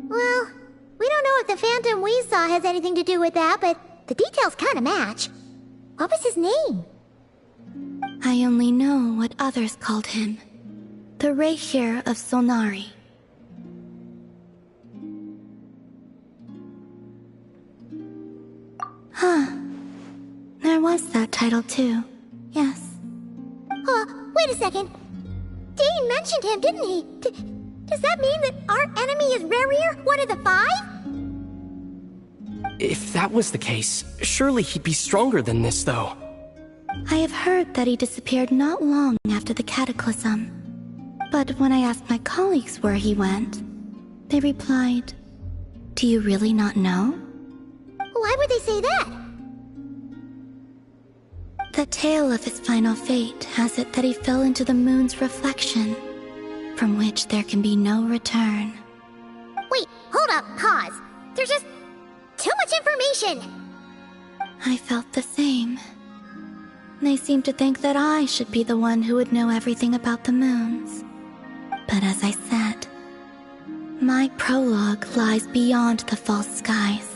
Well, we don't know if the phantom we saw has anything to do with that, but the details kind of match. What was his name? I only know what others called him. The Rayhir of Solnari. Huh. There was that title too. Yes. Wait a second. Dane mentioned him, didn't he? Does that mean that our enemy is Rayhir, one of the 5? If that was the case, surely he'd be stronger than this, though. I have heard that he disappeared not long after the Cataclysm. But when I asked my colleagues where he went, they replied, "Do you really not know?" Why would they say that? The tale of his final fate has it that he fell into the moon's reflection, from which there can be no return. Wait, hold up, pause. There's just too much information information! I felt the same. They seemed to think that I should be the one who would know everything about the moons. But as I said, my prologue lies beyond the false skies.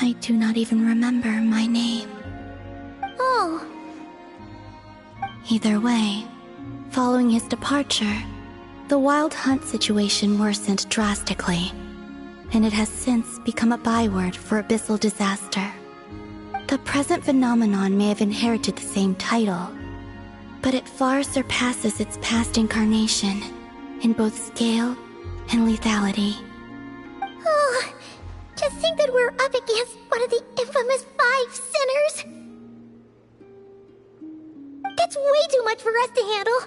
I do not even remember my name. Oh. Either way, following his departure, the Wild Hunt situation worsened drastically, and it has since become a byword for abyssal disaster. The present phenomenon may have inherited the same title, but it far surpasses its past incarnation in both scale and lethality. Oh, to think that we're up against one of the infamous 5 sinners! That's way too much for us to handle.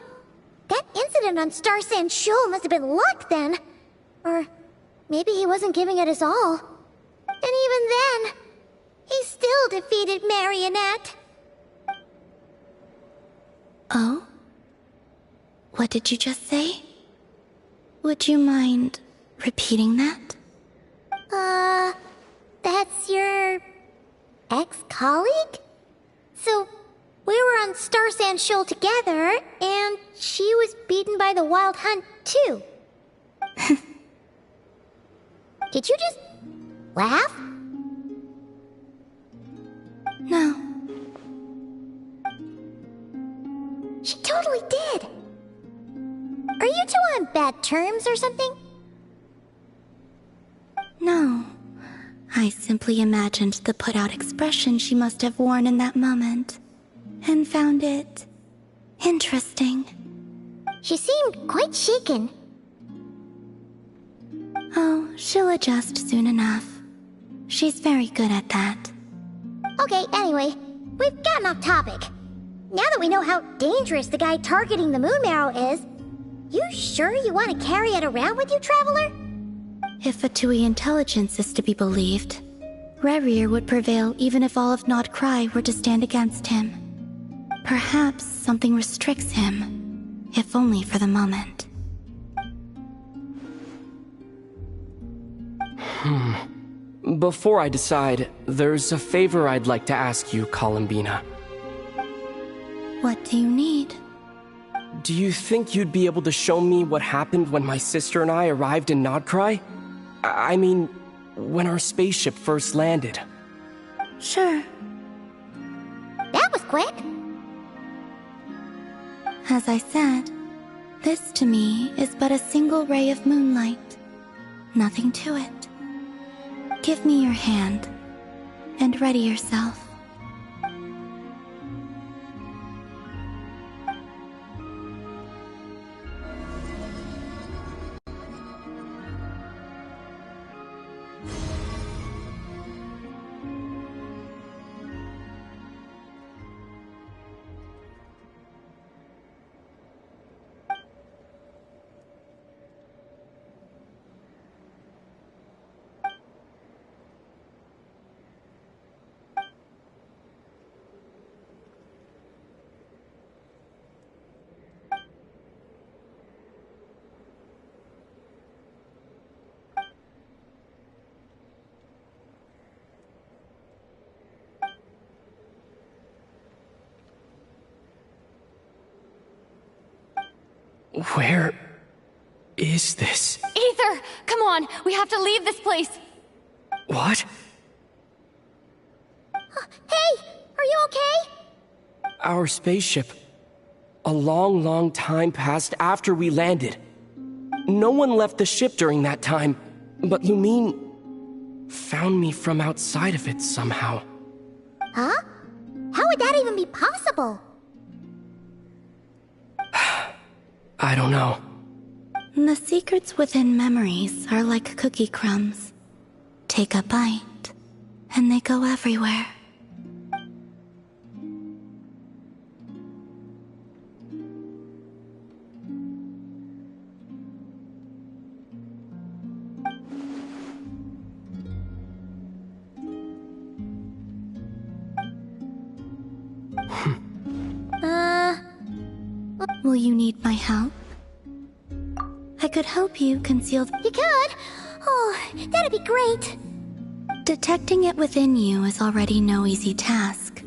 That incident on Star Sand Shoal must have been luck then. Or maybe he wasn't giving it his all. And even then, he still defeated Marionette. Oh? What did you just say? Would you mind repeating that? That's your ex-colleague? So, we were on Star Sand Shoal together, and she was beaten by the Wild Hunt, too. Did you just laugh? No. She totally did. Are you two on bad terms or something? No. I simply imagined the put-out expression she must have worn in that moment, and found it interesting. She seemed quite shaken. Oh, she'll adjust soon enough. She's very good at that. Okay, anyway, we've gotten off topic. Now that we know how dangerous the guy targeting the Moon Marrow is, you sure you want to carry it around with you, Traveler? If Fatui intelligence is to be believed, Rerir would prevail even if all of Nod Cry were to stand against him. Perhaps something restricts him, if only for the moment. Before I decide, there's a favor I'd like to ask you, Columbina. What do you need? Do you think you'd be able to show me what happened when my sister and I arrived in Nodcry? I mean, when our spaceship first landed. Sure. That was quick. As I said, this to me is but a single ray of moonlight. Nothing to it. Give me your hand, and ready yourself. Where is this? Aether! Come on! We have to leave this place! What? Hey! Are you okay? Our spaceship. A long, long time passed after we landed. No one left the ship during that time, but Lumine found me from outside of it somehow. Huh? How would that even be possible? I don't know. The secrets within memories are like cookie crumbs. Take a bite, and they go everywhere. Will you need my help? I could help you conceal You could? Oh, that'd be great. Detecting it within you is already no easy task,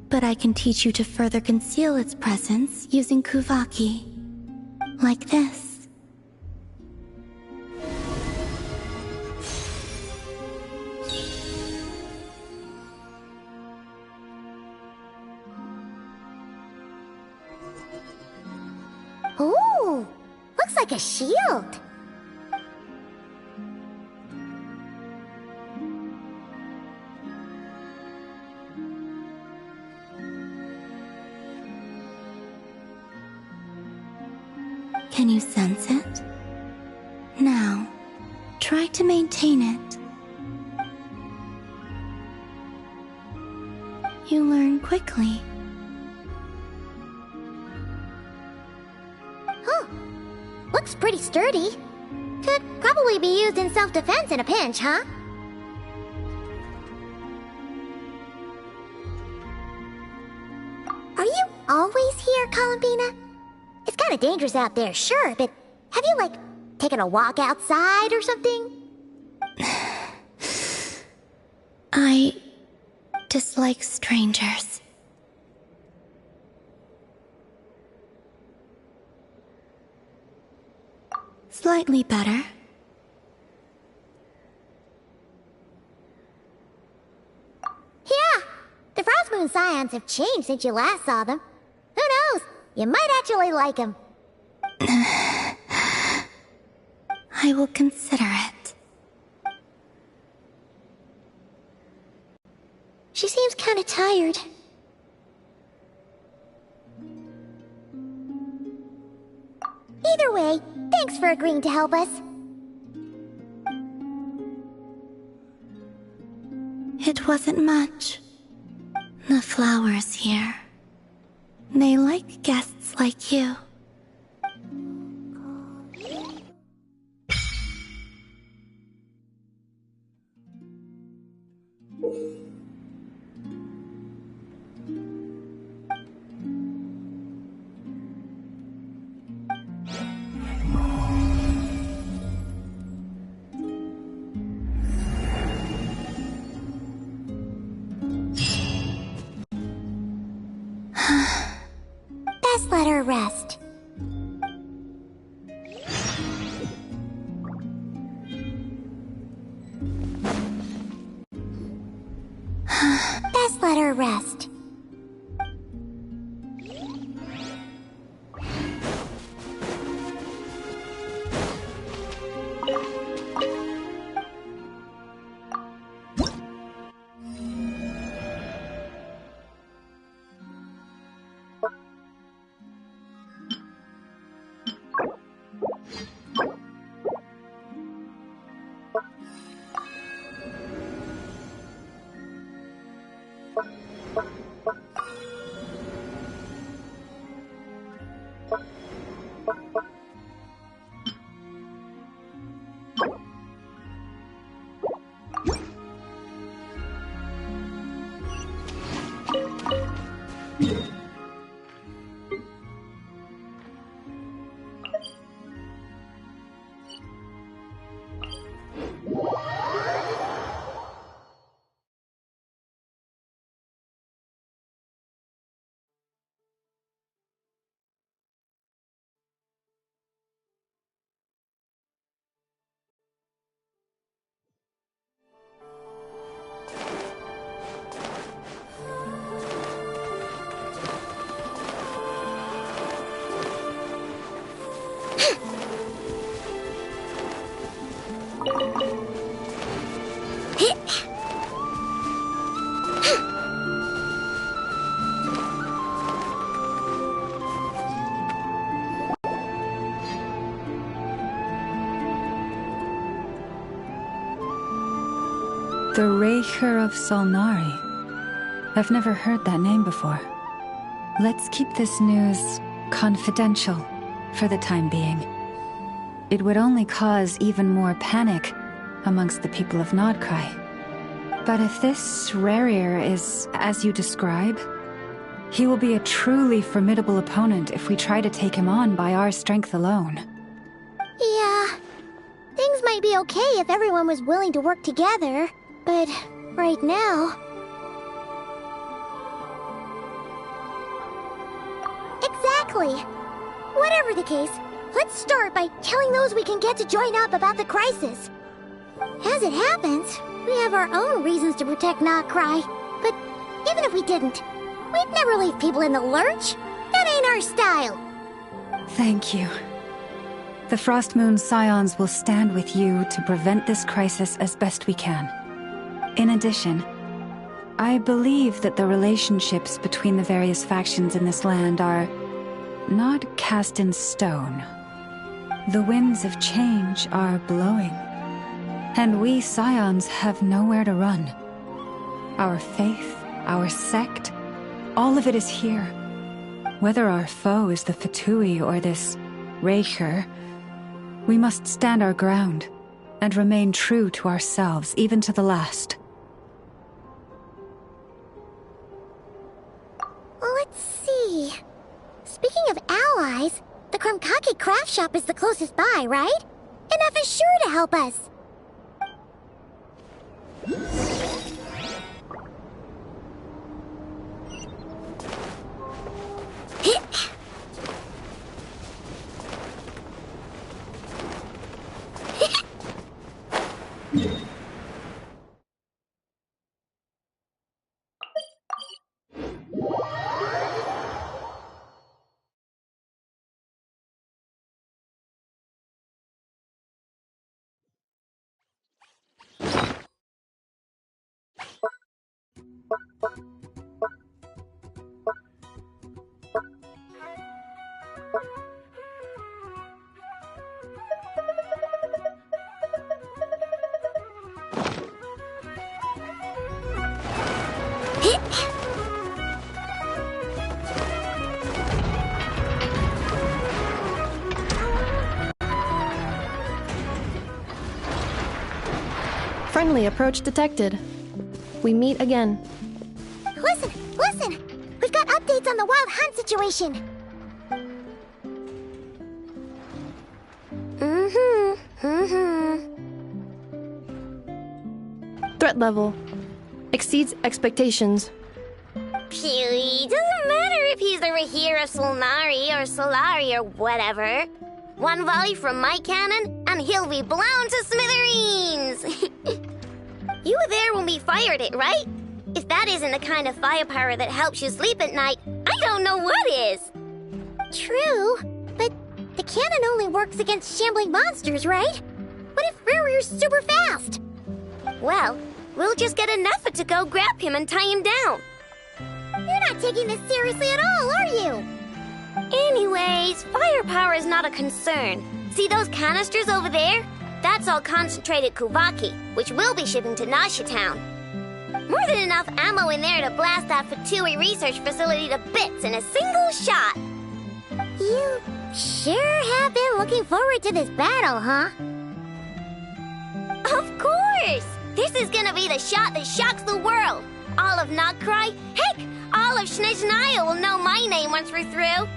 but I can teach you to further conceal its presence using Kuvaki. Like this. Ooh, looks like a shield. Can you sense it? Now, try to maintain it. You learn quickly. Huh. Looks pretty sturdy. Could probably be used in self-defense in a pinch, huh? Are you always here, Columbina? It's kinda dangerous out there, sure, but have you, like, taken a walk outside or something? I dislike strangers. Slightly better. Yeah, the Frostmoon Scions have changed since you last saw them. Who knows? You might actually like them. I will consider it. She seems kinda tired. Either way, thanks for agreeing to help us. It wasn't much. The flowers here. They like guests like you. Best let her rest. Best let her rest. The Raker of Solnari. I've never heard that name before. Let's keep this news confidential for the time being. It would only cause even more panic amongst the people of Nodcry. But if this Rarier is as you describe, he will be a truly formidable opponent if we try to take him on by our strength alone. Yeah, things might be okay if everyone was willing to work together. But right now... Exactly! Whatever the case, let's start by telling those we can get to join up about the crisis. As it happens, we have our own reasons to protect Notcry. But even if we didn't, we'd never leave people in the lurch. That ain't our style. Thank you. The Frostmoon Scions will stand with you to prevent this crisis as best we can. In addition, I believe that the relationships between the various factions in this land are not cast in stone. The winds of change are blowing, and we Scions have nowhere to run. Our faith, our sect, all of it is here. Whether our foe is the Fatui or this Raker, we must stand our ground and remain true to ourselves, even to the last. Let's see... Speaking of allies, the Krumkake craft shop is the closest by, right? Enough is sure to help us. Friendly approach detected. We meet again. Listen! We've got updates on the Wild Hunt situation. Threat level exceeds expectations. Phew, doesn't matter if he's the Rahira Solnari or Solari or whatever. One volley from my cannon, and he'll be blown to smithereens! You were there when we fired it, right? If that isn't the kind of firepower that helps you sleep at night, I don't know what is! True, but the cannon only works against shambling monsters, right? What if Rearier's super fast? Well, we'll just get an effort to go grab him and tie him down. You're not taking this seriously at all, are you? Anyways, firepower is not a concern. See those canisters over there? That's all concentrated Kuvaki, which we'll be shipping to Nasha Town. More than enough ammo in there to blast that Fatui research facility to bits in a single shot. You sure have been looking forward to this battle, huh? Of course! This is gonna be the shot that shocks the world. All of Notcry, heck, all of Snezhnaya will know my name once we're through.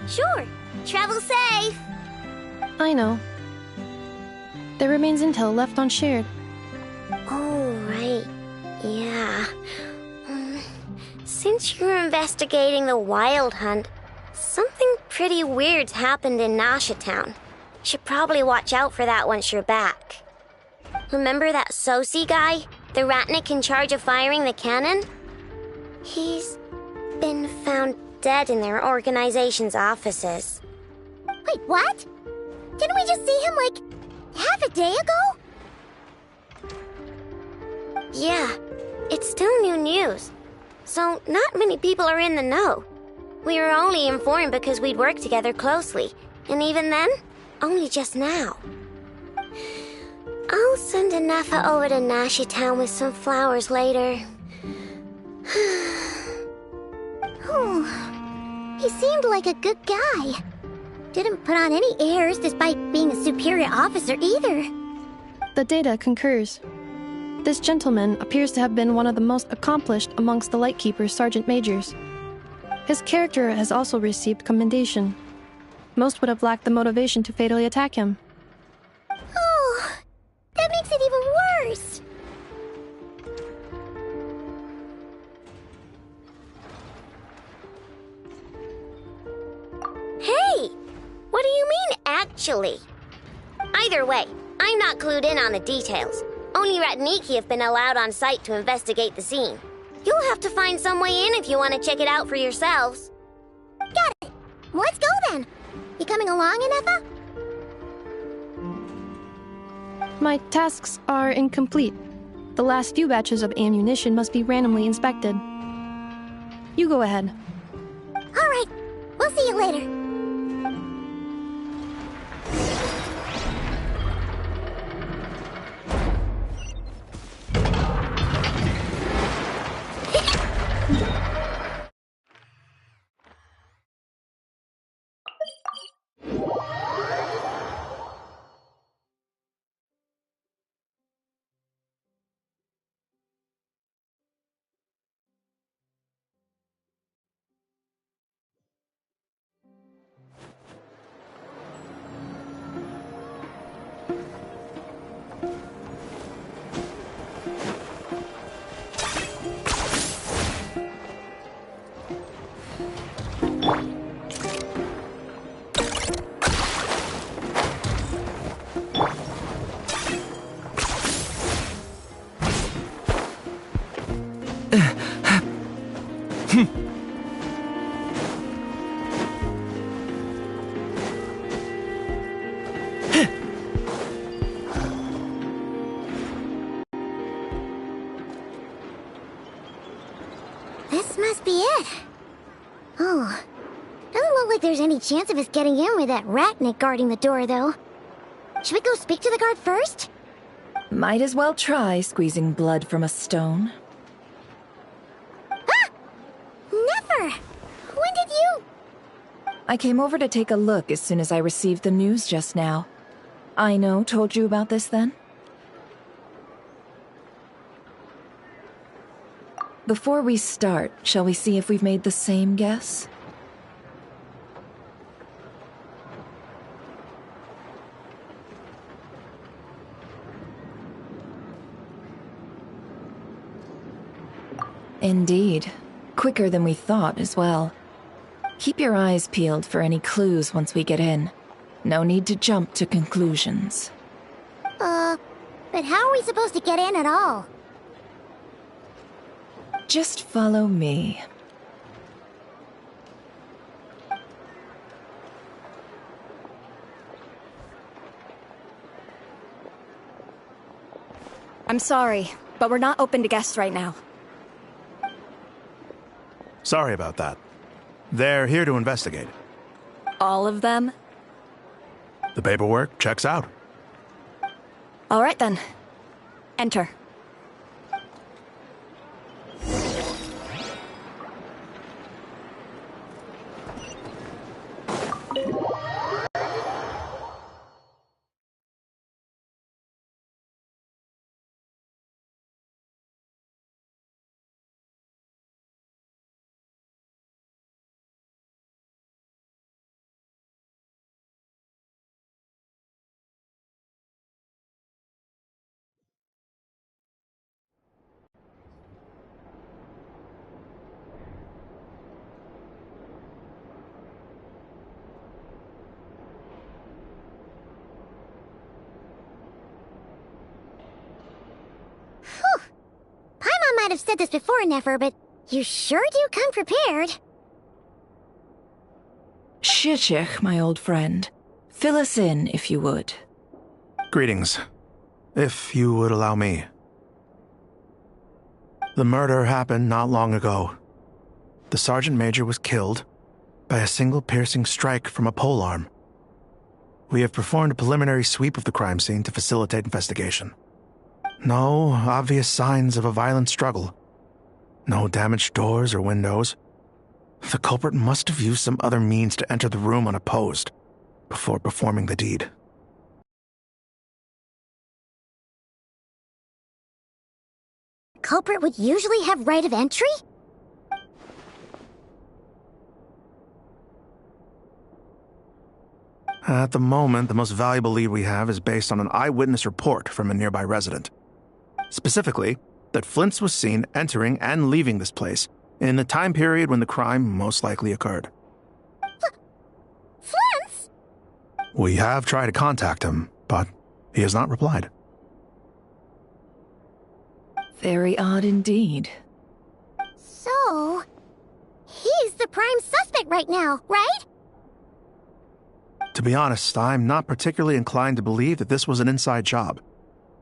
Sure. Travel safe. I know. There remains intel left unshared. Oh, right. Yeah. Since you're investigating the Wild Hunt, something pretty weird's happened in Nasha Town. Should probably watch out for that once you're back. Remember that Sosi guy? The Ratnik in charge of firing the cannon? He's been found dead in their organization's offices. Wait, what? Didn't we just see him, like, half a day ago? Yeah, it's still new news. So not many people are in the know. We were only informed because we'd worked together closely. And even then, only just now. I'll send Anafa over to Nasha Town with some flowers later. He seemed like a good guy. Didn't put on any airs despite being a superior officer either. The data concurs. This gentleman appears to have been one of the most accomplished amongst the Lightkeeper's sergeant majors. His character has also received commendation. Most would have lacked the motivation to fatally attack him. What do you mean, actually? Either way, I'm not clued in on the details. Only Ratniki have been allowed on site to investigate the scene. You'll have to find some way in if you want to check it out for yourselves. Got it. Let's go then. You coming along, Inefa? My tasks are incomplete. The last few batches of ammunition must be randomly inspected. You go ahead. All right. We'll see you later. This must be it. Oh, doesn't look like there's any chance of us getting in with that Ratnik guarding the door, though. Should we go speak to the guard first? Might as well try squeezing blood from a stone. Ah! Never! When did you... I came over to take a look as soon as I received the news just now. Aino told you about this then? Before we start, shall we see if we've made the same guess? Indeed. Quicker than we thought as well. Keep your eyes peeled for any clues once we get in. No need to jump to conclusions. But how are we supposed to get in at all? Just follow me. I'm sorry, but we're not open to guests right now. Sorry about that. They're here to investigate. All of them? The paperwork checks out. All right then. Enter. Paimon might have said this before, Nefer, but you sure do come prepared. Shishich, my old friend. Fill us in, if you would. Greetings. If you would allow me. The murder happened not long ago. The Sergeant Major was killed by a single piercing strike from a polearm. We have performed a preliminary sweep of the crime scene to facilitate investigation. No obvious signs of a violent struggle. No damaged doors or windows. The culprit must have used some other means to enter the room unopposed before performing the deed. Culprit would usually have right of entry? At the moment, the most valuable lead we have is based on an eyewitness report from a nearby resident. Specifically, that Flint's was seen entering and leaving this place in the time period when the crime most likely occurred. Flint's? We have tried to contact him, but he has not replied. Very odd indeed. So, he's the prime suspect right now, right? To be honest, I'm not particularly inclined to believe that this was an inside job.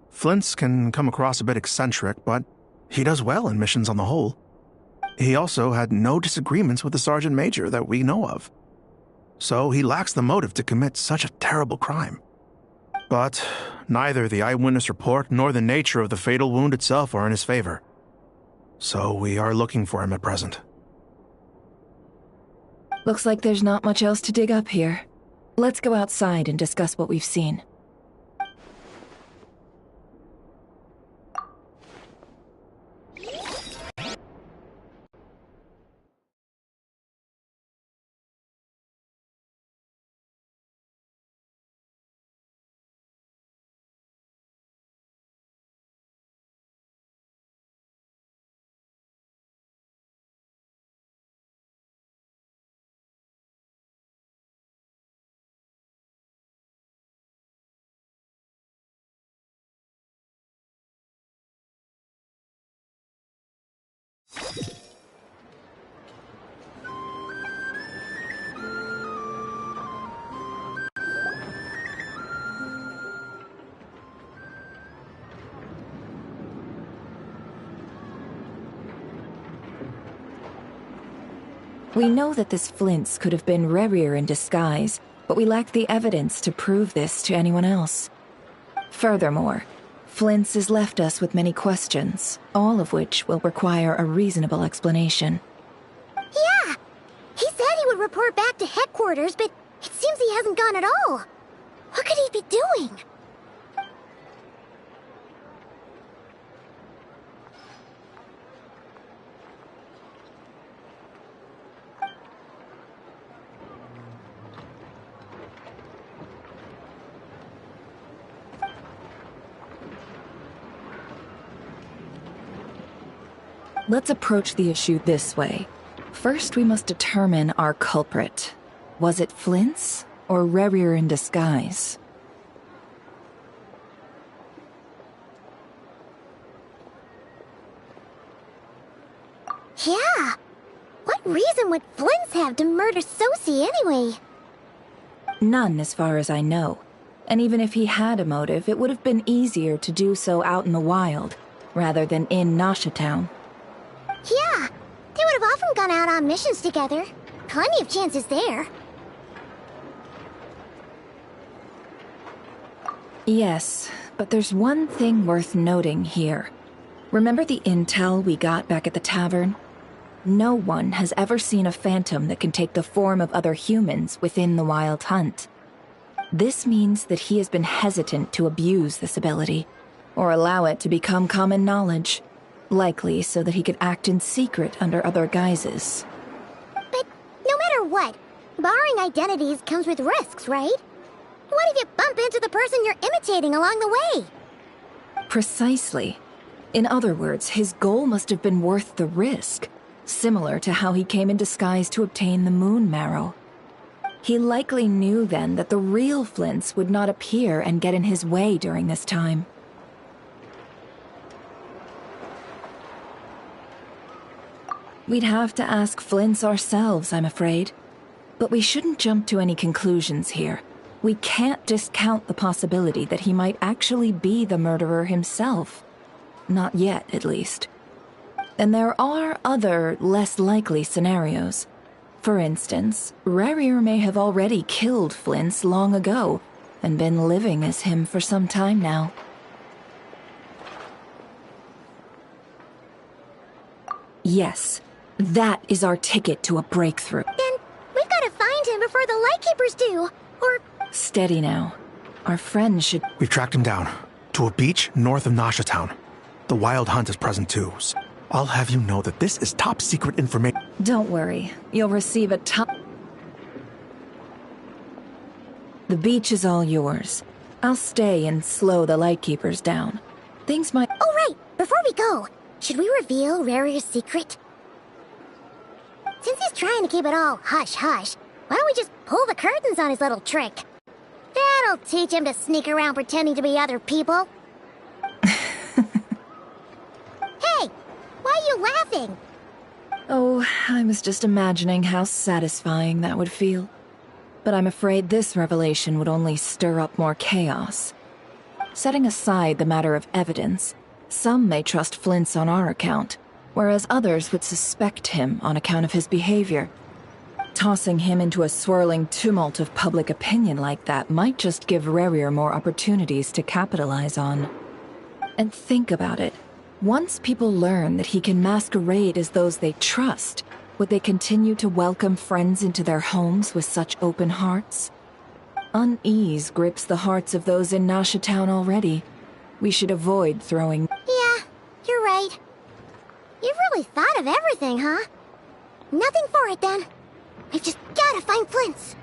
Flint's can come across a bit eccentric, but he does well in missions on the whole. He also had no disagreements with the Sergeant Major that we know of. So he lacks the motive to commit such a terrible crime. But neither the eyewitness report nor the nature of the fatal wound itself are in his favor. So we are looking for him at present. Looks like there's not much else to dig up here. Let's go outside and discuss what we've seen. We know that this Flint's could have been Rerir in disguise, but we lack the evidence to prove this to anyone else. Furthermore, Flint's has left us with many questions, all of which will require a reasonable explanation. Yeah! He said he would report back to headquarters, but it seems he hasn't gone at all. What could he be doing? Let's approach the issue this way. First, we must determine our culprit. Was it Flint's or Rerir in disguise? Yeah! What reason would Flint's have to murder Sosie anyway? None, as far as I know. And even if he had a motive, it would have been easier to do so out in the wild, rather than in Nasha Town. Yeah, they would have often gone out on missions together. Plenty of chances there. Yes, but there's one thing worth noting here. Remember the intel we got back at the tavern? No one has ever seen a phantom that can take the form of other humans within the Wild Hunt. This means that he has been hesitant to abuse this ability, or allow it to become common knowledge. Likely so that he could act in secret under other guises. But no matter what, borrowing identities comes with risks, right? What if you bump into the person you're imitating along the way? Precisely. In other words, his goal must have been worth the risk, similar to how he came in disguise to obtain the moon marrow. He likely knew then that the real Flint's would not appear and get in his way during this time. We'd have to ask Flint's ourselves, I'm afraid. But we shouldn't jump to any conclusions here. We can't discount the possibility that he might actually be the murderer himself. Not yet, at least. And there are other, less likely scenarios. For instance, Rerir may have already killed Flint's long ago, and been living as him for some time now. Yes. That is our ticket to a breakthrough. Then we've got to find him before the Lightkeepers do, or... Steady now. Our friend should... We've tracked him down, to a beach north of Nasha Town. The Wild Hunt is present too. I'll have you know that this is top secret information. Don't worry. You'll receive a top... The beach is all yours. I'll stay and slow the Lightkeepers down. Things might... Oh, right! Before we go, should we reveal Rerir's secret? Since he's trying to keep it all hush-hush, why don't we just pull the curtains on his little trick? That'll teach him to sneak around pretending to be other people. Hey! Why are you laughing? Oh, I was just imagining how satisfying that would feel. But I'm afraid this revelation would only stir up more chaos. Setting aside the matter of evidence, some may trust Flint's on our account, whereas others would suspect him on account of his behavior. Tossing him into a swirling tumult of public opinion like that might just give Rerir more opportunities to capitalize on. And think about it. Once people learn that he can masquerade as those they trust, would they continue to welcome friends into their homes with such open hearts? Unease grips the hearts of those in Nasha Town already. We should avoid throwing... Yeah, you're right. You've really thought of everything, huh? Nothing for it, then. We've just gotta find Flint's.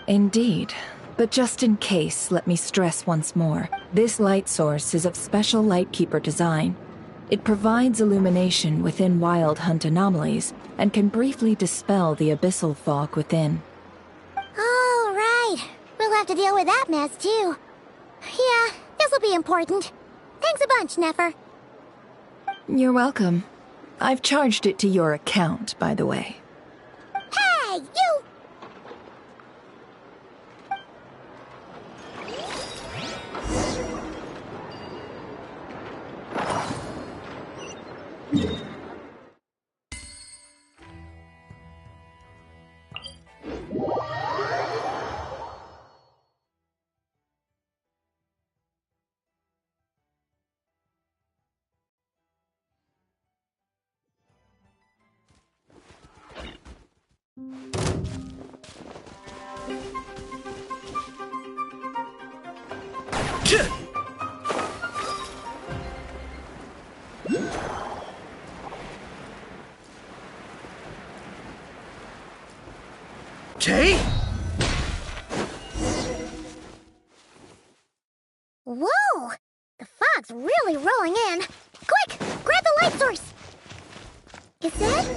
Indeed. But just in case, let me stress once more. This light source is of special Lightkeeper design. It provides illumination within Wild Hunt anomalies, and can briefly dispel the abyssal fog within. Oh, right. We'll have to deal with that mess, too. Yeah, this'll be important. Thanks a bunch, Nefer. You're welcome. I've charged it to your account, by the way. Hey, you! Jay? Whoa! The fog's really rolling in. Quick! Grab the light source! Is that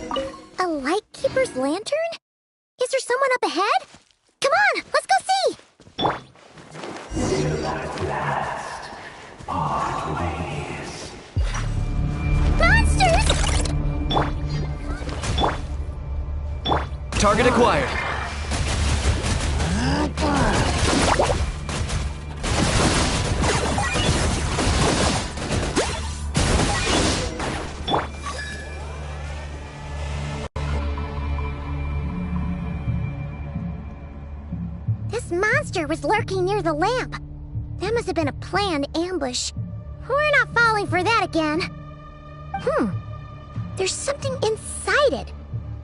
a Lightkeeper's lantern? Is there someone up ahead? Come on, let's go see! Till at last, part ways. Monsters! Target acquired. This monster was lurking near the lamp. That must have been a planned ambush. We're not falling for that again. There's something inside it.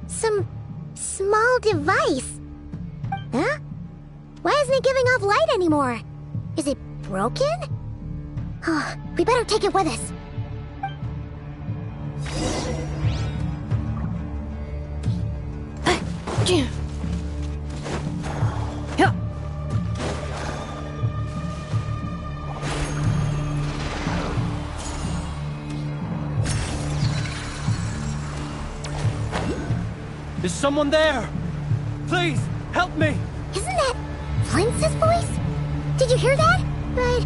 Some small device. Huh? Why isn't it giving off light anymore? Is it broken? Oh, we better take it with us. Is someone there? Please, help me! Isn't that Flint's voice? Did you hear that? But...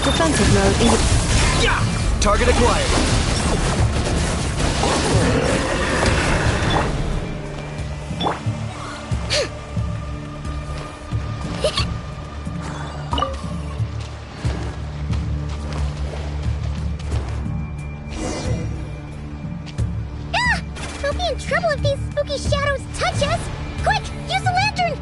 Defensive mode. Target acquired. We'll be in trouble if these spooky shadows touch us! Quick, use the lantern!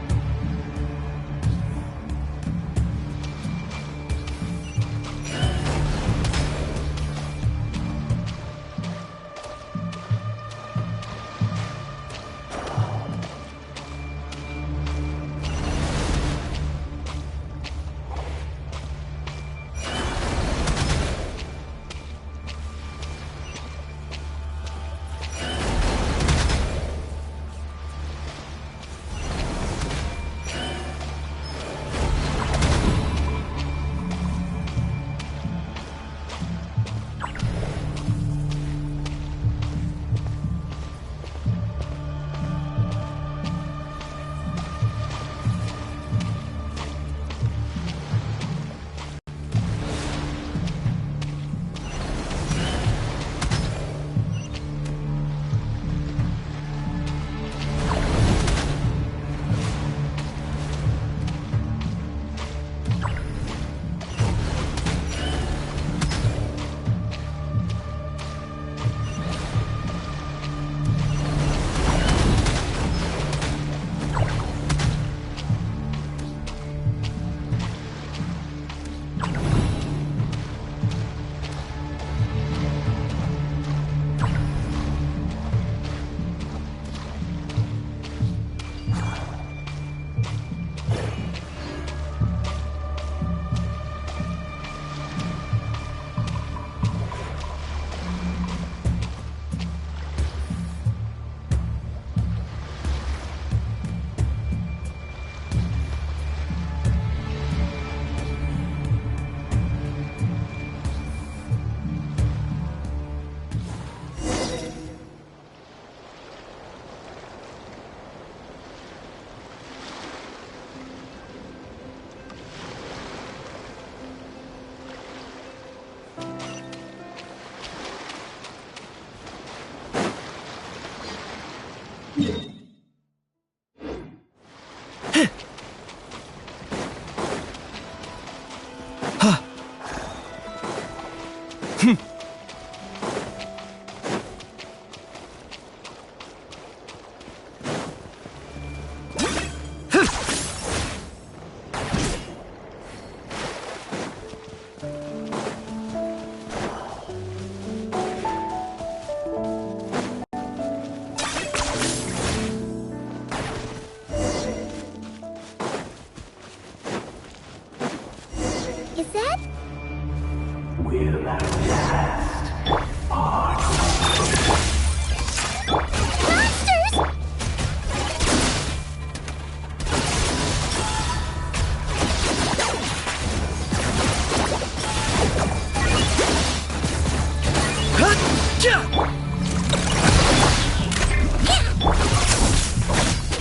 Is that? Will outlast. Monsters!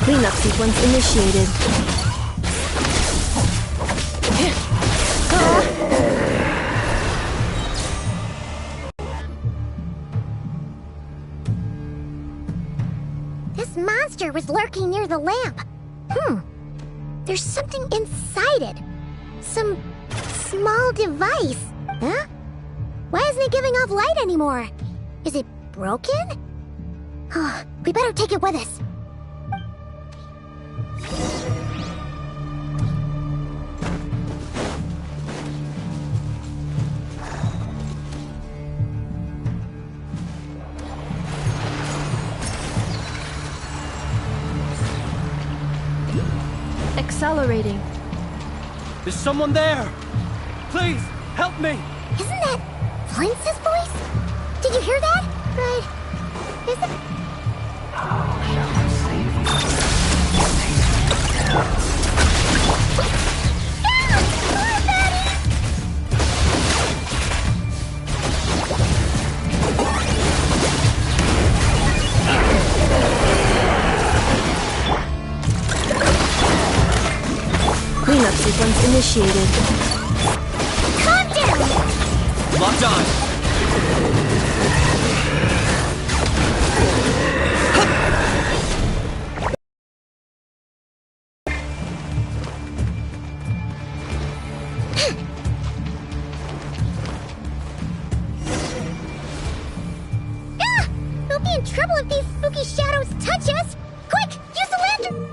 Cleanup sequence initiated. This monster was lurking near the lamp. There's something inside it. Some small device. Huh? Why isn't it giving off light anymore? Is it broken? We better take it with us. Accelerating. Is someone there? Please, help me! Isn't that Flintz's voice? Did you hear that? Right. Is it? Cleanup sequence initiated. Calm down! Locked on! We'll be in trouble if these spooky shadows touch us! Quick, use the lantern!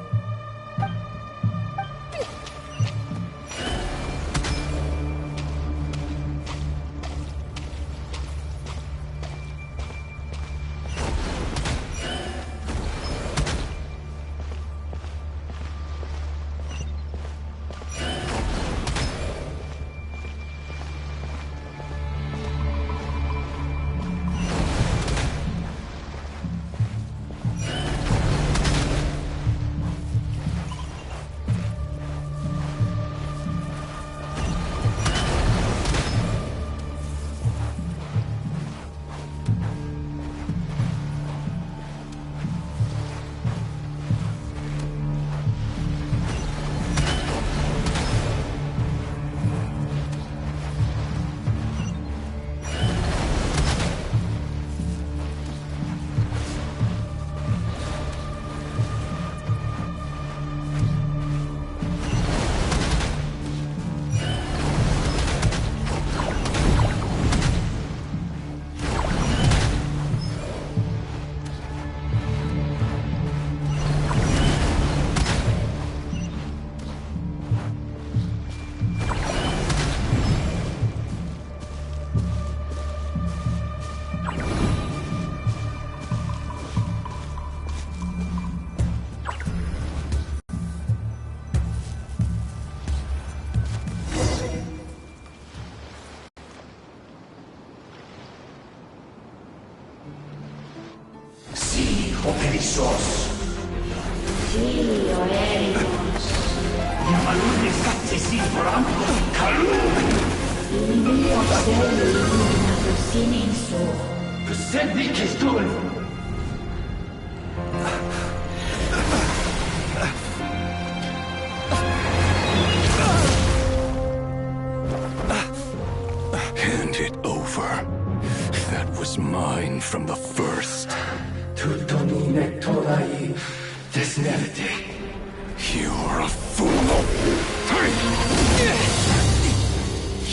Operissos. Filii oeribus. Iamalunes accessit forampus calum. Filii obseri illuminatus sininso. Presendi gestur. Hand it over. That was mine from the first. Tutonine tolai desnevite. You're a fool.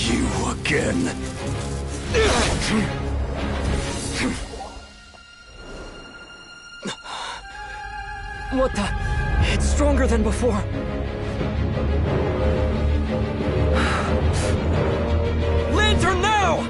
You again. What the? It's stronger than before. Lantern now!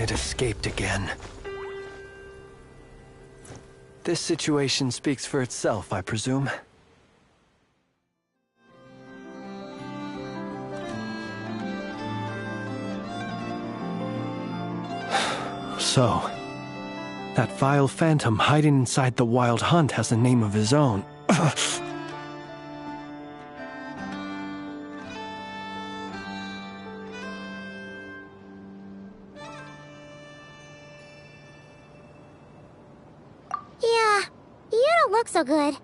It escaped again. This situation speaks for itself, I presume. So, that vile phantom hiding inside the Wild Hunt has a name of his own. Yeah, you don't look so good.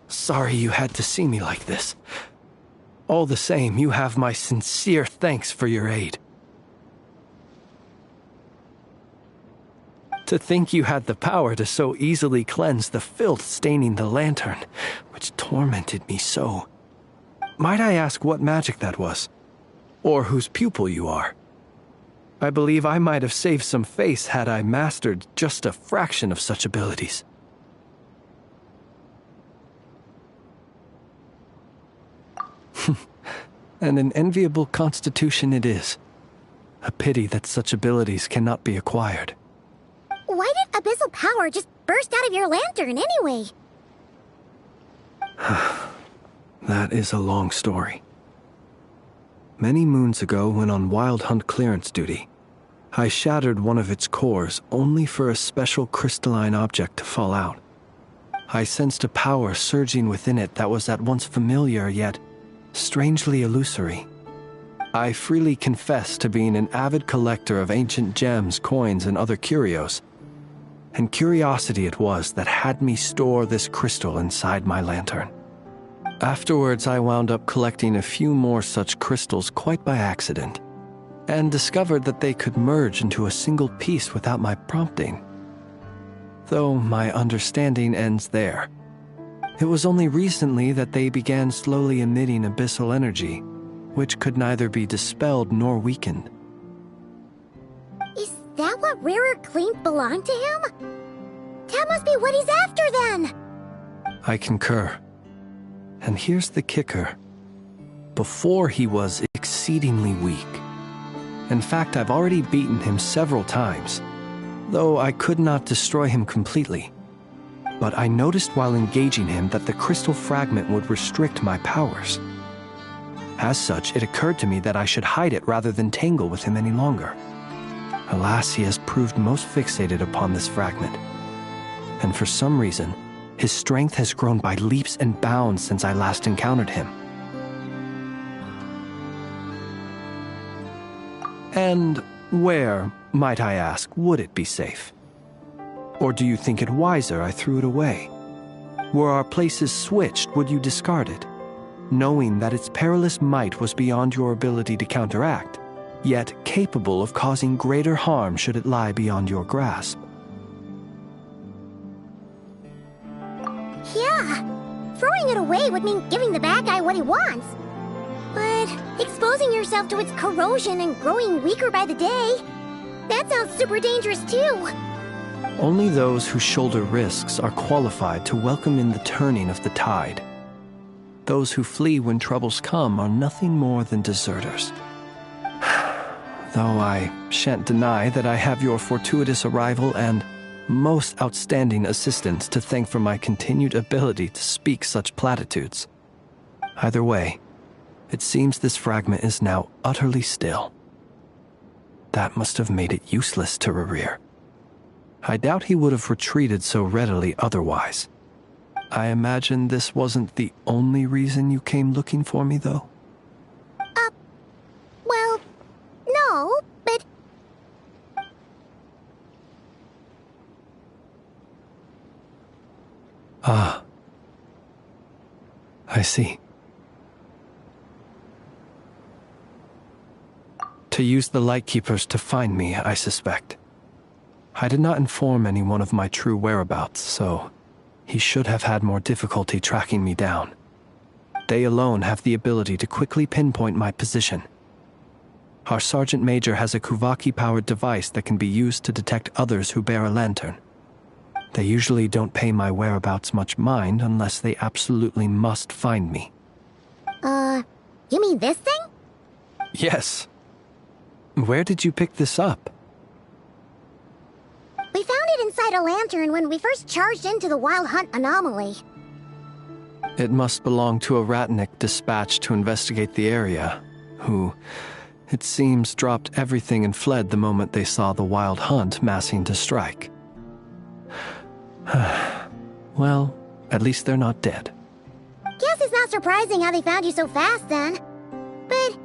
Sorry you had to see me like this. All the same, you have my sincere thanks for your aid. To think you had the power to so easily cleanse the filth staining the lantern, which tormented me so. Might I ask what magic that was? Or whose pupil you are? I believe I might have saved some face had I mastered just a fraction of such abilities. And an enviable constitution it is. A pity that such abilities cannot be acquired. Why did abyssal power just burst out of your lantern anyway? That is a long story. Many moons ago, when on Wild Hunt clearance duty, I shattered one of its cores only for a special crystalline object to fall out. I sensed a power surging within it that was at once familiar yet strangely illusory. I freely confess to being an avid collector of ancient gems, coins, and other curios. And curiosity it was that had me store this crystal inside my lantern. Afterwards, I wound up collecting a few more such crystals quite by accident, and discovered that they could merge into a single piece without my prompting. Though my understanding ends there. It was only recently that they began slowly emitting abyssal energy, which could neither be dispelled nor weakened. Is that what Rarer claimed belonged to him? That must be what he's after then! I concur. And here's the kicker. Before he was exceedingly weak. In fact, I've already beaten him several times, though I could not destroy him completely. But I noticed while engaging him that the crystal fragment would restrict my powers. As such, it occurred to me that I should hide it rather than tangle with him any longer. Alas, he has proved most fixated upon this fragment. And for some reason, his strength has grown by leaps and bounds since I last encountered him. And where, might I ask, would it be safe? Or do you think it wiser I threw it away? Were our places switched, would you discard it, knowing that its perilous might was beyond your ability to counteract, yet capable of causing greater harm should it lie beyond your grasp? Yeah, throwing it away would mean giving the bad guy what he wants. But exposing yourself to its corrosion and growing weaker by the day, that sounds super dangerous too. Only those who shoulder risks are qualified to welcome in the turning of the tide. Those who flee when troubles come are nothing more than deserters. Though I shan't deny that I have your fortuitous arrival and most outstanding assistance to thank for my continued ability to speak such platitudes. Either way, It seems this fragment is now utterly still. That must have made it useless to Rerir. I doubt he would have retreated so readily otherwise. I imagine this wasn't the only reason you came looking for me, though? Well, no, but... Ah. I see. To use the Lightkeepers to find me, I suspect. I did not inform anyone of my true whereabouts, so he should have had more difficulty tracking me down. They alone have the ability to quickly pinpoint my position. Our Sergeant Major has a Kuvaki-powered device that can be used to detect others who bear a lantern. They usually don't pay my whereabouts much mind unless they absolutely must find me. You mean this thing? Yes. Where did you pick this up? We found it inside a lantern when we first charged into the Wild Hunt anomaly. It must belong to a Ratnik dispatched to investigate the area, who, it seems, dropped everything and fled the moment they saw the Wild Hunt massing to strike. Well, at least they're not dead. Guess it's not surprising how they found you so fast, then. But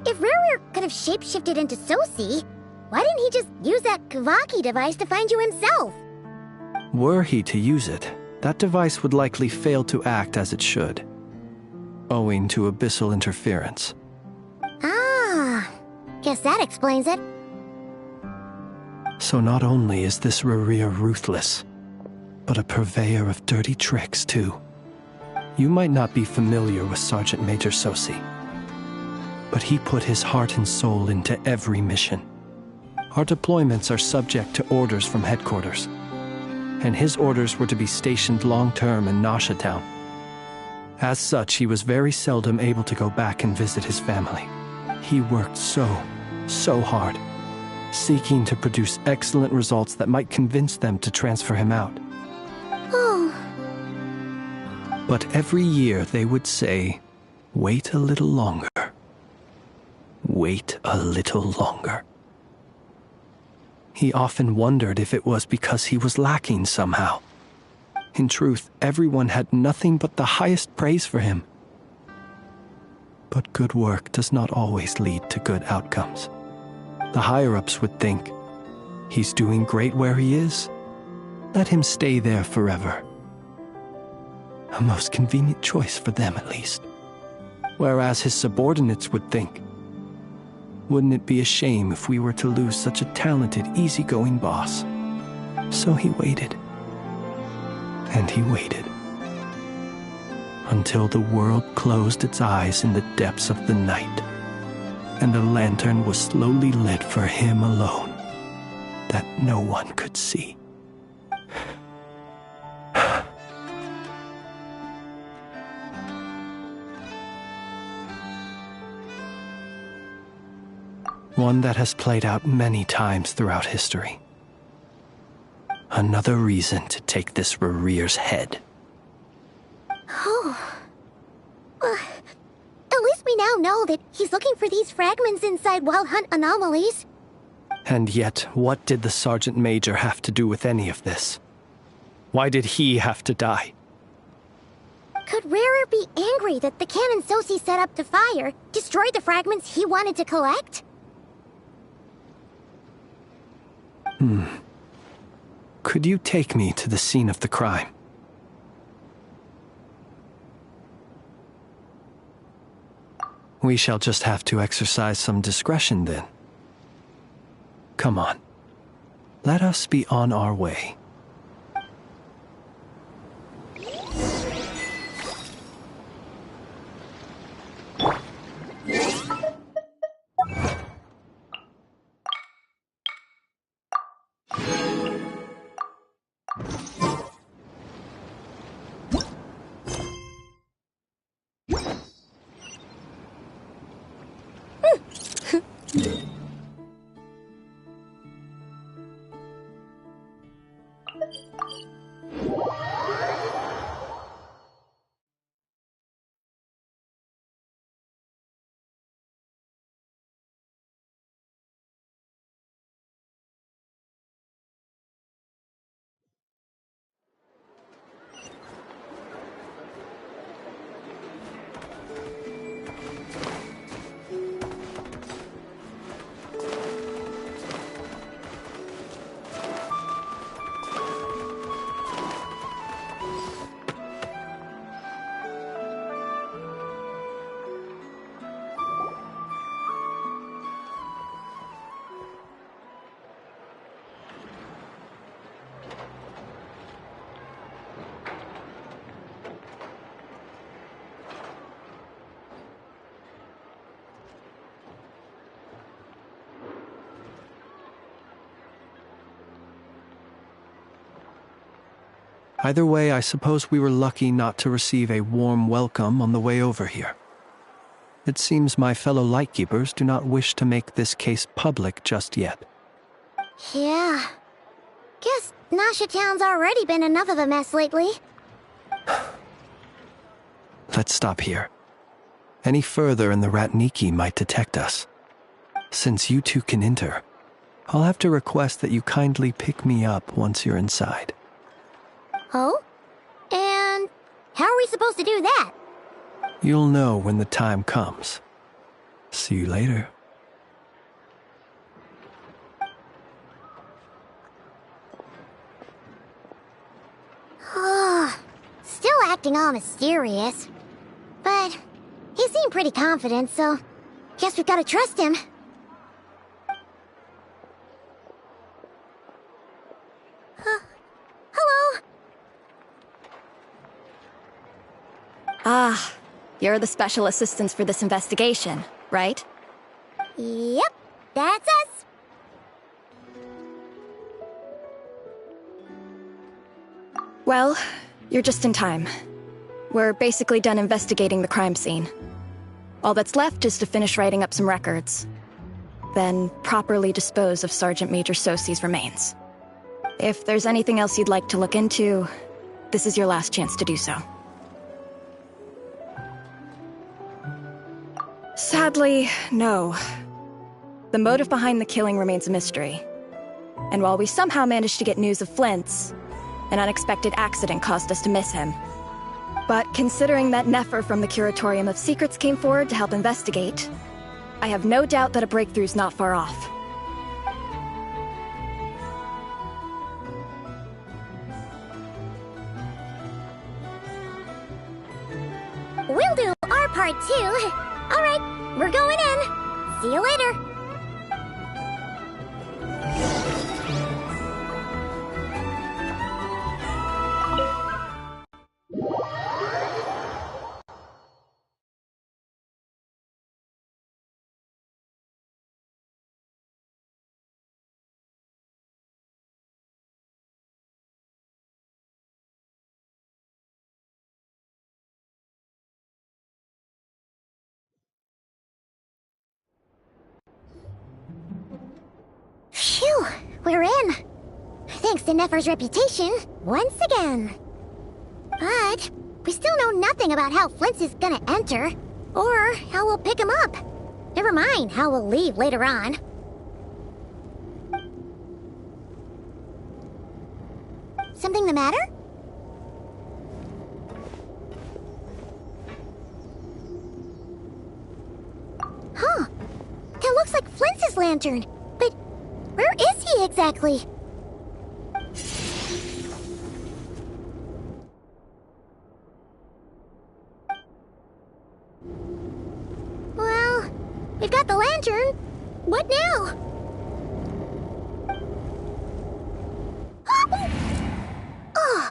if Rerir could have shapeshifted into Sosi, why didn't he just use that Kuvaki device to find you himself? Were he to use it, that device would likely fail to act as it should, owing to abyssal interference. Ah, guess that explains it. So not only is this Rerir ruthless, but a purveyor of dirty tricks, too. You might not be familiar with Sergeant Major Sosi, but he put his heart and soul into every mission. Our deployments are subject to orders from headquarters, and his orders were to be stationed long-term in Nasha Town. As such, he was very seldom able to go back and visit his family. He worked so hard, seeking to produce excellent results that might convince them to transfer him out. Oh. But every year they would say, "Wait a little longer. Wait a little longer." He often wondered if it was because he was lacking somehow. In truth, everyone had nothing but the highest praise for him. But good work does not always lead to good outcomes. The higher-ups would think, he's doing great where he is. Let him stay there forever. A most convenient choice for them, at least. Whereas his subordinates would think, wouldn't it be a shame if we were to lose such a talented, easygoing boss? So he waited. And he waited. Until the world closed its eyes in the depths of the night, and a lantern was slowly lit for him alone, that no one could see. One that has played out many times throughout history. Another reason to take this Rerir's head. Oh. At least we now know that he's looking for these fragments inside Wild Hunt anomalies. And yet, what did the Sergeant Major have to do with any of this? Why did he have to die? Could Rerir be angry that the cannon Sosi set up to fire destroyed the fragments he wanted to collect? Could you take me to the scene of the crime? We shall just have to exercise some discretion then. Come on. Let us be on our way. Either way, I suppose we were lucky not to receive a warm welcome on the way over here. It seems my fellow Lightkeepers do not wish to make this case public just yet. Yeah. Guess Nasha Town's already been enough of a mess lately. Let's stop here. Any further and the Ratniki might detect us. Since you two can enter, I'll have to request that you kindly pick me up once you're inside. Oh? And how are we supposed to do that? You'll know when the time comes. See you later. Still acting all mysterious. But he seemed pretty confident, so guess we've got to trust him. Hello? Ah, you're the special assistants for this investigation, right? Yep, that's us. Well, you're just in time. We're basically done investigating the crime scene. All that's left is to finish writing up some records. Then properly dispose of Sergeant Major Sosi's remains. If there's anything else you'd like to look into, this is your last chance to do so. Sadly, no. The motive behind the killing remains a mystery. And while we somehow managed to get news of Flint's, an unexpected accident caused us to miss him. But considering that Nefer from the Curatorium of Secrets came forward to help investigate, I have no doubt that a breakthrough's not far off. We'll do our part too. All right, we're going in. See you later. Phew, we're in. Thanks to Nefer's reputation, once again. But we still know nothing about how Flint is gonna enter, or how we'll pick him up. Never mind how we'll leave later on. Something the matter? Huh. That looks like Flint's lantern. But where is he exactly? Well, we've got the lantern. What now? Oh,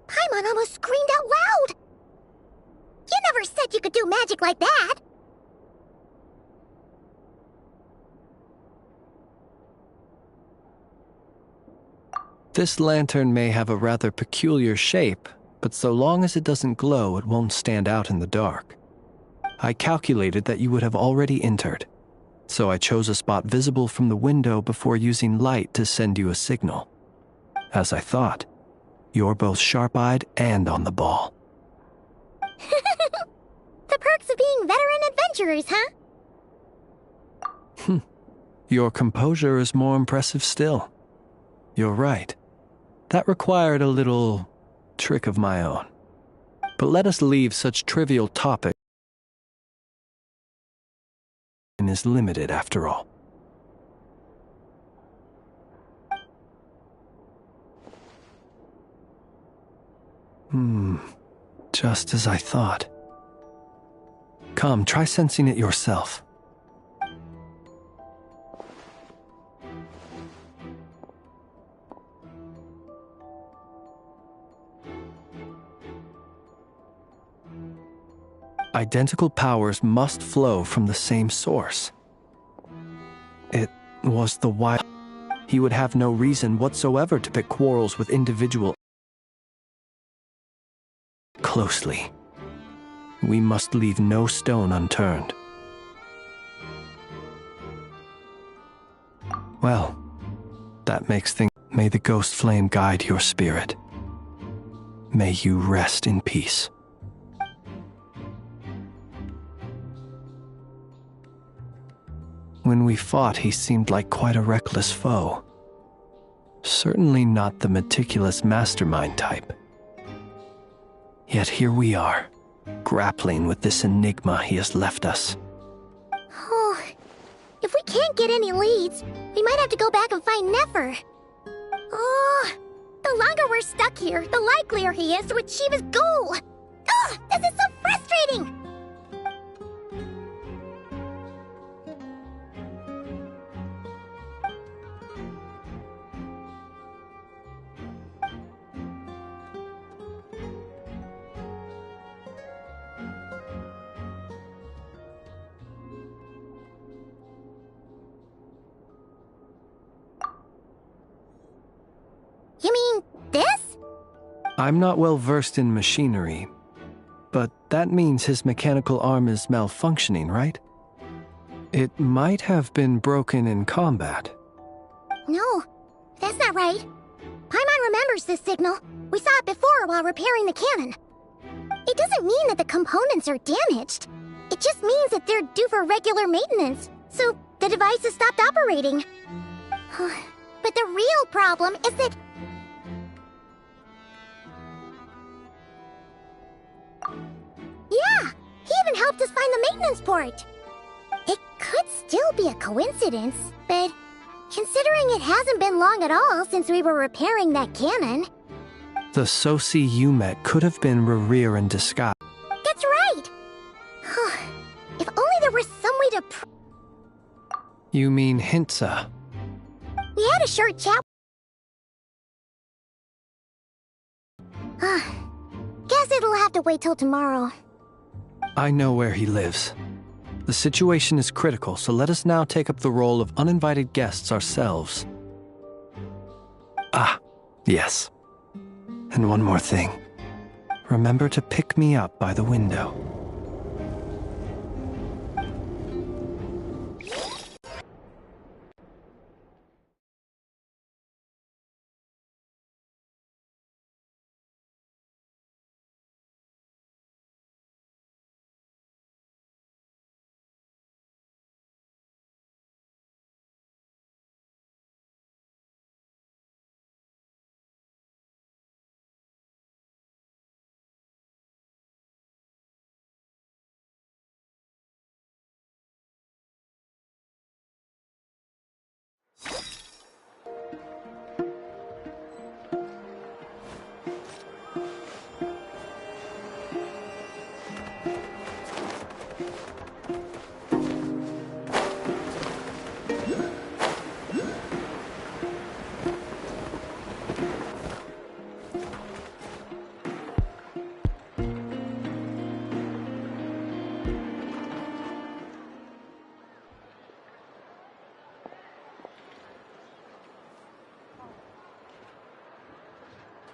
Paimon almost screamed out loud. You never said you could do magic like that. This lantern may have a rather peculiar shape, but so long as it doesn't glow, it won't stand out in the dark. I calculated that you would have already entered, so I chose a spot visible from the window before using light to send you a signal. As I thought, you're both sharp-eyed and on the ball. The perks of being veteran adventurers, huh? Your composure is more impressive still. You're right. That required a little trick of my own. But let us leave such trivial topics. Time is limited after all. Just as I thought. Come, try sensing it yourself. Identical powers must flow from the same source. It was the wild. He would have no reason whatsoever to pick quarrels with individual closely. We must leave no stone unturned. Well, that makes things. May the ghost flame guide your spirit. May you rest in peace. When we fought, he seemed like quite a reckless foe. Certainly not the meticulous mastermind type. Yet here we are, grappling with this enigma he has left us. Oh, if we can't get any leads, we might have to go back and find Nefer. Oh, the longer we're stuck here, the likelier he is to achieve his goal. Ugh, this is so frustrating! You mean this? I'm not well versed in machinery, but that means his mechanical arm is malfunctioning, right? It might have been broken in combat. No, that's not right. Paimon remembers this signal. We saw it before while repairing the cannon. It doesn't mean that the components are damaged. It just means that they're due for regular maintenance, so the device has stopped operating. But the real problem is that... Yeah, he even helped us find the maintenance port. It could still be a coincidence, but considering it hasn't been long at all since we were repairing that cannon... The Sosi you met could have been Rerir in disguise. That's right! If only there was some way to... You mean Hintsa? We had a short chat... Guess it'll have to wait till tomorrow. I know where he lives. The situation is critical, so let us now take up the role of uninvited guests ourselves. Ah, yes. And one more thing. Remember to pick me up by the window.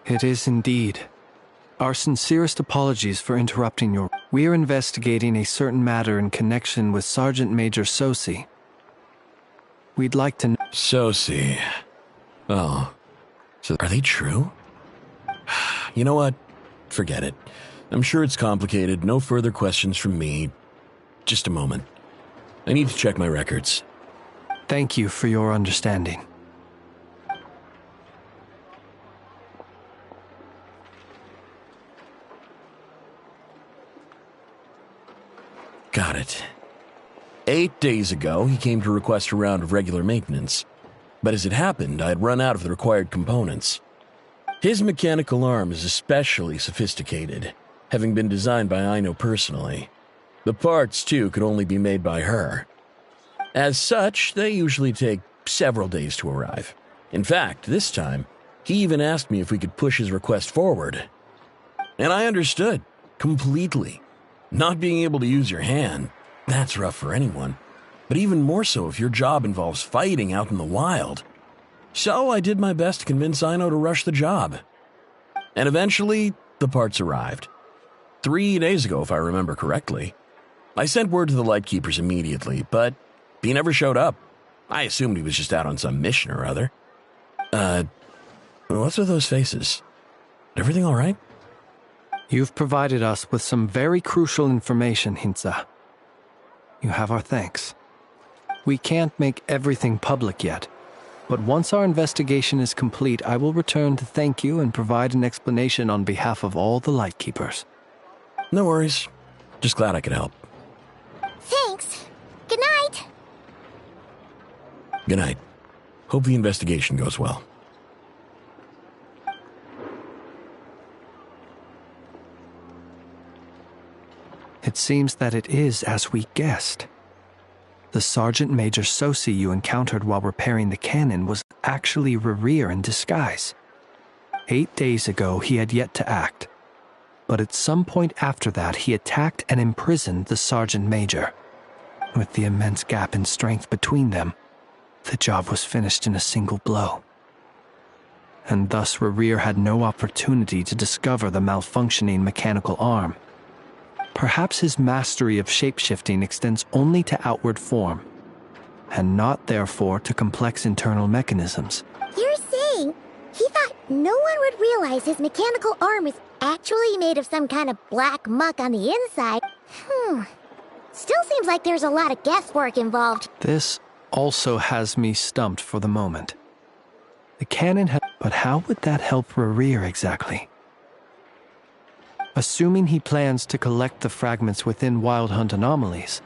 It is indeed. Our sincerest apologies for interrupting your... We are investigating a certain matter in connection with Sergeant Major Sosi. We'd like to... Sosi. Oh. So are they true? You know what? Forget it. I'm sure it's complicated. No further questions from me. Just a moment. I need to check my records. Thank you for your understanding. Got it. 8 days ago, he came to request a round of regular maintenance. But as it happened, I had run out of the required components. His mechanical arm is especially sophisticated, having been designed by Aino personally. The parts, too, could only be made by her. As such, they usually take several days to arrive. In fact, this time, he even asked me if we could push his request forward. And I understood, completely. Not being able to use your hand, that's rough for anyone. But even more so if your job involves fighting out in the wild. So I did my best to convince Aino to rush the job. And eventually, the parts arrived. 3 days ago, if I remember correctly. I sent word to the Lightkeepers immediately, but he never showed up. I assumed he was just out on some mission or other. What's with those faces? Everything all right? You've provided us with some very crucial information, Hintsa. You have our thanks. We can't make everything public yet, but once our investigation is complete, I will return to thank you and provide an explanation on behalf of all the Lightkeepers. No worries. Just glad I could help. Thanks. Good night. Good night. Hope the investigation goes well. It seems that it is as we guessed. The Sergeant Major Sosi you encountered while repairing the cannon was actually Rerir in disguise. 8 days ago, he had yet to act, but at some point after that, he attacked and imprisoned the Sergeant Major. With the immense gap in strength between them, the job was finished in a single blow. And thus Rerir had no opportunity to discover the malfunctioning mechanical arm. Perhaps his mastery of shapeshifting extends only to outward form, and not therefore to complex internal mechanisms. You're saying he thought no one would realize his mechanical arm is actually made of some kind of black muck on the inside? Still seems like there's a lot of guesswork involved. This also has me stumped for the moment. The cannon but how would that help Rerir exactly? Assuming he plans to collect the fragments within Wild Hunt anomalies,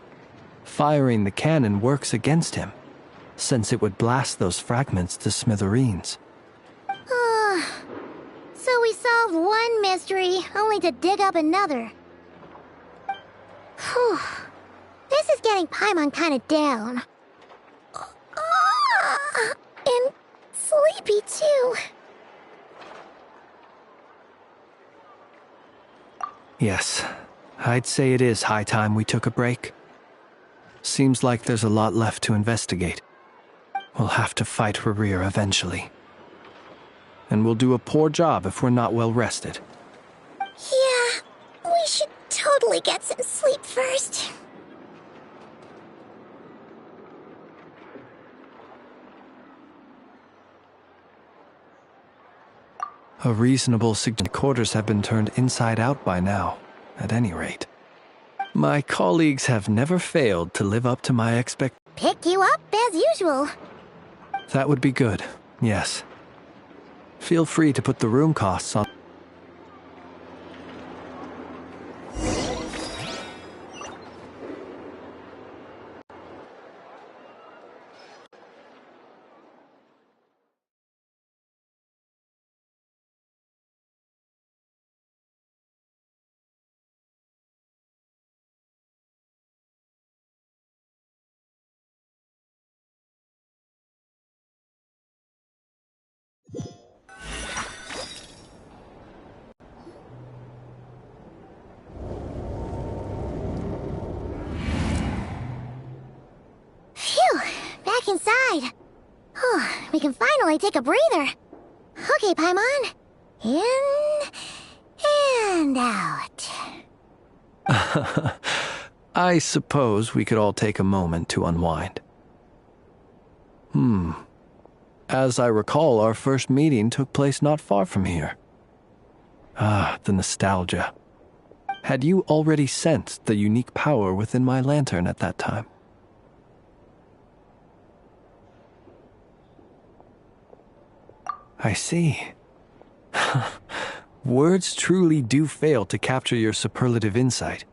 firing the cannon works against him, since it would blast those fragments to smithereens. So we solved one mystery, only to dig up another. Whew. This is getting Paimon kind of down. And sleepy too. Yes, I'd say it is high time we took a break. Seems like there's a lot left to investigate. We'll have to fight Rerir eventually. And we'll do a poor job if we're not well rested. Yeah, we should totally get some sleep first. A reasonable suggestion. Quarters have been turned inside out by now, at any rate. My colleagues have never failed to live up to my expectations. Pick you up as usual. That would be good, yes. Feel free to put the room costs on. Phew, back inside. We can finally take a breather. Okay, Paimon. In and out. I suppose we could all take a moment to unwind. As I recall, our first meeting took place not far from here. Ah, the nostalgia. Had you already sensed the unique power within my lantern at that time? I see. Words truly do fail to capture your superlative insight.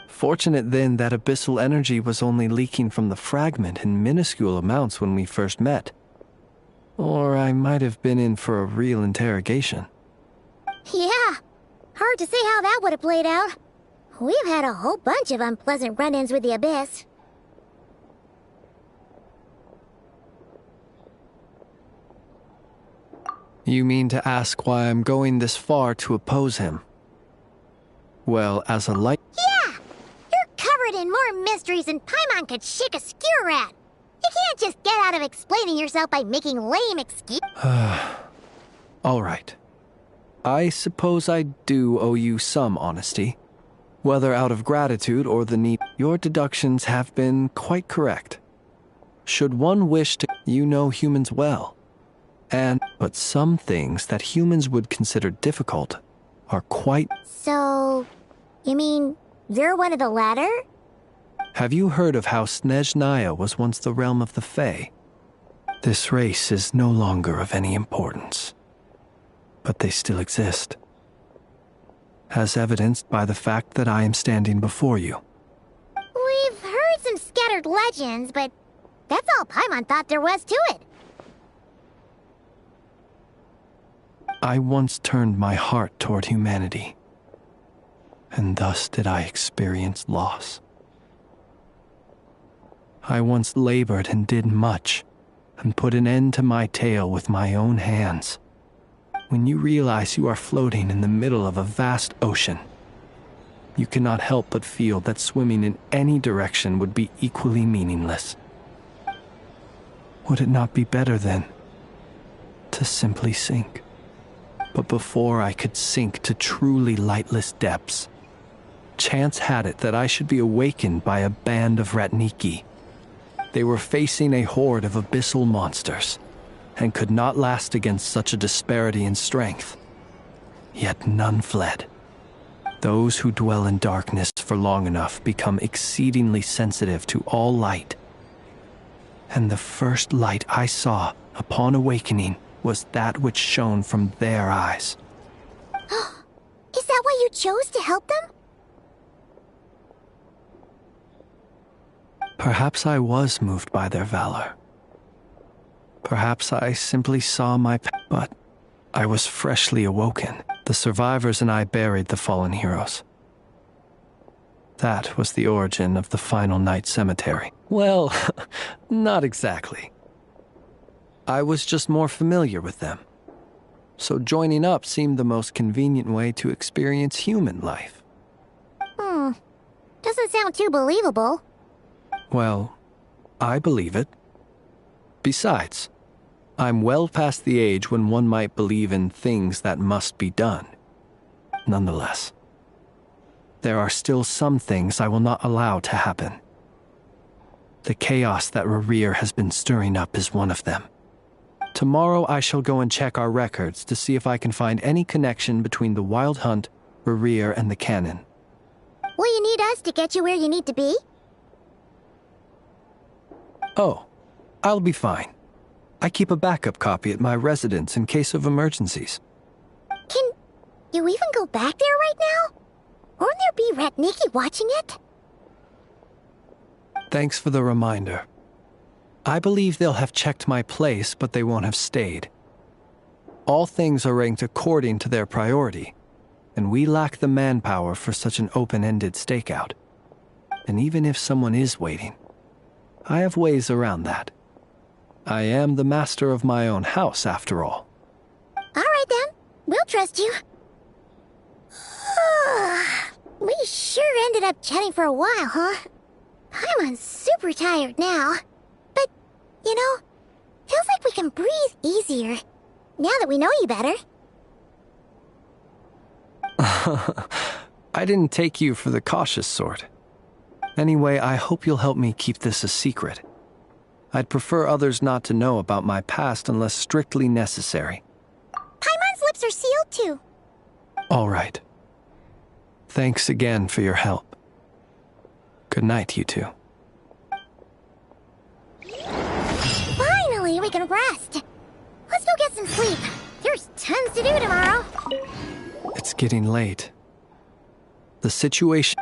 Fortunate then that abyssal energy was only leaking from the fragment in minuscule amounts when we first met. Or I might have been in for a real interrogation. Yeah, hard to say how that would have played out. We've had a whole bunch of unpleasant run-ins with the Abyss. You mean to ask why I'm going this far to oppose him? Well, as a light... Yeah! You're covered in more mysteries than Paimon could shake a skewer at. You can't just get out of explaining yourself by making lame excuses. All right. I suppose I do owe you some honesty. Whether out of gratitude or the need, your deductions have been quite correct. Should one wish to, you know humans well. But some things that humans would consider difficult are quite... So, you mean you're one of the latter? Have you heard of how Snezhnaya was once the realm of the Fae? This race is no longer of any importance, but they still exist, as evidenced by the fact that I am standing before you. We've heard some scattered legends, but that's all Paimon thought there was to it. I once turned my heart toward humanity, and thus did I experience loss. I once labored and did much, and put an end to my tale with my own hands. When you realize you are floating in the middle of a vast ocean, you cannot help but feel that swimming in any direction would be equally meaningless. Would it not be better, then, to simply sink? But before I could sink to truly lightless depths, chance had it that I should be awakened by a band of Ratniki. They were facing a horde of abyssal monsters, and could not last against such a disparity in strength. Yet none fled. Those who dwell in darkness for long enough become exceedingly sensitive to all light. And the first light I saw upon awakening was that which shone from their eyes. Is that why you chose to help them? Perhaps I was moved by their valor. Perhaps I simply saw but I was freshly awoken. The survivors and I buried the fallen heroes. That was the origin of the Final Night Cemetery. Well, not exactly. I was just more familiar with them. So joining up seemed the most convenient way to experience human life. Doesn't sound too believable. Well, I believe it. Besides, I'm well past the age when one might believe in things that must be done. Nonetheless, there are still some things I will not allow to happen. The chaos that Rerir has been stirring up is one of them. Tomorrow I shall go and check our records to see if I can find any connection between the Wild Hunt, Rerir, and the Cannon. Will you need us to get you where you need to be? Oh, I'll be fine. I keep a backup copy at my residence in case of emergencies. Can you even go back there right now? Won't there be Ratniki watching it? Thanks for the reminder. I believe they'll have checked my place, but they won't have stayed. All things are ranked according to their priority, and we lack the manpower for such an open-ended stakeout. And even if someone is waiting, I have ways around that. I am the master of my own house, after all. All right, then. We'll trust you. We sure ended up chatting for a while, huh? I'm super tired now. But, you know, feels like we can breathe easier, now that we know you better. I didn't take you for the cautious sort. Anyway, I hope you'll help me keep this a secret. I'd prefer others not to know about my past unless strictly necessary. Paimon's lips are sealed too. All right. Thanks again for your help. Good night, you two. Finally, we can rest. Let's go get some sleep. There's tons to do tomorrow. It's getting late. The situation...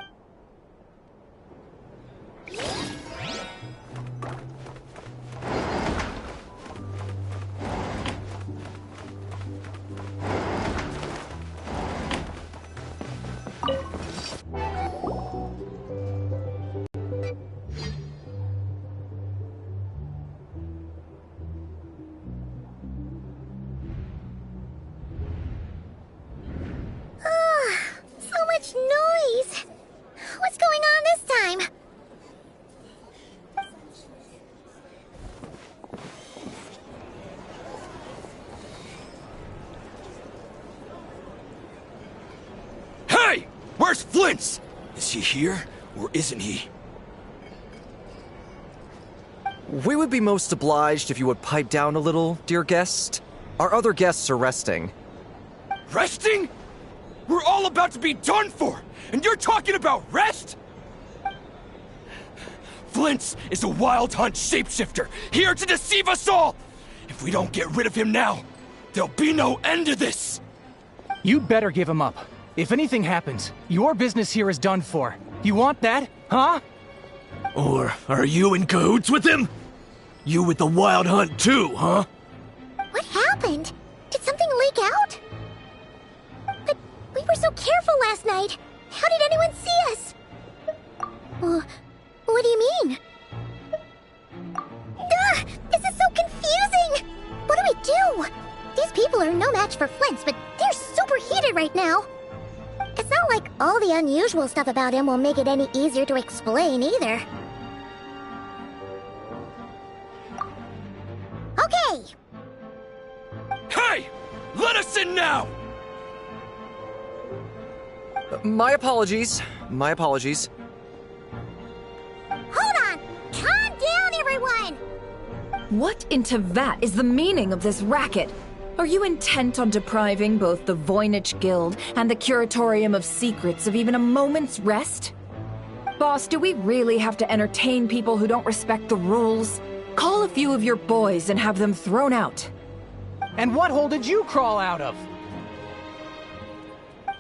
So much noise. Where's Flint's? Is he here, or isn't he? We would be most obliged if you would pipe down a little, dear guest. Our other guests are resting. Resting? We're all about to be done for, and you're talking about rest? Flint's is a Wild Hunt shapeshifter, here to deceive us all! If we don't get rid of him now, there'll be no end to this! You better give him up. If anything happens, your business here is done for. You want that, huh? Or are you in cahoots with him? You with the Wild Hunt too, huh? What happened? Did something leak out? But we were so careful last night. How did anyone see us? What do you mean? Ugh, this is so confusing! What do we do? These people are no match for Flint's, but they're super heated right now. It's not like all the unusual stuff about him will make it any easier to explain either. Okay! Hey! Let us in now! My apologies. My apologies. Hold on! Calm down, everyone! What in Teyvat is the meaning of this racket? Are you intent on depriving both the Voynich Guild and the Curatorium of Secrets of even a moment's rest? Boss, do we really have to entertain people who don't respect the rules? Call a few of your boys and have them thrown out. And what hole did you crawl out of?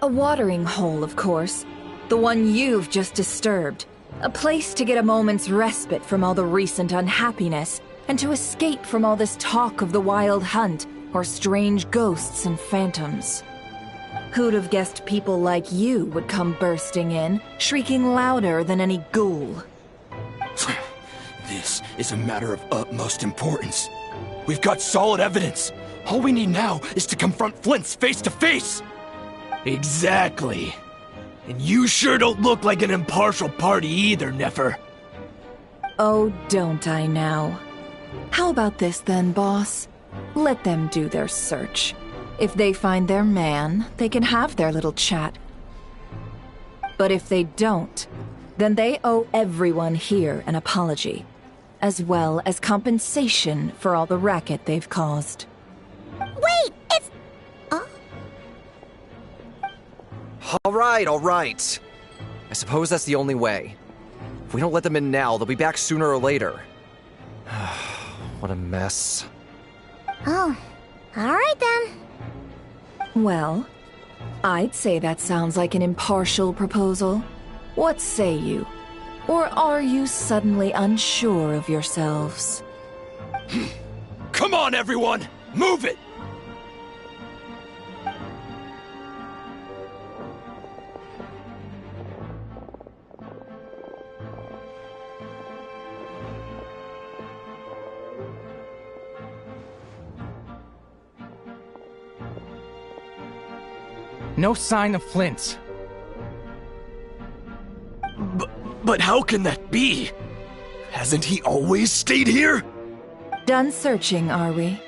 A watering hole, of course. The one you've just disturbed. A place to get a moment's respite from all the recent unhappiness, and to escape from all this talk of the Wild Hunt, or strange ghosts and phantoms. Who'd have guessed people like you would come bursting in, shrieking louder than any ghoul? This is a matter of utmost importance. We've got solid evidence. All we need now is to confront Flint's face to face. Exactly. And you sure don't look like an impartial party either, Nefer. Oh, don't I now? How about this then, boss? Let them do their search. If they find their man, they can have their little chat. But if they don't, then they owe everyone here an apology, as well as compensation for all the racket they've caused. Wait, it's... All right. I suppose that's the only way. If we don't let them in now, they'll be back sooner or later. What a mess. Oh, alright then. Well, I'd say that sounds like an impartial proposal. What say you? Or are you suddenly unsure of yourselves? Come on, everyone! Move it! No sign of Flint's. But how can that be? Hasn't he always stayed here? Done searching, are we?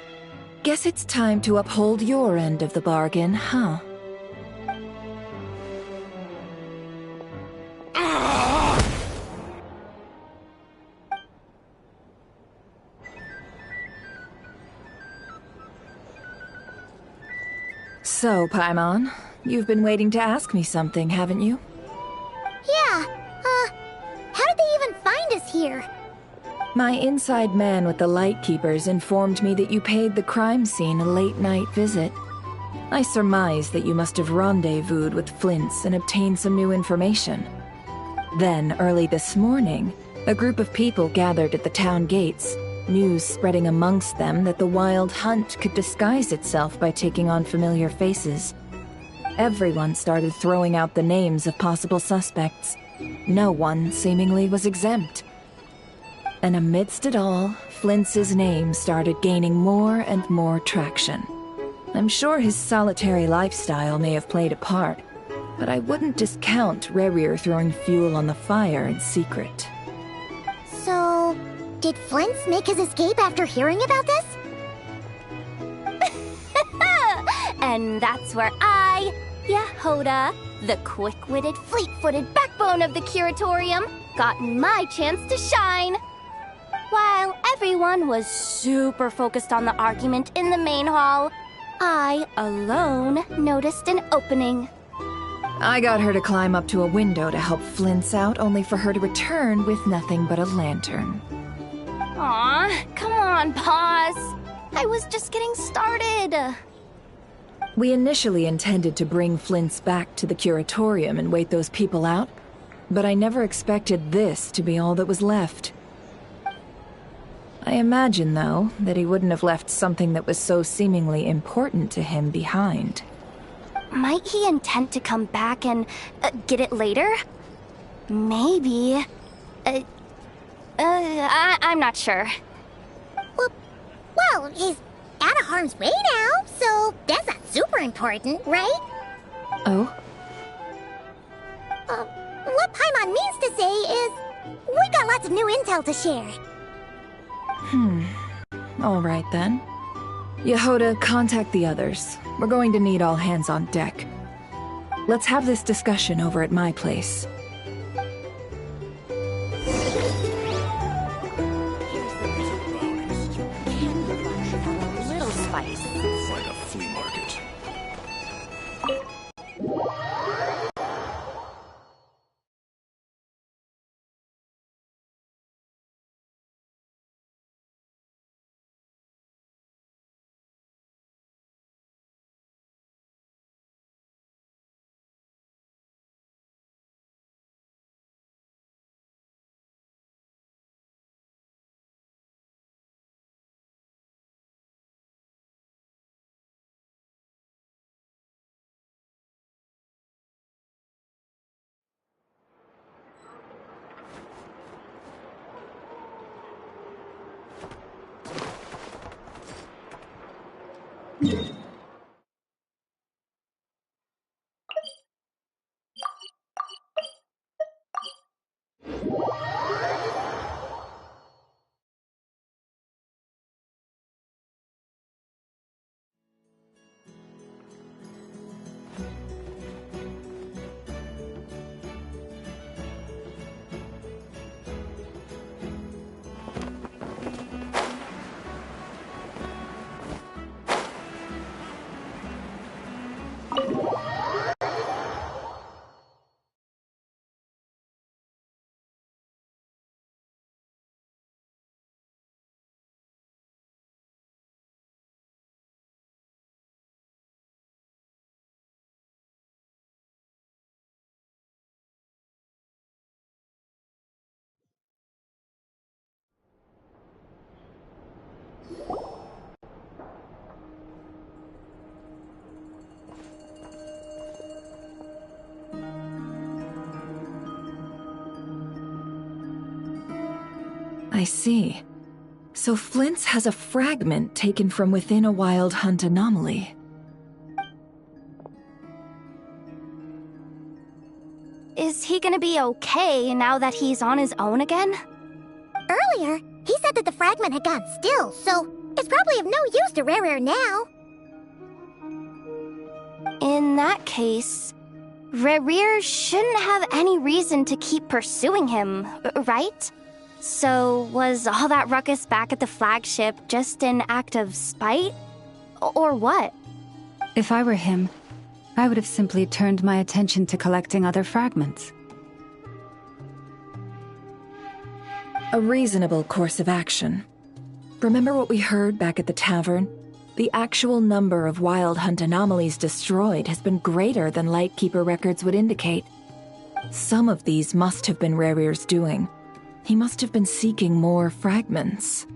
Guess it's time to uphold your end of the bargain, huh? So, Paimon, you've been waiting to ask me something, haven't you? Yeah, how did they even find us here? My inside man with the Lightkeepers informed me that you paid the crime scene a late-night visit. I surmise that you must have rendezvoused with Flint's and obtained some new information. Then, early this morning, a group of people gathered at the town gates, news spreading amongst them that the Wild Hunt could disguise itself by taking on familiar faces. Everyone started throwing out the names of possible suspects. No one, seemingly, was exempt. And amidst it all, Flint's name started gaining more and more traction. I'm sure his solitary lifestyle may have played a part, but I wouldn't discount Rerir throwing fuel on the fire in secret. So, did Flint's make his escape after hearing about this? And that's where I Yehoda, the quick-witted, fleet-footed backbone of the Curatorium, got my chance to shine. While everyone was super focused on the argument in the main hall, I alone noticed an opening. I got her to climb up to a window to help Flint's out, only for her to return with nothing but a lantern. Aw, come on, Paz. I was just getting started. We initially intended to bring Flint's back to the Curatorium and wait those people out, but I never expected this to be all that was left. I imagine, though, that he wouldn't have left something that was so seemingly important to him behind. Might he intend to come back and get it later? Maybe. I'm not sure. Well, he's out of harm's way now, so that's not super important, right? Oh? What Paimon means to say is, we got lots of new intel to share. All right then. Yehoda, contact the others. We're going to need all hands on deck. Let's have this discussion over at my place. Little spice. It's like a flea market. I see. So Flint's has a fragment taken from within a Wild Hunt anomaly. Is he gonna be okay now that he's on his own again? Earlier, he said that the fragment had gone still, so it's probably of no use to Rare now. In that case, Rare shouldn't have any reason to keep pursuing him, right? So, was all that ruckus back at the flagship just an act of spite? Or what? If I were him, I would have simply turned my attention to collecting other fragments. A reasonable course of action. Remember what we heard back at the tavern? The actual number of Wild Hunt anomalies destroyed has been greater than Lightkeeper records would indicate. Some of these must have been Rare's doing. He must have been seeking more fragments.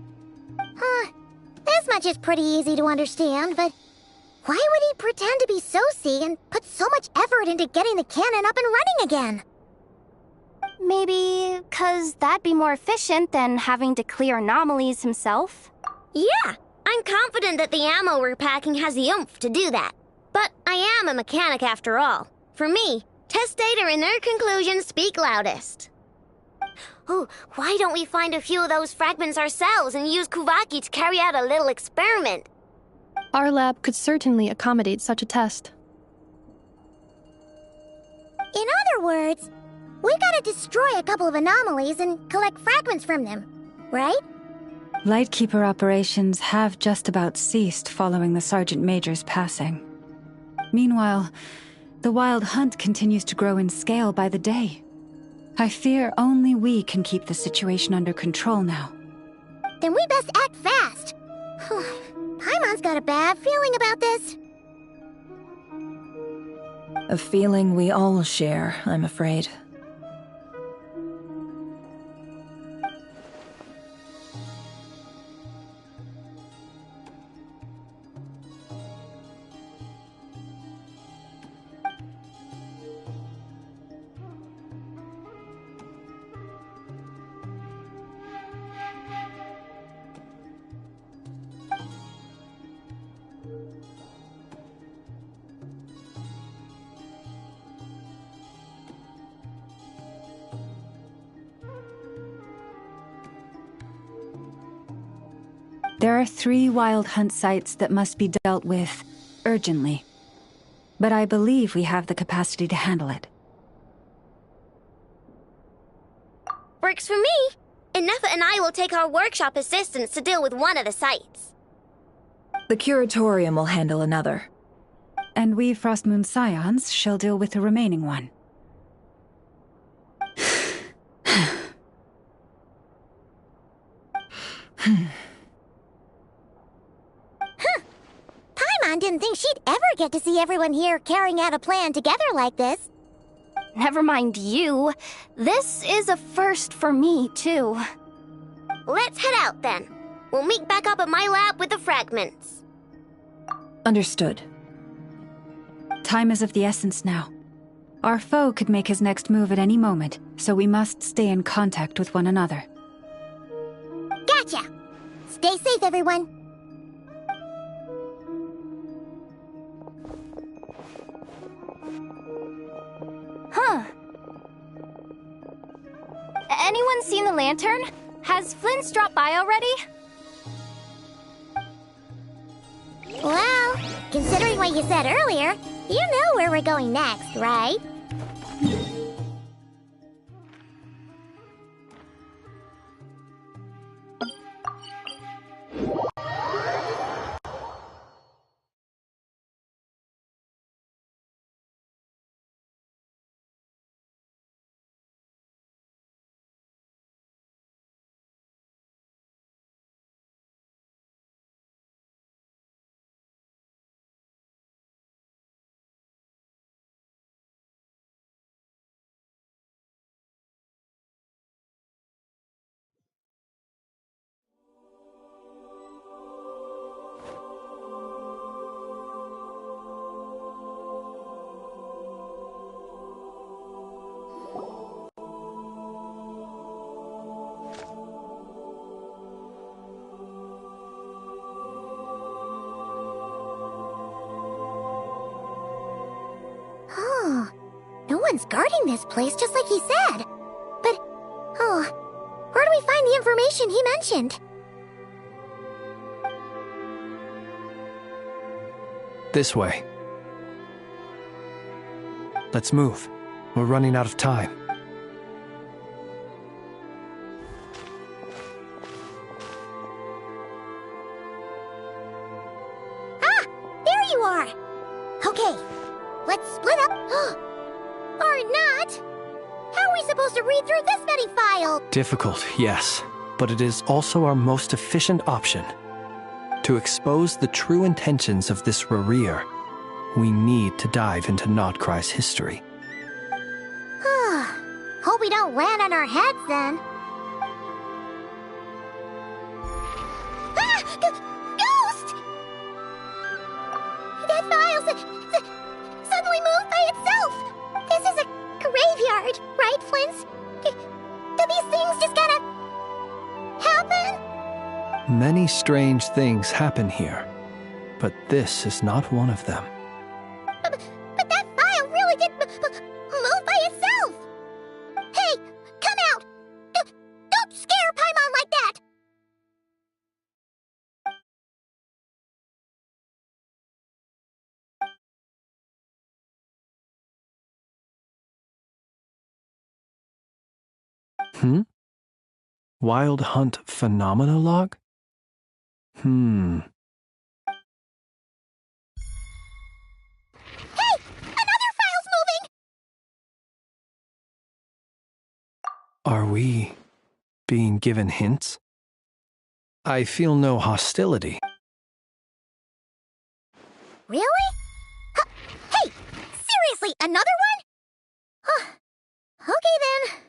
This much is pretty easy to understand, but why would he pretend to be Soci and put so much effort into getting the cannon up and running again? Maybe 'cause that'd be more efficient than having to clear anomalies himself? Yeah, I'm confident that the ammo we're packing has the oomph to do that. But I am a mechanic after all. For me, test data and their conclusions speak loudest. Ooh, why don't we find a few of those fragments ourselves and use Kuvaki to carry out a little experiment? Our lab could certainly accommodate such a test. In other words, we gotta destroy a couple of anomalies and collect fragments from them, right? Lightkeeper operations have just about ceased following the Sergeant Major's passing. Meanwhile, the Wild Hunt continues to grow in scale by the day. I fear only we can keep the situation under control now. Then we best act fast. Paimon's got a bad feeling about this. A feeling we all share, I'm afraid. There are 3 Wild Hunt sites that must be dealt with urgently. But I believe we have the capacity to handle it. Works for me. Ineffa and I will take our workshop assistants to deal with one of the sites. The Curatorium will handle another. And we Frostmoon Scions shall deal with the remaining one. Paimon didn't think she'd ever get to see everyone here carrying out a plan together like this. Never mind you. This is a first for me, too. Let's head out then. We'll meet back up at my lab with the fragments. Understood. Time is of the essence now. Our foe could make his next move at any moment, so we must stay in contact with one another. Gotcha! Stay safe, everyone. Huh. Anyone seen the lantern? Has Flint's dropped by already? Well, considering what you said earlier, you know where we're going next, right? Oh, no one's guarding this place just like he said. But, where do we find the information he mentioned? This way. Let's move. We're running out of time. Ah! There you are! Okay, let's split up. Or not! How are we supposed to read through this many files? Difficult, yes. But it is also our most efficient option. To expose the true intentions of this Rerir, we need to dive into Notcry's history. Hope we don't land on our heads then. Ah! Ghost! That file suddenly moved by itself! This is a graveyard, right, Flint? Do these things just gotta happen? Many strange things happen here, but this is not one of them. Wild Hunt Phenomenologue? Hey! Another file's moving! Are we being given hints? I feel no hostility. Really? Hey! Seriously, another one? Okay then.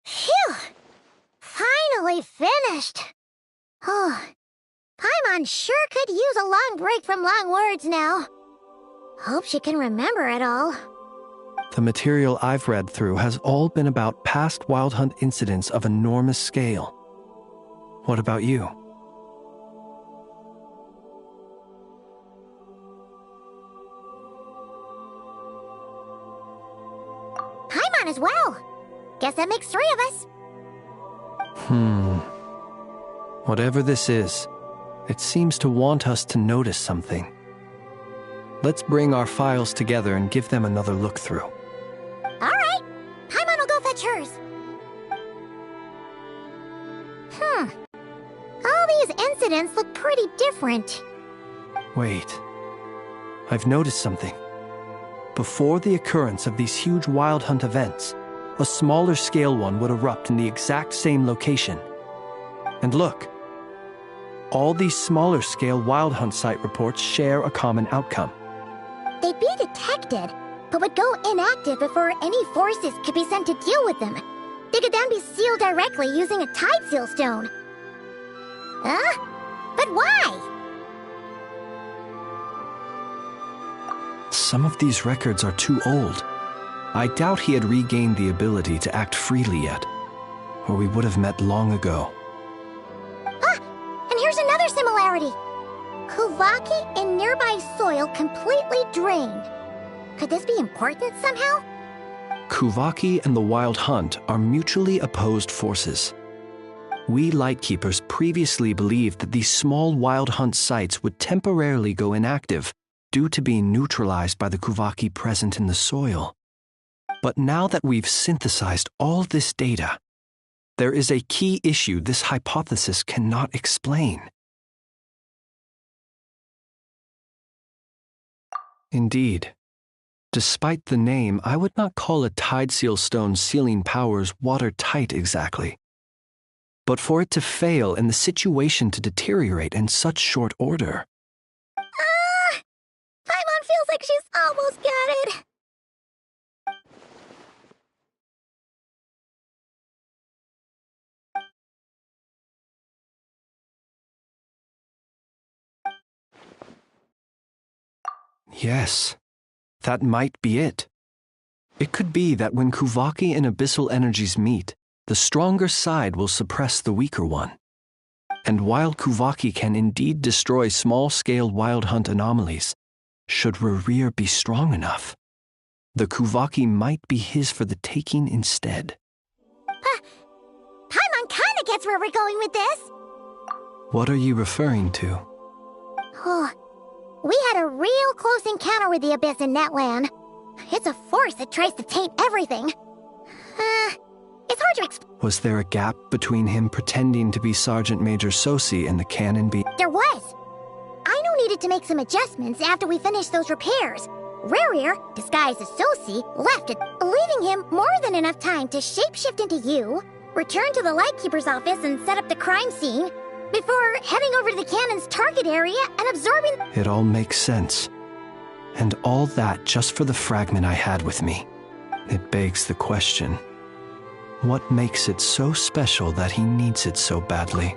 Phew! Finally finished. Oh, Paimon sure could use a long break from long words now. Hope she can remember it all. The material I've read through has all been about past Wild Hunt incidents of enormous scale. What about you? Paimon as well. Guess that makes 3 of us. Whatever this is, it seems to want us to notice something. Let's bring our files together and give them another look through. All right. Paimon will go fetch hers. All these incidents look pretty different. Wait. I've noticed something. Before the occurrence of these huge Wild Hunt events, a smaller scale one would erupt in the exact same location. And look. All these smaller scale Wild Hunt site reports share a common outcome. They'd be detected, but would go inactive before any forces could be sent to deal with them. They could then be sealed directly using a tide seal stone. Huh? But why? Some of these records are too old. I doubt he had regained the ability to act freely yet, or we would have met long ago. And here's another similarity. Kuvaki in nearby soil completely drained. Could this be important somehow? Kuvaki and the Wild Hunt are mutually opposed forces. We Lightkeepers previously believed that these small Wild Hunt sites would temporarily go inactive due to being neutralized by the Kuvaki present in the soil. But now that we've synthesized all this data, there is a key issue this hypothesis cannot explain. Indeed. Despite the name, I would not call a Tide Seal Stone's sealing powers watertight exactly. But for it to fail and the situation to deteriorate in such short order. Paimon feels like she's almost got it. Yes, that might be it. It could be that when Kuvaki and Abyssal energies meet, the stronger side will suppress the weaker one. And while Kuvaki can indeed destroy small-scale Wild Hunt anomalies, should Rerir be strong enough, the Kuvaki might be his for the taking instead. Paimon kinda gets where we're going with this. What are you referring to? Oh, we had a real close encounter with the Abyss in Netland. It's a force that tries to taint everything. It's hard to explain. Was there a gap between him pretending to be Sergeant Major Sosi and the cannon being... There was. Aino needed to make some adjustments after we finished those repairs. Rerir, disguised as Sosi, left it, leaving him more than enough time to shapeshift into you, return to the Lightkeeper's office and set up the crime scene, before heading over to the cannon's target area and absorbing... It all makes sense. And all that just for the fragment I had with me. It begs the question, what makes it so special that he needs it so badly?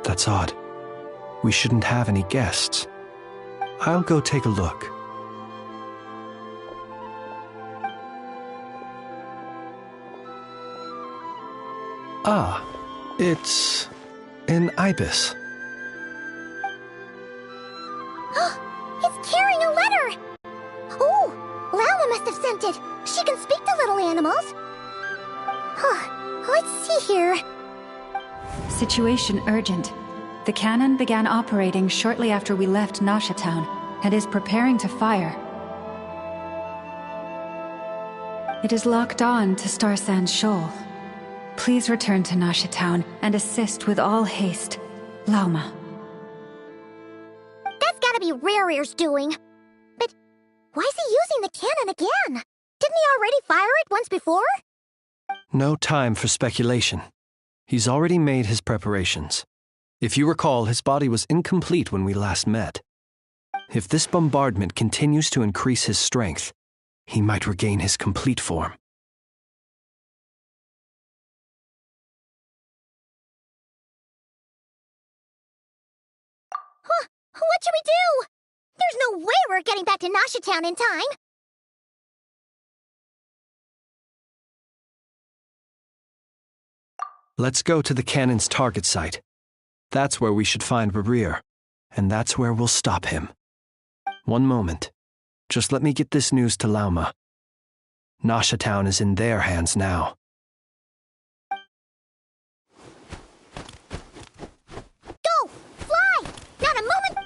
That's odd. We shouldn't have any guests. I'll go take a look. Ah, it's an ibis. must have sent it. She can speak to little animals. Huh. Let's see here. Situation urgent. The cannon began operating shortly after we left Nasha Town and is preparing to fire. It is locked on to Star Sand Shoal. Please return to Nasha Town and assist with all haste. Lauma. That's gotta be Rerear's doing. But why is he using the cannon again? Didn't he already fire it once before? No time for speculation. He's already made his preparations. If you recall, his body was incomplete when we last met. If this bombardment continues to increase his strength, he might regain his complete form. Huh? What should we do? There's no way we're getting back to Nasha Town in time. Let's go to the cannon's target site. That's where we should find Rerear, and that's where we'll stop him. One moment. Just let me get this news to Lauma. Nasha Town is in their hands now. Go! Fly! Not a moment!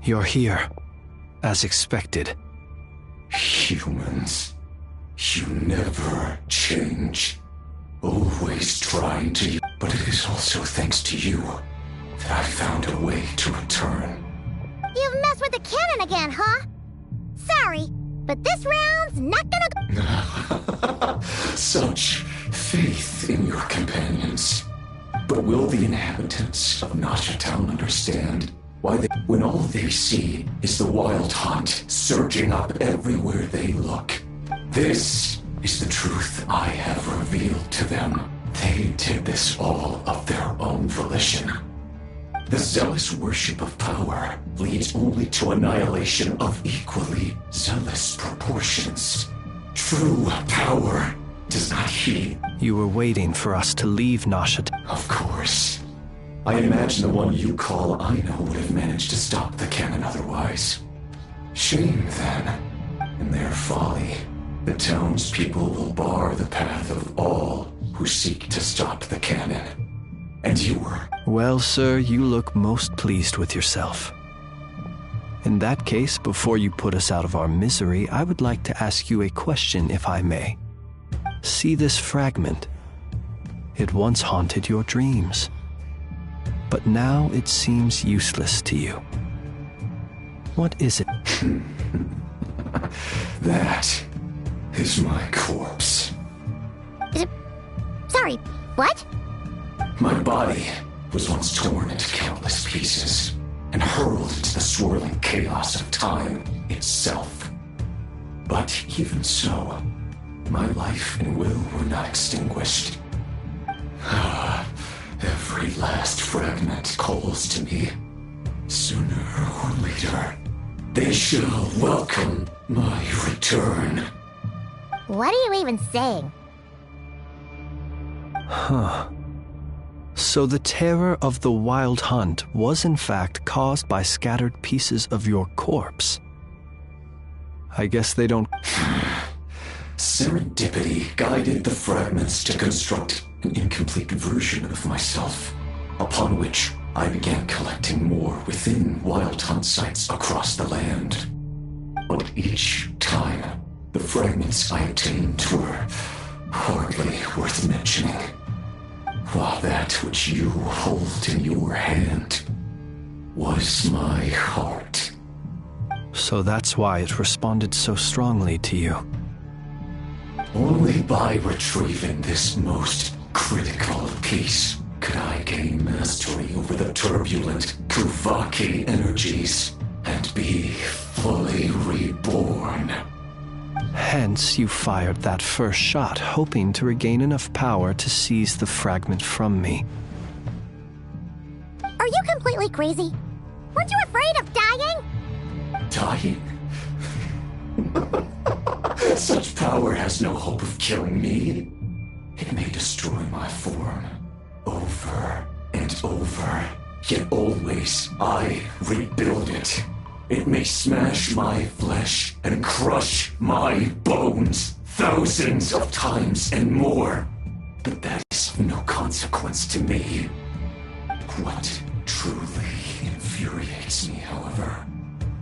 You're here, as expected. Humans, you never change. Always trying to, but it is also thanks to you that I found a way to return. You've messed with the cannon again, huh? Sorry, but this round's not gonna... Such faith in your companions. But will the inhabitants of Nasha Town understand why when all they see is the Wild Hunt surging up everywhere they look? This is the truth I have revealed to them. They did this all of their own volition. The zealous worship of power leads only to annihilation of equally zealous proportions. True power does not heed. You were waiting for us to leave Nasha. Of course. I imagine the one you call Aina would have managed to stop the cannon otherwise. Shame, then. In their folly, the townspeople will bar the path of all who seek to stop the cannon. And you were... Well, sir, you look most pleased with yourself. In that case, before you put us out of our misery, I would like to ask you a question, if I may. See this fragment? It once haunted your dreams. But now it seems useless to you. What is it? That is my corpse. Sorry, what? My body was once torn into countless pieces and hurled into the swirling chaos of time itself. But even so, my life and will were not extinguished. Every last fragment calls to me. Sooner or later, they shall welcome my return. What are you even saying? Huh. So the terror of the Wild Hunt was in fact caused by scattered pieces of your corpse. I guess they don't... Serendipity guided the fragments to construct an incomplete version of myself, upon which I began collecting more within Wild Hunt sites across the land. But each time, the fragments I obtained were hardly worth mentioning, while that which you hold in your hand was my heart. So that's why it responded so strongly to you. Only by retrieving this most critical piece could I gain mastery over the turbulent Kuvaki energies and be fully reborn. Hence, you fired that first shot, hoping to regain enough power to seize the fragment from me. Are you completely crazy? Weren't you afraid of dying? Dying? that such power has no hope of killing me. It may destroy my form over and over, yet always I rebuild it. It may smash my flesh and crush my bones thousands of times and more, but that is of no consequence to me. What truly infuriates me, however,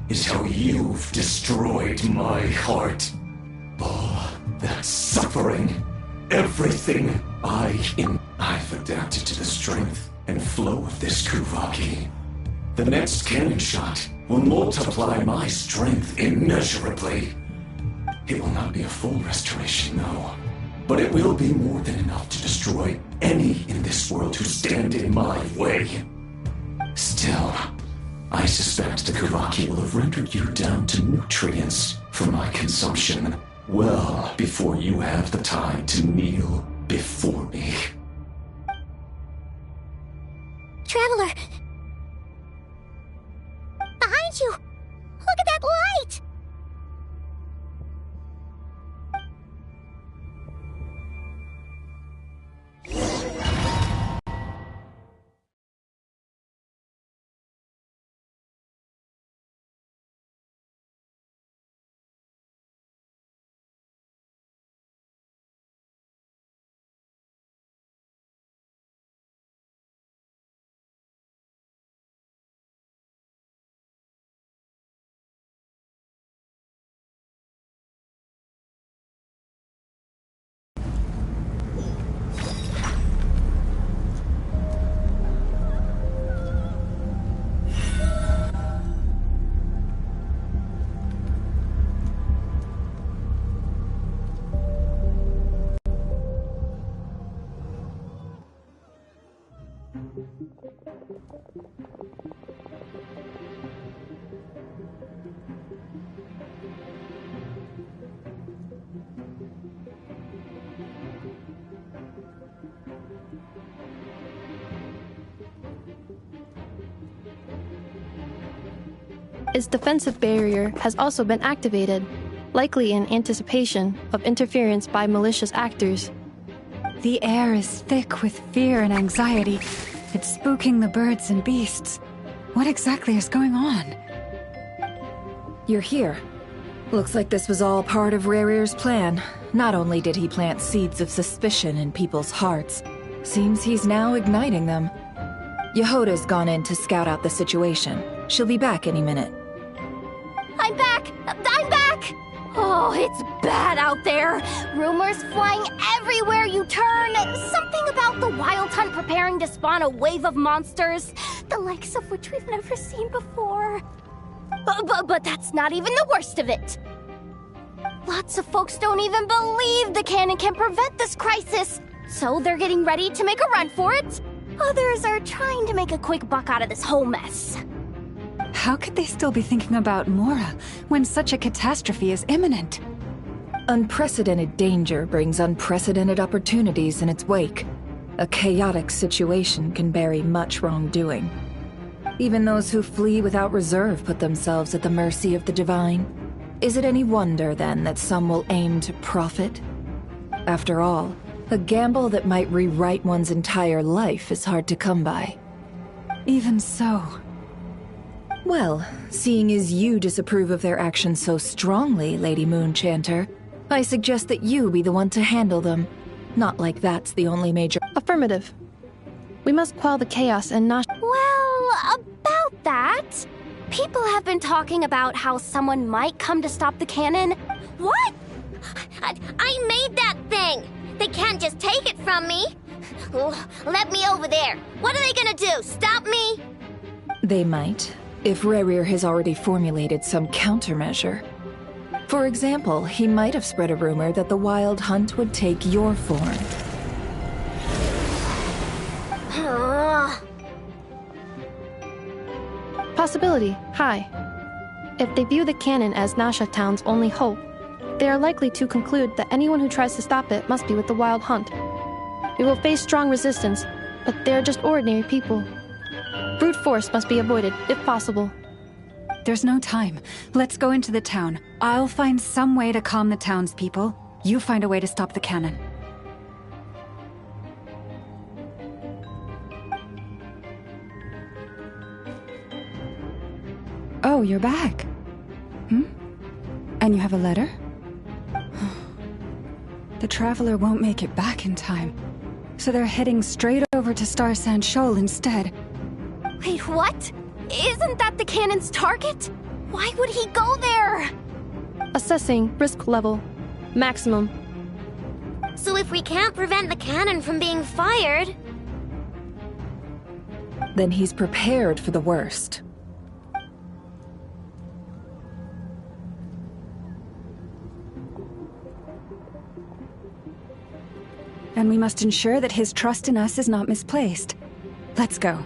is how you've destroyed my heart. All that suffering, everything I've adapted to the strength and flow of this Kuvaki. The next cannon shot will multiply my strength immeasurably. It will not be a full restoration, no, but it will be more than enough to destroy any in this world who stand in my way. Still, I suspect the Kuvaki will have rendered you down to nutrients for my consumption well before you have the time to kneel before me. Traveler! Behind you! Look at that light! Its defensive barrier has also been activated, likely in anticipation of interference by malicious actors. The air is thick with fear and anxiety. It's spooking the birds and beasts. What exactly is going on? You're here. Looks like this was all part of Rerir's plan. Not only did he plant seeds of suspicion in people's hearts, seems he's now igniting them. Yehoda's gone in to scout out the situation. She'll be back any minute. I'm back! I'm back! Oh, it's bad out there. Rumors flying everywhere you turn. Something about the Wild Hunt preparing to spawn a wave of monsters, the likes of which we've never seen before. But that's not even the worst of it. Lots of folks don't even believe the cannon can prevent this crisis, so they're getting ready to make a run for it. Others are trying to make a quick buck out of this whole mess. How could they still be thinking about Mora when such a catastrophe is imminent? Unprecedented danger brings unprecedented opportunities in its wake. A chaotic situation can bury much wrongdoing. Even those who flee without reserve put themselves at the mercy of the divine. Is it any wonder, then, that some will aim to profit? After all, a gamble that might rewrite one's entire life is hard to come by. Even so. Well, seeing as you disapprove of their actions so strongly, Lady Moonchanter, I suggest that you be the one to handle them. Not like that's the only major— Affirmative. We must quell the chaos and not— Well, about that, people have been talking about how someone might come to stop the cannon. What? I made that thing! They can't just take it from me! Let me over there! What are they gonna do, stop me? They might, if Rerir has already formulated some countermeasure. For example, he might have spread a rumor that the Wild Hunt would take your form. Possibility high. If they view the cannon as Nasha Town's only hope, they are likely to conclude that anyone who tries to stop it must be with the Wild Hunt. We will face strong resistance, but they are just ordinary people. Brute force must be avoided, if possible. There's no time. Let's go into the town. I'll find some way to calm the townspeople. You find a way to stop the cannon. Oh, you're back. And you have a letter? The Traveler won't make it back in time. So they're heading straight over to Star Sand Shoal instead. Wait, what? Isn't that the cannon's target? Why would he go there? Assessing risk level. Maximum. So if we can't prevent the cannon from being fired... Then he's prepared for the worst. And we must ensure that his trust in us is not misplaced. Let's go.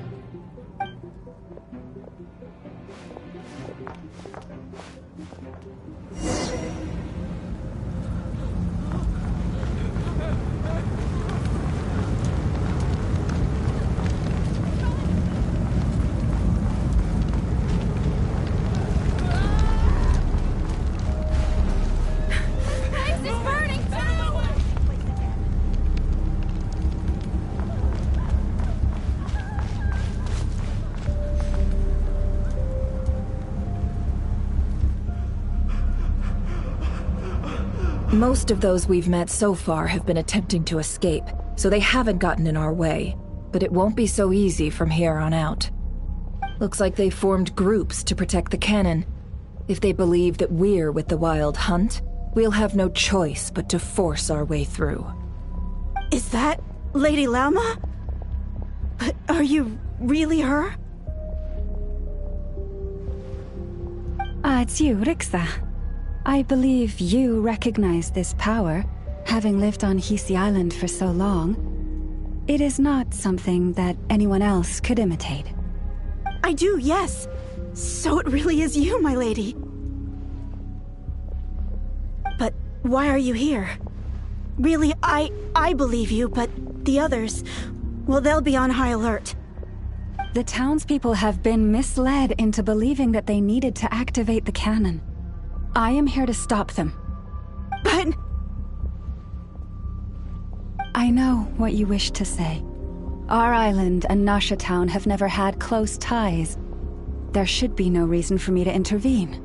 Most of those we've met so far have been attempting to escape, so they haven't gotten in our way. But it won't be so easy from here on out. Looks like they formed groups to protect the cannon. If they believe that we're with the Wild Hunt, we'll have no choice but to force our way through. Is that Lady Lauma? But are you really her? It's you, Rixa. I believe you recognize this power, having lived on Hisi Island for so long. It is not something that anyone else could imitate. I do, yes. So it really is you, my lady. But why are you here? Really, I believe you, but the others, well, they'll be on high alert. The townspeople have been misled into believing that they needed to activate the cannon. I am here to stop them. But... I know what you wish to say. Our island and Nasha Town have never had close ties. There should be no reason for me to intervene.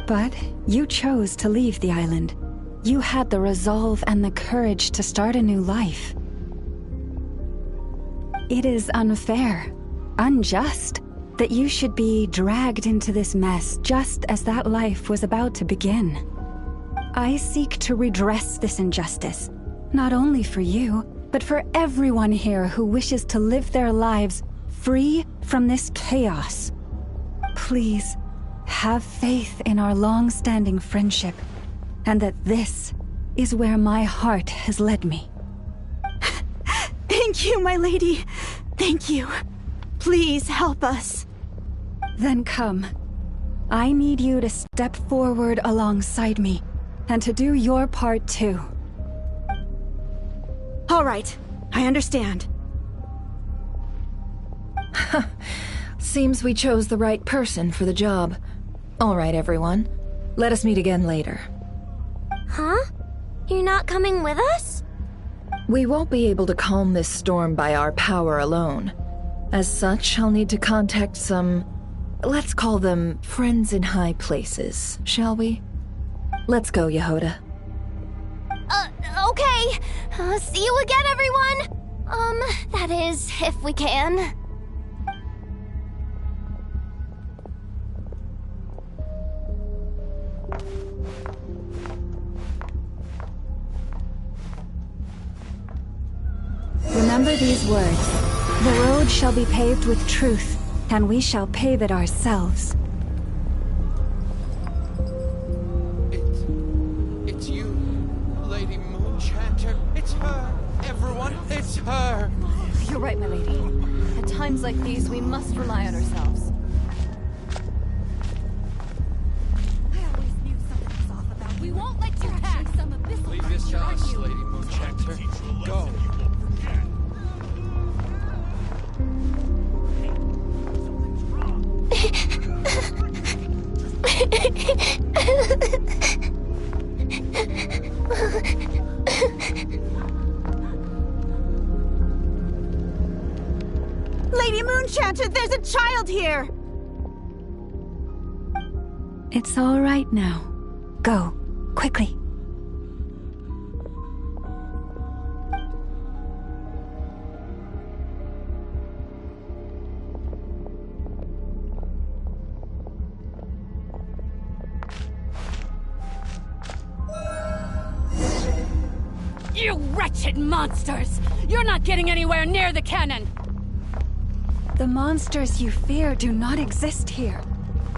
But you chose to leave the island. You had the resolve and the courage to start a new life. It is unfair, unjust, that you should be dragged into this mess just as that life was about to begin. I seek to redress this injustice, not only for you, but for everyone here who wishes to live their lives free from this chaos. Please, have faith in our long-standing friendship, and that this is where my heart has led me. Thank you, my lady. Thank you. Please help us. Then come. I need you to step forward alongside me, and to do your part too. All right, I understand. Seems we chose the right person for the job. All right, everyone. Let us meet again later. Huh? You're not coming with us? We won't be able to calm this storm by our power alone. As such, I'll need to contact some... let's call them friends in high places, shall we? Let's go, Yehoda. Okay. See you again, everyone! That is, if we can. Remember these words. The road shall be paved with truth, and we shall pave it ourselves. It's you, Lady Moonchanter. It's her, everyone. It's her. You're right, my lady. At times like these, we must rely on ourselves. I always knew something was off about you. We won't let you have some abyssal. Leave this to us, Lady Moonchanter. Go. Lady Moonchanter, there's a child here! It's all right now. Go, quickly. You wretched monsters! You're not getting anywhere near the cannon! The monsters you fear do not exist here.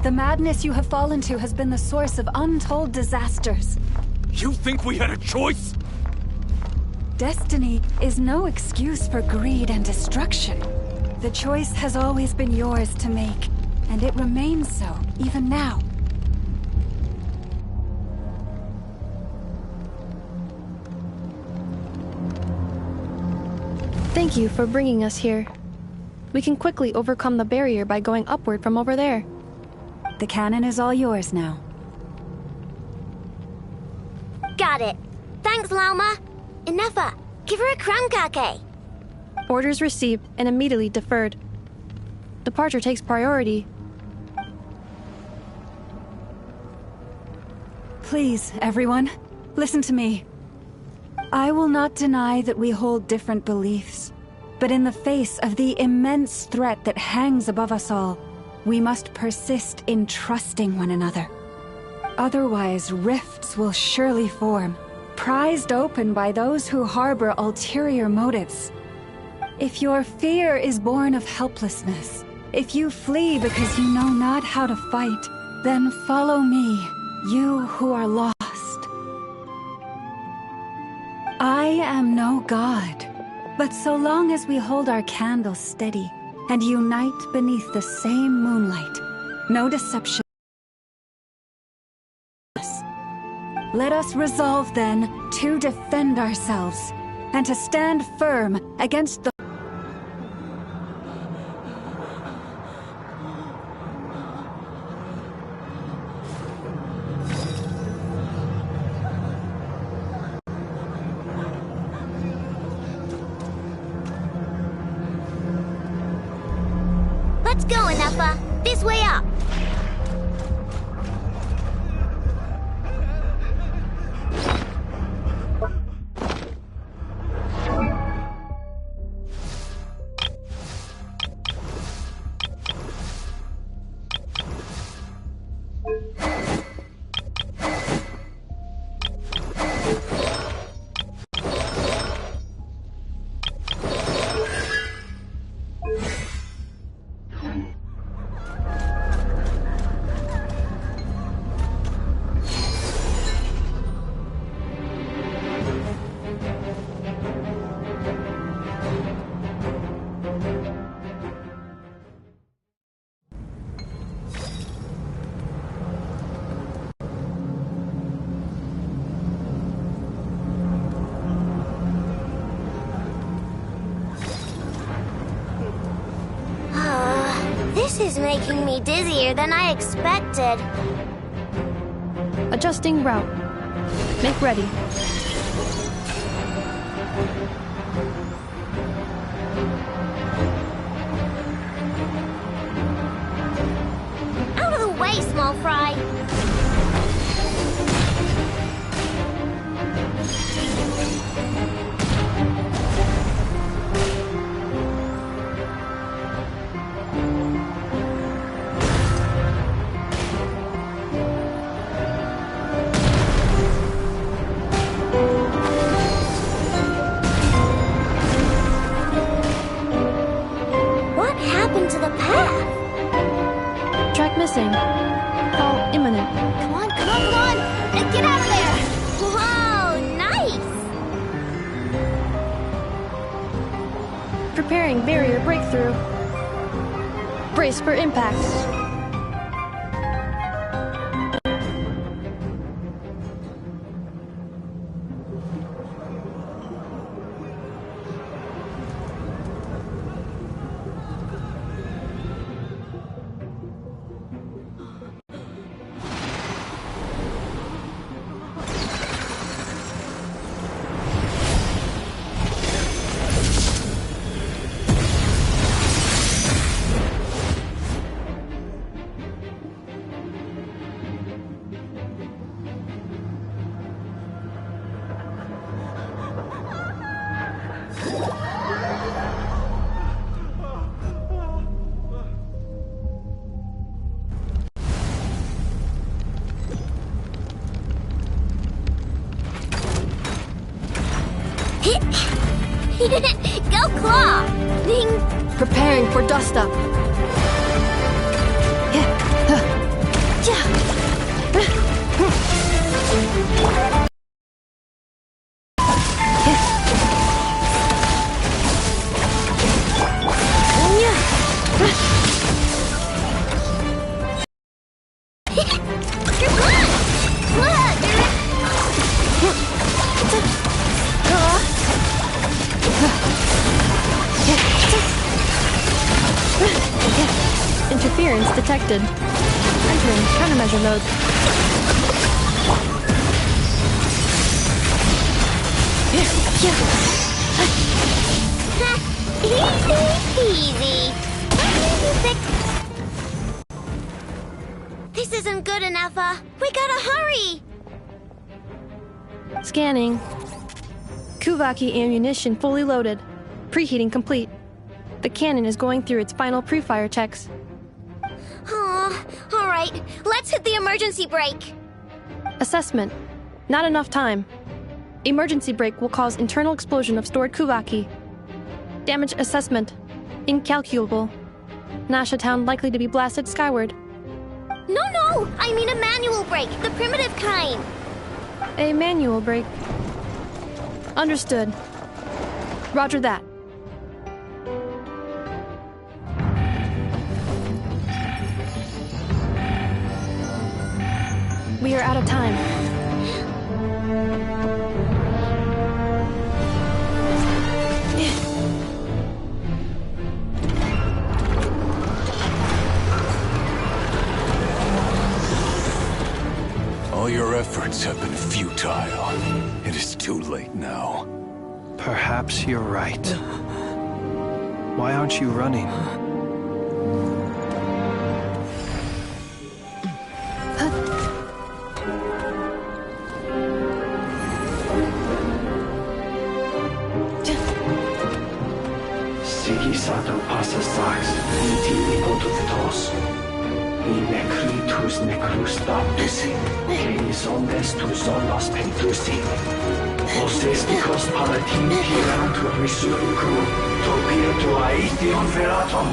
The madness you have fallen to has been the source of untold disasters. You think we had a choice? Destiny is no excuse for greed and destruction. The choice has always been yours to make, and it remains so, even now. Thank you for bringing us here. We can quickly overcome the barrier by going upward from over there. The cannon is all yours now. Got it. Thanks, Lauma. Inefa, give her a crunkake. Orders received and immediately deferred. Departure takes priority. Please, everyone, listen to me. I will not deny that we hold different beliefs, but in the face of the immense threat that hangs above us all, we must persist in trusting one another. Otherwise, rifts will surely form, prized open by those who harbor ulterior motives. If your fear is born of helplessness, if you flee because you know not how to fight, then follow me, you who are lost. I am no god, but so long as we hold our candles steady and unite beneath the same moonlight, no deception. Let us resolve then to defend ourselves and to stand firm against the Let's go, Inefa. This way up. This is making me dizzier than I expected. Adjusting route. Make ready. Out of the way, small fry. Missing. Fall imminent. Come on, come on, come on! Get out of there! Whoa, nice! Preparing barrier breakthrough. Brace for impact. Go Claw! Preparing for dust up. Interference detected. Entering countermeasure mode. Easy. This isn't good enough, we gotta hurry! Scanning. Kuvaki ammunition fully loaded. Preheating complete. The cannon is going through its final pre-fire checks. Aw, alright, let's hit the emergency brake. Assessment. Not enough time. Emergency brake will cause internal explosion of stored Kuvaki. Damage assessment. Incalculable. Nasha Town likely to be blasted skyward. No, I mean a manual brake, the primitive kind. A manual brake. Understood. Roger that. We are out of time. All your efforts have been futile. It is too late now. Perhaps you're right. Why aren't you running? Sigisato passa sax, nitili potutos. In necritus necrus baptisi, canis omnes tu solas pentusi. Osesticos palatin tirantur resurrecru, topia tua aetheon feratum.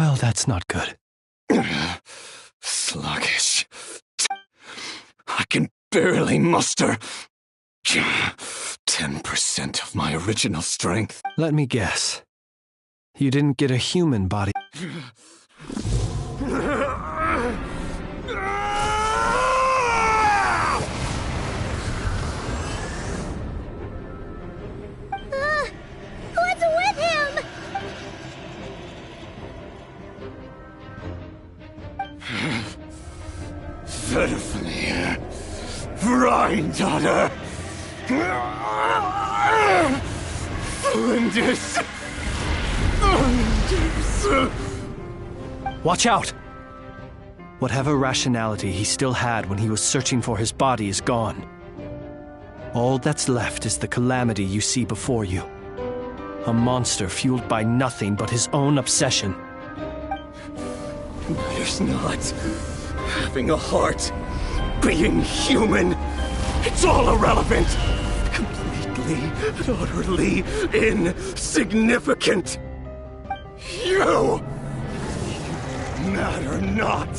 Well, that's not good. Sluggish. I can barely muster 10% of my original strength. Let me guess. You didn't get a human body. What's with him? Verfnir, Rheindaughter, Flinders. Watch out! Whatever rationality he still had when he was searching for his body is gone. All that's left is the calamity you see before you. A monster fueled by nothing but his own obsession. Matters not. Having a heart, being human, it's all irrelevant. Completely, utterly insignificant. You matter not.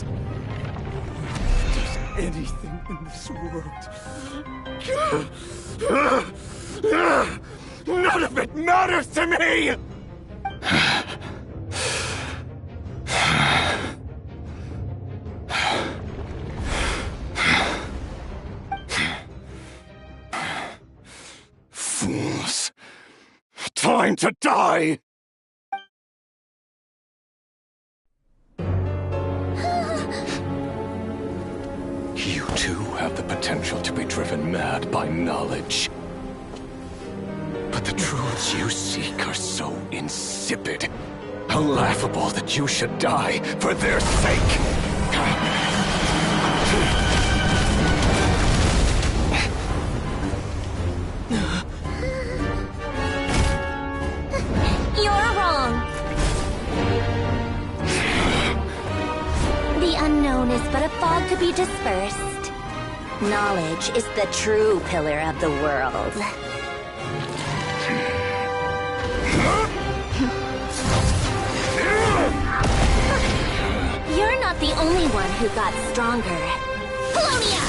Does anything in this world. None of it matters to me! Fools. Time to die! You too have the potential to be driven mad by knowledge. But the truths you seek are so insipid, laughable that you should die for their sake. You're wrong. The unknown is but a fog to be dispersed. Knowledge is the true pillar of the world. You're not the only one who got stronger. Polonia!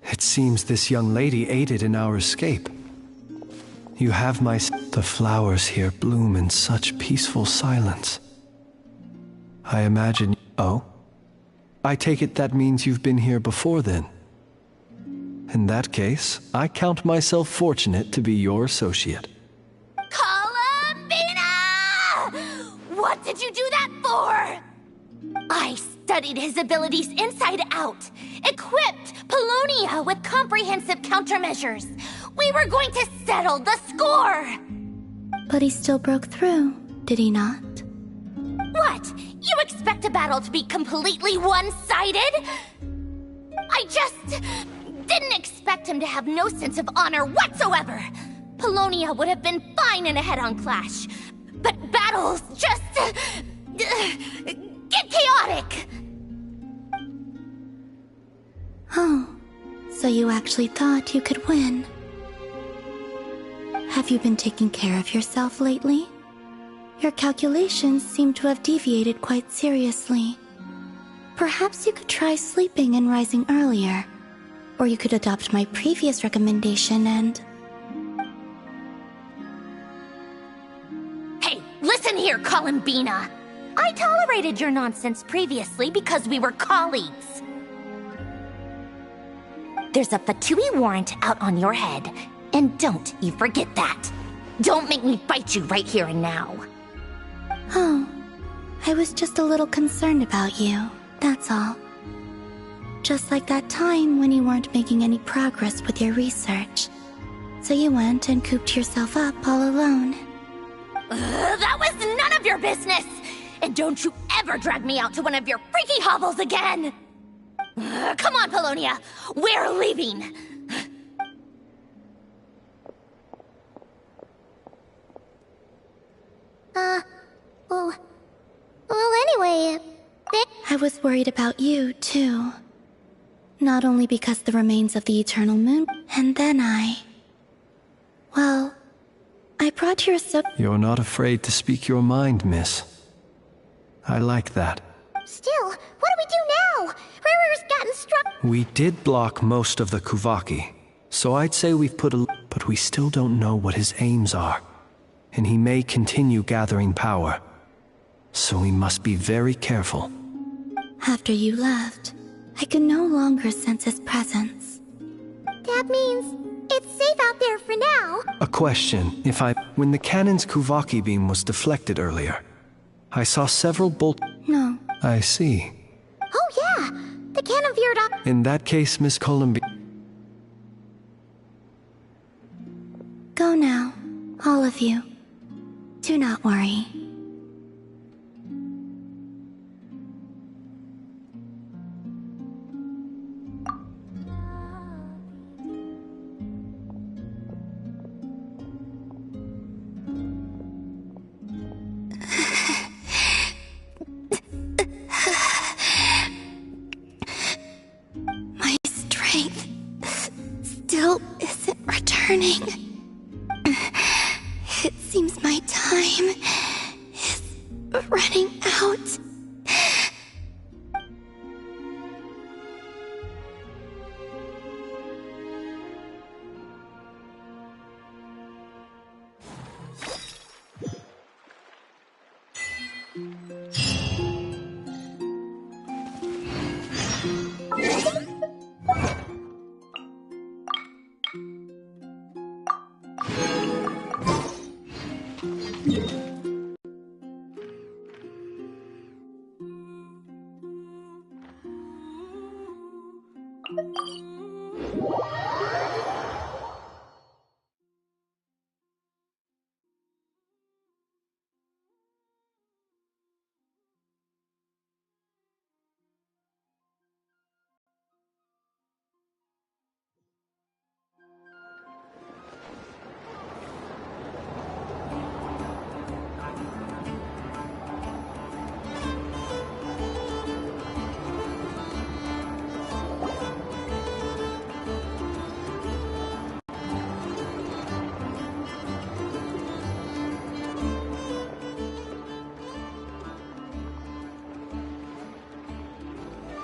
It seems this young lady aided in our escape. You have my... The flowers here bloom in such peaceful silence. I imagine... Oh? I take it that means you've been here before then. In that case, I count myself fortunate to be your associate. Columbina! What did you do that for? I studied his abilities inside out, equipped Paulownia with comprehensive countermeasures. We were going to settle the score! But he still broke through, did he not? What? You expect a battle to be completely one-sided? I just didn't expect him to have no sense of honor whatsoever. Paulownia would have been fine in a head-on clash, but battles just get chaotic. Oh, so you actually thought you could win. Have you been taking care of yourself lately? Your calculations seem to have deviated quite seriously. Perhaps you could try sleeping and rising earlier. Or you could adopt my previous recommendation and... Hey, listen here, Columbina! I tolerated your nonsense previously because we were colleagues. There's a Fatui warrant out on your head, and don't you forget that. Don't make me fight you right here and now. Oh, I was just a little concerned about you, that's all. Just like that time when you weren't making any progress with your research. So you went and cooped yourself up all alone. That was none of your business! And don't you ever drag me out to one of your freaky hovels again! Come on, Paulownia! We're leaving! Well, anyway, I was worried about you, too. Not only because the remains of the Eternal Moon, and then well, I brought your You're not afraid to speak your mind, miss. I like that. Still, what do we do now? Riri's gotten struck. We did block most of the Kuvaki, so I'd say we've but we still don't know what his aims are. And he may continue gathering power. So we must be very careful. After you left, I could no longer sense his presence. That means it's safe out there for now. A question, when the cannon's Kuvaki beam was deflected earlier, I saw several No. I see. Oh yeah, the cannon veered up. In that case, Miss Columbia... Go now, all of you. Do not worry. My strength still isn't returning. It seems my time is running out.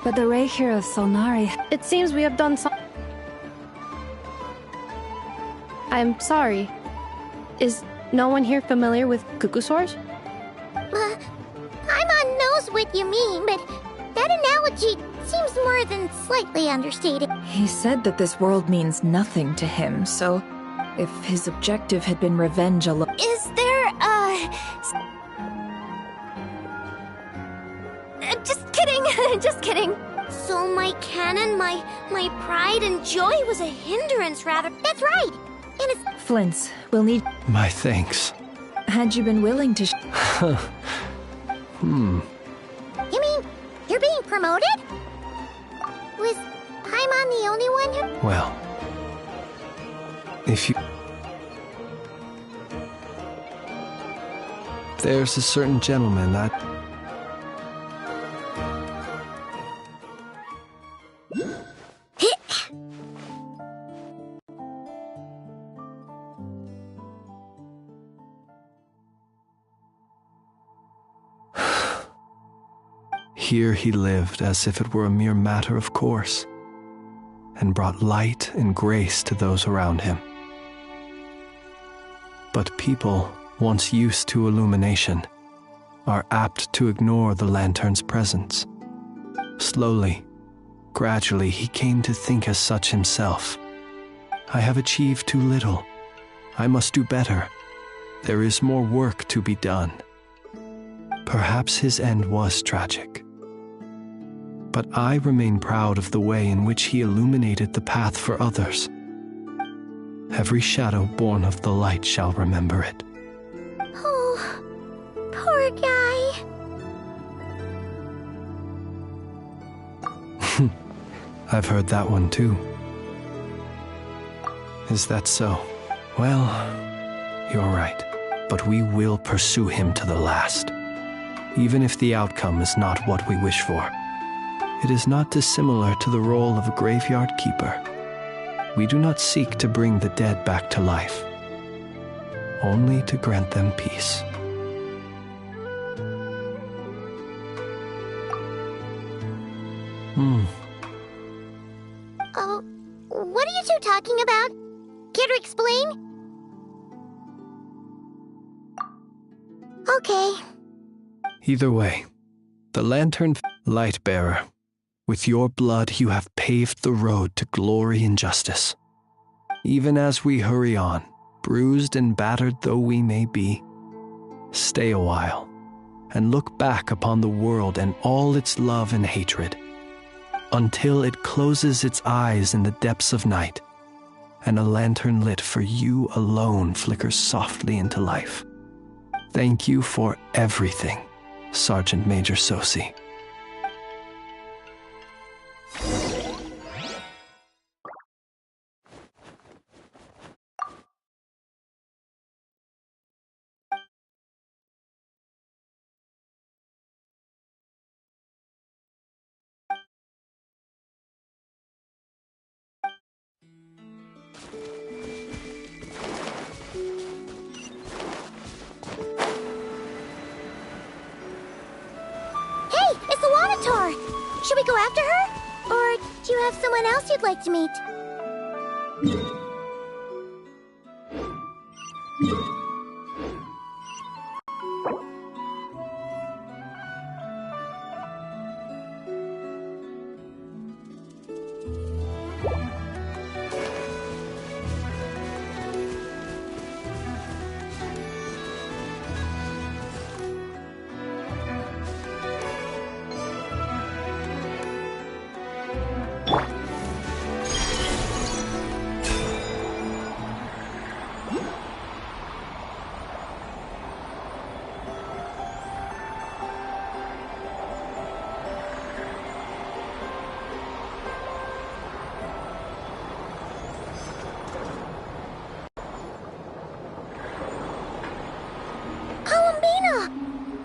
But the Reikir of Solnari... It seems we have done some... I'm sorry. Is no one here familiar with Kukusaurs? I'm on knows what you mean, but That analogy seems more than slightly understated. He said that this world means nothing to him, so if his objective had been revenge alone... Is there, Just kidding, just kidding. So my canon, my pride and joy was a hindrance, rather. That's right. And it's... Flint's, we'll need... My thanks. Had you been willing to... You mean, you're being promoted? Was Paimon the only one who... Well, if you... There's a certain gentleman that... Here he lived as if it were a mere matter of course, and brought light and grace to those around him. But people, once used to illumination, are apt to ignore the lantern's presence. Slowly, gradually, he came to think as such himself. I have achieved too little. I must do better. There is more work to be done. Perhaps his end was tragic. But I remain proud of the way in which he illuminated the path for others. Every shadow born of the light shall remember it. Oh, poor guy. I've heard that one too. Is that so? Well, you're right. But we will pursue him to the last, even if the outcome is not what we wish for. It is not dissimilar to the role of a graveyard keeper. We do not seek to bring the dead back to life, only to grant them peace. Oh, what are you two talking about? Care to explain? Okay. Either way, the lantern light bearer, with your blood you have paved the road to glory and justice. Even as we hurry on, bruised and battered though we may be, stay a while and look back upon the world and all its love and hatred, until it closes its eyes in the depths of night, and a lantern lit for you alone flickers softly into life. Thank you for everything, Sergeant Major Sosi. Should we go after her? Or do you have someone else you'd like to meet?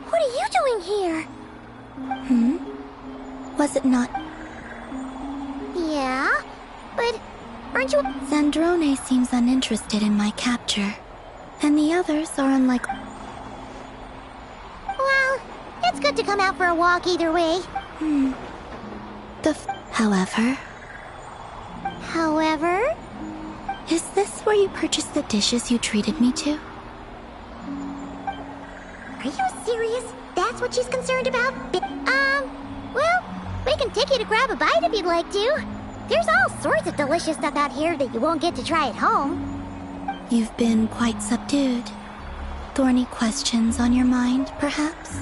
What are you doing here? Was it not? Yeah, but aren't you... Zandrone seems uninterested in my capture, and the others are unlike... Well, it's good to come out for a walk either way. However... Is this where you purchased the dishes you treated me to? Are you serious? That's what she's concerned about? Well, take you to grab a bite if you'd like to. There's all sorts of delicious stuff out here that you won't get to try at home. You've been quite subdued. Thorny questions on your mind, perhaps?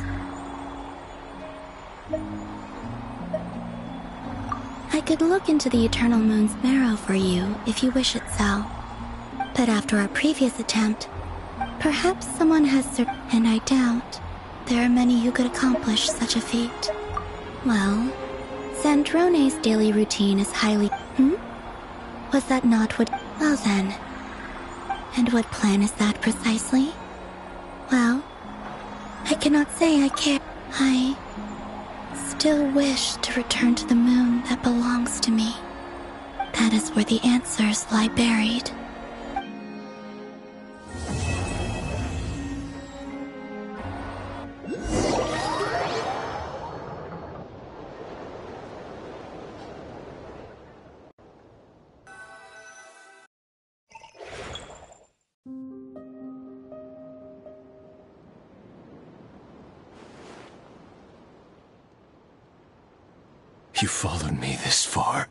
I could look into the Eternal Moon's marrow for you if you wish it so. But after our previous attempt, perhaps someone has and I doubt there are many who could accomplish such a feat. Well, Zandrone's daily routine is highly... Was that not what... Well then. And what plan is that precisely? Well, I cannot say I care. I still wish to return to the moon that belongs to me. That is where the answers lie buried. You followed me this far.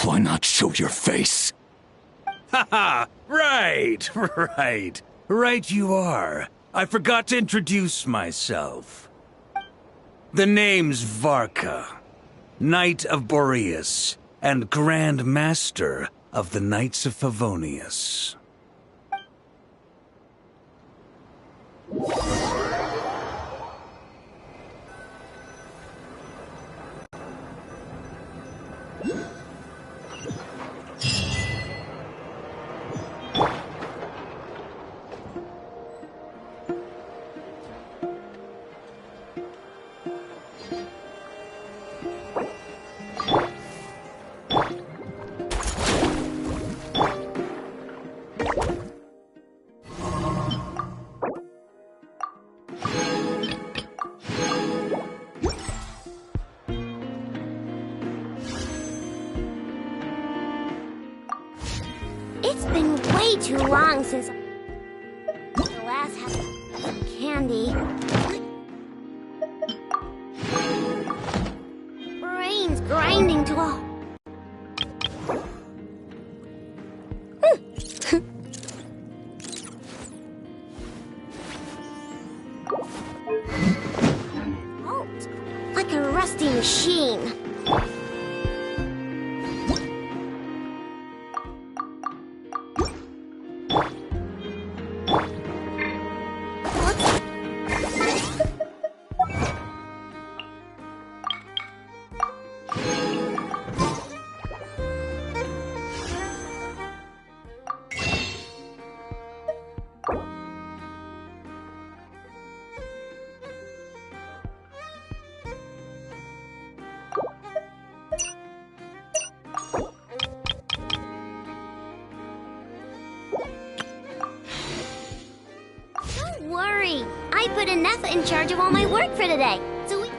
Why not show your face? Haha! Right! Right you are. I forgot to introduce myself. The name's Varka, Knight of Boreas, and Grand Master of the Knights of Favonius. It's been way too long since the last had some candy. Brain's grinding to a... Like a rusty machine. Don't worry. I put Anessa in charge of all my work for today. So we...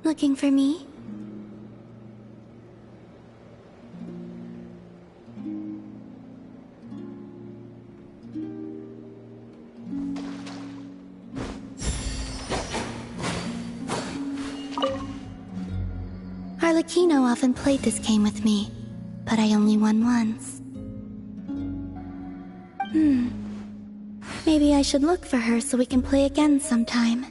Looking for me? Arlecchino often played this game with me, but I only won once. Maybe I should look for her so we can play again sometime.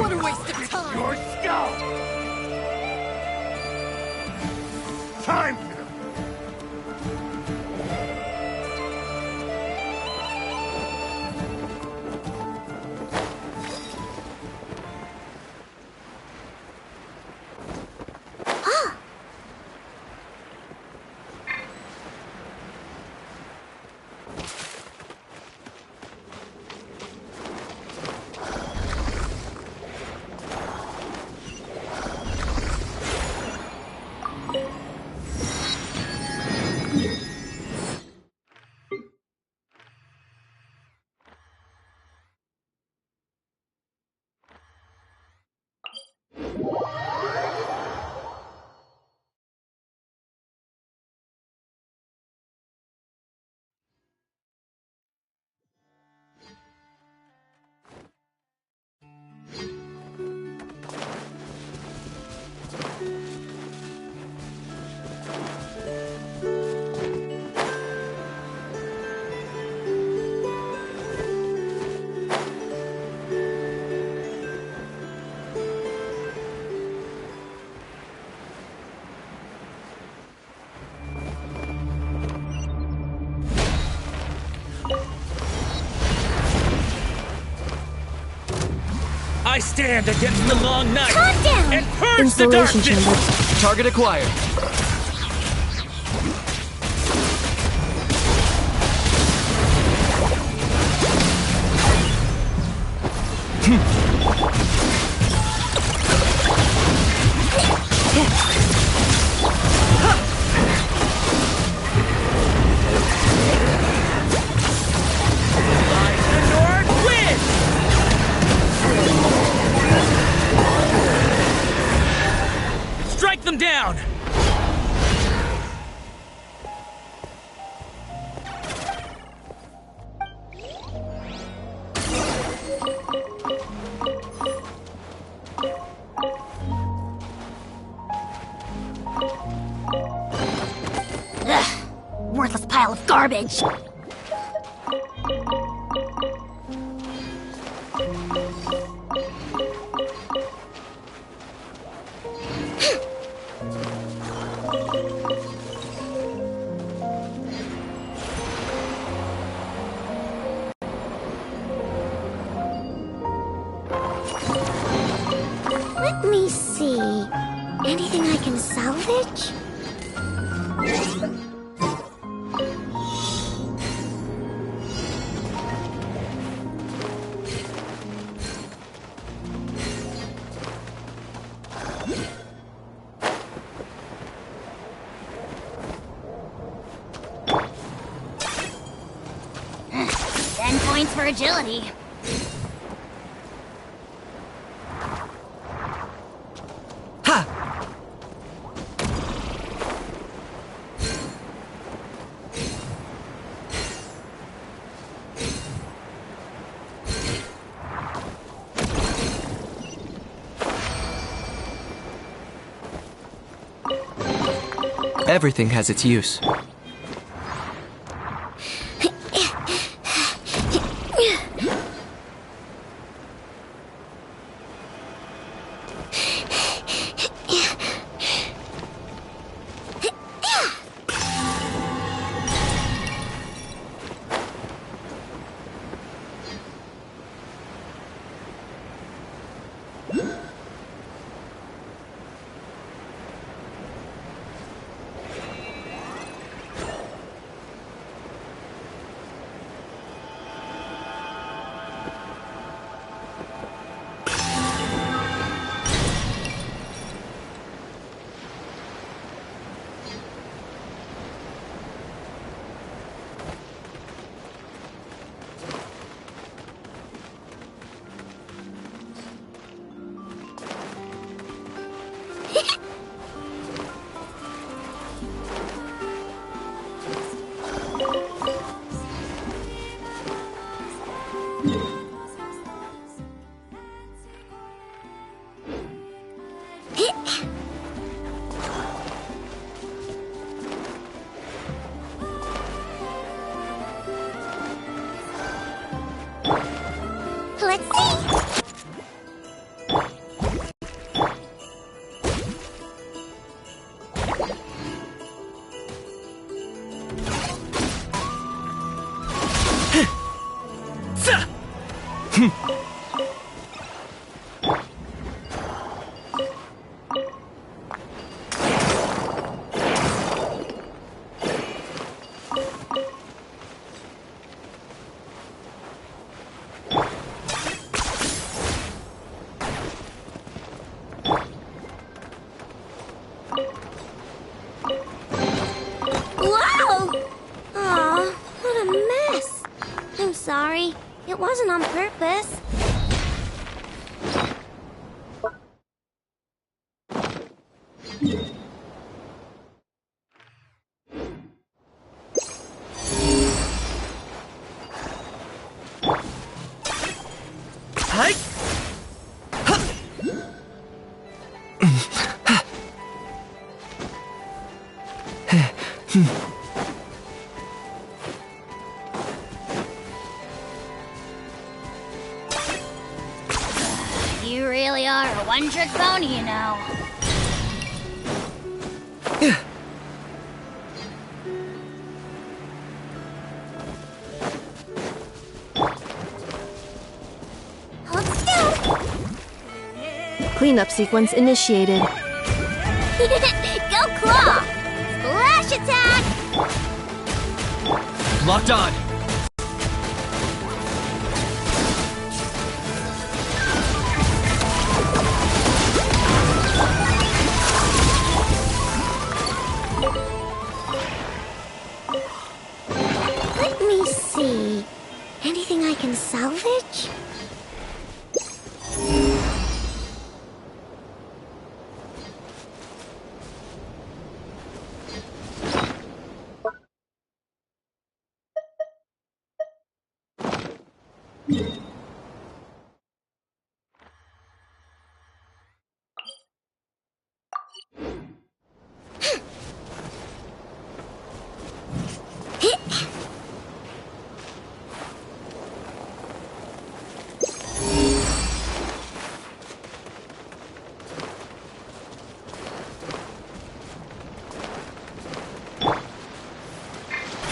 What a waste of time! Your skull! Time for them! I stand against the long night Calm down! and purge the darkness! Chamber. Target acquired. Strike them down! Ugh, worthless pile of garbage. Let me see. Anything I can salvage? points for agility. Everything has its use. Let's see. Sorry, it wasn't on purpose. You really are a one-trick pony, you know. Hold still. Cleanup sequence initiated. Go claw! Splash attack! Locked on. Let me see. Anything I can salvage?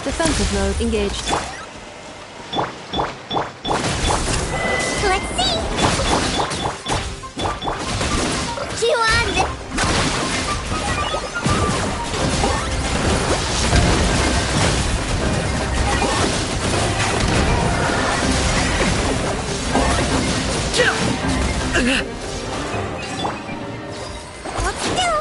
Defensive mode engaged. Let's see. Chew on this. Hold still.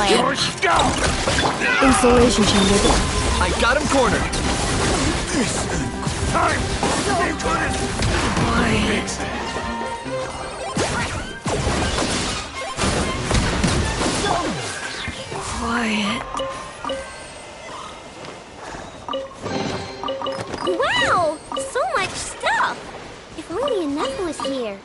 plan. Your scalp! Installation chamber. I got him cornered. Time! Stay put it! Fix it. Quiet. Wow! So much stuff! If only enough was here.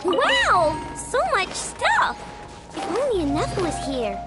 Wow! So much stuff! If only enough was here.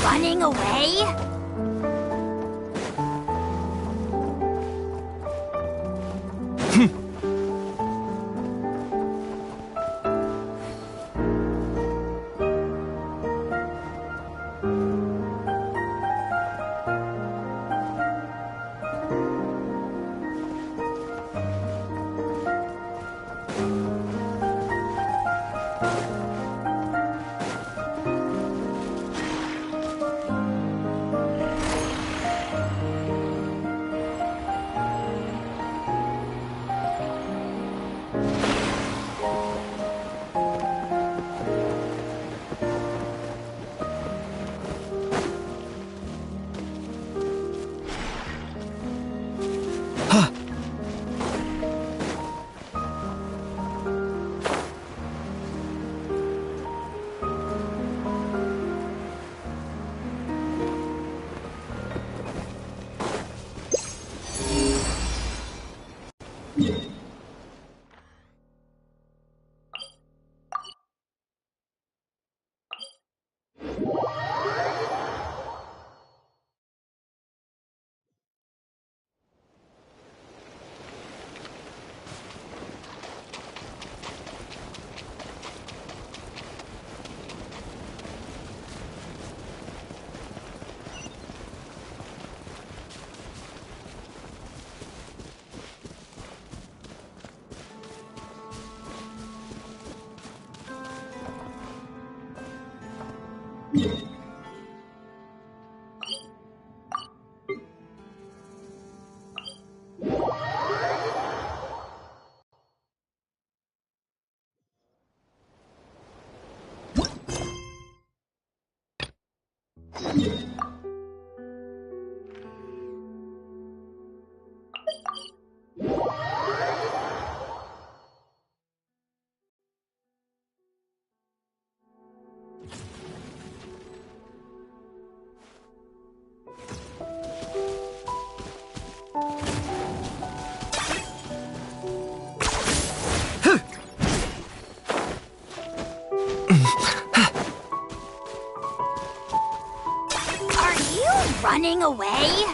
running away? Running away?